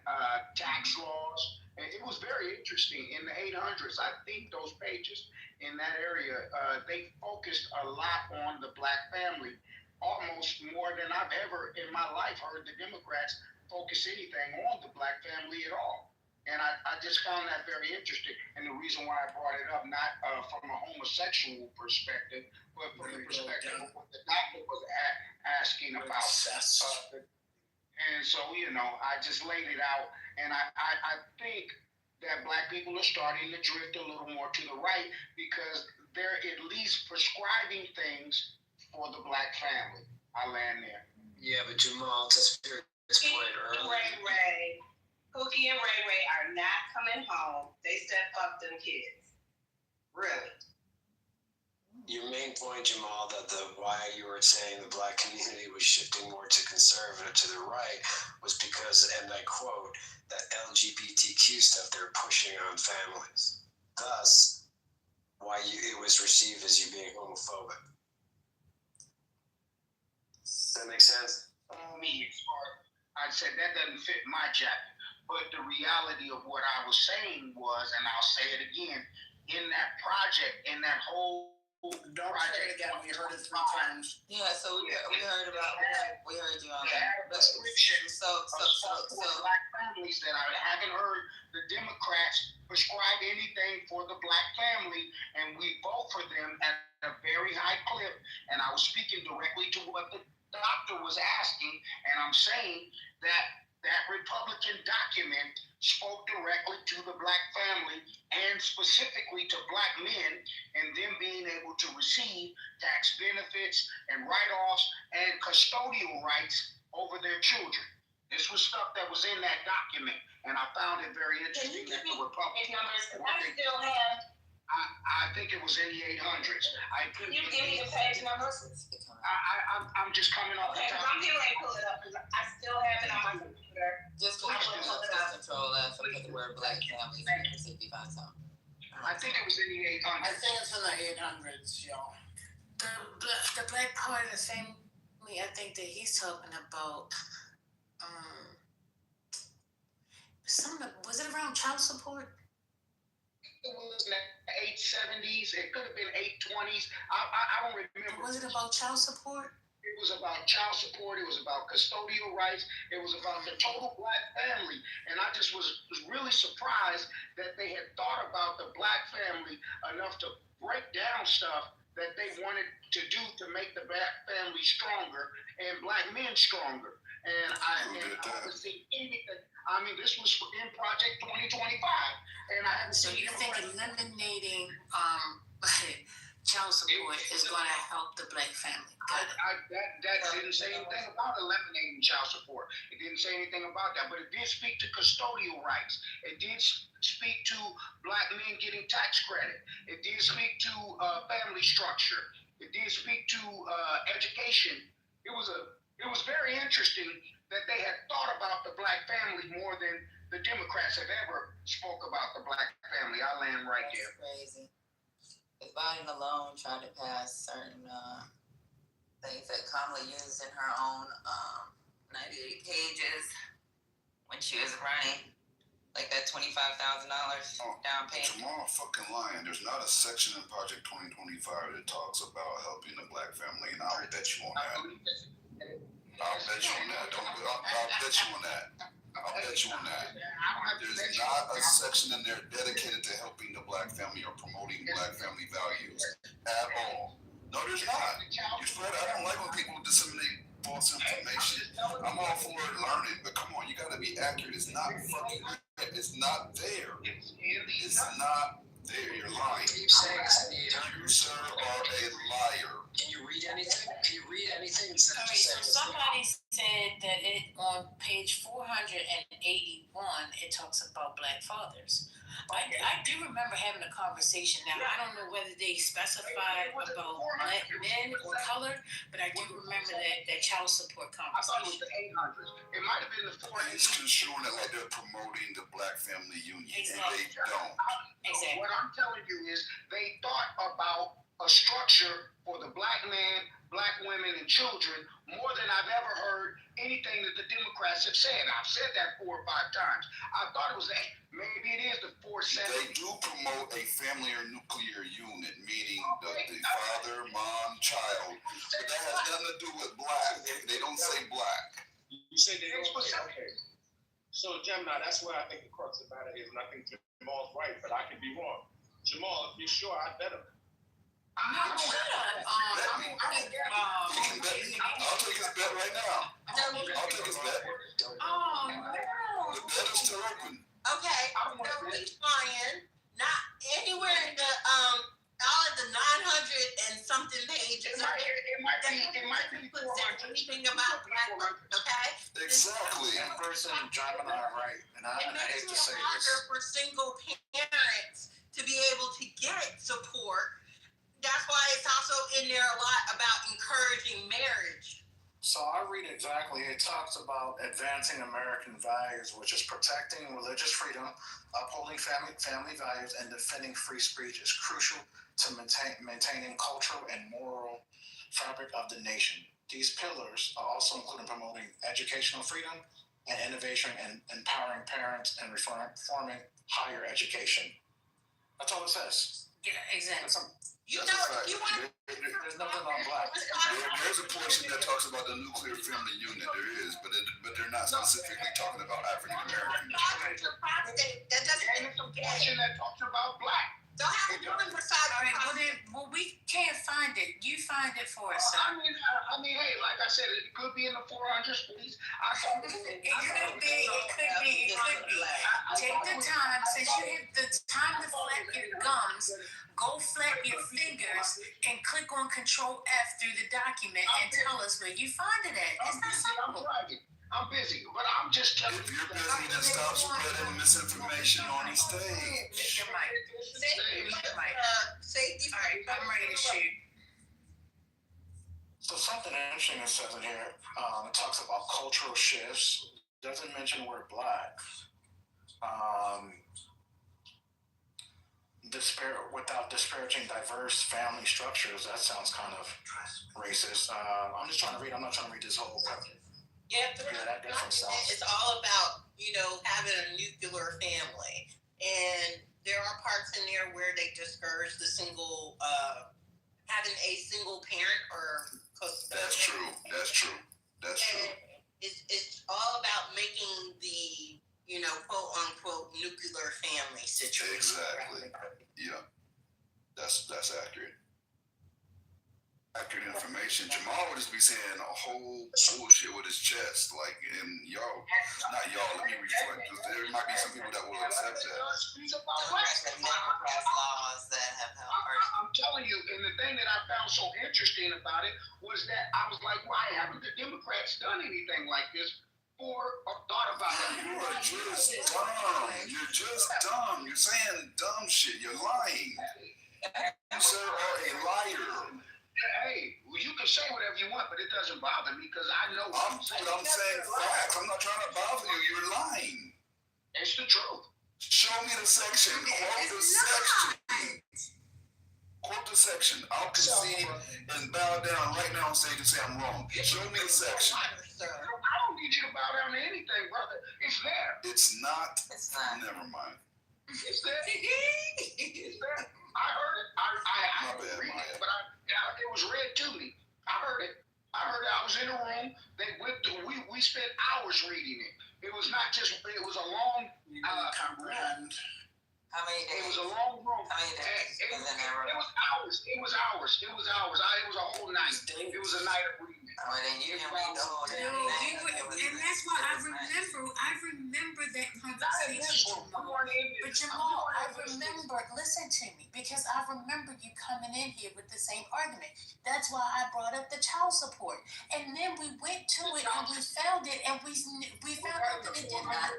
tax laws. And it was very interesting in the 800s. I think those pages in that area, they focused a lot on the Black family, almost more than I've ever in my life heard the Democrats focus anything on the Black family at all. And I just found that very interesting. And the reason why I brought it up, not from a homosexual perspective, but from the perspective of what the doctor was asking about. And so, you know, I just laid it out. And I think that Black people are starting to drift a little more to the right because they're at least prescribing things for the Black family. I land there. Yeah, but Jamal, to Spirit's point earlier. Pookie and Ray Ray are not coming home. They said fuck them kids. Really? Your main point, Jamal, that why you were saying the black community was shifting more to conservative to the right was because, and I quote, that LGBTQ stuff they're pushing on families. Thus, why it was received as you being homophobic. Does that make sense? I said that doesn't fit my jacket. But the reality of what I was saying was, and I'll say it again, in that project, in that whole project again, we heard it 3 times. Yeah, so we heard about we heard you on that. So black families that I haven't heard the Democrats prescribe anything for the black family, and we vote for them at a very high clip. And I was speaking directly to what the doctor was asking, and I'm saying that Republican document spoke directly to the black family and specifically to black men and them being able to receive tax benefits and write-offs and custodial rights over their children. This was stuff that was in that document, and I found it very interesting that the Republicans. I think it was in the 800s. Can you give me the page numbers? I'm just coming off the top. I'm getting ready to pull it up because I still have it on my computer. Just control F and put the word black family and see if you find something. I think it was in the 800s. I think it's in the 800s, y'all. The black part of the family, I think that he's talking about. Was it around child support? It was in the 870s. It could have been 820s. I don't remember. Was it about child support? It was about child support. It was about custodial rights. It was about the total black family. And I just was really surprised that they had thought about the black family enough to break down stuff that they wanted to do to make the black family stronger and black men stronger. And I haven't seen anything. I mean, this was in Project 2025, and I haven't seen. So you think eliminating child support is going to help the black family? That didn't say anything about eliminating child support. It didn't say anything about that, but it did speak to custodial rights. It did speak to black men getting tax credit. It did speak to family structure. It did speak to education. It was very interesting that they had thought about the black family more than the Democrats have ever spoke about the black family. I land right there. Crazy. If Biden alone tried to pass certain things that Kamala used in her own 98 pages when she was running, like that $25,000 down payment. Jamal fucking lying. There's not a section in Project 2025 that talks about helping the black family, and I'll bet you on that. I'll bet you on that. I'll bet you on that. I'll bet you on that. There's not a section in there dedicated to helping the black family or promoting black family values at all. No, there's not. I don't like when people disseminate false information. I'm all for learning, but come on, you got to be accurate. It's not fucking. It's not there. It's not there. You're lying. You saying it's in the 800s? You, sir, are a liar. Can you read anything? Can you read anything? All right, so somebody said that on page 481, it talks about black fathers. I do remember having a conversation. Now, I don't know whether they specified about black men or color, but I do remember that child support I thought it was conversation. the 800s. It might have been the 400s. It's construing it like they're promoting the black family union, Exactly. and they don't. Exactly. What I'm telling you is they thought about a structure for the black man, black women, and children more than I've ever heard anything that the Democrats have said. I've said that 4 or 5 times. I thought it was maybe it is the 470. They do promote a family or nuclear unit, meaning the father, mom, child, but that has nothing to do with black. They don't say black. You say they don't say, okay. So, Gemini, that's where I think the crux of the matter is, and I think Jamal's right, but I could be wrong. Jamal, if you're sure, I bet him. I'll take his bet right now. I'll take his bet. Oh, The bet is still open. Okay, so we trying not anywhere in the all of the 900 and something pages might be 400. Anything about black folk, okay? Exactly. That person, Gemini, right? And I hate to say this. For single parents to be able to get support. That's why it's also in there a lot about encouraging marriage. So I read exactly. It talks about advancing American values, which is protecting religious freedom, upholding family values, and defending free speech is crucial to maintaining cultural and moral fabric of the nation. These pillars are also including promoting educational freedom and innovation and empowering parents and reforming higher education. That's all it says. Yeah, exactly. You know, if you want there's nothing on black. There's a portion that talks about the nuclear family unit. There is, but they're not specifically talking about African Americans. That doesn't And it's a portion that talks about black. Don't have to put beside. All right, well, we can't find it. You find it for us. I mean, hey, like I said, it could be in the 400s, please. It could be. Take the time, since you have the time to flap your gums, go flap your fingers and click on Control F through the document and tell us where you find it at. It's not simple. I'm busy, but I'm just telling you. If you're busy, then stop spreading misinformation on the stage. Your mic. Safety. All right, I'm ready to shoot. So something interesting it says in here, it talks about cultural shifts. Doesn't mention the word black. Without disparaging diverse family structures, that sounds kind of racist. I'm just trying to read. I'm not trying to read this whole. Yeah, that different sounds. it's all about, having a nuclear family. And there are parts in there where they discourage the single, having a single parent or That's true. It's all about making the, quote unquote nuclear family situation. Exactly. Yeah. That's accurate. Accurate information. Jamal would just be saying a whole bullshit with his chest, like, and y'all, not y'all, let me reflect, because there might be some people that will accept that. Laws that have helped. I'm telling you, and the thing that I found so interesting about it was that I was like, why haven't the Democrats done anything like this or thought about it? You are just dumb. You're just dumb. You're saying dumb shit. You're lying. You, sir, are a liar. Hey, well, you can say whatever you want, but it doesn't bother me because I know I'm saying facts. I'm not trying to bother you. You're lying. It's the truth. Show me the section. Quote the section. Quote the section. I'll concede and bow down right now on stage and say I'm wrong. Show me the section. I don't need you to bow down to anything, brother. It's there. It's not. Never mind. It's there. It's there. I heard it. I didn't read it, but it was read to me. I heard it. I was in a room. We spent hours reading it. It was not just. It was a long. Comprehend. How many days? It was a long room. How many days? It was hours. It was hours. It was a whole night. It was a night of reading. Oh, then you didn't read the whole damn thing. And that's why I remember that conversation. But Jamal, I remember, listen to me, because I remember you coming in here with the same argument. That's why I brought up the child support. And then we went to it and we found it and we found out that it did not.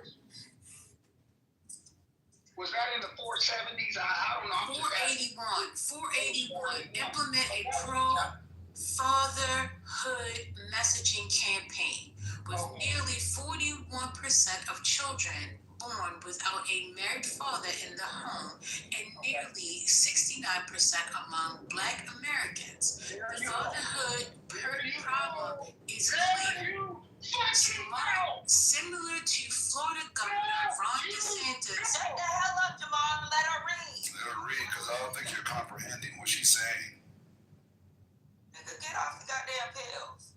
Was that in the 470s? I don't know. 481. Implement a pro-fatherhood messaging campaign with nearly 41% of children born without a married father in the home and nearly 69% among Black Americans. The fatherhood problem is clear. Similar to Florida Governor Ron DeSantis. Shut the hell up, Jamal, and let her read. Let her read, because I don't think you're comprehending what she's saying. Get off the goddamn pills.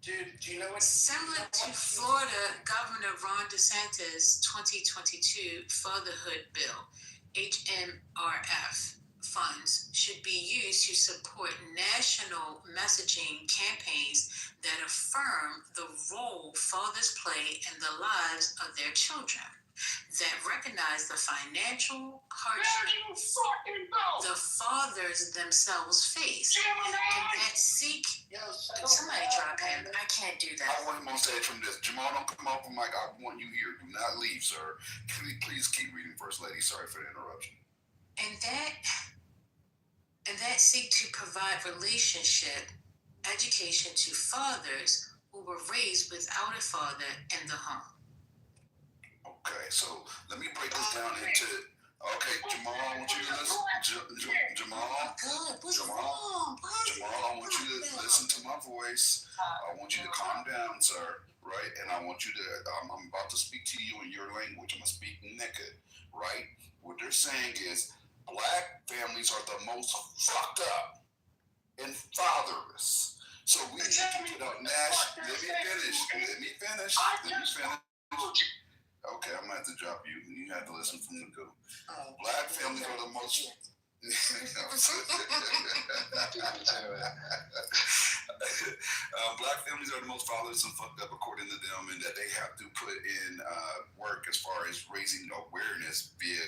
Dude, do you know what? Similar to Florida Governor Ron DeSantis' 2022 Fatherhood Bill, HMRF, funds should be used to support national messaging campaigns that affirm the role fathers play in the lives of their children, that recognize the financial hardship the fathers themselves face, and that seek. Somebody drop him. I can't do that. I want him on stage from this. Jamal, don't come off the mic. I want you here. Do not leave, sir. Please keep reading, First Lady. Sorry for the interruption. And that seek to provide relationship, education to fathers who were raised without a father in the home. Okay, so let me break this down into. Okay, Jamal, I want you to listen. Jamal, God, what's Jamal, wrong? Jamal, I want you to listen to my voice. I want you to calm down, sir. Right, and I want you to. I'm about to speak to you in your language. I'm gonna speak naked. Right. What they're saying is, Black families are the most fucked up and fatherless. So we need to put out national. Let me finish. Okay, I'm gonna have to drop you. You have to listen from the go. Black families are the most. Black families are the most fatherless and fucked up, according to them, and that they have to put in work as far as raising awareness via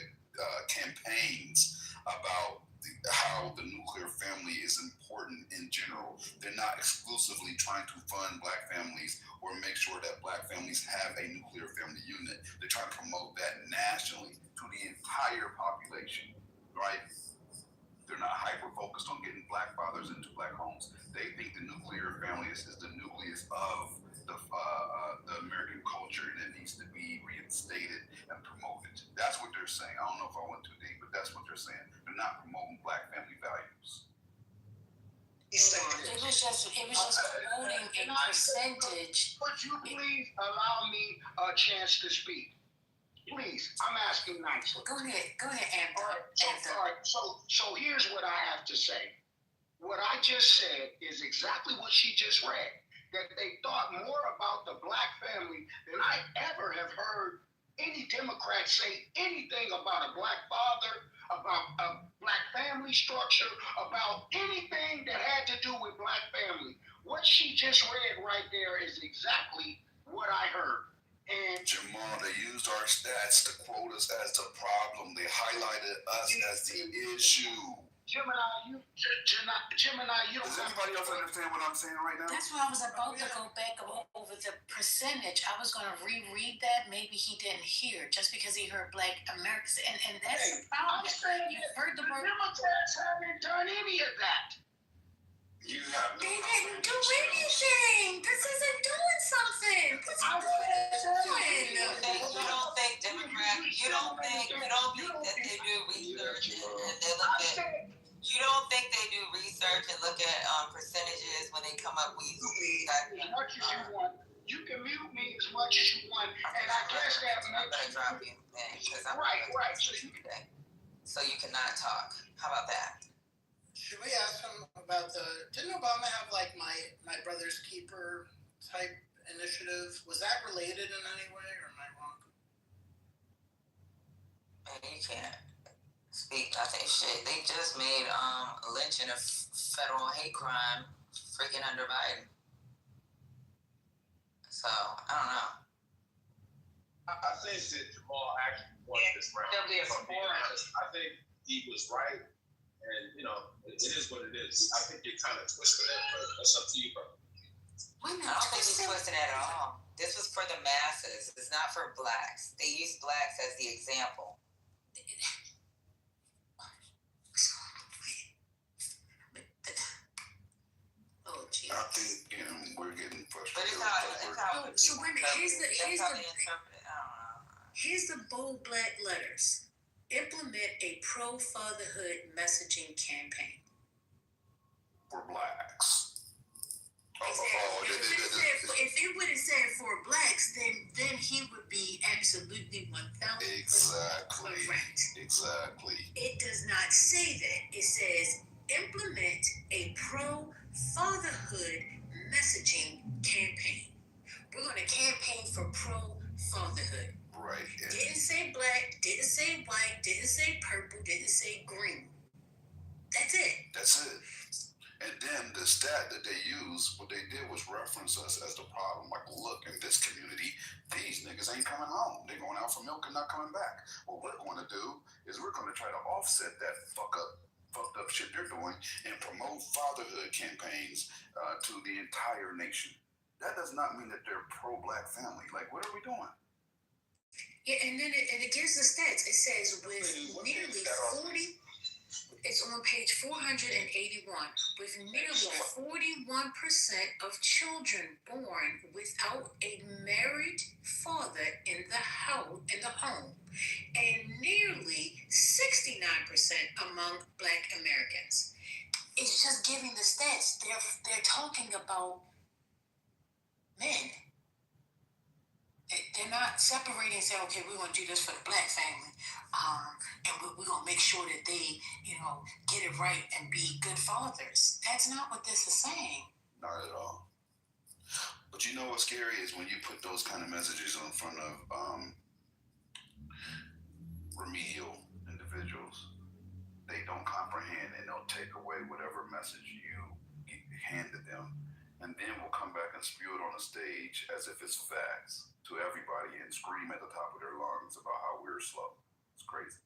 campaigns about how the nuclear family is important in general. They're not exclusively trying to fund Black families or make sure that Black families have a nuclear family unit. They're trying to promote that nationally to the entire population, right? They're not hyper-focused on getting Black fathers into Black homes. They think the nuclear family is the nucleus of the American culture, and it needs to be reinstated and promoted. That's what they're saying. I don't know if I went too deep, but that's what they're saying. They're not promoting Black family values. It was just promoting a percentage. Would you please allow me a chance to speak? Please, I'm asking nicely. Go ahead, Anthony. All right, so here's what I have to say. What I just said is exactly what she just read. That they thought more about the Black family than I ever have heard any Democrat say anything about a Black father, about a Black family structure, about anything that had to do with Black family. What she just read right there is exactly what I heard. And Jamal, they used our stats to quote us as the problem. They highlighted us as the issue. Gemini, you don't. Does anybody else understand what I'm saying right now? That's why I was about to go back over the percentage. I was going to reread that. Maybe he didn't hear just because he heard Black Americans. And that's the problem. You heard the word. Democrats haven't done any of that. You have They didn't do anything. This isn't doing something. What's doing? You don't think Democrats? You don't think that they do research and they look at? You don't think they do research and look at percentages when they come up with? As much as you want. You can mute me as much as you want, and I guess that I'm gonna drop you, man, because I'm right. So you cannot talk. How about that? Should we ask him about didn't Obama have like my brother's keeper type initiative? Was that related in any way, or am I wrong? Man, you can't speak. I think shit. They just made lynching a federal hate crime freaking under Biden. So I don't know. I think that Jamal actually won this round. There'll be a I think he was right. And, it is what it is. I think you kind of twisted it, but that's up to you, bro. I don't think he's twisting it at all. This was for the masses. It's not for Blacks. They use Blacks as the example. Oh, geez. I think we're getting frustrated. But so wait a minute. Here's the bold Black letters. Implement a pro-fatherhood messaging campaign. For Blacks. Exactly. If it would have said for Blacks, then he would be absolutely 1,000% correct. Exactly. It does not say that. It says implement a pro-fatherhood messaging campaign. We're going to campaign for pro-fatherhood. Right. Didn't say Black, didn't say white, didn't say purple, didn't say green. That's it. That's it. And then the stat that they used, what they did was reference us as the problem. Like, look, in this community, these niggas ain't coming home. They're going out for milk and not coming back. What we're going to do is we're going to try to offset that fucked up shit they're doing and promote fatherhood campaigns to the entire nation. That does not mean that they're pro-black family. Like, what are we doing? Yeah, and then it gives the stats. It says with nearly 40. It's on page 481. With nearly 41% of children born without a married father in the home, and nearly 69% among Black Americans. It's just giving the stats. They're talking about men. They're not separating and saying, okay, we're going to do this for the Black family. And we're going to make sure that they, get it right and be good fathers. That's not what this is saying. Not at all. But you know what's scary is when you put those kind of messages in front of remedial individuals, they don't comprehend and they'll take away whatever message you handed them. And then we'll come back and spew it on the stage as if it's facts to everybody and scream at the top of their lungs about how we're slow. It's crazy.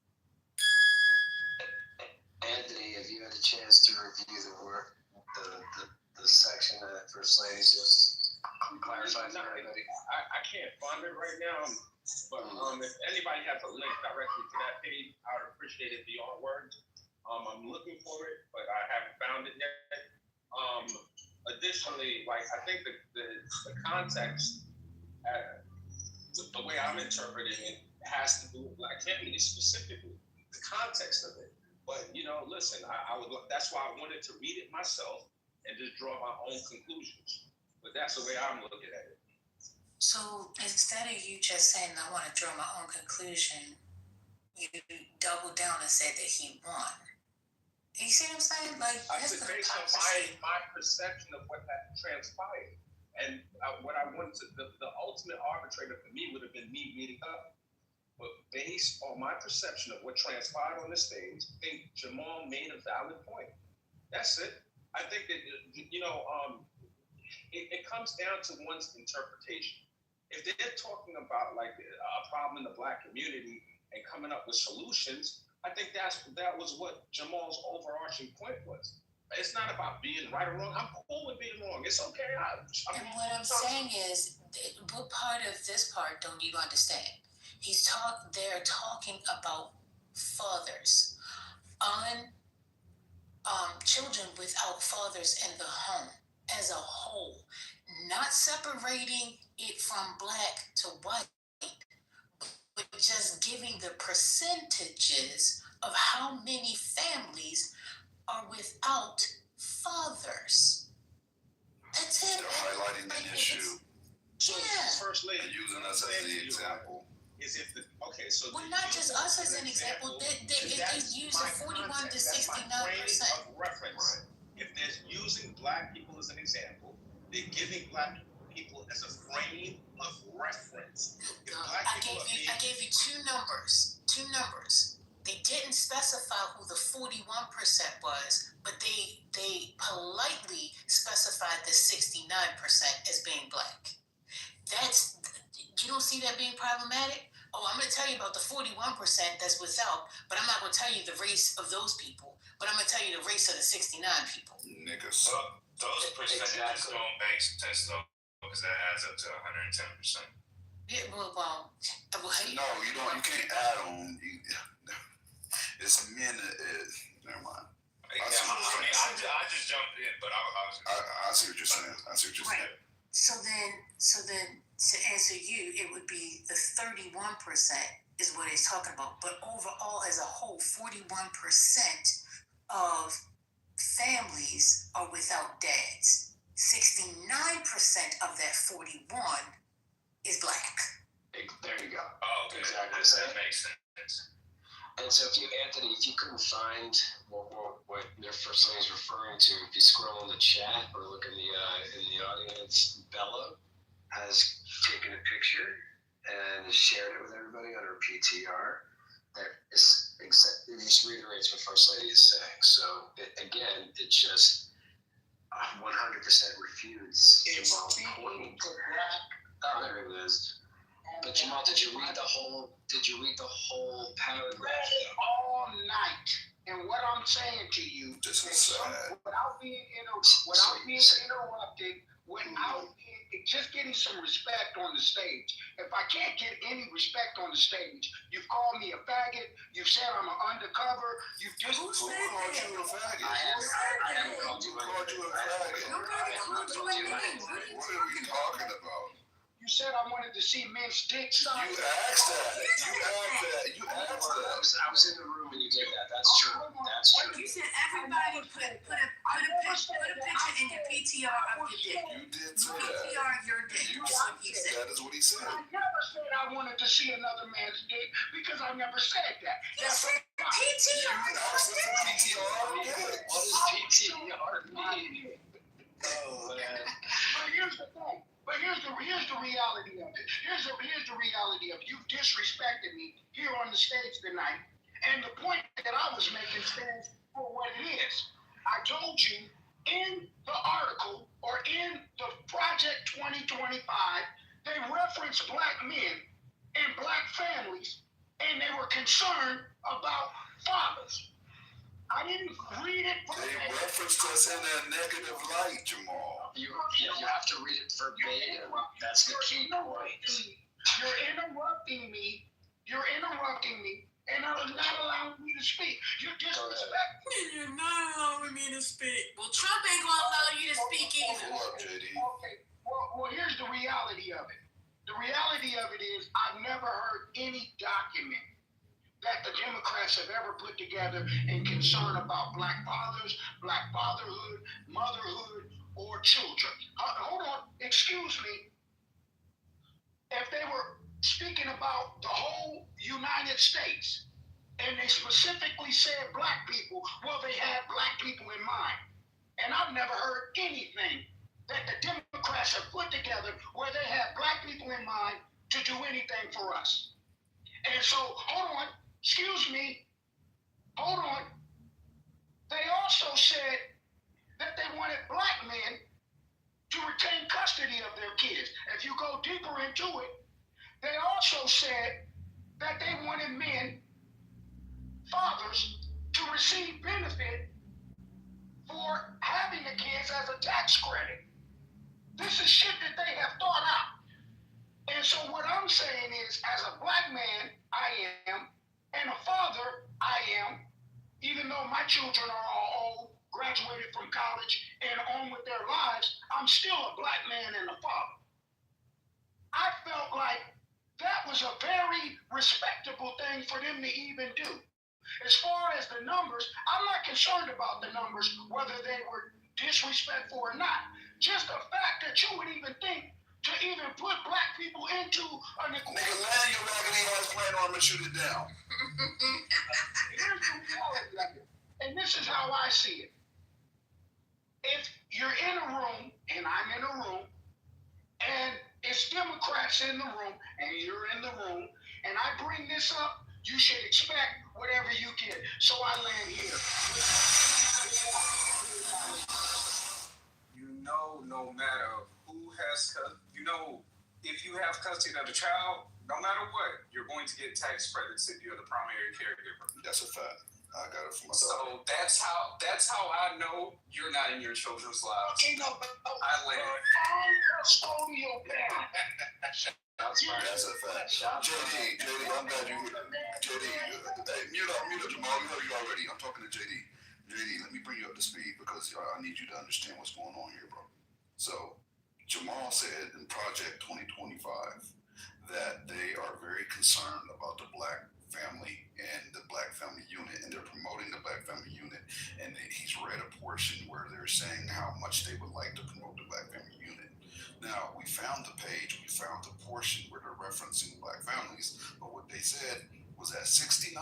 Anthony, have you had a chance to review the work, the section that First Lady just clarified for everybody? I can't find it right now, but if anybody has a link directly to that page, I would appreciate it beyond words. I'm looking for it, but I haven't found it yet. Additionally, I think the context, the way I'm interpreting it, has to do with Black families specifically, the context of it. But listen, I would. That's why I wanted to read it myself and just draw my own conclusions. But that's the way I'm looking at it. So instead of you just saying, I want to draw my own conclusion, you doubled down and said that he won. You see what I'm saying? I said based on my perception of what had transpired. And what I wanted to, the ultimate arbitrator for me would have been me reading up. But based on my perception of what transpired on the stage, I think Jamal made a valid point. That's it. I think that, it comes down to one's interpretation. If they're talking about a problem in the Black community and coming up with solutions, I think that was what Jamal's overarching point was. It's not about being right or wrong. I'm cool with being wrong. It's okay. And what I'm saying is, what part of this part don't you understand? They're talking about fathers, children without fathers in the home as a whole, not separating it from Black to white, but just giving the percentages of how many families are without fathers. That's it. They're highlighting an issue. So, First Lady, and using us as the example. So well, not just us as an example. They use a 41 to 69%. Of reference. If they're using Black people as an example, they're giving Black people as a frame of reference. I gave you two numbers. They didn't specify who the 41% was, but they politely specified the 69% as being Black. You don't see that being problematic? Oh, I'm going to tell you about the 41% that's without, but I'm not going to tell you the race of those people, but I'm going to tell you the race of the 69 people. Niggas. Those percentages don't make sense, though, because that adds up to 110%. Yeah, well, no, you don't. You can't add on. It's men. Never mind. I just jumped in, but I see what you're saying. Right. So then, to answer you, it would be the 31% is what it's talking about. But overall, as a whole, 41% of families are without dads. 69% of that 41 is Black. There you go. Oh, okay. Exactly. That makes sense. And so, Anthony, if you couldn't find what their First Lady is referring to, if you scroll in the chat or look in the audience, Bella has taken a picture and shared it with everybody on her PTR. It just reiterates what First Lady is saying. So it just 100% refutes Jamal's point. There it is. But Jamal, did you read the whole paragraph? Read it all night. And what I'm saying to you, without being interrupted, just getting some respect on the stage. If I can't get any respect on the stage, you've called me a faggot. You've said I'm an undercover. You've just Who called you a faggot? I haven't called you a faggot. Nobody called you a name. What are we talking about? You said I wanted to see men's dicks. You asked that. I was in the room when you did that. That's true. You said everybody put a picture in your PTR of your dick. You did say that. PTR of your dick. That is what he said. I never said I wanted to see another man's dick because I never said that. You said PTR. What does PTR mean? Oh man. But here's the thing. But here's the reality of it. Here's the reality of it. You've disrespected me here on the stage tonight, and the point that I was making stands for what it is. I told you in the article or in the Project 2025, they referenced black men and black families, and they were concerned about fathers. I didn't read it. They referenced us in a negative light, Jamal. You have to read it verbatim. That's the key point. You're interrupting me, and not allowing me to speak. You're disrespectful. You're not allowing me to speak. Well, Trump ain't gonna allow you to speak either. Hold up, JD. Okay. Well, here's the reality of it. The reality of it is I've never heard any document that the Democrats have ever put together in concern about black fathers, black fatherhood, motherhood, or children. Hold on, excuse me. If they were speaking about the whole United States, and they specifically said black people, well, they had black people in mind. And I've never heard anything that the Democrats have put together where they have black people in mind to do anything for us. And so, hold on. Excuse me, hold on. They also said that they wanted black men to retain custody of their kids. If you go deeper into it, they also said that they wanted men, fathers, to receive benefit for having the kids as a tax credit. This is shit that they have thought out. And so what I'm saying is, as a black man, I am, and a father, I am, even though my children are all old, graduated from college, and on with their lives, I'm still a black man and a father. I felt like that was a very respectable thing for them to even do. As far as the numbers, I'm not concerned about the numbers, whether they were disrespectful or not. Just the fact that you would even think to even put black people into an equation. Nigga, land your raggedy ass plane or I'm gonna shoot it down. Here's the reality of it, and this is how I see it. If you're in a room, and I'm in a room, and it's Democrats in the room, and you're in the room, and I bring this up, you should expect whatever you get. So I land here. You know, no matter who has, if you have custody of the child, no matter what, you're going to get tax credits if you're the primary caregiver. That's a fact. I got it from my daughter. So that's how I know you're not in your children's lives. I land. Custodial parent. That's a fact. JD, I'm glad you here. JD, hey, mute up, Jamal. You know you already. I'm talking to JD. JD, let me bring you up to speed because I need you to understand what's going on here, bro. So, Jamal said in Project 2025 that they are very concerned about the black family and the black family unit, and they're promoting the black family unit. And he's read a portion where they're saying how much they would like to promote the black family unit. Now, we found the page, we found the portion where they're referencing black families, but what they said was that 69,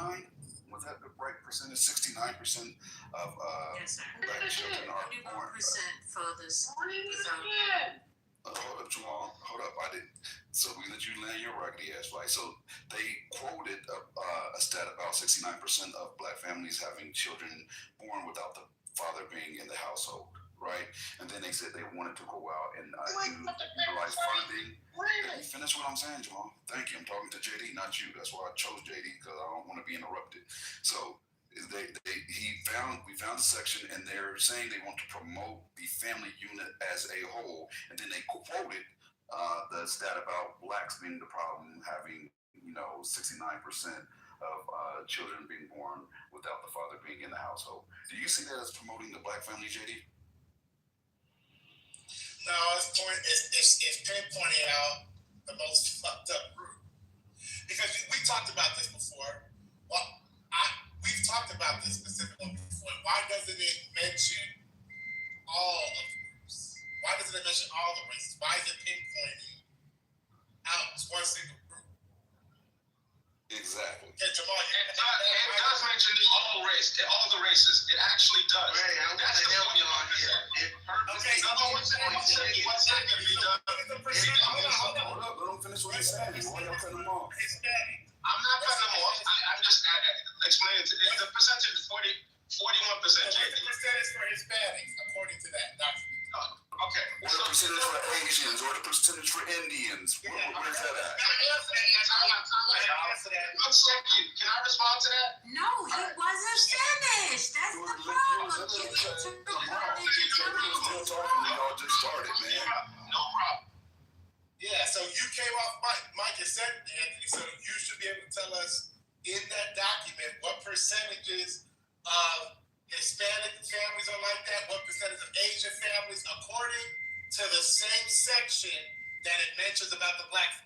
was that the right percentage? 69% of yes, black children are born. 41% fathers. Hold up, Jamal. Hold up. I didn't. So we let you land your raggedy ass right. So they quoted a stat about 69% of black families having children born without the father being in the household, right? And then they said they wanted to go out and utilize funding. Let me finish what I'm saying, Jamal. Thank you. I'm talking to JD, not you. That's why I chose JD, because I don't want to be interrupted. So we found a section, and they're saying they want to promote the family unit as a whole, and then they quoted the stat about blacks being the problem, having 69% of children being born without the father being in the household. Do you see that as promoting the black family, JD? No, it's pinpointing out the most fucked up group, because we talked about this before. Well, we've talked about this specifically before. Why doesn't it mention all of the groups? Why doesn't it mention all the races? Why is it pinpointing out one single group? Exactly. Okay, Jamal, it does mention all the races. It actually does. That's the point on here. Okay, one second. Hold up, let him finish what he's saying. Why y'all cutting him off? I'm not cutting them off. I'm just explaining. The percentage is 41%. What's the percentage for Hispanics, according to that document? Okay. What the percentage for Asians or the percentage for Indians? Where's that at? One second. Can I respond to that? No, he wasn't finished. That's the problem. You need to Y'all just started, man. No problem. Yeah, so you came off Mike and said, Anthony, so you should be able to tell us in that document what percentages of Hispanic families are like that, what percentage of Asian families, according to the same section that it mentions about the black family.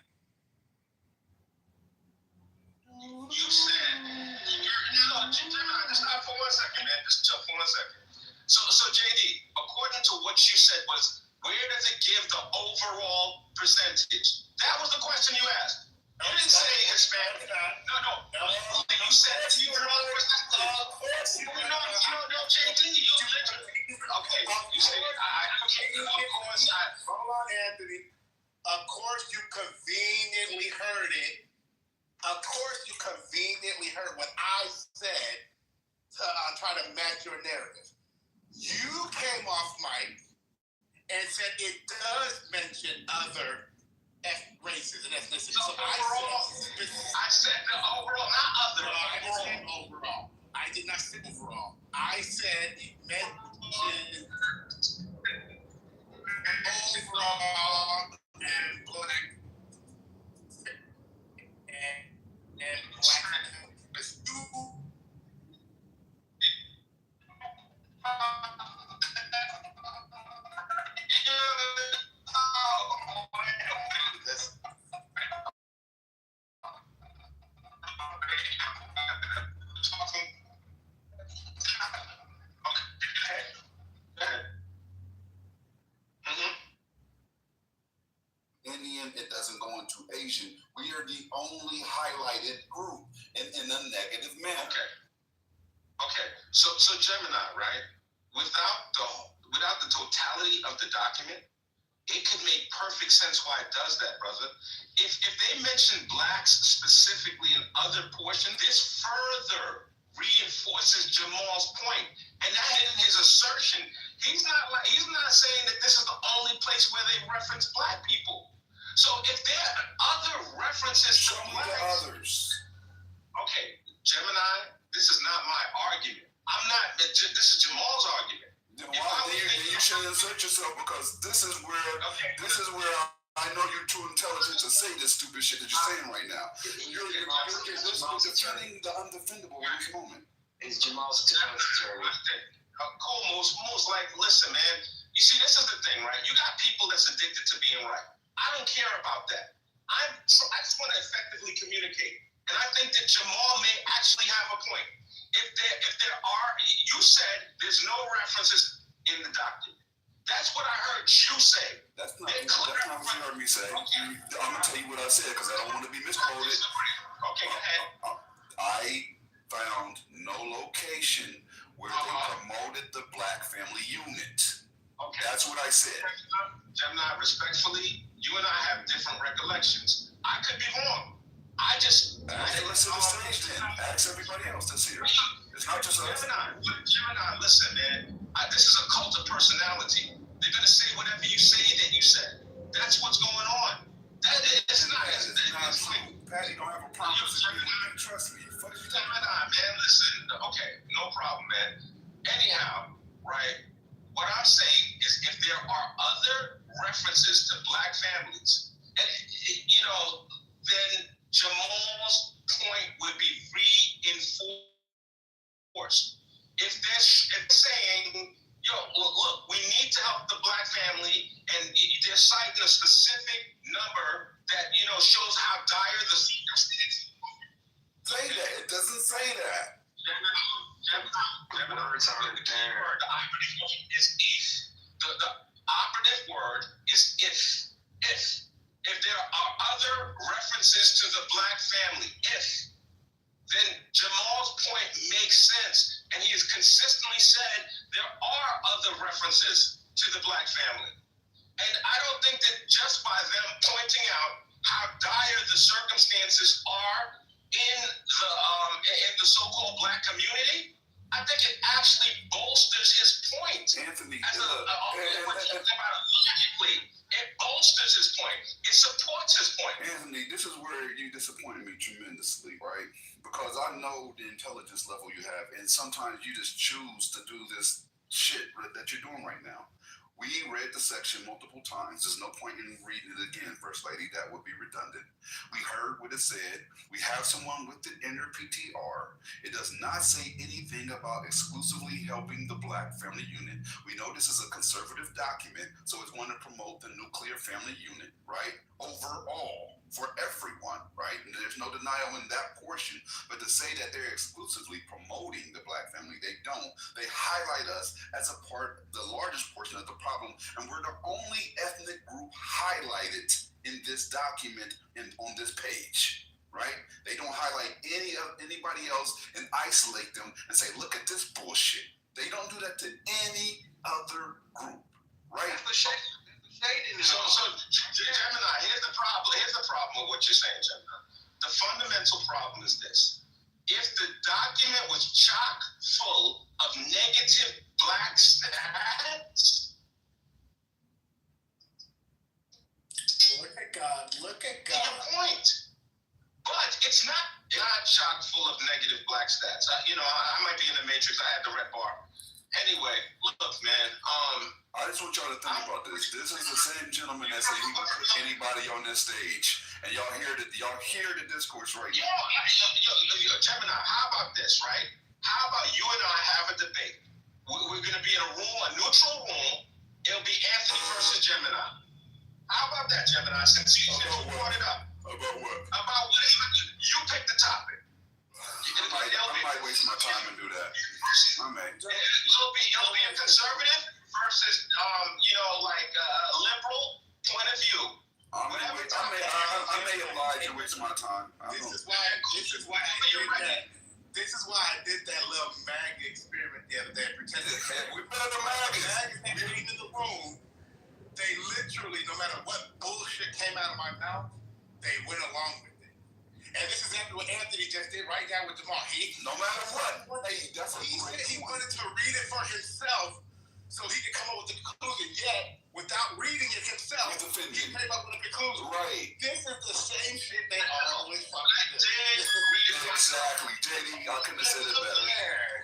You said, just stop for 1 second, man. Just chill for 1 second. So JD, according to what you said was, where does it give the overall percentage? That was the question you asked. You didn't say Hispanic. No. You said you were on percentage. No, JD, you literally. Okay, you said, Hold on, Anthony. Of course, you conveniently heard it. Of course, you conveniently heard what I said to try to match your narrative. You came off mic and said it does mention other races and ethnicities. So I said the overall, not other. I didn't say overall. I did not say overall. I said it mentioned overall and black and black. Indian, it doesn't go into Asian. We are the only highlighted group in a negative manner. Okay. So Gemini, right? Without the totality of the document, it could make perfect sense why it does that, brother. If they mention blacks specifically in other portions, this further reinforces Jamal's point. And that in his assertion, he's not saying that this is the only place where they reference black people. So if there are other references to blacks, others. Okay, Gemini, this is not my argument. This is Jamal's argument. Then you should insert yourself, because this is where I know you're too intelligent to say this stupid shit that you're saying right now. You're defending the undefendable in this moment. It's Jamal's defense attorney. Cool, most like, listen, man. You see, this is the thing, right? You got people that's addicted to being right. I don't care about that. I just want to effectively communicate. And I think that Jamal may actually have a point. If there are, you said there's no references in the document. That's what I heard you say. That's not what you heard me say. Okay. I'm going to tell you what I said, because I don't want to be misquoted. Okay, go ahead. I found no location where they promoted the black family unit. Okay. That's what I said. Gemini, respectfully, you and I have different recollections. I could be wrong. I just... Listen to the stage then. Ask everybody else that's here. It's not just us. Gemini, listen, man. This is a cult of personality. They're going to say whatever you say that you said. That's what's going on. It's not true. Patty don't have a problem with you. Trust me. Gemini, man, listen. Okay, no problem, man. Anyhow, right, what I'm saying is if there are other references to black families, and, you know, then Jamal's point would be reinforced. If they're saying, yo, look, we need to help the black family, and they're citing a specific number that, you know, shows how dire the circumstances. Say that. It doesn't say that. The words aren't there. The operative word is if. The operative word is if. If there are other references to the black family, then Jamal's point makes sense. And he has consistently said there are other references to the black family. And I don't think that just by them pointing out how dire the circumstances are in the so-called black community, I think it actually bolsters his point. Anthony, logically, it bolsters his point. It supports his point. Anthony, this is where you disappointed me tremendously, right? Because I know the intelligence level you have, and sometimes you just choose to do this shit that you're doing right now. We read the section multiple times. There's no point in reading it again, First Lady. That would be redundant. We heard what it said. We have someone with it in their PTR. It does not say anything about exclusively helping the black family unit. We know this is a conservative document, so it's going to promote the nuclear family unit, right? Overall, for everyone, right? And there's no denial in that portion. But to say that they're exclusively promoting the black family, they don't. They highlight us as a part, the largest portion of the problem, and we're the only ethnic group highlighted in this document and on this page, right? They don't highlight anybody else and isolate them and say, look at this bullshit. They don't do that to any other group, right? So, Gemini, here's the problem with what you're saying, Gemini. The fundamental problem is this. If the document was chock full of negative black stats... Look at God. Your point. But it's not chock full of negative black stats. I might be in the Matrix. I had the red bar. Anyway, look, man. I just want y'all to think about this. This is the same gentleman that said he would put anybody on this stage, and y'all hear the discourse right now. Yo, Gemini, how about this, right? How about you and I have a debate? We're going to be in a neutral room. It'll be Anthony versus Gemini. How about that, Gemini? Since you brought it up. About what? About what? You pick the topic. I might waste my time and do that. I may. It'll be a conservative versus, liberal point of view. I may oblige and waste my time. This is why I did that little MAGA experiment the other day. We better MAGA. Had been in the room. They literally, no matter what bullshit came out of my mouth, they went along with it. And this is exactly what Anthony just did right now with Jamal. No matter what. Hey, that's he said he wanted to read it for himself so he could come up with the conclusion. Yet, without reading it himself, he came up with a conclusion. Right. This is the same shit they always fucking do. Exactly. JD, I couldn't have said it better.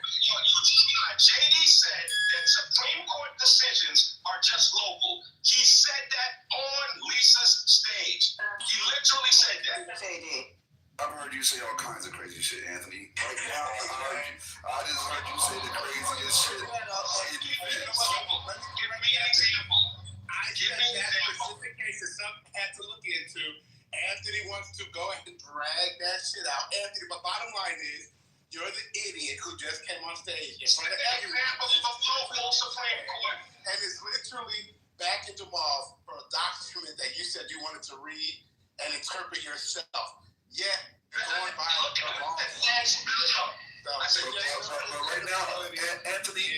JD said that Supreme Court decisions are just local. He said that on Lisa's stage. He literally said that. JD. I've heard you say all kinds of crazy shit, Anthony. Right now, I just heard you say the craziest shit. Give me an example. Give me that specific case that something had to look into. Anthony wants to go ahead and drag that shit out. Anthony, but bottom line is, you're the idiot who just came on stage in front of everyone. Local Supreme Court. And it's literally back into Jamal for a document that you said you wanted to read and interpret yourself. Yet, you're going by the wrong But right now, Anthony,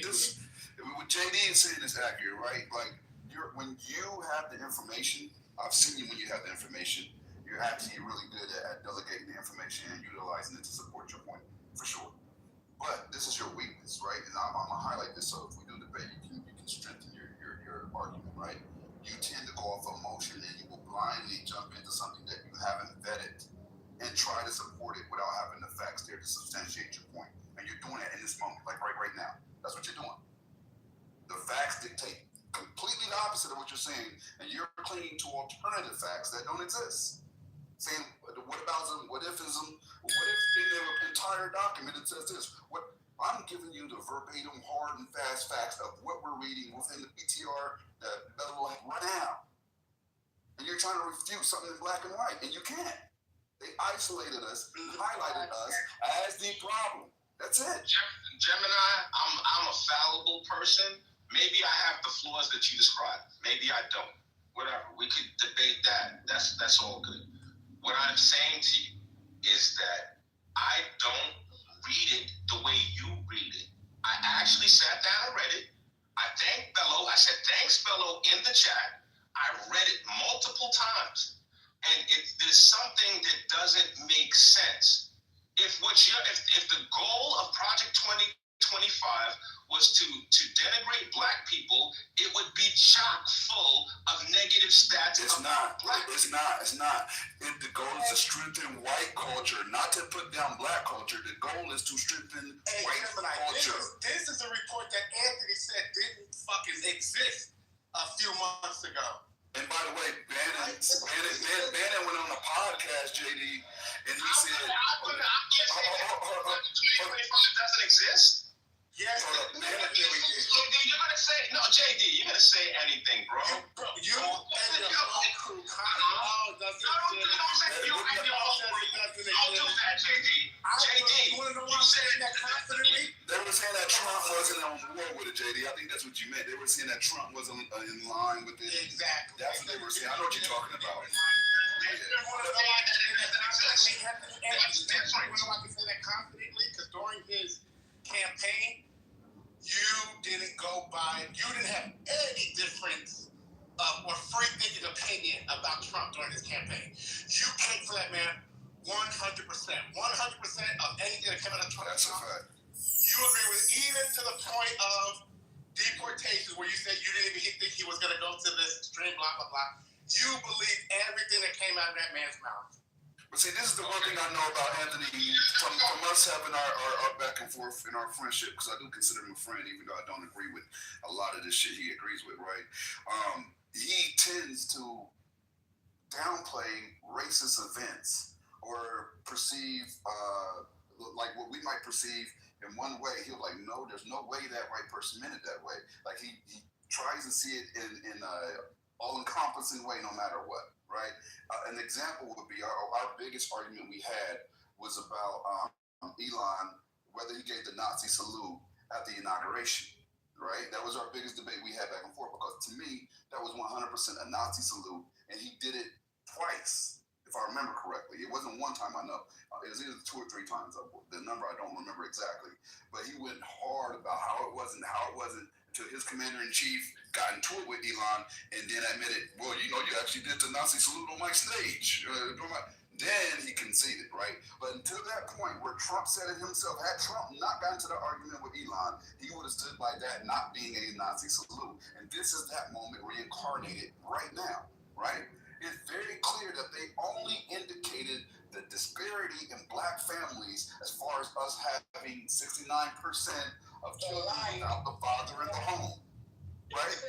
JD is saying is accurate, right? Like when you have the information, I've seen you when you have the information. You're actually really good at delegating the information and utilizing it to support your point, for sure. But this is your weakness, right? And I'm gonna highlight this so if we do debate, you can strengthen your argument, right? You tend to go off emotion and you will blindly jump into something that you haven't vetted and try to support it without having the facts there to substantiate your point. And you're doing it in this moment, like right now. That's what you're doing. The facts dictate completely the opposite of what you're saying, and you're clinging to alternative facts that don't exist. Saying, what aboutism, what ifism, what if in the entire document it says this? What I'm giving you the verbatim, hard and fast facts of what we're reading within the PTR that Bevel right now. And you're trying to refute something in black and white, and you can't. They isolated us, highlighted us as the problem. That's it. Gemini, I'm a fallible person. Maybe I have the flaws that you described. Maybe I don't. Whatever. We could debate that. That's all good. What I'm saying to you is that I don't read it the way you read it. I actually sat down and read it. I thanked Bello. I said, thanks, Bello, in the chat. I read it multiple times. And there's something that doesn't make sense. If the goal of Project 2025 was to denigrate black people, it would be chock full of negative stats. It's not. The goal is to strengthen white culture, not to put down black culture. The goal is to strengthen white culture. This is a report that Anthony said didn't fucking exist a few months ago. And by the way, Bannon went on a podcast, JD, and he said, doesn't exist? Yes. You're gonna say no, JD. You're gonna say anything, bro. You and your whole crew don't do that, JD. JD, you said that confidently. They were saying that Trump wasn't on board with it, JD. I think that's what you meant. They were saying that Trump wasn't in line with it. Exactly. That's what they were saying. I know what you're talking about. I can say that confidently because during his campaign, you didn't have any difference or free thinking opinion about Trump during his campaign. You came for that man 100%. 100% of anything that came out of Trump. That's a fact. You agree with even to the point of deportation where you said you didn't even think he was going to go to this extreme, blah, blah, blah. You believe everything that came out of that man's mouth. But see, this is the one thing I know about Anthony from us having our back and forth in our friendship, because I do consider him a friend, even though I don't agree with a lot of this shit he agrees with, right? He tends to downplay racist events or perceive, like what we might perceive in one way. He'll like, no, there's no way that white person meant it that way. Like he tries to see it in all-encompassing way no matter what. Right. An example would be our biggest argument we had was about Elon, whether he gave the Nazi salute at the inauguration. Right. That was our biggest debate we had back and forth, because to me, that was 100% a Nazi salute. And he did it twice, if I remember correctly. It wasn't one time, I know. It was either 2 or 3 times. The number I don't remember exactly. But he went hard about how it was and how it wasn't, until his commander-in-chief got into it with Elon and then admitted, well, you actually did the Nazi salute on my stage. Then he conceded, right? But until that point where Trump said it himself, had Trump not gotten to the argument with Elon, he would have stood by that not being a Nazi salute. And this is that moment reincarnated right now, right? It's very clear that they only indicated the disparity in black families as far as us having 69% of children without the father in the home. Right?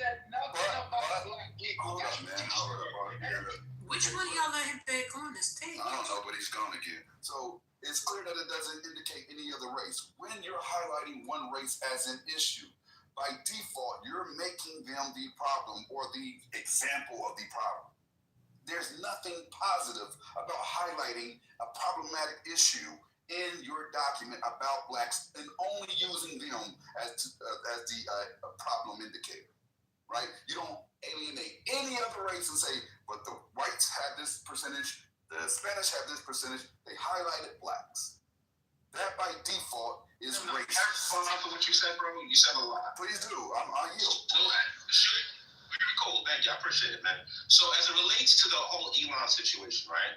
Hold up, man. Which one of y'all let him back on the stage? I don't know, but he's gone again. So it's clear that it doesn't indicate any other race. When you're highlighting one race as an issue, by default, you're making them the problem or the example of the problem. There's nothing positive about highlighting a problematic issue in your document about blacks and only using them as the problem indicator, right? You don't alienate any other race and say, but the whites have this percentage, the Spanish have this percentage. They highlighted blacks. That by default is is Can I racist. respond to what you said, bro? You said a lot. Please do. I yield. Sure. Very cool. Thank you. I appreciate it, man. So as it relates to the whole Elon situation, right?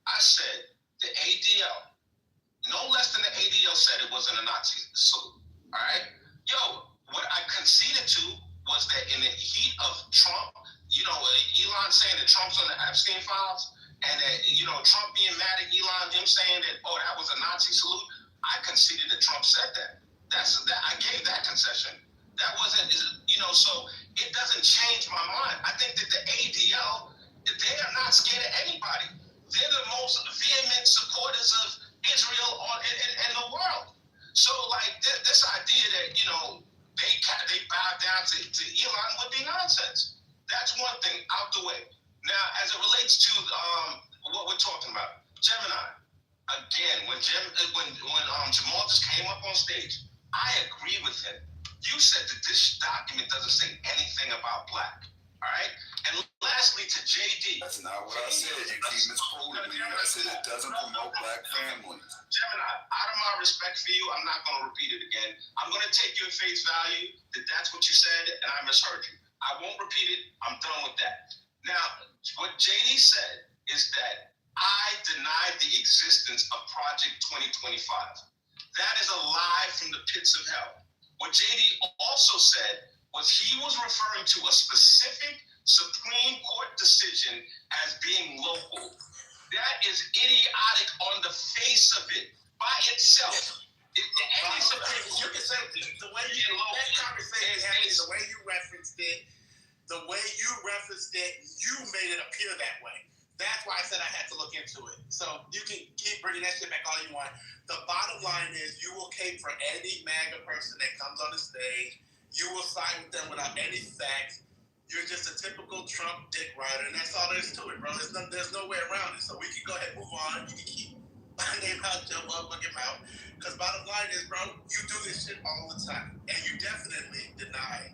I said the ADL, no less than the ADL said it wasn't a Nazi salute. All right? Yo, what I conceded to was that in the heat of Trump, Elon saying that Trump's on the Epstein files, and that, Trump being mad at Elon, him saying that, that was a Nazi salute, I conceded that Trump said that. I gave that concession. That wasn't, so it doesn't change my mind. I think that the ADL, they are not scared of anybody. They're the most vehement supporters of Israel in the world. So, like, this idea that, they bow down to Elon would be nonsense. That's one thing out the way. Now, as it relates to what we're talking about, Gemini, again, when Jamal just came up on stage, I agree with him. You said that this document doesn't say anything about black. All right? And lastly, to JD. That's not what I said. You keep misquoting me. I said it doesn't promote black families. Gemini, out of my respect for you, I'm not going to repeat it again. I'm going to take you at face value that that's what you said, and I misheard you. I won't repeat it. I'm done with that. Now, what JD said is that I denied the existence of Project 2025. That is a lie from the pits of hell. What JD also said was he was referring to a specific Supreme Court decision as being local. That is idiotic on the face of it by itself. You can say the way that conversation happened, the way you referenced it, you made it appear that way. That's why I said I had to look into it. So you can keep bringing that shit back all you want. The bottom line is you will cape for any MAGA person that comes on the stage. You will side with them without any facts. You're just a typical Trump dick rider, and that's all there is to it, bro. There's no way around it. So we can go ahead and move on. You can keep my name out, jump up, look him out. Because bottom line is, bro, you do this shit all the time. And you definitely deny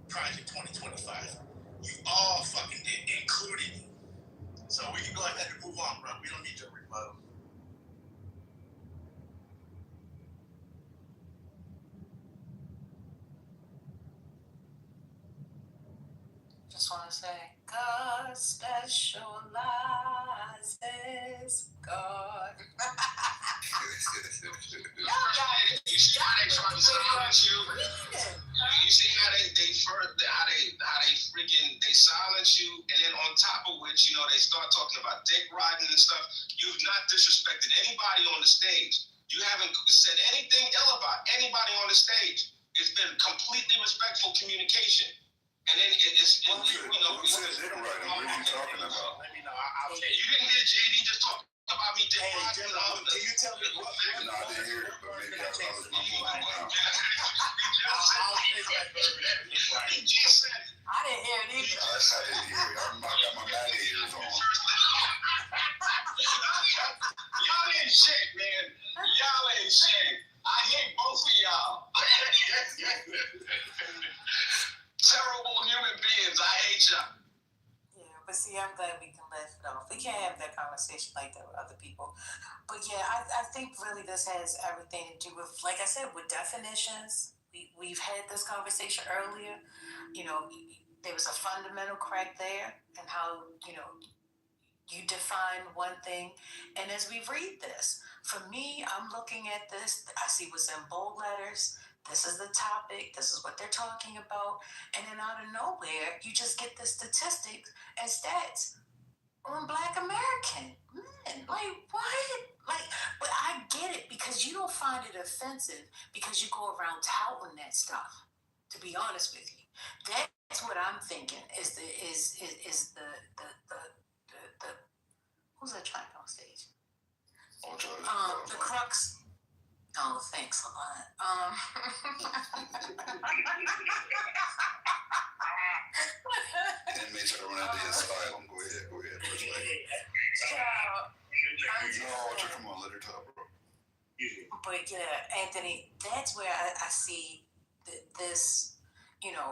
Project 2025. You all fucking did, including you. So we can go ahead and move on, bro. We don't need your rebuttal. Just want to say, God specializes. God. You see how they try to silence you? You see how they silence you, and then on top of which, they start talking about dick riding and stuff. You've not disrespected anybody on the stage. You haven't said anything ill about anybody on the stage. It's been completely respectful communication. And then it's Who said dick riding? What are you talking about? Let me know. I'll take You didn't hear JD just talk about me dick riding? Can you tell me what? No, I didn't hear it, but maybe I was moving around. I'll take that for He just said it. I didn't hear it either. I didn't hear it. I got my MAGA ears on. Y'all ain't shit, man. Y'all ain't shit. I hate both of y'all. Terrible human beings. I hate y'all. Yeah, but see, I'm glad we can let it off. We can't have that conversation like that with other people. But yeah, I think really this has everything to do with, like I said, with definitions. We've had this conversation earlier. There was a fundamental crack there, and how, you define one thing. And as we read this, for me, I'm looking at this, I see what's in bold letters. This is the topic. This is what they're talking about. And then out of nowhere, you just get the statistics and stats on Black American men. Like, what? But I get it, because you don't find it offensive because you go around touting that stuff, to be honest with you. That's what I'm thinking is the who's that trying on stage? The crux. Oh, thanks a lot. Inmates are running the asylum. Go ahead. Come on, let her talk, bro. But yeah, Anthony, that's where I see this,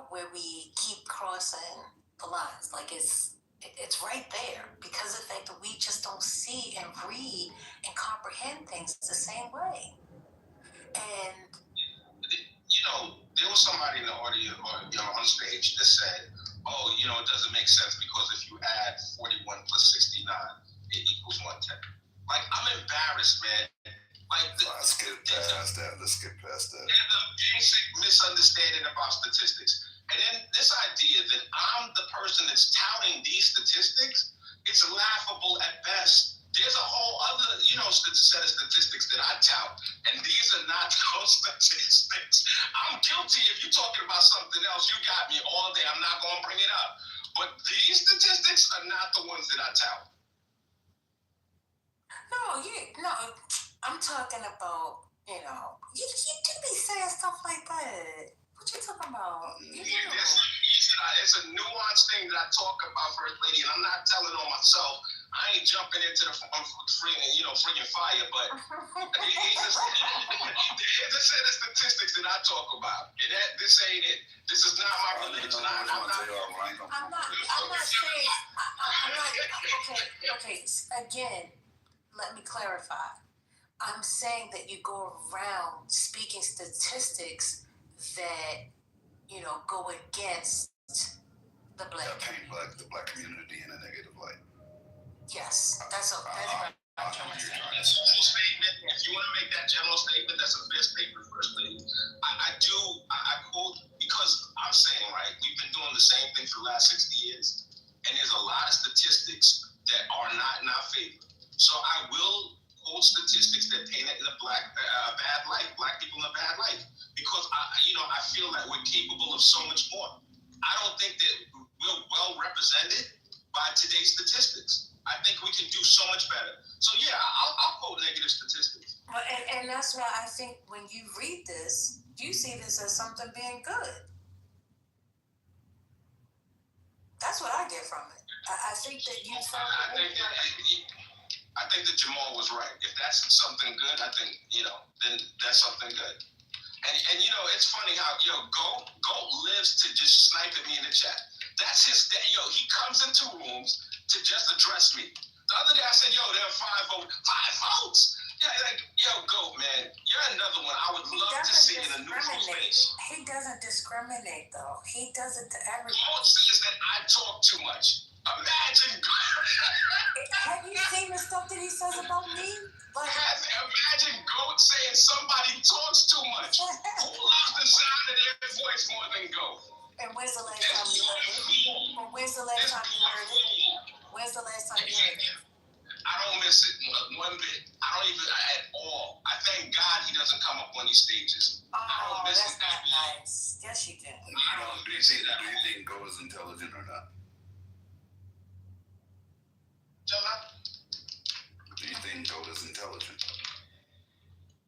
where we keep crossing the lines. Like it's right there, because of the fact that we just don't see and read and comprehend things the same way. And there was somebody in the audio or on stage that said, "Oh, it doesn't make sense because if you add 41 plus 69, it equals 110." Like, I'm embarrassed, man. Like, let's get past that. There's a basic misunderstanding about statistics. And then this idea that I'm the person that's touting these statistics, it's laughable at best. There's a whole other, set of statistics that I tout, and these are not those statistics. I'm guilty if you're talking about something else. You got me all day. I'm not going to bring it up. But these statistics are not the ones that I tout. No, I'm talking about, you do be saying stuff like that. What you talking about? It's a nuanced thing that I talk about, First Lady, and I'm not telling on myself. I ain't jumping into the freaking fire, but here's a set of statistics that I talk about. And this ain't it. This is not my religion. I'm not saying. Okay. Again, let me clarify. I'm saying that you go around speaking statistics that, go against the black community. The black community in a negative light. Yes, that's right. That's a general statement. If you want to make that general statement, that's a fair statement, First Lady. I quote, because I'm saying, right, we've been doing the same thing for the last 60 years, and there's a lot of statistics that are not in our favor. So I will quote statistics that paint it in a bad light, black people in a bad light, because I feel that we're capable of so much more. I don't think that we're well represented by today's statistics. I think we can do so much better. So yeah, I'll quote negative statistics. Well, and that's why I think when you read this, you see this as something being good. That's what I get from it. I think that you found. I think that Jamal was right. If that's something good, I think then that's something good. And it's funny how Goat lives to just snipe at me in the chat. That's his day. He comes into rooms to just address me. The other day I said, there are 5 votes. 5 votes? Yeah, Goat, man. You're another one I would love to see in a neutral space. He doesn't discriminate, though. He does it to everyone. Goat says that I talk too much. Imagine. Have you seen the stuff that he says about me? Imagine Goat saying somebody talks too much. Who loves the sound of their voice more than Goat? And when's the last time you heard it? When's the last time you heard it? I don't miss it one bit. I don't even at all. I thank God he doesn't come up on these stages. I don't miss that's it. Not nice. Yes, you do. I don't miss it. Do you think Goat is intelligent or not? Do you think Goat is intelligent?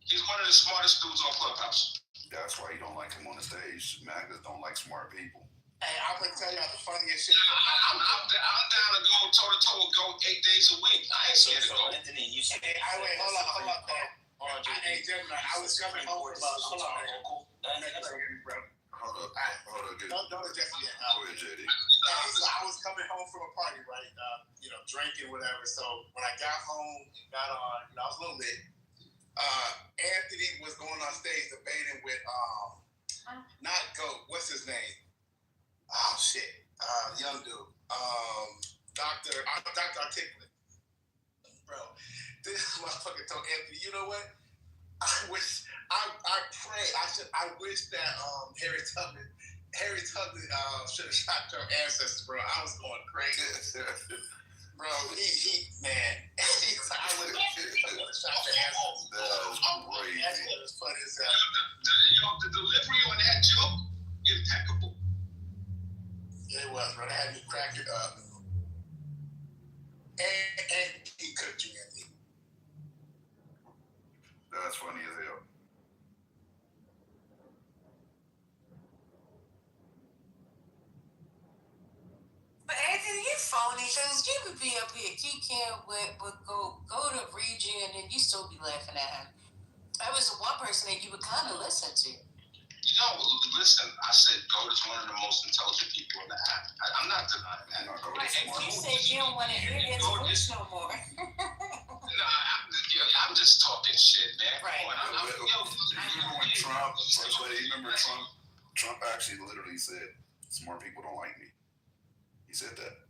He's one of the smartest dudes on Clubhouse. That's why you don't like him on the stage. MAGAs don't like smart people. Hey, I'm gonna tell y'all the funniest shit. I'm down to go toe-to-toe with Goat 8 days a week. I ain't scared to go. Anthony, you said, hold up. Hey, Gemini, I was coming home from hold up. Don't adjust yet. Go ahead, JD. So I was coming home from a party, right? Drinking, whatever. So when I got home, got on, I was a little lit. Anthony was going on stage debating with not Goat. What's his name? Oh shit, young dude. Dr. Articulate. Bro, this motherfucker told Anthony, you know what? I wish that Harry Tubman should have shot your ancestors, bro. I was going crazy. Bro, he I would have shot your ancestors. That was crazy. That was funny as hell. The delivery on that joke, impeccable. Yeah, it was, bro. They had me crack it up. And he cooked you, Anthony. That's funny as hell. But Anthony, you phony, because you would be up here kicking with go to region and you still be laughing at him. That was the one person that you would kind of listen to. Listen, I said Goat is one of the most intelligent people in the app. I'm not denying that. You said you don't want to hear his voice no more. I'm just talking shit, man. Right. Trump, first lady, remember Trump actually literally said, smart people don't like me. He said that.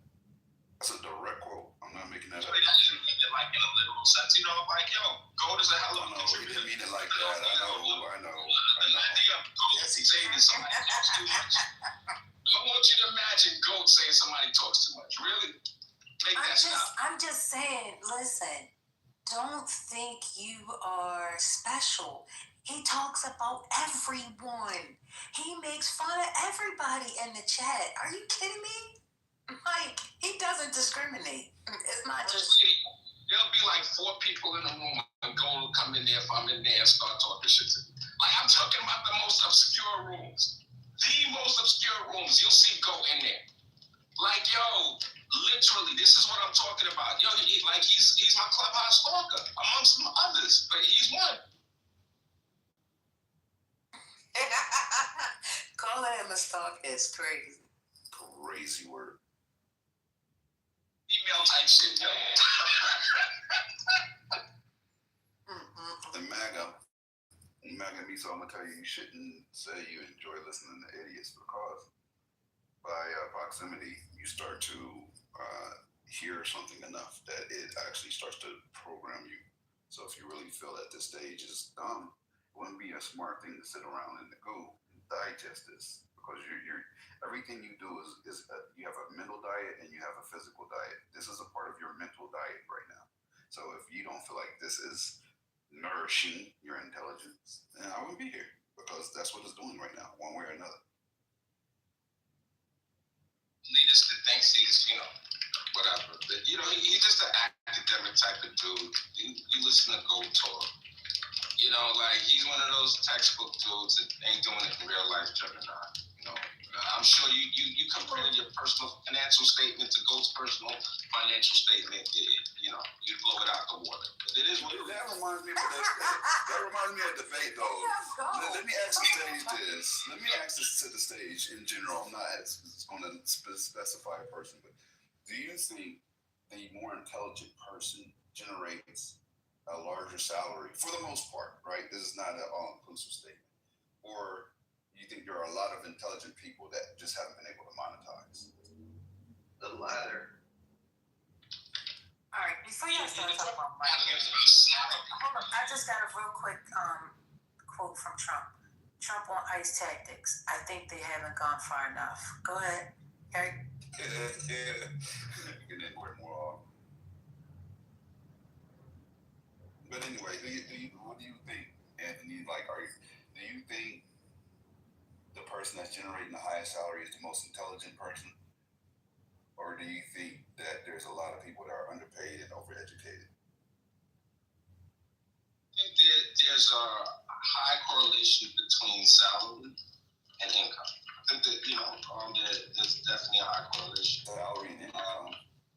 That's a direct quote. I'm not making that up. He didn't mean it like in a literal sense, like, gold is a hell of a he didn't mean it like that. I know. Yes, he said somebody talks too much. I want you to imagine goat saying somebody talks too much. Really? I'm just saying, listen, don't think you are special. He talks about everyone. He makes fun of everybody in the chat. Are you kidding me? Like, he doesn't discriminate. It's not just... There'll be like 4 people in the room and gold will come in there if I'm in there and start talking shit to me. Like, I'm talking about the most obscure rooms. The most obscure rooms. You'll see go in there. Like, yo, literally, this is what I'm talking about. Yo, he's my clubhouse stalker, amongst some others, but he's one. Calling him a stalker is crazy. Crazy word. Email type shit, yo. The MAGA me, so I'm gonna tell you, you shouldn't say you enjoy listening to idiots because by proximity, you start to hear something enough that it actually starts to program you. So if you really feel that this stage is dumb, it wouldn't be a smart thing to sit around and go digest this, because you're everything you do is you have a mental diet and you have a physical diet. This is a part of your mental diet right now. So if you don't feel like this is nourishing your intelligence, then I wouldn't be here, because that's what it's doing right now, one way or another. Leaders that thinks he's, whatever. But, he's just an academic type of dude. You listen to Gold talk. He's one of those textbook dudes that ain't doing it in real life, Juggernaut. I'm sure you compared your personal financial statement to Gold's personal financial statement. You blow it out the water. But it is what it is. That reminds me of debate, though. Let me ask the stage this. Let me ask this to the stage in general. I'm not going to specify a person, but do you think the more intelligent person generates a larger salary for the most part, right? This is not an all-inclusive statement. Or you think there are a lot of intelligent people that just haven't been able to monetize? The latter. All right, before you start talking about money, hold on, I just got a real quick quote from Trump. Trump on ICE tactics. I think they haven't gone far enough. Go ahead, Eric. You can import more. But anyway, what do you think, Anthony? Do you think the person that's generating the highest salary is the most intelligent person? Or do you think that there's a lot of people that are underpaid and overeducated? I think there's a high correlation between salary and income. I think that, there's definitely a high correlation. Salary and income.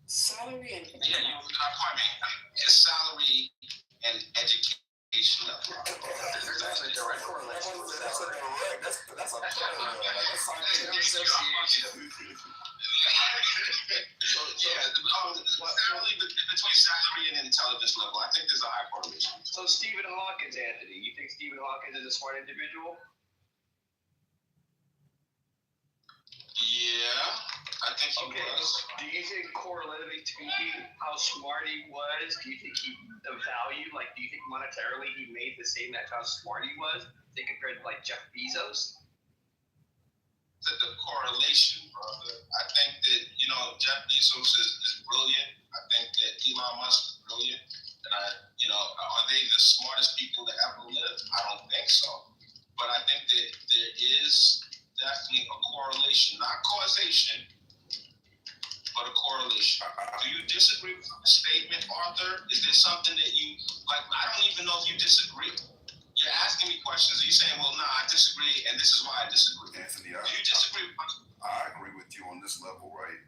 Salary and income. Yeah, salary and education level. There's actually a direct correlation. That's a salary between salary and intelligence level, I think there's a high correlation. So Stephen Hawkins, Anthony, you think Stephen Hawkins is a smart individual? Yeah, I think he was. Do you think correlatively speaking, how smart he was, do you think the value, do you think monetarily he made the same as how smart he was, compared to Jeff Bezos? The correlation, brother. I think that, Jeff Bezos is brilliant. I think that Elon Musk is brilliant. And are they the smartest people that ever lived? I don't think so. But I think that there is definitely a correlation, not causation, but a correlation. Do you disagree with the statement, Arthur? Is there something that you, I don't even know if you disagree. You're asking me questions. Are you saying, well, nah, I disagree, and this is why I disagree? Anthony, do you disagree with I agree with you on this level, right?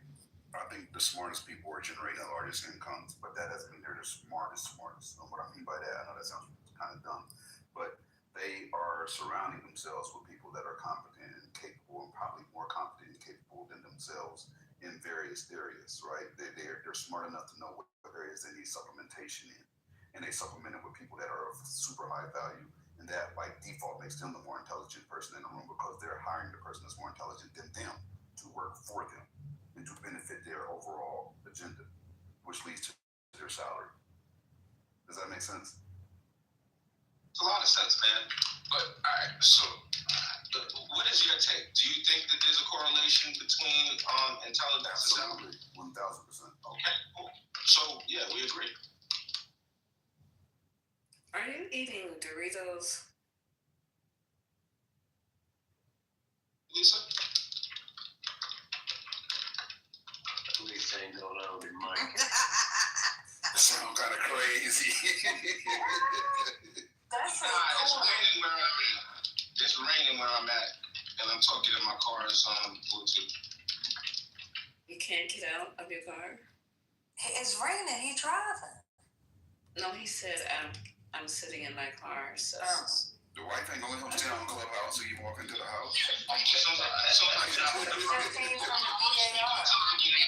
I think the smartest people are generating the largest incomes, but that doesn't mean they're the smartest. And what I mean by that, I know that sounds kind of dumb, but they are surrounding themselves with people that are competent and capable, and probably more competent and capable than themselves in various areas, right? They're smart enough to know what areas they need supplementation in, and they supplement it with people that are of super high value, and that by default makes them the more intelligent person in the room because they're hiring the person that's more intelligent than them to work for them and to benefit their overall agenda, which leads to their salary. Does that make sense? It's a lot of sense, man. But all right, so what is your take? Do you think that there's a correlation between intelligence and salary? 1,000%. Okay, cool. So yeah, we agree. Are you eating Doritos? Lisa? Lisa ain't going on with Mike. That sounds kind of crazy. That's so It's cool. raining where I'm at. It's raining where I'm at, and I'm talking in my car's Bluetooth. You can't get out of your car? It's raining. He driving. No, he said I'm sitting in my car. So The wife ain't gonna let him stay on Clubhouse so you walk into the house. Sometimes I leave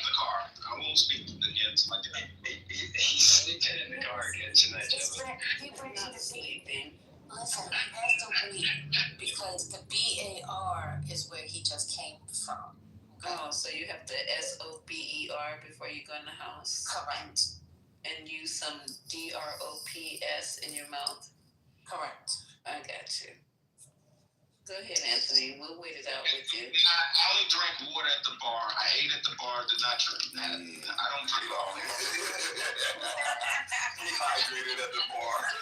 the car. I won't speak again until I get out. He's sleeping in the car again tonight. He brings you to sleeping. Listen, he has to wait because the BAR is where he just came from. Okay? Oh, so you have the SOBER before you go in the house? Correct. And use some DROPS in your mouth? Correct. I got you. Go ahead, Anthony. We'll wait it out with you. I only drank water at the bar. I ate at the bar, did not drink. I don't drink all that. Dehydrated at the bar. I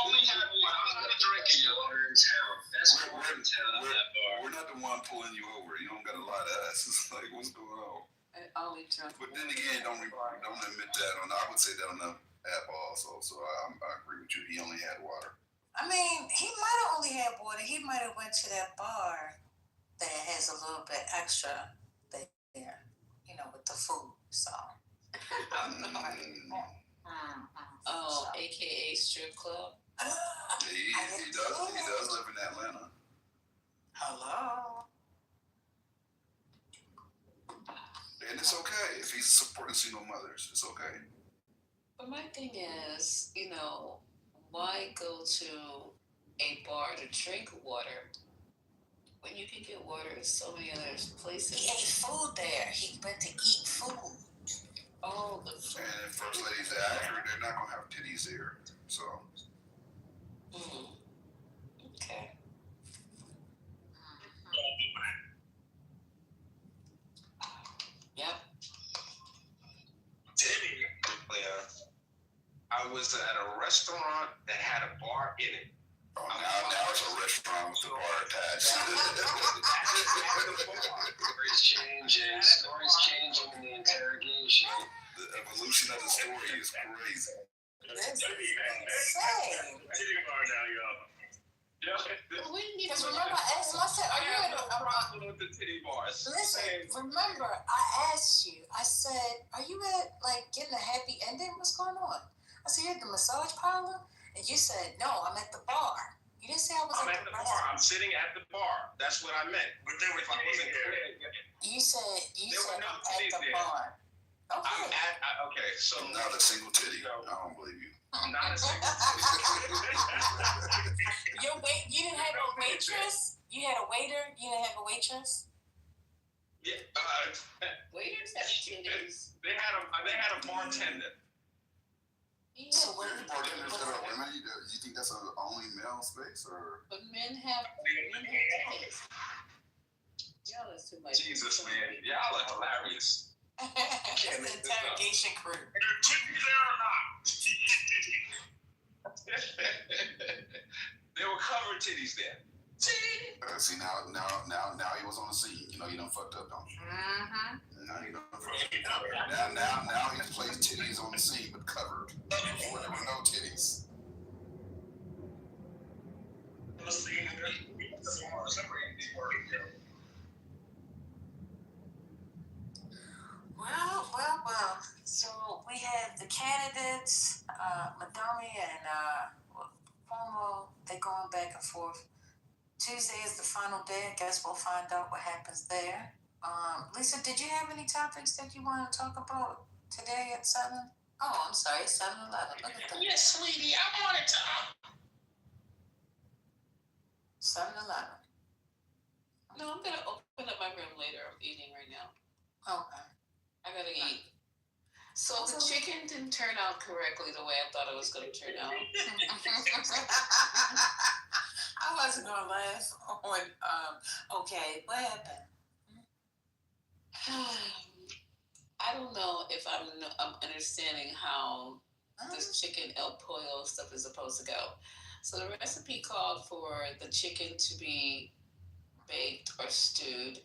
only had water. I'm not drinking y'all. We're in town. That's what we're in town at that bar. We're not the one pulling you over. You don't got a lot of us. It's like, what's going on? I only drunk. But then again, don't admit that. I would say that on the app also. So I agree with you. He only had water. I mean, he might have only had water. He might have went to that bar that has a little bit extra there, with the food. So. Oh, AKA strip club. He does live in Atlanta. Hello. And it's okay if he's supporting single mothers. It's okay. But my thing is, why go to a bar to drink water when you can get water at so many other places? He ate food there. He went to eat food. Oh, the food. And if First Lady's accurate, they're not going to have titties there. So. Okay. Yep. I was at a restaurant that had a bar in it. Oh, now it's a restaurant with a bar attached. Stories changing in the interrogation. The evolution of the story is crazy. That's insane. Because remember, I asked him, I said, are you at a problem with the titty bars? Listen, remember, I asked you, I said, are you at, getting a happy ending? What's going on? I said, you're at the massage parlor? And you said, no, I'm at the bar. You didn't say I was at the bar. I'm sitting at the bar. That's what I meant. But there were titties there. You said were no at the there. bar. Okay. Okay, so. Not a single titty. I don't believe you. Not a single titty. You didn't have a waitress? You had a waiter? You didn't have a waitress? Yeah. Waiters have titties. They had a bartender. So bartenders that are women, you think that's an only male space, or? But men have titties. Y'all is too much. Jesus, man. Y'all are hilarious. It's the interrogation crew. Your titties there or not? There were covered titties there. See, now he was on the scene. You done fucked up, don't you? Mm-hmm. Now he done fucked up. Now he placed titties on the scene, but covered. Before there were no titties. Well. So we have the candidates, Madami and Cuomo. They're going back and forth. Tuesday is the final day. I guess we'll find out what happens there. Lisa, did you have any topics that you want to talk about today at 7? Oh, I'm sorry, 7:11. Look at that. Yes, sweetie, I wanted to. So the chicken didn't turn out correctly the way I thought it was going to turn out. I wasn't gonna laugh on. Okay, what happened? I don't know if I'm understanding how this chicken El Pollo stuff is supposed to go. So the recipe called for the chicken to be baked or stewed,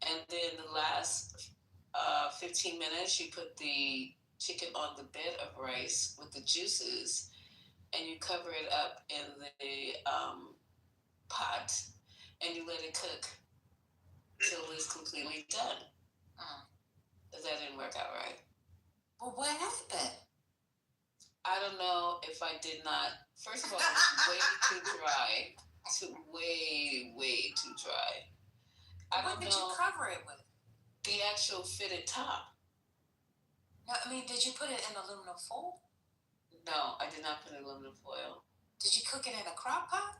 and then the last 15 minutes you put the chicken on the bed of rice with the juices, and you cover it up in the pot, and you let it cook till it's completely done. But that didn't work out right. Well, what happened? I don't know if I did not. First of all, it was way too dry. Way too dry. What did you cover it with? The actual fitted top. No, I mean, did you put it in aluminum foil? No, I did not put it in aluminum foil. Did you cook it in a crock pot?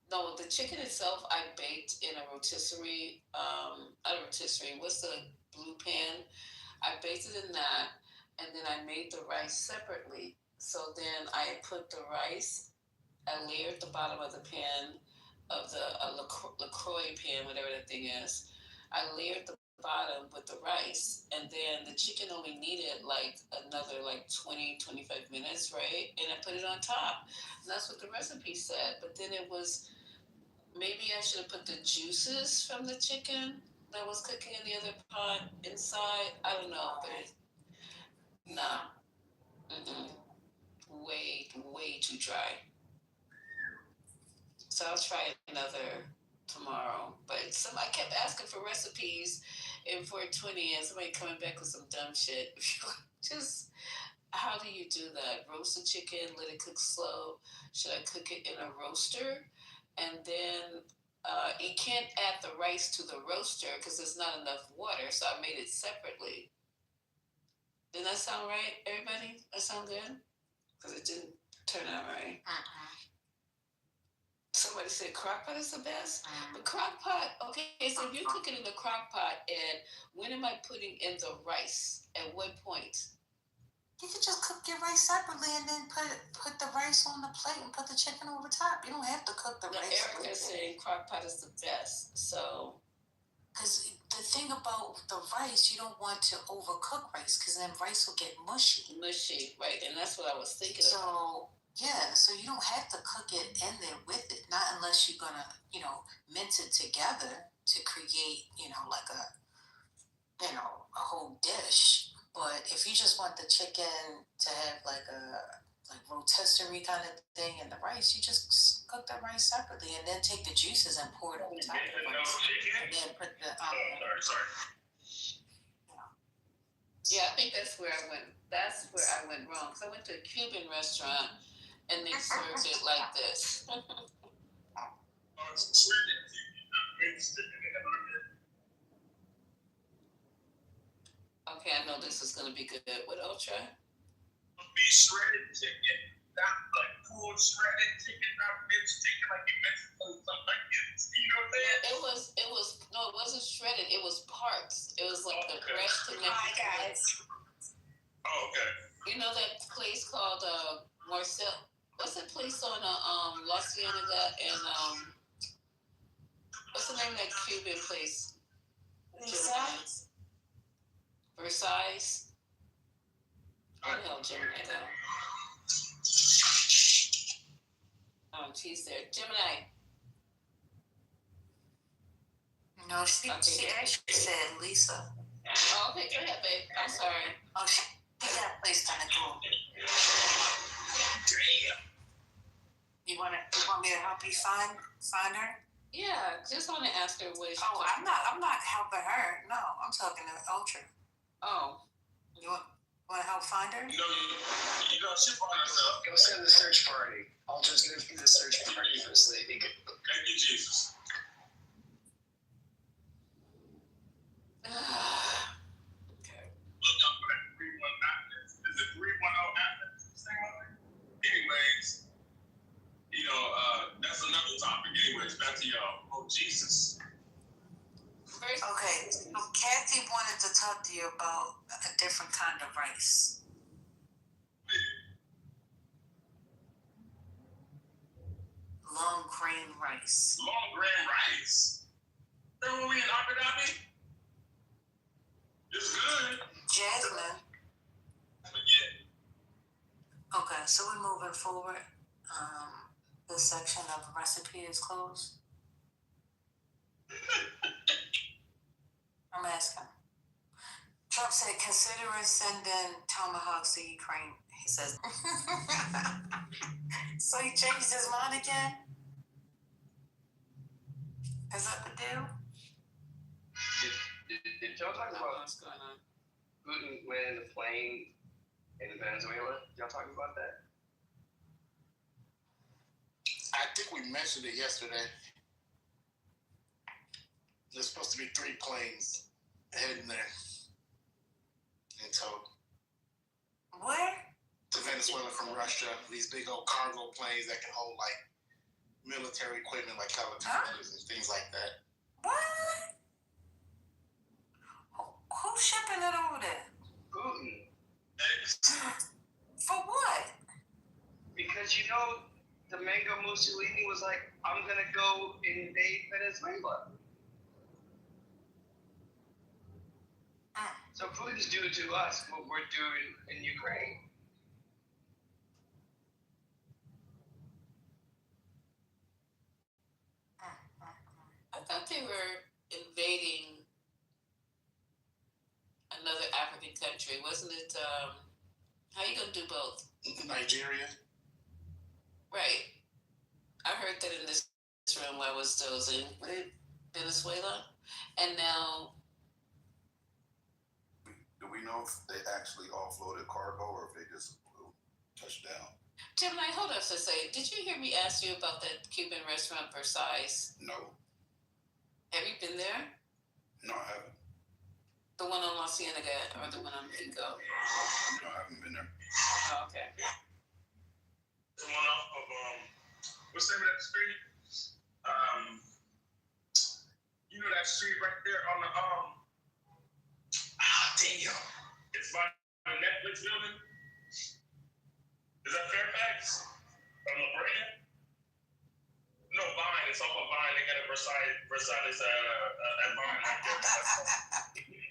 No, the chicken itself I baked in a rotisserie. Not a rotisserie. What's the blue pan? I baked it in that, and then I made the rice separately. So then I put the rice. I layered the bottom of the pan of the LaCroix pan, whatever that thing is. I layered the bottom with the rice, and then the chicken only needed like another 20, 25 minutes, right? And I put it on top. And that's what the recipe said. But then it was, maybe I should have put the juices from the chicken that was cooking in the other pot inside. I don't know, but nah. Way too dry. So I'll try another tomorrow. But I kept asking for recipes in 420, and somebody coming back with some dumb shit. Just, how do you do that? Roast the chicken, let it cook slow. Should I cook it in a roaster? And then you can't add the rice to the roaster because there's not enough water, so I made it separately. Did that sound right, everybody? That sound good? Because it didn't turn out right. Somebody said crock pot is the best. But crock pot, okay, so if you're cooking in the crock pot, and when am I putting in the rice? At what point? You could just cook your rice separately and then put the rice on the plate and put the chicken over top. You don't have to cook the rice. Erica's saying crock pot is the best, so. Because the thing about the rice, you don't want to overcook rice because then rice will get mushy. Mushy, right, and that's what I was thinking of. Yeah, so you don't have to cook it in there with it, not unless you're gonna, mince it together to create, like a whole dish. But if you just want the chicken to have like a rotisserie kind of thing and the rice, you just cook the rice separately and then take the juices and pour it on top of the rice. And then put the Yeah, I think that's where I went. That's where I went wrong. Because I went to a Cuban restaurant and they served it like this. Okay, I know this is going to be good. What Ultra? Be shredded chicken, not like full shredded chicken, not minced chicken like you mentioned some onions. You know what I'm saying? It wasn't shredded. It was parts. It was like the fresh tomato. Hi guys. Oh, okay. You know that place called Marcel? What's that place on La Cienega and what's the name of that Cuban place? Versailles. Where the hell Gemini go? Oh, she's there. Gemini. No, she actually said Lisa. Oh, okay, go ahead, babe. I'm sorry. Oh, she got placed on the cool. Damn. You want me to help you find her? Yeah, just want to ask her what she. Oh, I'm not helping her. No, I'm talking to Ultra. Oh. You want to help find her? No, you know, she'll find herself. Go send the search party. Ultra's going to be the search party for sleeping. Thank you, Jesus. Okay. Look, I'm going to 319. Is it 310 Athens? Anyways, that's another topic. Anyways, back to y'all. Oh, Jesus. Okay, so Kathy wanted to talk to you about, I a different kind of rice. Long grain rice. Long grain rice? That what we in Abu Dhabi? It's good. Jasmine. But yeah. Okay, so we're moving forward. This section of the recipe is closed. I'm asking. Trump said, consider sending tomahawks to Ukraine. He says, so he changed his mind again? Is that the deal? Did y'all talk about What's going on? Putin winning the plane in Venezuela? Y'all talking about that? I think we mentioned it yesterday. There's supposed to be 3 planes heading there in tow. Where? To Venezuela from Russia. These big old cargo planes that can hold like military equipment like helicopters and things like that. What? Who's shipping it over there? Putin. For what? Because you know, Domingo Mussolini was like, I'm gonna go invade Venezuela. So Putin's doing to us what we're doing in Ukraine. I thought they were invading another African country. Wasn't it, how you gonna do both? Nigeria. Right. I heard that in this room I was dozing. Venezuela. And now... Do we know if they actually offloaded cargo or if they just touched down? Gemini, hold on for a second. Did you hear me ask you about that Cuban restaurant Versailles? No. Have you been there? No, I haven't. The one on La Cienega or the one on Pico? No, I haven't been there. Oh, okay. The one off of what's the name of that street? You know that street right there on the damn. It's by the Netflix building. Is that Fairfax? On La Brea? No, Vine. It's off of Vine. They got a Versailles at Vine right there.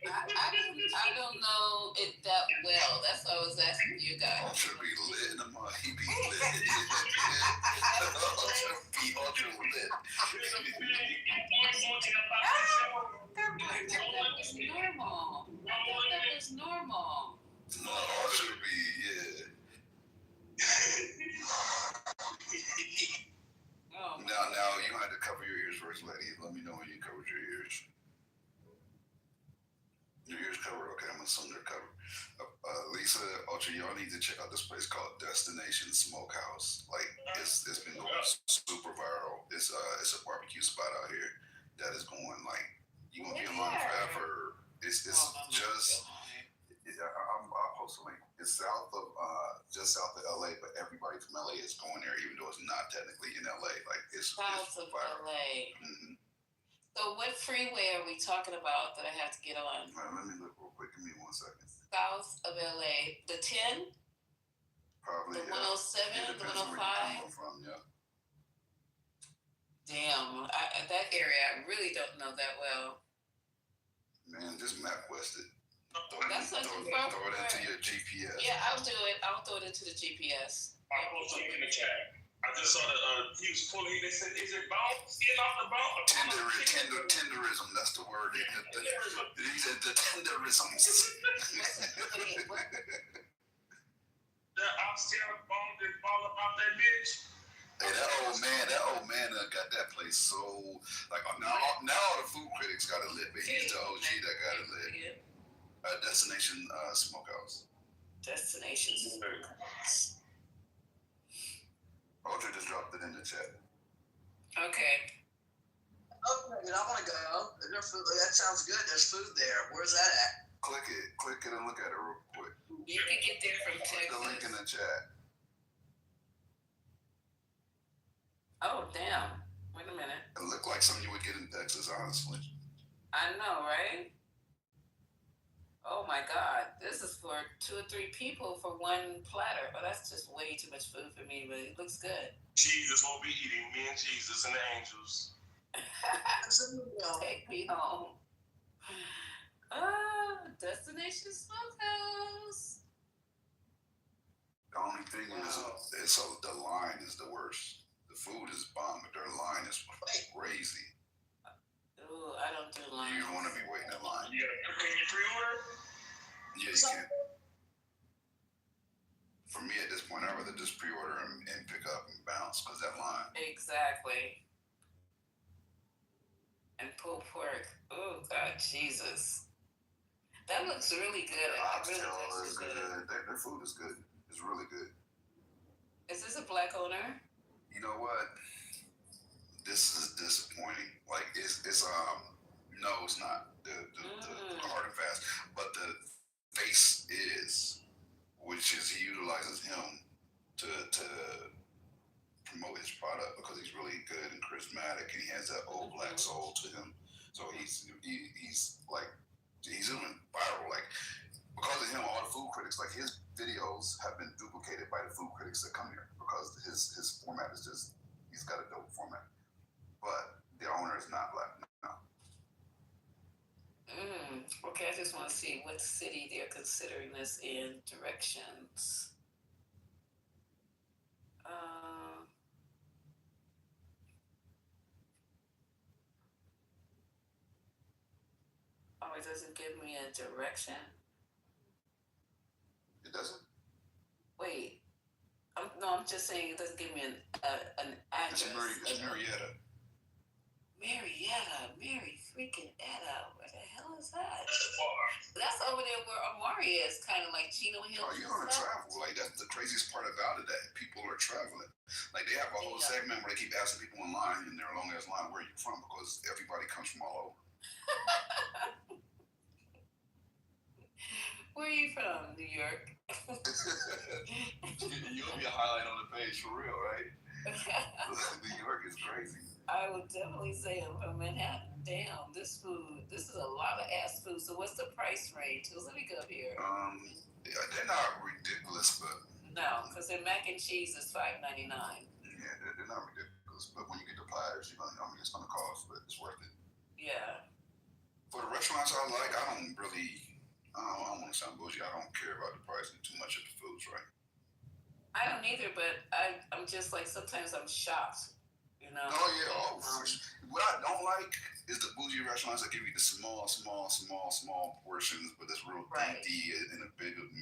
I don't know it that well. That's why I was asking you guys. Ultra be lit. He be lit. Ultra lit. That was normal. I thought that was normal. No, Ultra be, yeah. Now you had to cover your ears first, lady. Let me know when you covered your ears. Your ears covered? Okay, I'm assuming they're covered. Lisa, Ultra, y'all need to check out this place called Destination Smokehouse. Like, it's been going super viral. It's a barbecue spot out here that is going, like, you won't be in line forever. It's just, I'll post a link. It's just south of LA, but everybody from LA is going there, even though it's not technically in LA. Like, it's south of viral. LA. Mm-hmm. So what freeway are we talking about that I have to get on? Right, let me look real quick. Give me 1 second. South of LA. The 10? Probably, the 107, the 105? From, yeah. Damn, that area I really don't know that well. Man, just MapQuest it. That's not too far. far. Throw it into your GPS. Yeah, I'll do it. I'll throw it into the GPS. I'll post it in the chat. I just saw that he was pulling. They said, "Is it bone? Skin off the bone?" Tenderism. That's the word. These are the tenderisms. That oxtail bone didn't fall up out that bitch. Hey, that old man got that place so like now all the food critics got it lit, but he's the OG that got it lit. Destination Smokehouse. Destination Smokehouse. Audrey just dropped it in the chat. Okay. Okay, I want to go. There's food. That sounds good. There's food there. Where's that at? Click it and look at it real quick. You can get there from Click Texas. the link in the chat. Oh, damn. Wait a minute. It looked like something you would get in Texas, honestly. I know, right? Oh my God, this is for 2 or 3 people for one platter. Oh, that's just way too much food for me, but it looks good. Jesus won't be eating. Me and Jesus and the angels. Take me home. Destination Smokehouse. The only thing is, so the line is the worst. The food is bomb, but their line is crazy. Ooh, I don't do lines. You don't want to be waiting in line. Can you pre-order? Yeah, you can. For me, at this point, I'd rather just pre-order and pick up and bounce because that line. Exactly. And pulled pork. Oh God, Jesus. That looks really good. Oxtail is good. Their food is good. It's really good. Is this a black owner? You know what? This is disappointing. Like it's no, it's not the hard and fast, but the face is, which is he utilizes him to promote his product because he's really good and charismatic and he has that old black soul to him. So he's like he's doing viral. Like because of him, all the food critics, like his videos have been duplicated by the food critics that come here because his format is just he's got a dope format. But the owner is not black. No. Okay, I just want to see what city they're considering this in. Directions. Oh, it doesn't give me a direction. It doesn't? Wait. I'm just saying it doesn't give me an address. It's Marietta. Marietta. Mary freaking Etta. Where the hell is that? That's over there where Amari is, kind of like Chino Hills. Oh, you're gonna travel. Like that's the craziest part about it, that people are traveling. Like they have a whole segment where they keep asking people in line, and they're long as line, where are you from? Because everybody comes from all over. Where are you from? New York? You'll be a highlight on the page for real, right? New York is crazy. I would definitely say I'm from Manhattan. Damn, this is a lot of ass food. So what's the price range? Let me go up here. They're not ridiculous, but no, because their mac and cheese is $5.99. Yeah, they're not ridiculous, but when you get the platters, it's gonna cost, but it's worth it. Yeah. For the restaurants I like, I don't want to sound bougie. I don't care about the pricing too much of the foods, right? I don't either, but I'm just like sometimes I'm shocked. You know? Oh yeah. What I don't like is the bougie restaurants that give you the small portions, but it's real dainty in the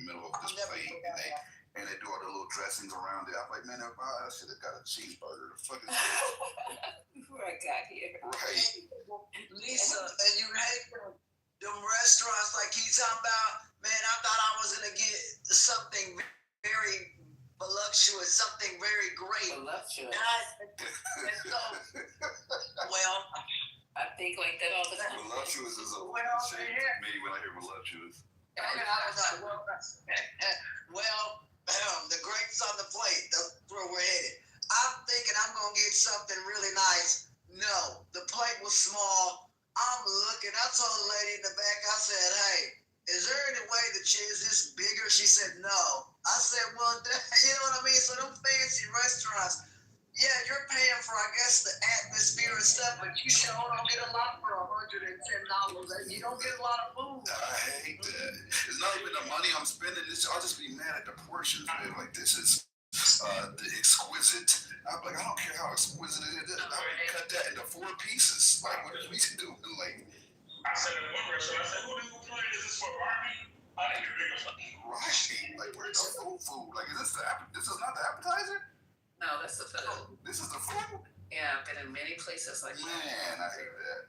middle of this plate, and they do all the little dressings around it. I'm like, man, I should have got a cheeseburger. The fuck is this? Before I got here. Right. Lisa, and you hate them restaurants like he's talking about. Man, I thought I was gonna get something very voluptuous, something very great. Voluptuous. Well, I think like that all the time. Voluptuous is a shame to me when I hear voluptuous. Well, the grapes on the plate. That's where we're headed. I'm thinking I'm gonna get something really nice. No, the plate was small. I'm looking. I told the lady in the back. I said, "Hey, is there any way the cheese is bigger?" She said, "No." I said, "Well, you know what I mean? So them fancy restaurants, yeah, you're paying for, I guess, the atmosphere and stuff, but you sure don't get a lot for $110. And you don't get a lot of food." I hate that. It's not even the money I'm spending. I'll just be mad at the portions, man. Like, this is the exquisite. I'm like, I don't care how exquisite it is. I would cut that into 4 pieces. Like, what are we doing? Like, I said in one restaurant, I said, who plate is this for, Barbie? I need a bigger something. Right. Like, where's the food? Like, this is not the appetizer? No, that's the food. This is the food? Yeah, I've been in many places like that. Man, I hate that.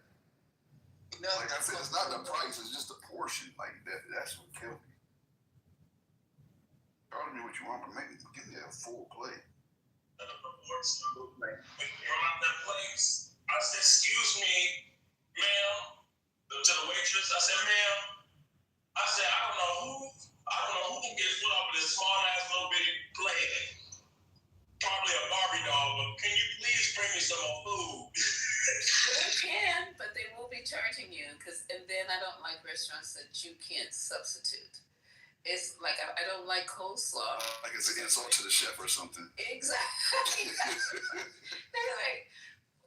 No, like I said, it's not the price, it's just the portion. Like, that's what killed me. Tell me what you want, but give me a full plate. When you brought out that place, I said, "Excuse me, ma'am," to the waitress. I said, "Ma'am," I said, I don't know who can get put up with this small ass little bitty plate. Probably a Barbie doll, but can you please bring me some more food?" They can, but they will be charging you and then I don't like restaurants that you can't substitute. It's like I don't like coleslaw. Like it's an insult to the chef or something. Exactly. They're like,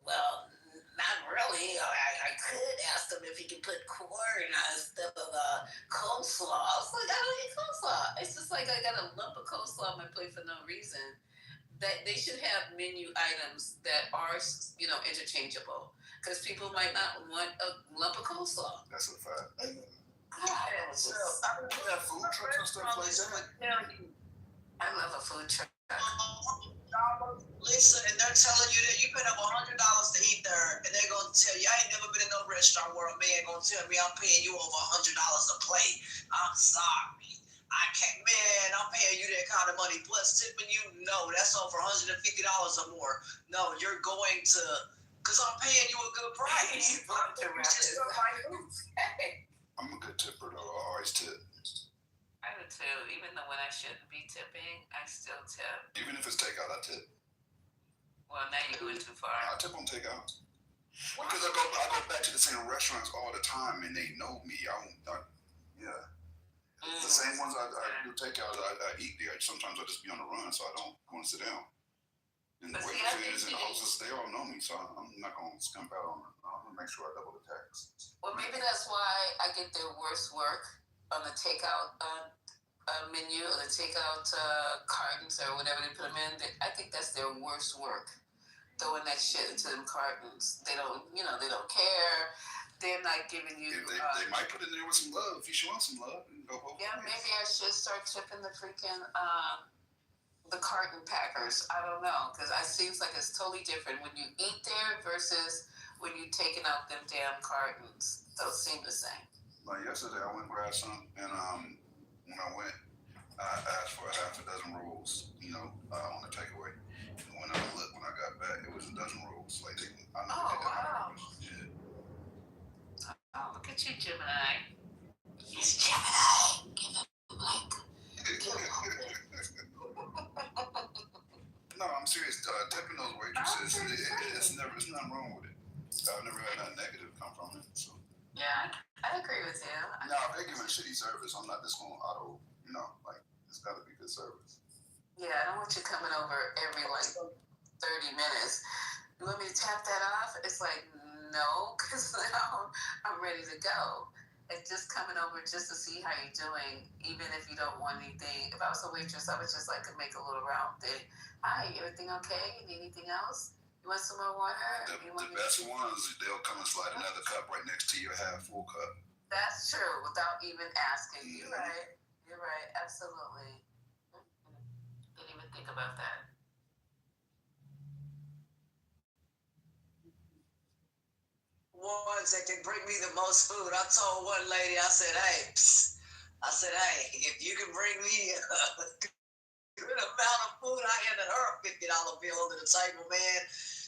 well, not really. I could ask them if he could put corn instead of coleslaw. I was like, I don't eat coleslaw. It's just like I got a lump of coleslaw on my plate for no reason. That they should have menu items that are, interchangeable. Because people might not want a lump of coleslaw. That's a fact. So, I don't know that food trucks and stuff like that. I love a food truck. Lisa, and they're telling you that you pay up $100 to eat there, and they're gonna tell you, I ain't never been in no restaurant where a man gonna tell me I'm paying you over $100 a plate. I'm sorry. I can't, man, I'm paying you that kind of money, plus tipping you, no, that's over $150 or more. No, you're going to, because I'm paying you a good price. I'm a good tipper, though. I always tip. I do too. Even though when I shouldn't be tipping, I still tip. Even if it's takeout, I tip. Well, now you're going too far. I tip on takeout. Because I go back to the same restaurants all the time, and they know me. Yeah. The same ones I do takeout, I eat there. Sometimes I just be on the run, so I don't want to sit down. And the waitresses and the hostess, they all know me, so I'm not going to skimp out on it. I'm going to make sure I double the tax. Well, maybe that's why I get their worst work on the takeout menu or the takeout cartons or whatever they put them in. I think that's their worst work, throwing that shit into them cartons. They don't care. They're not giving you. They might put it in there with some love. If you want some love, you go both ways. Maybe I should start tipping the freaking the carton packers. I don't know, because it seems like it's totally different when you eat there versus when you're taking out them damn cartons. Those seem the same. Like yesterday, I went and grabbed some, and when I went, I asked for a half a dozen rolls, on the takeaway. And when I got back, it was a dozen rolls. Like wow. Yeah. Oh, look at you, Gemini. Yes, Gemini. Give him No, I'm serious. Tipping those waitresses, it's nothing wrong with it. I've never had nothing negative come from it. So. Yeah, I agree with you. No, if they're giving shitty service, I'm not just going to auto, it's got to be good service. Yeah, I don't want you coming over every 30 minutes. You want me to tap that off? It's like, no, because now I'm ready to go. It's just coming over just to see how you're doing, even if you don't want anything. If I was a waitress, I would just like to make a little round thing. Hi, everything okay? You need anything else? You want some more water? The best ones, they'll come and slide another cup right next to your half full cup. That's true, without even asking. You're right. You're right. Absolutely. Didn't even think about that. Ones that can bring me the most food. I told one lady, I said, hey, if you can bring me a good amount of food, I handed her a $50 bill under the table, man.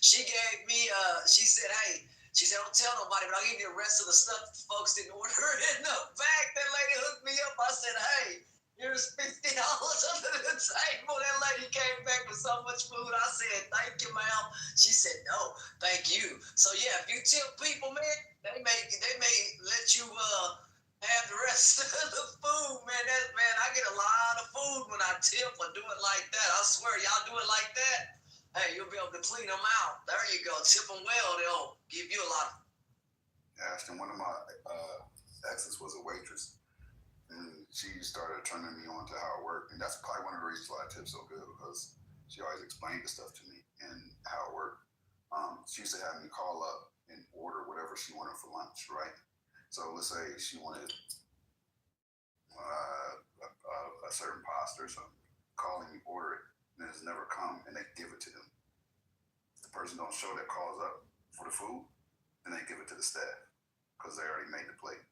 She gave me, she said, don't tell nobody, but I'll give you the rest of the stuff folks didn't order in the back. That lady hooked me up. I said, hey, here's $50 under the table. That lady came back with so much food. I said, thank you, ma'am. She said, no, thank you. So yeah, if you tip people, man, they may let you have the rest of the food, man. I get a lot of food when I tip or do it like that. I swear, y'all do it like that. Hey, you'll be able to clean them out. There you go. Tip them well, they'll give you a lot. Ashton, one of my exes was a waitress. And she started turning me on to how it worked. And that's probably one of the reasons why I tip so good, because she always explained the stuff to me and how it worked. She used to have me call up and order whatever she wanted for lunch, right? So let's say she wanted a certain pasta or something. Calling me, order it, and it's never come, and they give it to them. If the person don't show that calls up for the food, then they give it to the staff because they already made the plate.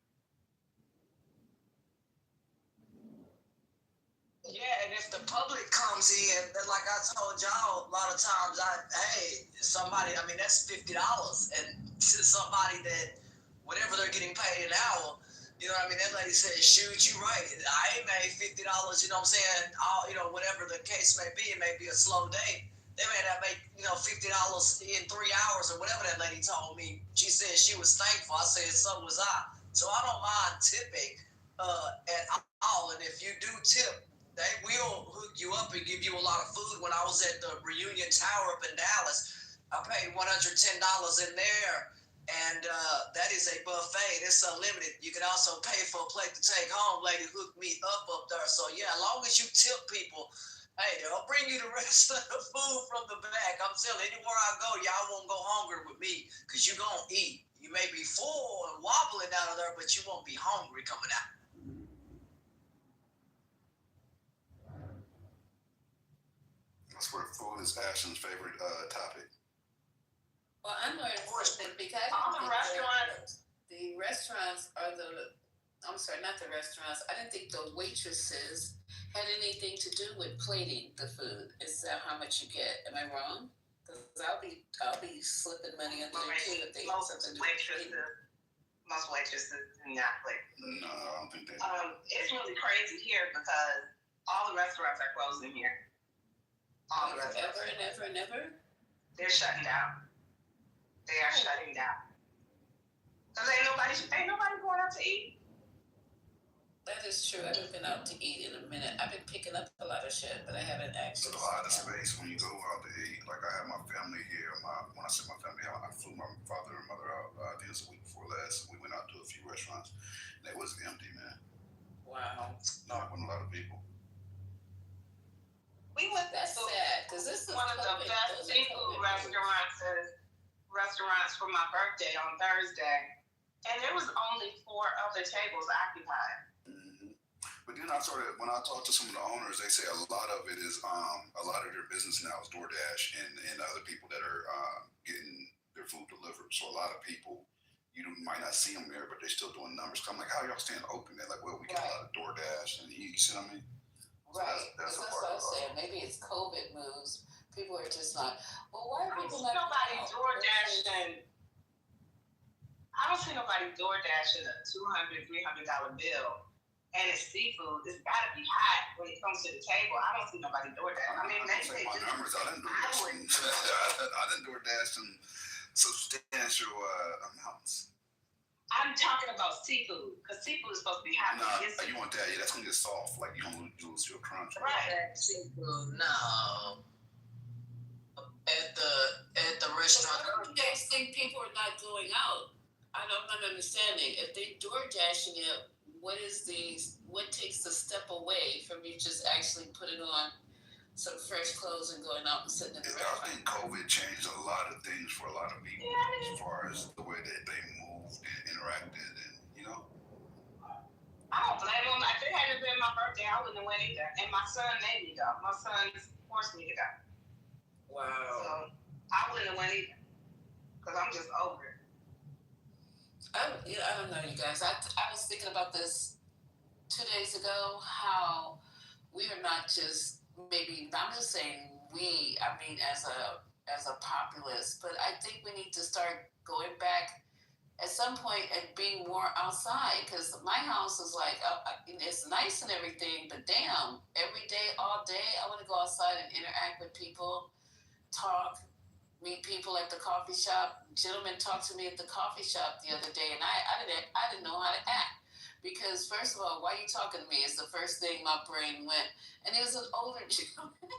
Yeah, and if the public comes in, then like I told y'all, a lot of times, that's $50, and to somebody that whatever they're getting paid an hour, you know what I mean? That lady said, shoot, you right. I ain't made $50, you know what I'm saying? Whatever the case may be, it may be a slow day. They may not make, $50 $50 in 3 hours or whatever that lady told me. She said she was thankful. I said so was I. So I don't mind tipping at all. And if you do tip, they will hook you up and give you a lot of food. When I was at the Reunion Tower up in Dallas, I paid $110 in there. And that is a buffet. It's unlimited. You can also pay for a plate to take home. Lady hooked me up there. So yeah, as long as you tip people, hey, they'll bring you the rest of the food from the back. I'm telling you, anywhere I go, y'all won't go hungry with me because you're going to eat. You may be full and wobbling out of there, but you won't be hungry coming out. That's where food is Ashton's favorite topic. Well, I'm learning something because the restaurants are I'm sorry, not the restaurants. I didn't think the waitresses had anything to do with plating the food. Is that how much you get? Am I wrong? Because I'll be slipping money under there too if they have something to do with plating. Most waitresses do not plate. No, I don't think they. It's really crazy here because all the restaurants are closing here. All the restaurants. Ever? They're shutting down. They are shutting down. Cause ain't nobody going out to eat. That is true. I haven't been out to eat in a minute. I've been picking up a lot of shit, but I haven't actually. It's a lot of space when you go out to eat. Like I have my family here. When I said my family, I flew my father and mother out. I think it was a week before last. We went out to a few restaurants, and it was empty, man. Wow. Not with a lot of people. We went. That's sad because this is one of the best seafood restaurants for my birthday on Thursday, and there was only 4 other tables occupied. Mm-hmm. But then when I talked to some of the owners, they say a lot of it is a lot of their business now is DoorDash and other people that are getting their food delivered. So a lot of people, you might not see them there, but they're still doing numbers. I'm like, how y'all staying open? They're like, well, we get a lot of DoorDash and you see what I mean? So right. That's what part I'm saying. Maybe it's COVID moves. People are just like, well, why are people not? Nobody DoorDashing. I don't see nobody DoorDashing a $200, $300 bill, and it's seafood. It's got to be hot when it comes to the table. I don't see nobody DoorDashing. I mean, maybe my numbers. I didn't DoorDash some substantial amounts. I'm talking about seafood, because seafood is supposed to be hot. Nah, you want that? Yeah, that's gonna get soft. Like you don't lose your crunch. Right. Seafood, no. At the restaurant. Why do you guys think people are not going out? I'm not understanding. If they door dashing it, what takes the step away from you just actually putting on some fresh clothes and going out and sitting in the restaurant? I think COVID changed a lot of things for a lot of people as far as the way that they moved and interacted, and you know. I don't blame them. If it hadn't been my birthday, I wouldn't have went either. And my son made me go. My son forced me to go. Wow. So I wouldn't have went either, because I'm just over it. I don't know, you guys. I was thinking about this 2 days ago, how we are not just, maybe, I'm just saying we, I mean as a populace, but I think we need to start going back at some point and being more outside, because my house is like, it's nice and everything, but damn, every day, all day, I want to go outside and interact with people, talk, meet people at the coffee shop. Gentleman talked to me at the coffee shop the other day, and I didn't know how to act, because first of all, why are you talking to me is the first thing my brain went, and it was an older gentleman.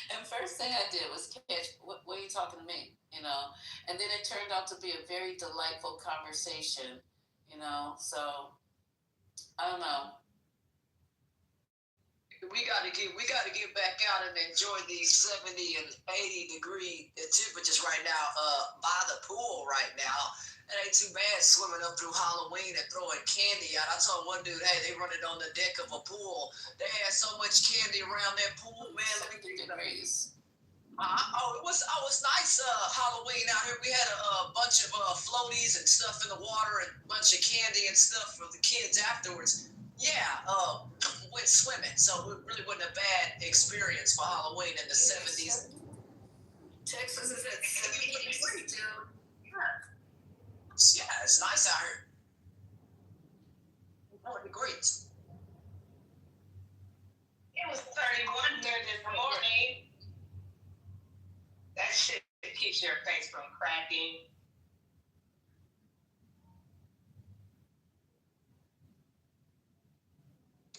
And first thing I did was catch, what are you talking to me, you know? And then it turned out to be a very delightful conversation, you know? So, I don't know. We got to get back out and enjoy these 70 and 80 degree temperatures right now by the pool right now. It ain't too bad swimming up through Halloween and throwing candy out. I told one dude, hey, they run it on the deck of a pool. They had so much candy around that pool, man. Let me tell you it was nice Halloween out here. We had a bunch of floaties and stuff in the water and a bunch of candy and stuff for the kids afterwards. Yeah, went swimming, so it really wasn't a bad experience for Halloween in the 70s. Texas is at 70 degrees still. Yeah, it's nice out here. 4 degrees. It was 31 here this morning. That shit keeps your face from cracking.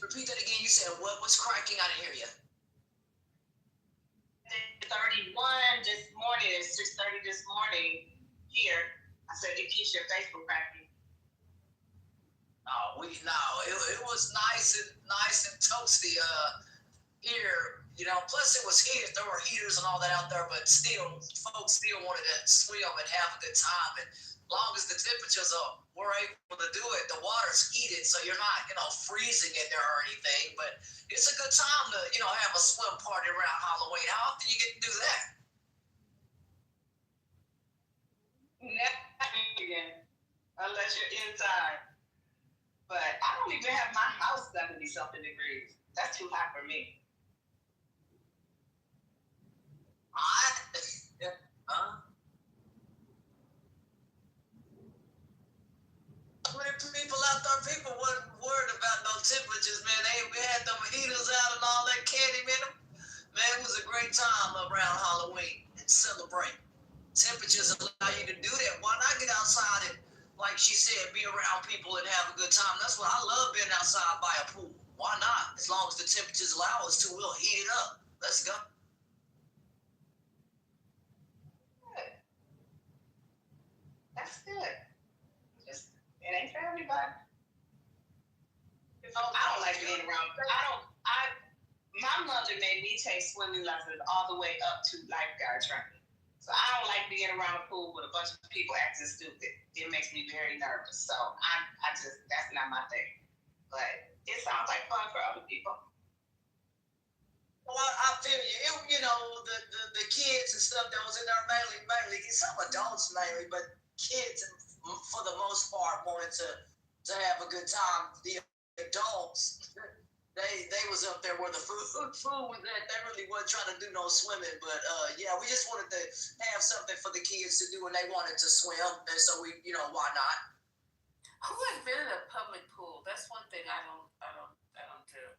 Repeat that again. You said what was cracking? I didn't hear you. 31 this morning, it's 6:30 this morning here. I said it keeps your face from cracking. It was nice and toasty here. Plus it was heated. There were heaters and all that out there, but still, folks still wanted to swim and have a good time. And long as the temperatures were able to do it, the water's heated, so you're not, freezing in there or anything. But it's a good time to, have a swim party around Halloween. How often you get to do that? Never again, unless you're inside. But I don't even have my house 70-something degrees. That's too hot for me. People out there, people wasn't worried about no temperatures, man. We had them heaters out and all that candy, man. Man, it was a great time around Halloween and celebrate. Temperatures allow you to do that. Why not get outside and, like she said, be around people and have a good time? That's what I love, being outside by a pool. Why not? As long as the temperatures allow us to, we'll heat it up. Let's go. Good. That's good. It ain't for everybody. I don't like being around. My mother made me take swimming lessons all the way up to lifeguard training. So I don't like being around a pool with a bunch of people acting stupid. It makes me very nervous. So that's not my thing. But it sounds like fun for other people. Well, I feel you. The kids and stuff that was in there mainly some adults mainly, but kids for the most part wanted to have a good time. The adults, they was up there where the food was at. They really wasn't trying to do no swimming, but we just wanted to have something for the kids to do, and they wanted to swim, and so we, why not? Who has been in a public pool? That's one thing I don't do.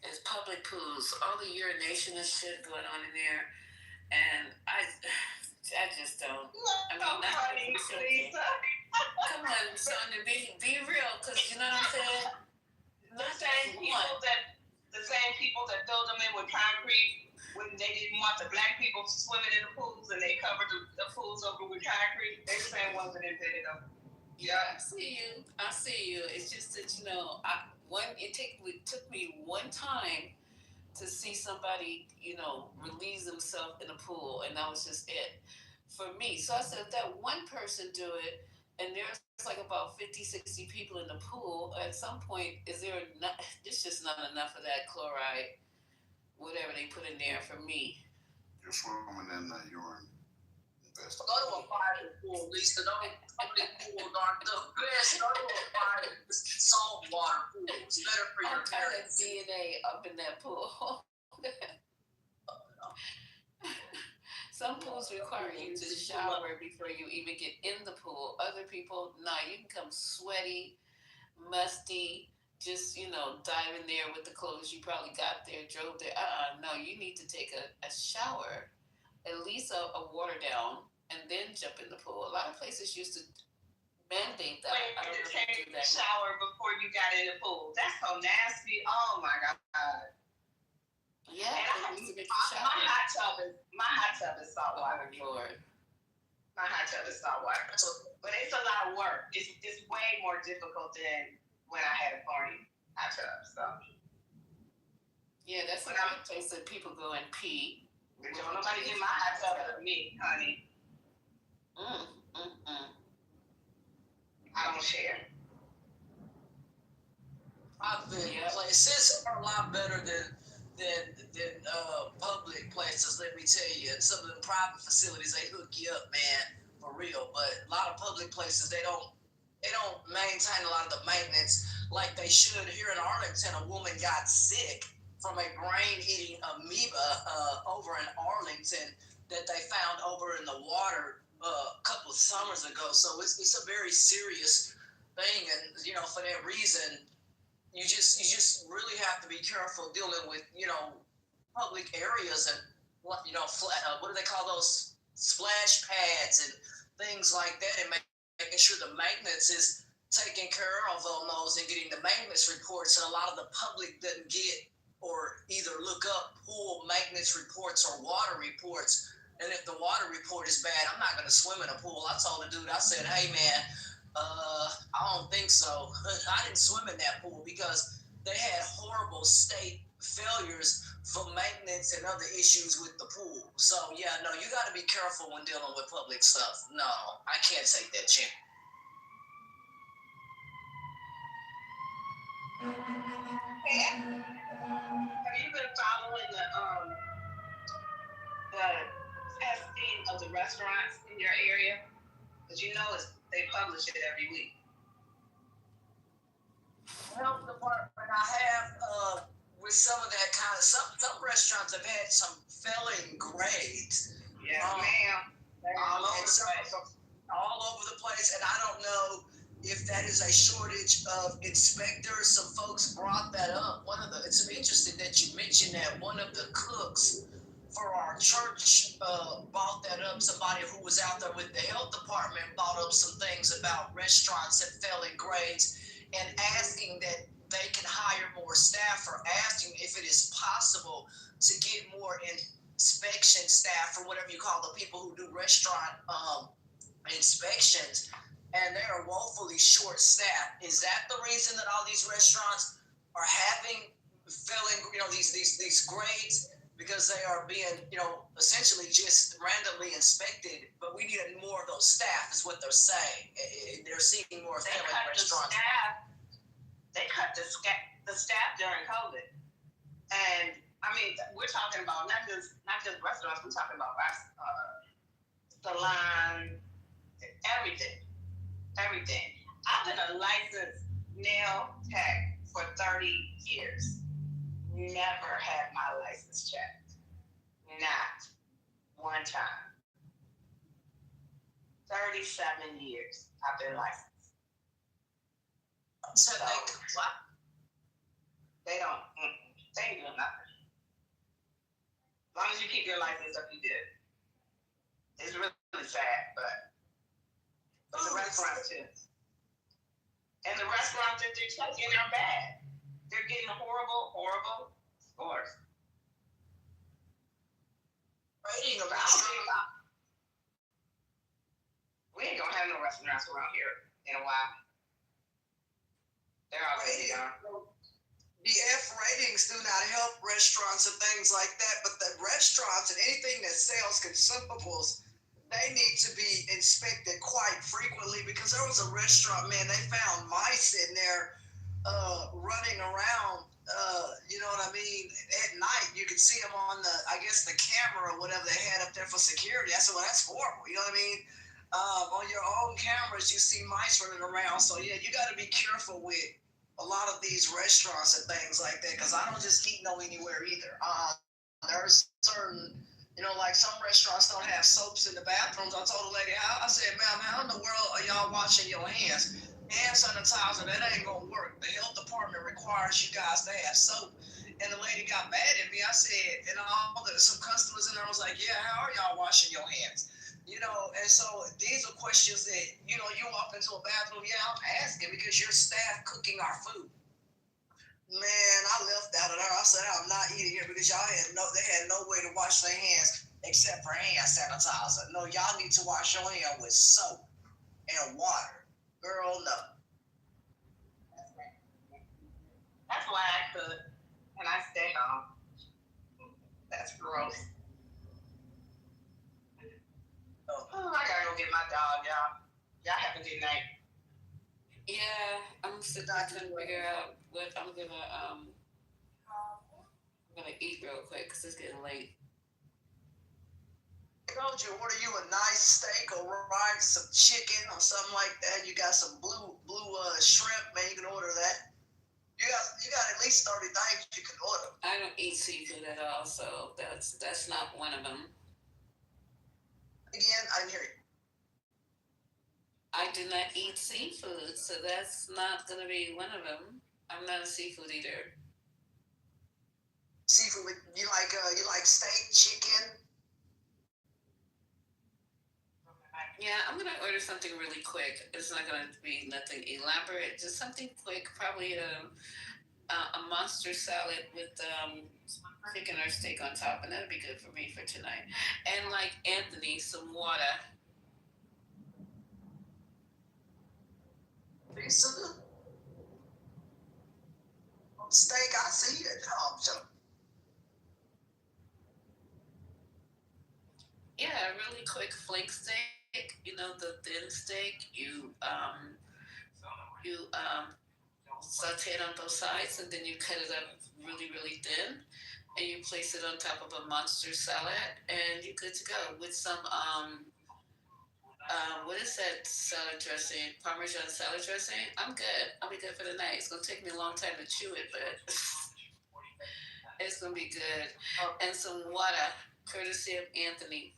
Is public pools, all the urination and shit going on in there, and I just don't. Come on, son, be real, because you know what I'm saying? The same people that filled them in with concrete when they didn't want the black people swimming in the pools, and they covered the pools over with concrete. They the same ones that invented them. Yeah, I see you. It's just that it took me one time to see somebody, release themselves in a pool, and that was just it for me. So I said, if that one person do it, and there's like about 50, 60 people in the pool, at some point, there's just not enough of that chloride, whatever they put in there for me. You're swimming in the urine. Go to a private pool, Lisa. Don't public pools aren't the best. Go to a private saltwater pool. It's better for your parents. DNA up in that pool. Some pools require you to shower before you even get in the pool. Other people, you can come sweaty, musty, just, dive in there with the clothes you probably got there, drove there. No, you need to take a shower, at least a water down, and then jump in the pool. A lot of places used to mandate that. Wait, I don't know if you do that. Shower before you got in the pool. That's so nasty. Oh my God. Yeah, and my hot tub is salt water. Oh, Lord. My hot tub is salt water. But it's a lot of work. It's way more difficult than when I had a party hot tub. So yeah, that's another place that people go and pee. Don't nobody get my hot tub but me, honey. I don't share. I've been places are a lot better than public places, let me tell you. And some of the private facilities, they hook you up, man, for real. But a lot of public places, they don't maintain a lot of the maintenance like they should. Here in Arlington, a woman got sick from a brain-eating amoeba over in Arlington that they found over in the water a couple of summers ago. So it's a very serious thing, and for that reason, you just really have to be careful dealing with public areas and what do they call those splash pads and things like that, and making sure the maintenance is taken care of on those and getting the maintenance reports. And a lot of the public doesn't get or either look up pool maintenance reports or water reports. And if the water report is bad, I'm not going to swim in a pool. I told the dude, I said, hey man, I don't think so. I didn't swim in that pool because they had horrible state failures for maintenance and other issues with the pool. So yeah, no, you got to be careful when dealing with public stuff. No, I can't take that chance. Have you been following the testing of the restaurants in your area? Because you know they publish it every week. Health department, I have with some of that kind of some restaurants have had some failing grades. Yeah, ma'am. All over the place, and I don't know if that is a shortage of inspectors. Some folks brought that up. It's interesting that you mentioned that one of the cooks for our church brought that up. Somebody who was out there with the health department brought up some things about restaurants and failing grades and asking that they can hire more staff, or asking if it is possible to get more inspection staff, or whatever you call the people who do restaurant inspections. And they are woefully short staffed. Is that the reason that all these restaurants are having failing, these grades? Because they are being, essentially just randomly inspected. But we need more of those staff, is what they're saying. They're seeking more failing restaurants. They cut the staff during COVID, and I mean, we're talking about not just restaurants. We're talking about salons, everything. I've been a licensed nail tech for 30 years. Never had my license checked. Not one time. 37 years I've been licensed. So they don't. They ain't doing nothing. As long as you keep your license up, you did. It's really sad, but the restaurants too. And the restaurants that they're taking are bad. They're getting horrible scores. Rating of we ain't gonna have no restaurants around here in a while. They're already gone. The F ratings do not help restaurants and things like that, but the restaurants and anything that sells consumables, they need to be inspected quite frequently, because there was a restaurant, man, they found mice in there running around, you know what I mean, at night. You could see them on the camera or whatever they had up there for security. I said, well, that's horrible, you know what I mean? On your own cameras, you see mice running around. So yeah, you got to be careful with a lot of these restaurants and things like that, because I don't just eat anywhere either. There's certain, like some restaurants don't have soaps in the bathrooms. I told the lady, I said, ma'am, how in the world are y'all washing your hands? Hand sanitizer, that ain't gonna work. The health department requires you guys to have soap. And the lady got mad at me. I said, and some customers in there was like, yeah, how are y'all washing your hands? And so these are questions that, you walk into a bathroom, yeah, I'm asking because your staff cooking our food. Man, I left out of there. I said, I'm not eating here because they had no way to wash their hands except for hand sanitizer. No, y'all need to wash your hand with soap and water. Girl, no. That's why I cook and I stay home. That's gross. Oh, I gotta go get my dog, y'all. Y'all have a good night. Yeah, I'm sitting there trying to figure out what I'm gonna eat real quick because it's getting late. Told you, order you a nice steak or rice, some chicken or something like that. You got some blue shrimp, man. You can order that. You got at least 30 things you can order. I don't eat seafood at all, so that's not one of them. Again, I didn't hear you. I do not eat seafood, so that's not going to be one of them. I'm not a seafood eater. Seafood, you like steak, chicken? Yeah, I'm gonna order something really quick. It's not gonna be nothing elaborate. Just something quick. Probably a monster salad with chicken or steak on top, and that'll be good for me for tonight. And like Anthony, some water. Decent steak, I see it. Yeah, a really quick flank steak. You know, the thin steak. You saute it on both sides, and then you cut it up really, really thin, and you place it on top of a monster salad, and you're good to go with some what is that salad dressing? Parmesan salad dressing. I'm good. I'll be good for the night. It's gonna take me a long time to chew it, but it's gonna be good. And some water, courtesy of Anthony.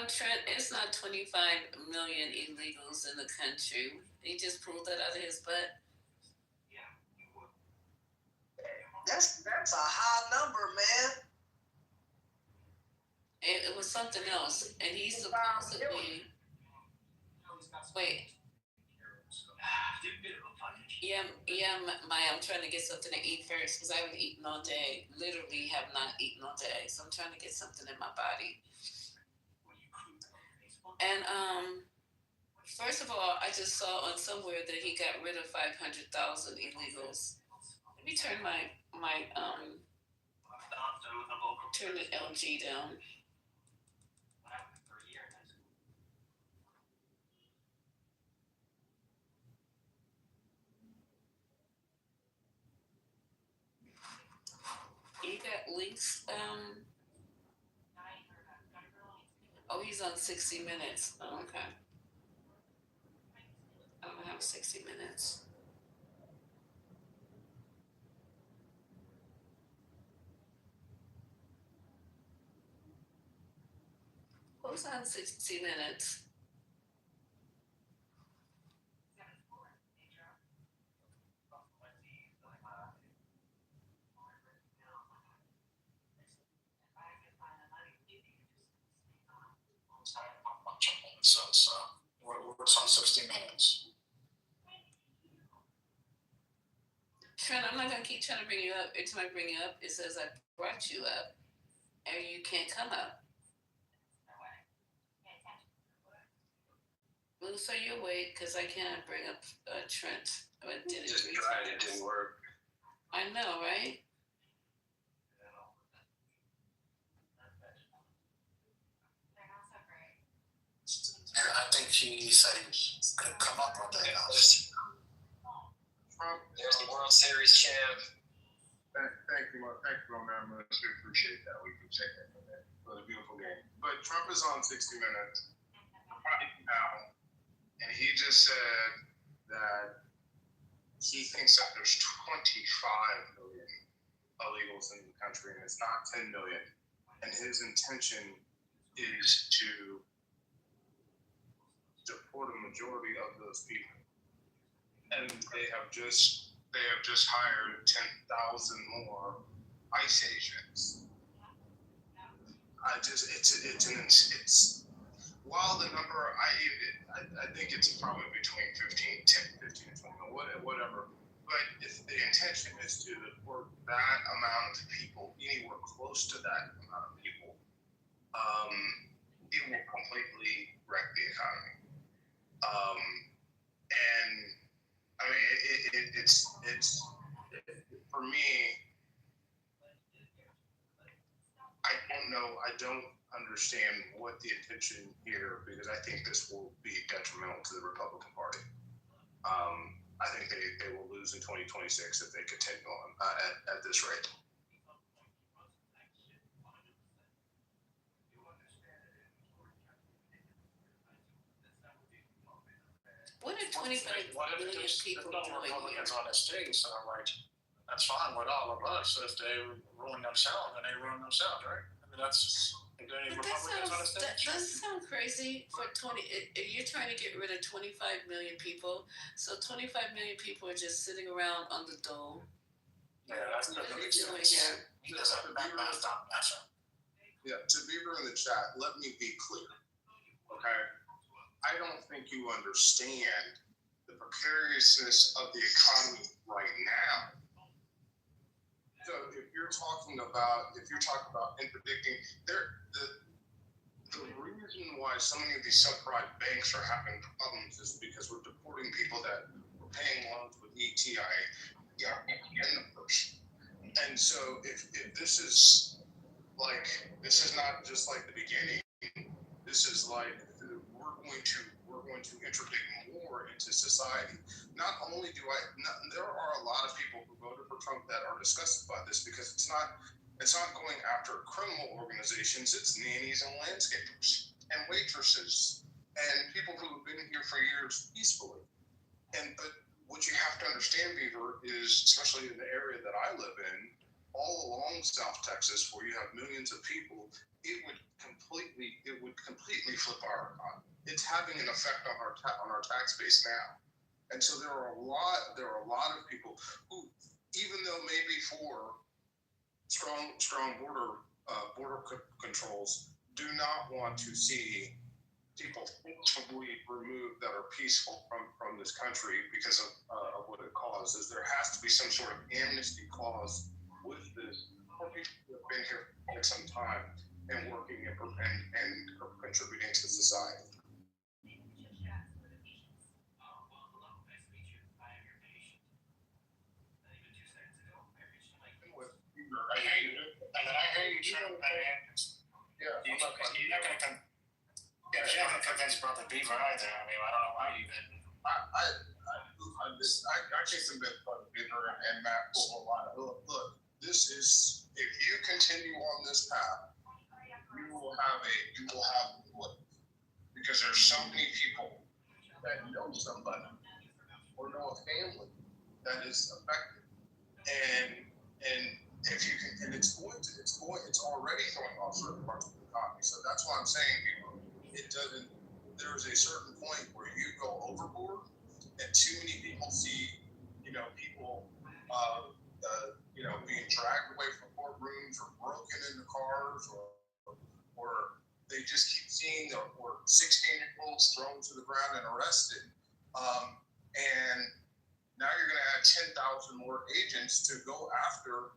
Trent, it's not 25 million illegals in the country. He just pulled that out of his butt. That's a high number, man. It was something else, and he's supposedly. Wait. Yeah, Maya, I'm trying to get something to eat first because I haven't eaten all day. Literally have not eaten all day. So I'm trying to get something in my body. And first of all, I just saw on somewhere that he got rid of 500,000 illegals. Let me turn turn the LG down. You got links. Oh, he's on 60 Minutes. Oh, okay. I don't have 60 Minutes. Who's on 60 Minutes? So what's on 60 Minutes? Trent, I'm not gonna keep trying to bring you up. Every time I bring you up, it says I brought you up, and you can't come up. Well, so you wait, because I can't bring up Trent. I did it just tried, it didn't work. I know, right? And I think he said he could come up with that. There's the World Series champ. Thank you, man. I appreciate that. We can check that for the beautiful game. But Trump is on 60 Minutes right now, and he just said that he thinks that there's 25 million illegals in the country, and it's not 10 million. And his intention is to deport a majority of those people. And they have just hired 10,000 more ICE agents. It's while the number I think it's probably between 15 and 20, whatever. But if the intention is to deport that amount of people, anywhere close to that amount of people, it will completely wreck the economy. And I mean, it's for me. I don't know. I don't understand what the intention here, because I think this will be detrimental to the Republican Party. I think they will lose in 2026 if they continue on at this rate. What are 25 million people doing Republicans on the stage, so I'm like, that's fine with all of us. If they ruin themselves, then they ruin themselves, right? I mean, That's the Republicans on the stage. That does sound crazy for 20. If you're trying to get rid of 25 million people, so 25 million people are just sitting around on the dole. Yeah, that's the What are you doing here? He does have that math on answer. Yeah, to Beaver in the chat, let me be clear. Okay? I don't think you understand the precariousness of the economy right now. So if you're talking about interdicting, the reason why so many of these subprime banks are having problems is because we're deporting people that were paying loans with ETI numbers. And so if this is not just like the beginning. This is like we're going to interdict more into society. Not only there are a lot of people who voted for Trump that are disgusted by this because it's not going after criminal organizations. It's nannies and landscapers and waitresses and people who have been here for years peacefully. But what you have to understand, Beaver, is especially in the area that I live in, all along South Texas, where you have millions of people, it would completely flip our economy. It's having an effect on our tax base now, and so there are a lot of people who, even though maybe for strong border controls, do not want to see people forcibly removed that are peaceful from this country because of what it causes. There has to be some sort of amnesty clause with this for people who have been here for quite some time and working and contributing to society. I hear you, Trump, man. Yeah, you're not gonna convince Brother Beaver either. I mean, I don't know why you did. I take some bit from Beaver and Matt for a lot. Look, this is, if you continue on this path, you will have because there's so many people that know somebody or know a family that is affected, and if you can, and it's already throwing off certain parts of the economy. So that's why I'm saying, there's a certain point where you go overboard, and too many people see, people, being dragged away from courtrooms or broken into cars, or they just keep seeing or 16-year-olds thrown to the ground and arrested. And now you're going to add 10,000 more agents to go after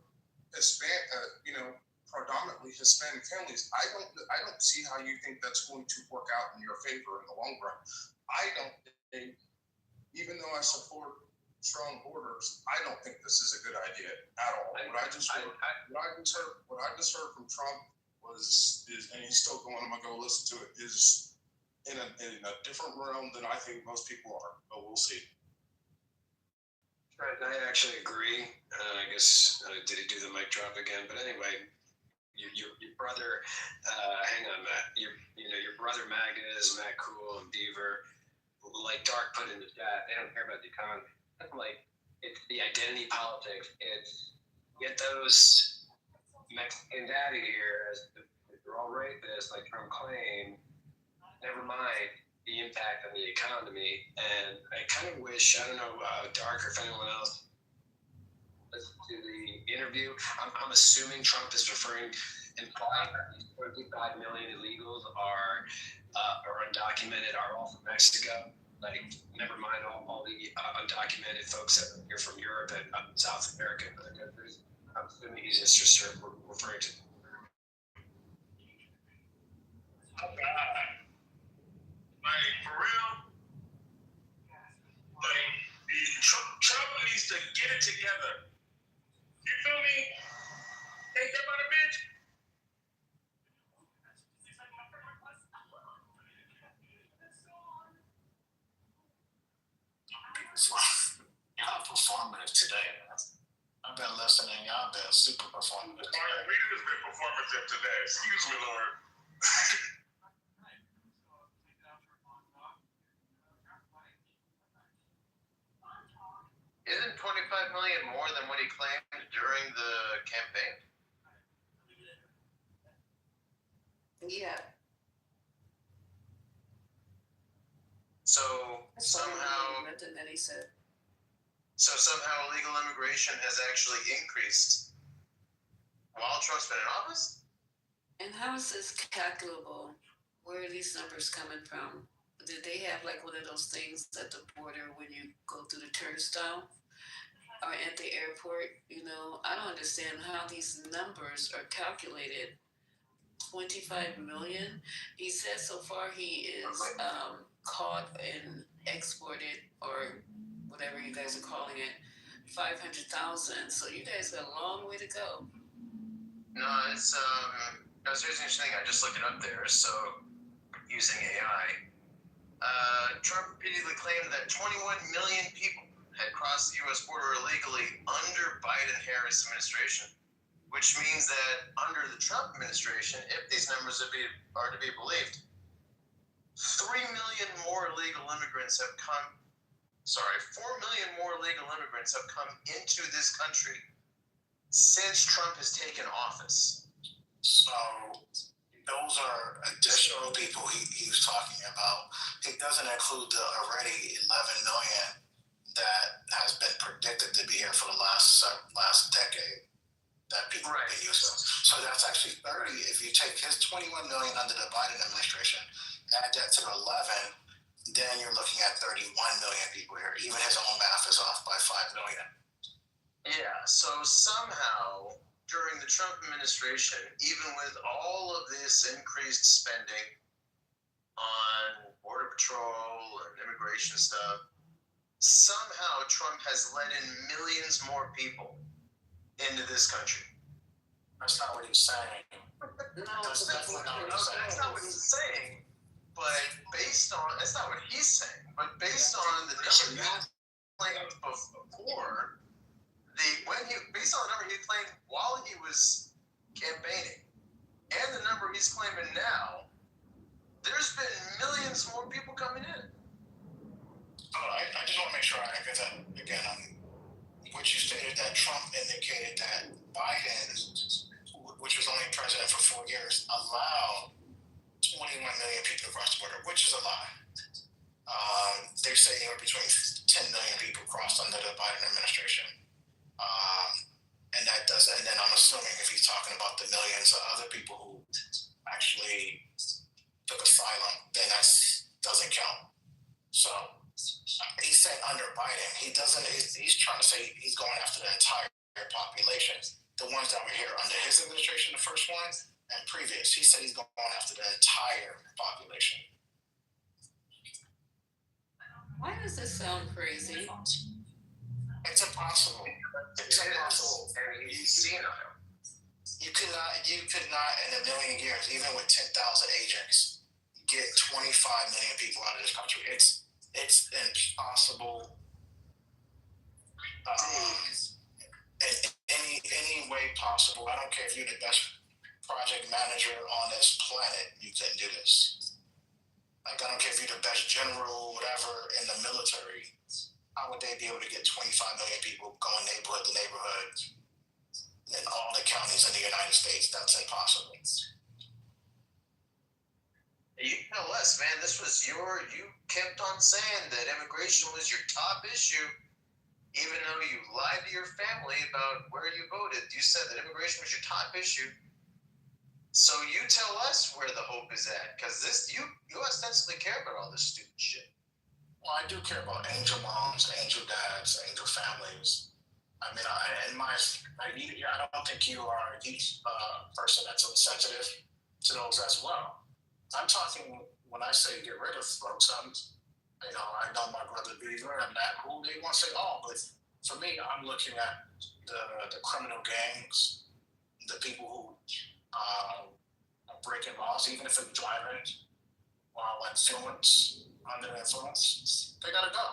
predominantly Hispanic families. I don't see how you think that's going to work out in your favor in the long run. I don't think, even though I support strong borders, I don't think this is a good idea at all. What I just heard from Trump and he's still going, I'm gonna go listen to it, is in a different realm than I think most people are. But we'll see. Right, I actually agree. I guess did he do the mic drop again? But anyway, your brother, hang on, Matt. Your brother MAGAs, Matt Cool and Beaver, like Dark put in the chat. They don't care about the economy. Like, it's the identity politics. It's get those Mexicans out of here. If they're all rapists, like Trump claimed. Never mind the impact on the economy. And I kind of wish, I don't know, Dark or if anyone else listened to the interview. I'm assuming Trump is implying that these 25 million illegals are undocumented, are all from Mexico. Like, never mind all the undocumented folks that are here from Europe and South America and other countries. I'm assuming he's just referring to. Like, for real, like, Trump needs to get it together. You feel me? Ain't that about a bitch? Y'all performative today, man. I've been listening. Y'all been super performative today. All right, we just been performative today. Excuse me, Lord. Isn't 25 million more than what he claimed during the campaign? Yeah. So somehow, Nothing that he said. somehow illegal immigration has actually increased while Trump's been in office? And how is this calculable? Where are these numbers coming from? Did they have like one of those things at the border when you go through the turnstile or at the airport? I don't understand how these numbers are calculated. 25 million. He says so far he is caught and exported, or whatever you guys are calling it, 500,000. So you guys got a long way to go. No, it's here's the interesting thing. I just looked it up there. So using AI, Trump repeatedly claimed that 21 million people had crossed the U.S. border illegally under Biden-Harris administration, which means that under the Trump administration, if these numbers are to be believed, 4 million more illegal immigrants have come into this country since Trump has taken office. So those are additional people he was talking about. He doesn't include the already 11 million that has been predicted to be here for the last decade that people have been using. So that's actually 30. If you take his 21 million under the Biden administration, add that to the 11, then you're looking at 31 million people here. Even his own math is off by 5 million. Yeah, so somehow during the Trump administration, even with all of this increased spending on Border Patrol and immigration stuff, somehow Trump has let in millions more people into this country. That's not what he's saying. That's not what he's saying. But based on, that's not what he's saying. But based on the number he claimed before, based on the number he claimed while he was campaigning, and the number he's claiming now, there's been millions more people coming in. I just want to make sure I get that again. What you stated, that Trump indicated that Biden, which was only president for 4 years, allowed 21 million people to cross the border, which is a lie. They're saying between 10 million people crossed under the Biden administration. And then I'm assuming if he's talking about the millions of other people who actually took asylum, then that doesn't count. So he's saying under Biden, he's trying to say he's going after the entire population. The ones that were here under his administration, the first one, and previous, he said he's going after the entire population. Why does this sound crazy? It's impossible. It's impossible. He's senile. You could not in a million years, even with 10,000 agents, get 25 million people out of this country. It's impossible. In any way possible. I don't care if you're the best project manager on this planet, you couldn't do this. Like, I don't care if you're the best general, whatever, in the military. How would they be able to get 25 million people going neighborhood to neighborhood in all the counties in the United States? That's impossible. You tell us, man, you kept on saying that immigration was your top issue, even though you lied to your family about where you voted. You said that immigration was your top issue. So you tell us where the hope is at, because you ostensibly care about all this stupid shit. Well, I do care about angel moms, angel dads, angel families. I mean, I don't think you are a person that's insensitive to those as well. I'm talking, when I say get rid of folks, I know my brother Beaver and that who they want to say, but for me, I'm looking at the criminal gangs, the people who are breaking laws, even if it's driving while under influence, they gotta go.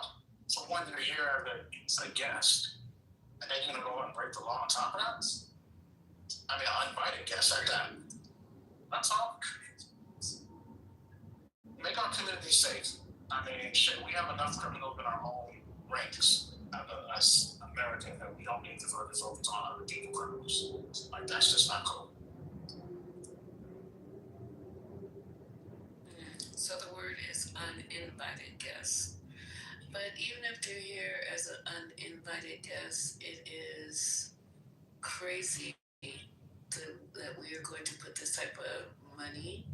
For one, you're here as a guest, and then you're gonna go and break the law on top of that? I mean, an uninvited guest at that. That's all. Make our community safe. I mean, we have enough criminals in our own ranks as Americans that we don't need to further focus on other people criminals. Like, that's just not cool. invited guest. But even if they're here as an uninvited guest, it is crazy that we are going to put this type of money.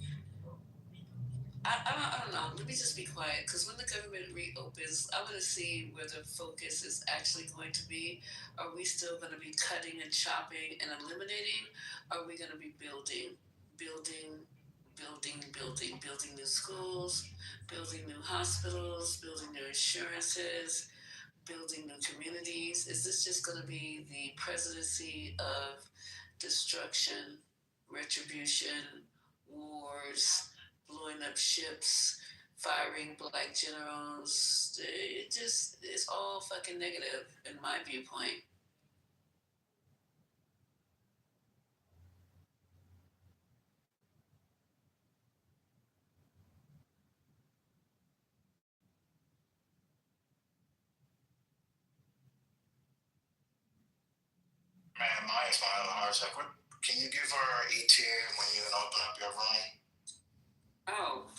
I don't know. Let me just be quiet, because when the government reopens, I want to see where the focus is actually going to be. Are we still going to be cutting and chopping and eliminating? Are we going to be building new schools, building new hospitals, building new insurances, building new communities? Is this just going to be the presidency of destruction, retribution, wars, blowing up ships, firing black generals? It just is all fucking negative in my viewpoint. Man, Maya's my other heart attack. Can you give her ETA when you can open up your room? Oh,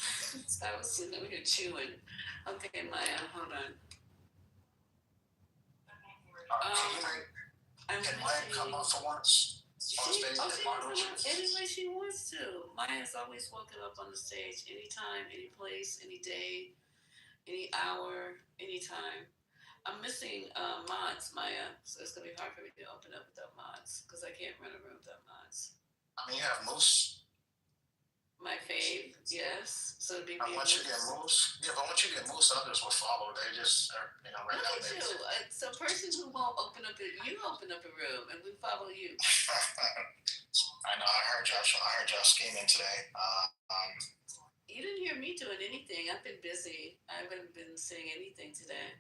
I was sitting over here chewing. Okay, Maya, hold on. Can Maya come up for once? Anyway she wants to. Maya's always welcome up on the stage anytime, any place, any day, any hour, anytime. I'm missing mods, Maya, so it's gonna be hard for me to open up without mods, because I can't run a room without mods. I mean, you have Moose. My fave, yes. So it'd be once you get Moose, yeah, but once you get Moose, others will follow. They just are, right now. Look at you. So person who won't open up you open up a room and we follow you. I know. I heard y'all scheming today. You didn't hear me doing anything. I've been busy. I haven't been saying anything today.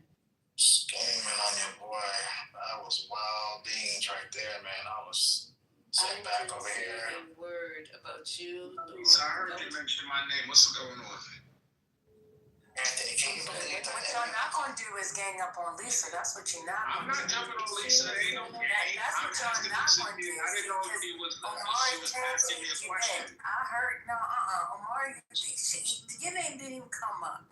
Scheming on your boy. That was wild beans right there, man. I was sitting back over here. I didn't say a word about you. So I heard you mention my name. What's going on? Anthony, can you believe that? What you're not going to do is gang up on Lisa. That's what you're not I'm not jumping on Lisa. Ain't no gang. That's what you're not going to do. I didn't know if she was asking me a question. I heard, no, Omari, your name didn't even come up.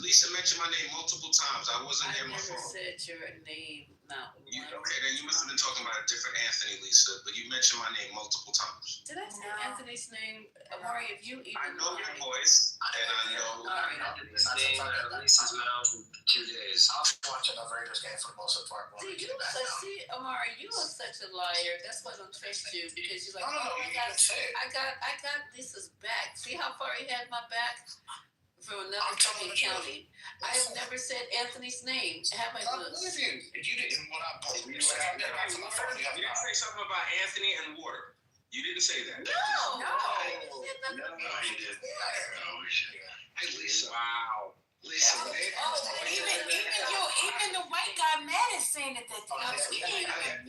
Lisa mentioned my name multiple times. I wasn't near my phone. I never said your name. Okay, then you must have been talking about a different Anthony, Lisa. But you mentioned my name multiple times. Did I say Anthony's name? Amari, if you even I know your voice, and I know Anthony's name at Lisa's mouth in 2 days. I was watching the Raiders game for the most part. See, Amari, you are such a liar. That's why I don't trust you, because you're like, no, I got Lisa's back. See how far he had my back? From another fucking county. I have never said Anthony's name. Have I? You didn't. When I put you didn't say something about Anthony and water. You didn't say that. No. I didn't say nothing about you did. Hey, Lisa. Wow. Lisa. Even the white guy mad at saying that he ain't even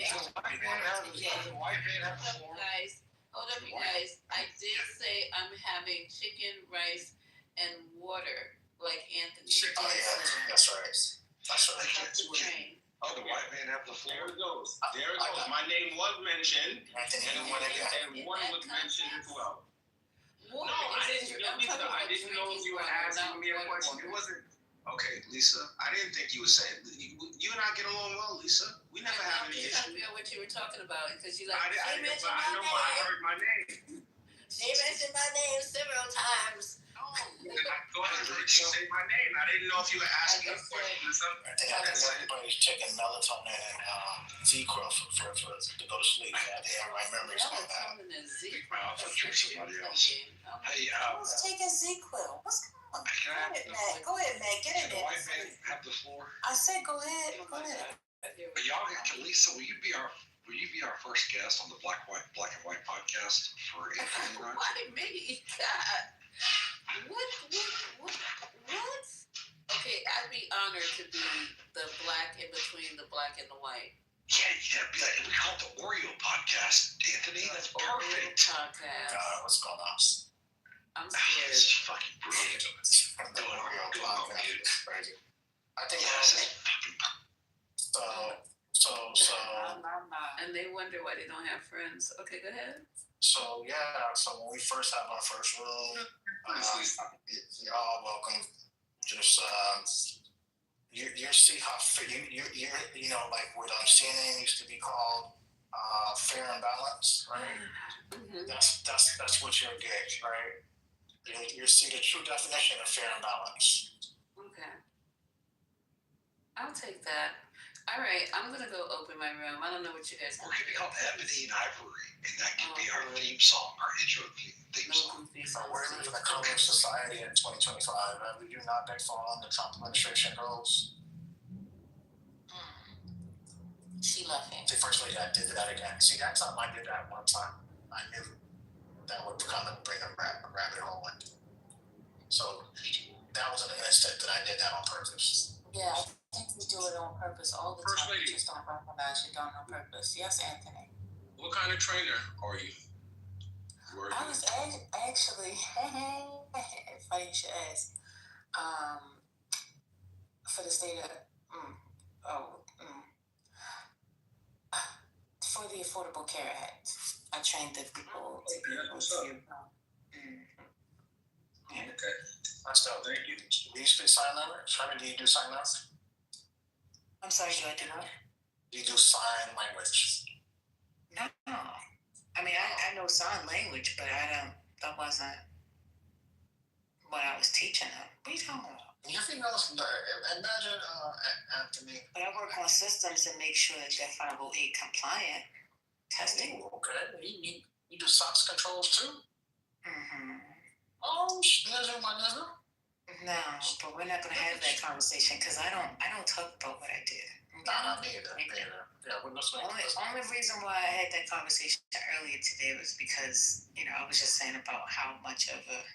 guys, hold up, you guys. I did say I'm having chicken, rice, and water, like Anthony. Oh yeah, that's right. That's right. Oh, the white man have the floor. There it goes. My name was mentioned, and one was mentioned as well. Water, no, I didn't know if you were asking me a question. It wasn't. Okay, Lisa, I didn't think you were saying. You and I get along well, Lisa. We never have any issues. I figure out what you were talking about, because you like. I know why I heard my name. They mentioned my name several times. Go ahead, I heard you say my name. I didn't know if you were asking a question or something. I think everybody's taking melatonin and Z-Quil for to go to sleep. I think everybody remembers about that. I'll trick somebody else. Hey, who's taking Z-Quil? What's going on? Go ahead, Matt. Get in there. The white man have the floor. I said go ahead. Go ahead. Y'all, Lisa, will you be our first guest on the Black and White podcast for April? Why me? God. What? Okay, I'd be honored to be the black in between the black and the white. Yeah, we call it the Oreo podcast, Anthony. That's perfect. Podcast. What's going on? I'm scared. This is fucking brilliant. I'm doing Oreo podcast. Crazy. I think so. And they wonder why they don't have friends. Okay, go ahead. So when we first had our first room, you're all welcome. Just you see how you know, like what CNN used to be called fair and balanced, right? Mm-hmm. That's what you're getting, right? You see the true definition of fair and balanced. Okay, I'll take that. All right, I'm gonna go open my room. I don't know what you guys. Or it could be called Ebony and Ivory, and that could be our theme song, our intro theme song. We're living in a colorless society in 2025. Have you not been following the Trump administration goals? She left him. See, first lady, I did that again. See, that time I did that one time, I knew that would come and bring a rabbit hole in. So that was an instant that I did that on purpose. Yeah, I think we do it on purpose all the time. We just don't recognize it on purpose. Yes, Anthony. What kind of trainer are you? I was actually, funny you should ask, for the state of, for the Affordable Care Act. I trained the people to be able to. Okay. That's dope. Thank you. Do you speak sign language? Do you do sign language? I'm sorry, do I do what? Do you do sign language? No. I mean, I know sign language, but that wasn't what I was teaching them. What are you talking about? You think else? Imagine, Anthony. But I work on systems and make sure that they're 508 compliant testing. Ooh, okay. You do SOX controls too? Mm-hmm. Oh, nigga, my nigga. No, but we're not gonna have that conversation because I don't talk about what I did. Not me either. Yeah, only reason why I had that conversation earlier today was because I was just saying about how much of a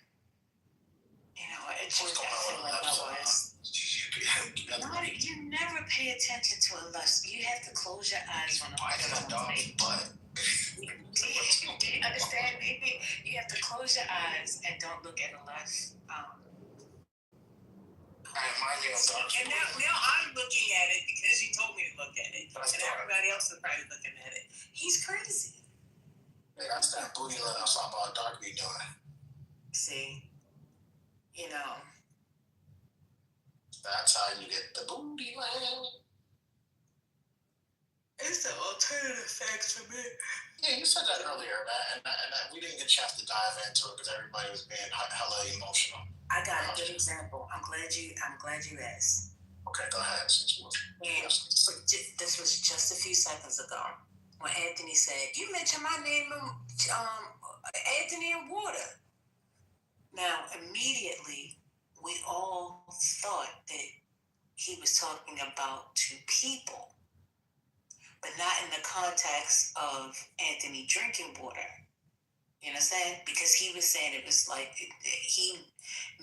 education I feel like I was. You never pay attention to it unless you have to close your eyes when I'm talking. Do you understand? Maybe you have to close your eyes and don't look at the left. And now I'm looking at it because you told me to look at it, and everybody else is probably looking at it. He's crazy. Yeah, that's that booty that I saw about Darby doing. See, that's how you get the booty land. It's the alternative facts for me. Yeah, you said that earlier, man, and we didn't get a chance to dive into it because everybody was being hella emotional. I got a good example. I'm glad you asked. Okay, go ahead. And this was just a few seconds ago when Anthony said, "You mentioned my name, Anthony and Water." Now, immediately, we all thought that he was talking about two people, but not in the context of Anthony drinking water. You understand? Because he was saying it was like, he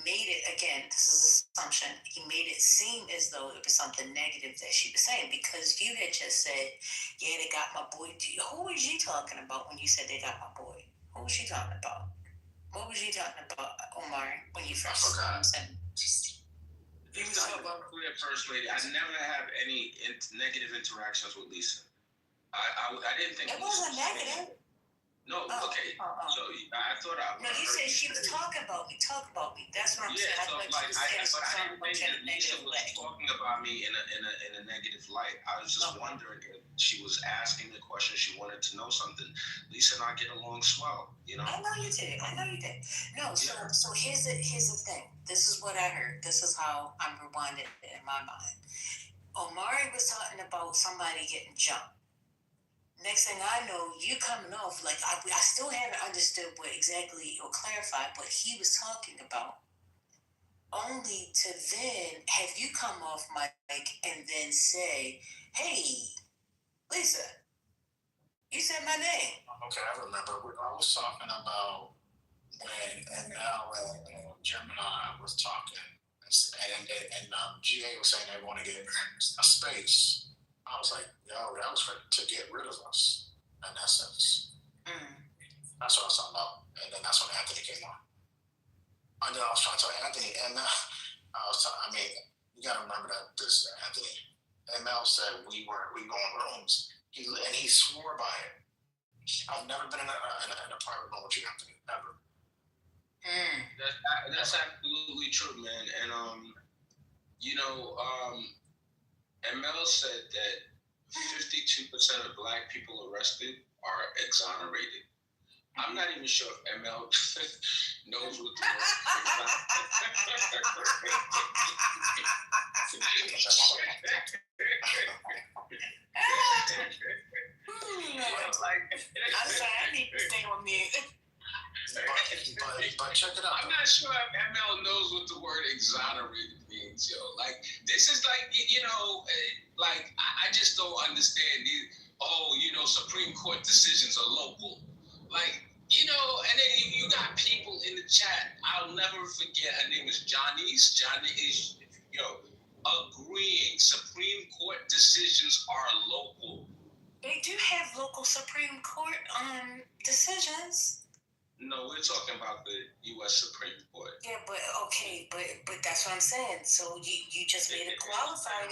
made it, again, this is an assumption, he made it seem as though it was something negative that she was saying, because you had just said, yeah, they got my boy. Who was you talking about when you said they got my boy? Who was you talking about? What was you talking about, Omar, when you first said? You was talking about the first lady. I never have any negative interactions with Lisa. I didn't think it wasn't negative. No, okay. So I thought I. No, you said she was talking about me. That's what I'm saying. So I didn't think that Lisa was talking about me in a negative light. I was just wondering if she was asking the question. She wanted to know something. Lisa and I get along swell, I know you did. No, so here's the thing. This is what I heard. This is how I'm rewinding it in my mind. Omari was talking about somebody getting jumped. Next thing I know, you coming off like I still haven't understood what exactly or clarified what he was talking about. Only to then have you come off mic and then say, "Hey, Lisa, you said my name." Okay, I remember. I was talking about when ML and Gemini was talking, and GA was saying they want to get a space. I was like, yo, that was to get rid of us, in essence. That's what I was talking about. And then that's when Anthony came on. And then I was trying to tell Anthony, and you got to remember that this Anthony, ML said we go in rooms, and he swore by it. I've never been in a private room with you, Anthony, ever. That's absolutely true, man. And ML said that 52% of black people arrested are exonerated. I'm not even sure if ML knows what the word I'm sorry, I need to stay on mute. But check it out. I'm not sure if ML knows what the word exonerated means, yo. Like, this is like, I just don't understand these. Supreme Court decisions are local. Like, and then you got people in the chat. I'll never forget. Her name is Johnny's. Johnny is, agreeing Supreme Court decisions are local. They do have local Supreme Court decisions. No, we're talking about the U.S. Supreme Court. Yeah, but okay, but that's what I'm saying. So you just made it qualified.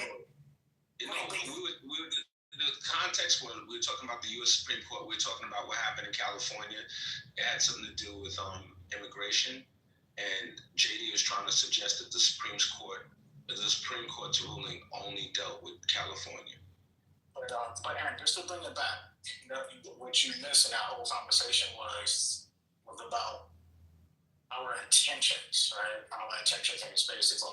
The context was we were talking about the U.S. Supreme Court. We were talking about what happened in California. It had something to do with immigration, and JD was trying to suggest that the Supreme Court's ruling only dealt with California. But Aaron, just to bring it back, what you missed in that whole conversation was about our intentions, right? Our intentions in the space is I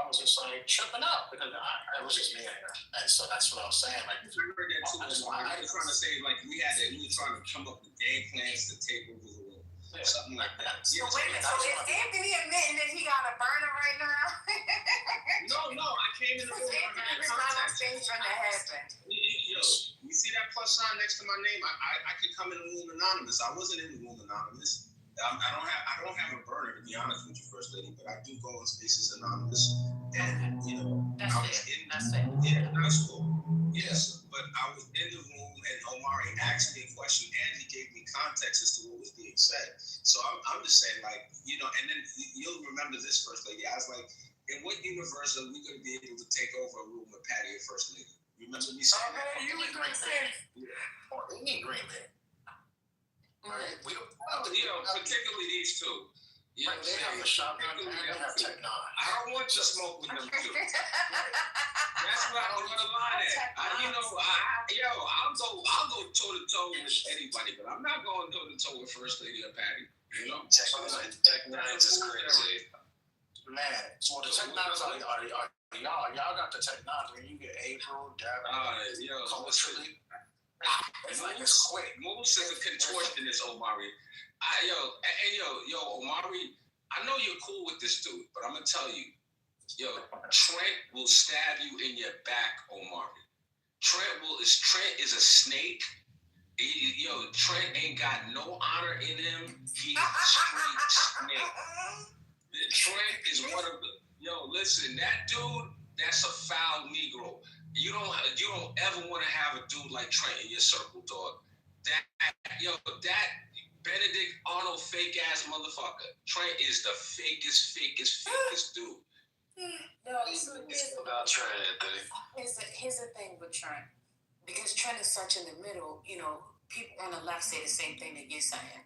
was just like tripping out because it was just me in there. And so that's what I was saying. Like, I heard that too. I was trying to say, like, we were trying to come up with game plans to take over the world. Yeah. Something like that. So wait a minute. So is Anthony admitting that he got a burner right now? No. I came in the room. Anthony's not on stage when that happened. You see that plus sign next to my name? I could come in the room anonymous. I wasn't in the room anonymous. I don't have a burner, to be honest with you, First Lady, but I do go in spaces anonymous. And, that's it. Yeah, that's cool. Yes, but I was in the room and Omari asked me a question and he gave me context as to what was being said. So I'm just saying, like, and then you'll remember this, First Lady. I was like, in what universe are we going to be able to take over a room with Patty and First Lady? Remember me saying that? You were going to say. We need Green Bay. Right? We don't, particularly these two. They have a shotgun and they have technology. I don't want to smoke with them two. That's where I'm gonna line at. I'll go toe to toe with anybody, but I'm not going toe to toe with First Lady or Patty. Tech Nines is crazy. Man, so the Tech Nines are y'all got the Tech Nines when you get April, Davin, culturally. It's like it's quick. Moose is a contortionist, Omari. Omari, I know you're cool with this dude, but I'm gonna tell you, Trent will stab you in your back, Omari. Trent is a snake. Trent ain't got no honor in him. He's a straight snake. Trent is one of the listen, that dude, that's a foul Negro. You don't ever want to have a dude like Trent in your circle, dog. That Benedict Arnold fake ass motherfucker. Trent is the fakest dude. No, it's about Trent, Anthony. Here's the thing with Trent. Because Trent is such in the middle, people on the left say the same thing that you're saying.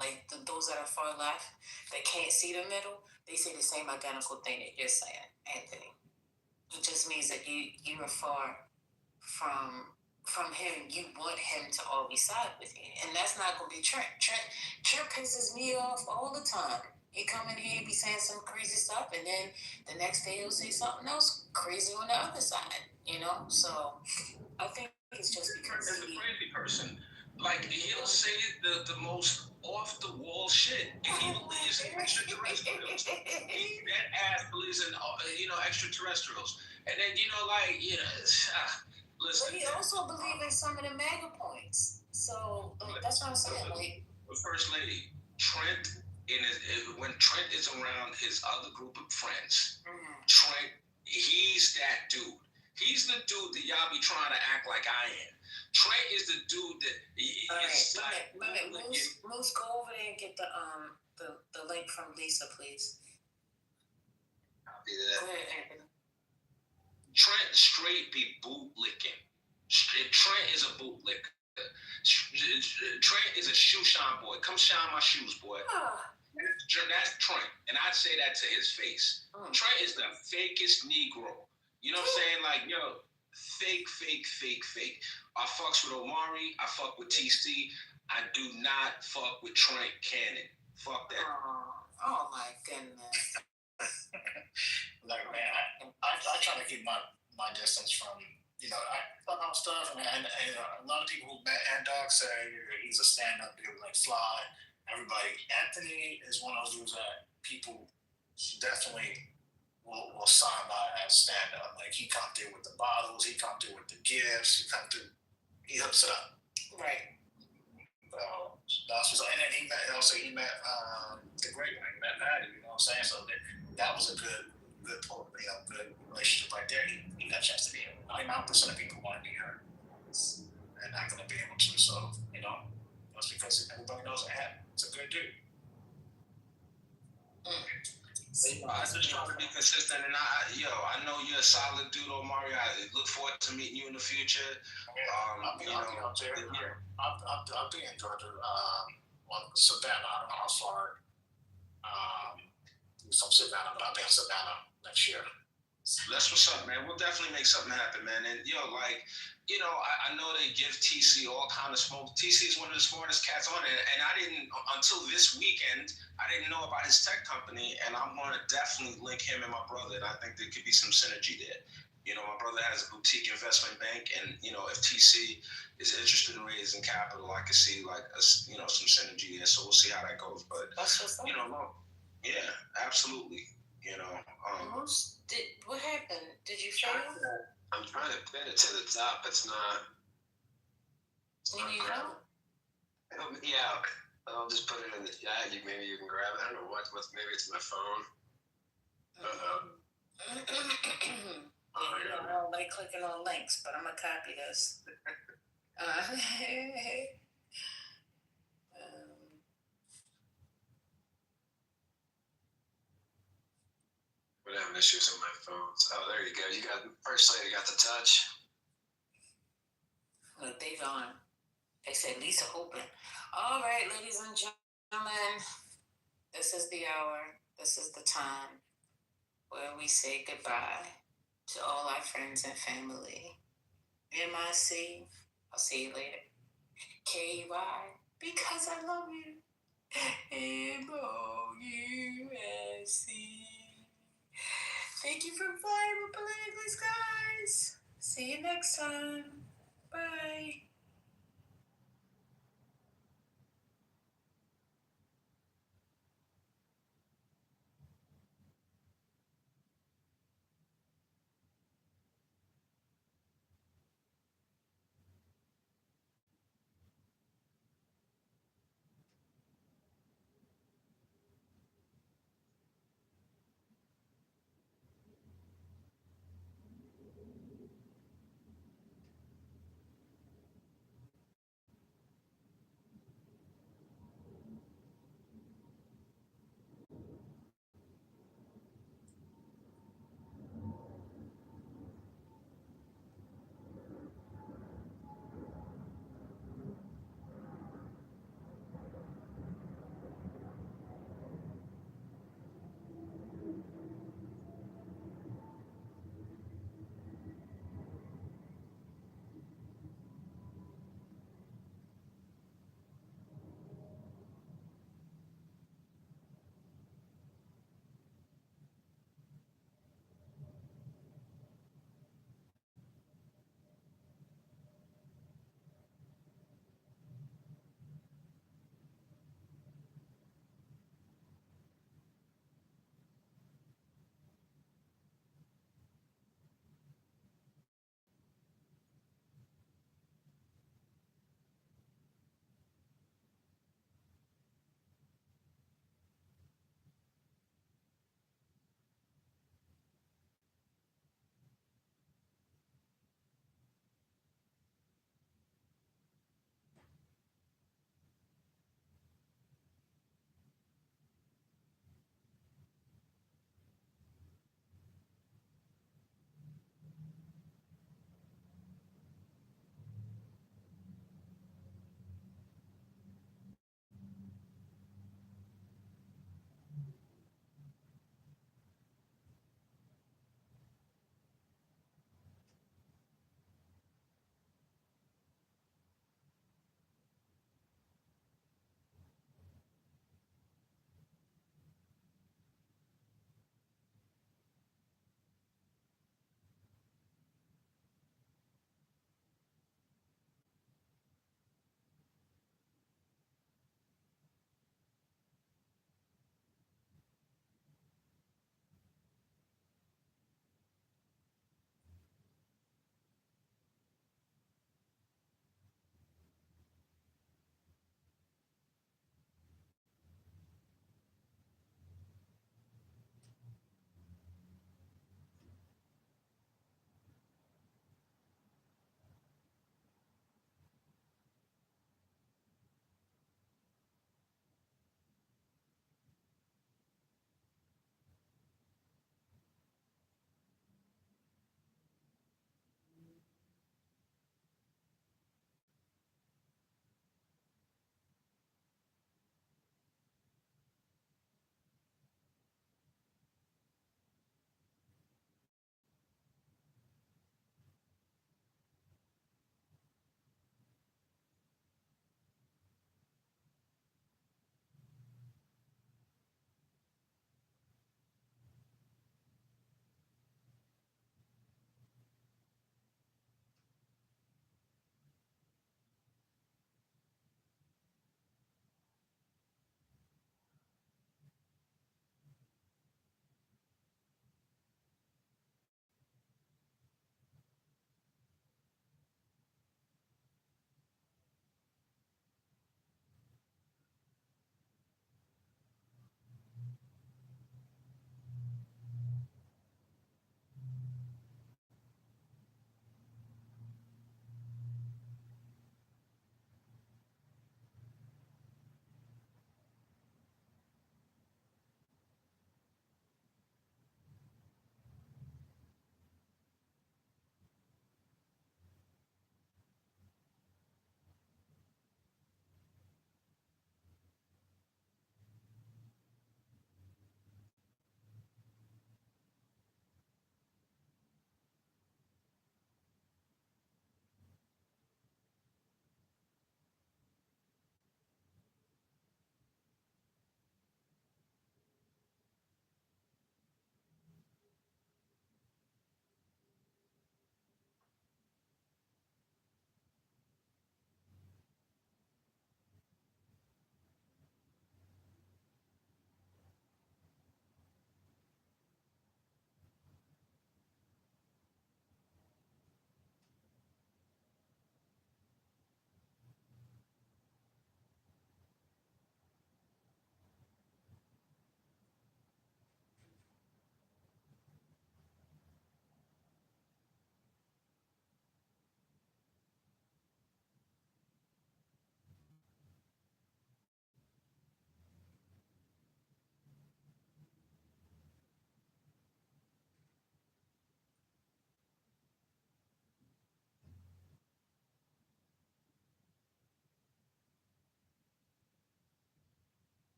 Like those that are far left that can't see the middle, they say the same identical thing that you're saying, Anthony. It just means that you are far from him. You want him to always side with you, and that's not gonna be Trent. Trent pisses me off all the time. He come in here, he be saying some crazy stuff, and then the next day he'll say something else crazy on the other side. So I think it's just because he's a crazy person. Like, he'll say the most off the wall shit. He believes in extraterrestrials. That ass believes in extraterrestrials. And then listen. But he also believes in some of the MAGA points. So that's what I'm saying. Like, First Lady, Trent when Trent is around his other group of friends, Trent, he's that dude. He's the dude that y'all be trying to act like I am. Trent is the dude that Moose, go over there and get the link from Lisa, please. I'll be there. Go ahead, Anthony. Trent straight be bootlicking. Trent is a bootlicker. Trent is a shoe shine boy. Come shine my shoes, boy. That's Trent, and I say that to his face. Trent is the fakest Negro. You know what I'm saying? Like, yo, fake. I fucks with Omari. I fuck with TC. I do not fuck with Trent Cannon. Fuck that. Oh my goodness. Like, man, I try to keep my distance from, I talk about stuff, and a lot of people who met Dog say he's a stand-up dude, like Fly, everybody. Anthony is one of those dudes that people definitely will sign by as stand-up. Like, he come through with the bottles, he come through with the gifts, he hooks it up. Right. And then he met the great one, he met Maddie, you know what I'm saying? So that was a good relationship right there. He got a chance to be here. 99% of people want to be here and not going to be able to. So, that's because everybody knows it's a good dude. I just try to be consistent, and I know you're a solid dude, Omari. I look forward to meeting you in the future. I'll be out there. I'll be in Georgia. Savannah. I don't know how far. From Savannah, but I'll be in Savannah next year. That's what's up, man. We'll definitely make something happen, man. And I know they give TC all kind of smoke. TC is one of the smartest cats on it, and I didn't until this weekend. I didn't know about his tech company, and I'm going to definitely link him and my brother. And I think there could be some synergy there. My brother has a boutique investment bank, and if TC is interested in raising capital, I could see some synergy there. So we'll see how that goes. But yeah, absolutely. What happened? Did you fail? I'm trying to pin it to the top. It's not. You need help? Yeah, I'll just put it in the chat. Maybe you can grab it. I don't know maybe it's my phone. I don't like clicking on links, but I'm gonna copy this. I'm having issues with my phone. Oh, there you go. You got first lady got the touch. Look, they gone. They said Lisa open. All right, ladies and gentlemen, this is the hour. This is the time where we say goodbye to all our friends and family. MIC, I'll see you later. KY, because I love you. MOUSC. Thank you for flying with Politically Skies. See you next time. Bye.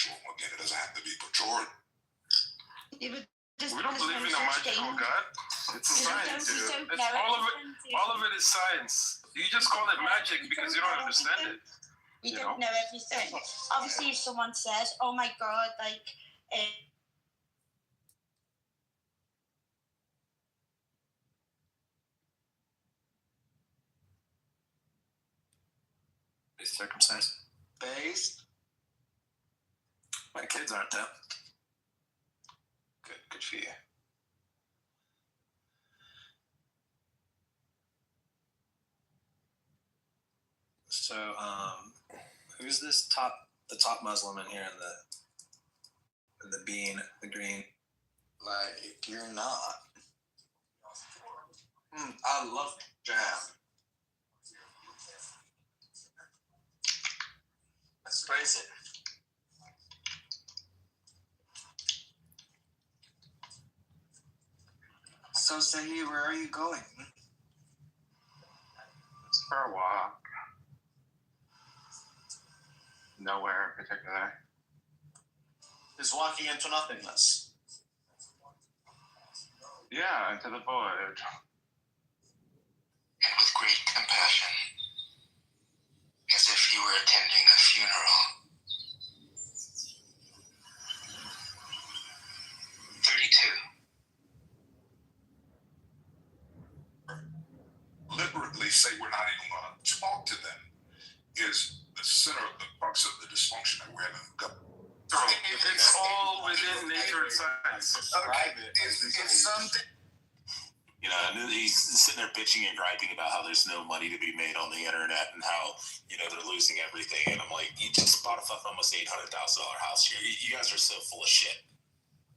factual. Again, it doesn't have to be pejorative. Yeah, but we don't believe in a magical God. It's science, dude. It's all of it is science. You just call it magic because you don't understand it. You don't know everything. Obviously, if someone says, "Oh my God," like. Circumcised. Based? My kids aren't though. Good for you. So, who's this the top Muslim in here in the bean, the green? Like, you're not. I love jam. Let's praise it. So, Sahi, where are you going? It's for a walk. Nowhere in particular. Is walking into nothingness. Yeah, into the void. And with great compassion, as if you were attending a funeral. 32. Deliberately say we're not even going to talk to them is the center of the crux of the dysfunction that we're having. It's all within nature and science. Okay, it's something. You know, and he's sitting there bitching and griping about how there's no money to be made on the internet and how, you know, they're losing everything. And I'm like, you just bought a almost $800,000 house here. You guys are so full of shit.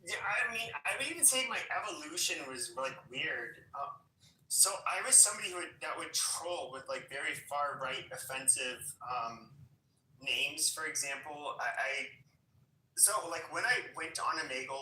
Yeah, I mean, I would even say my evolution was like weird. So I was somebody that would troll with like very far right offensive names. For example, so like when I went on Omegle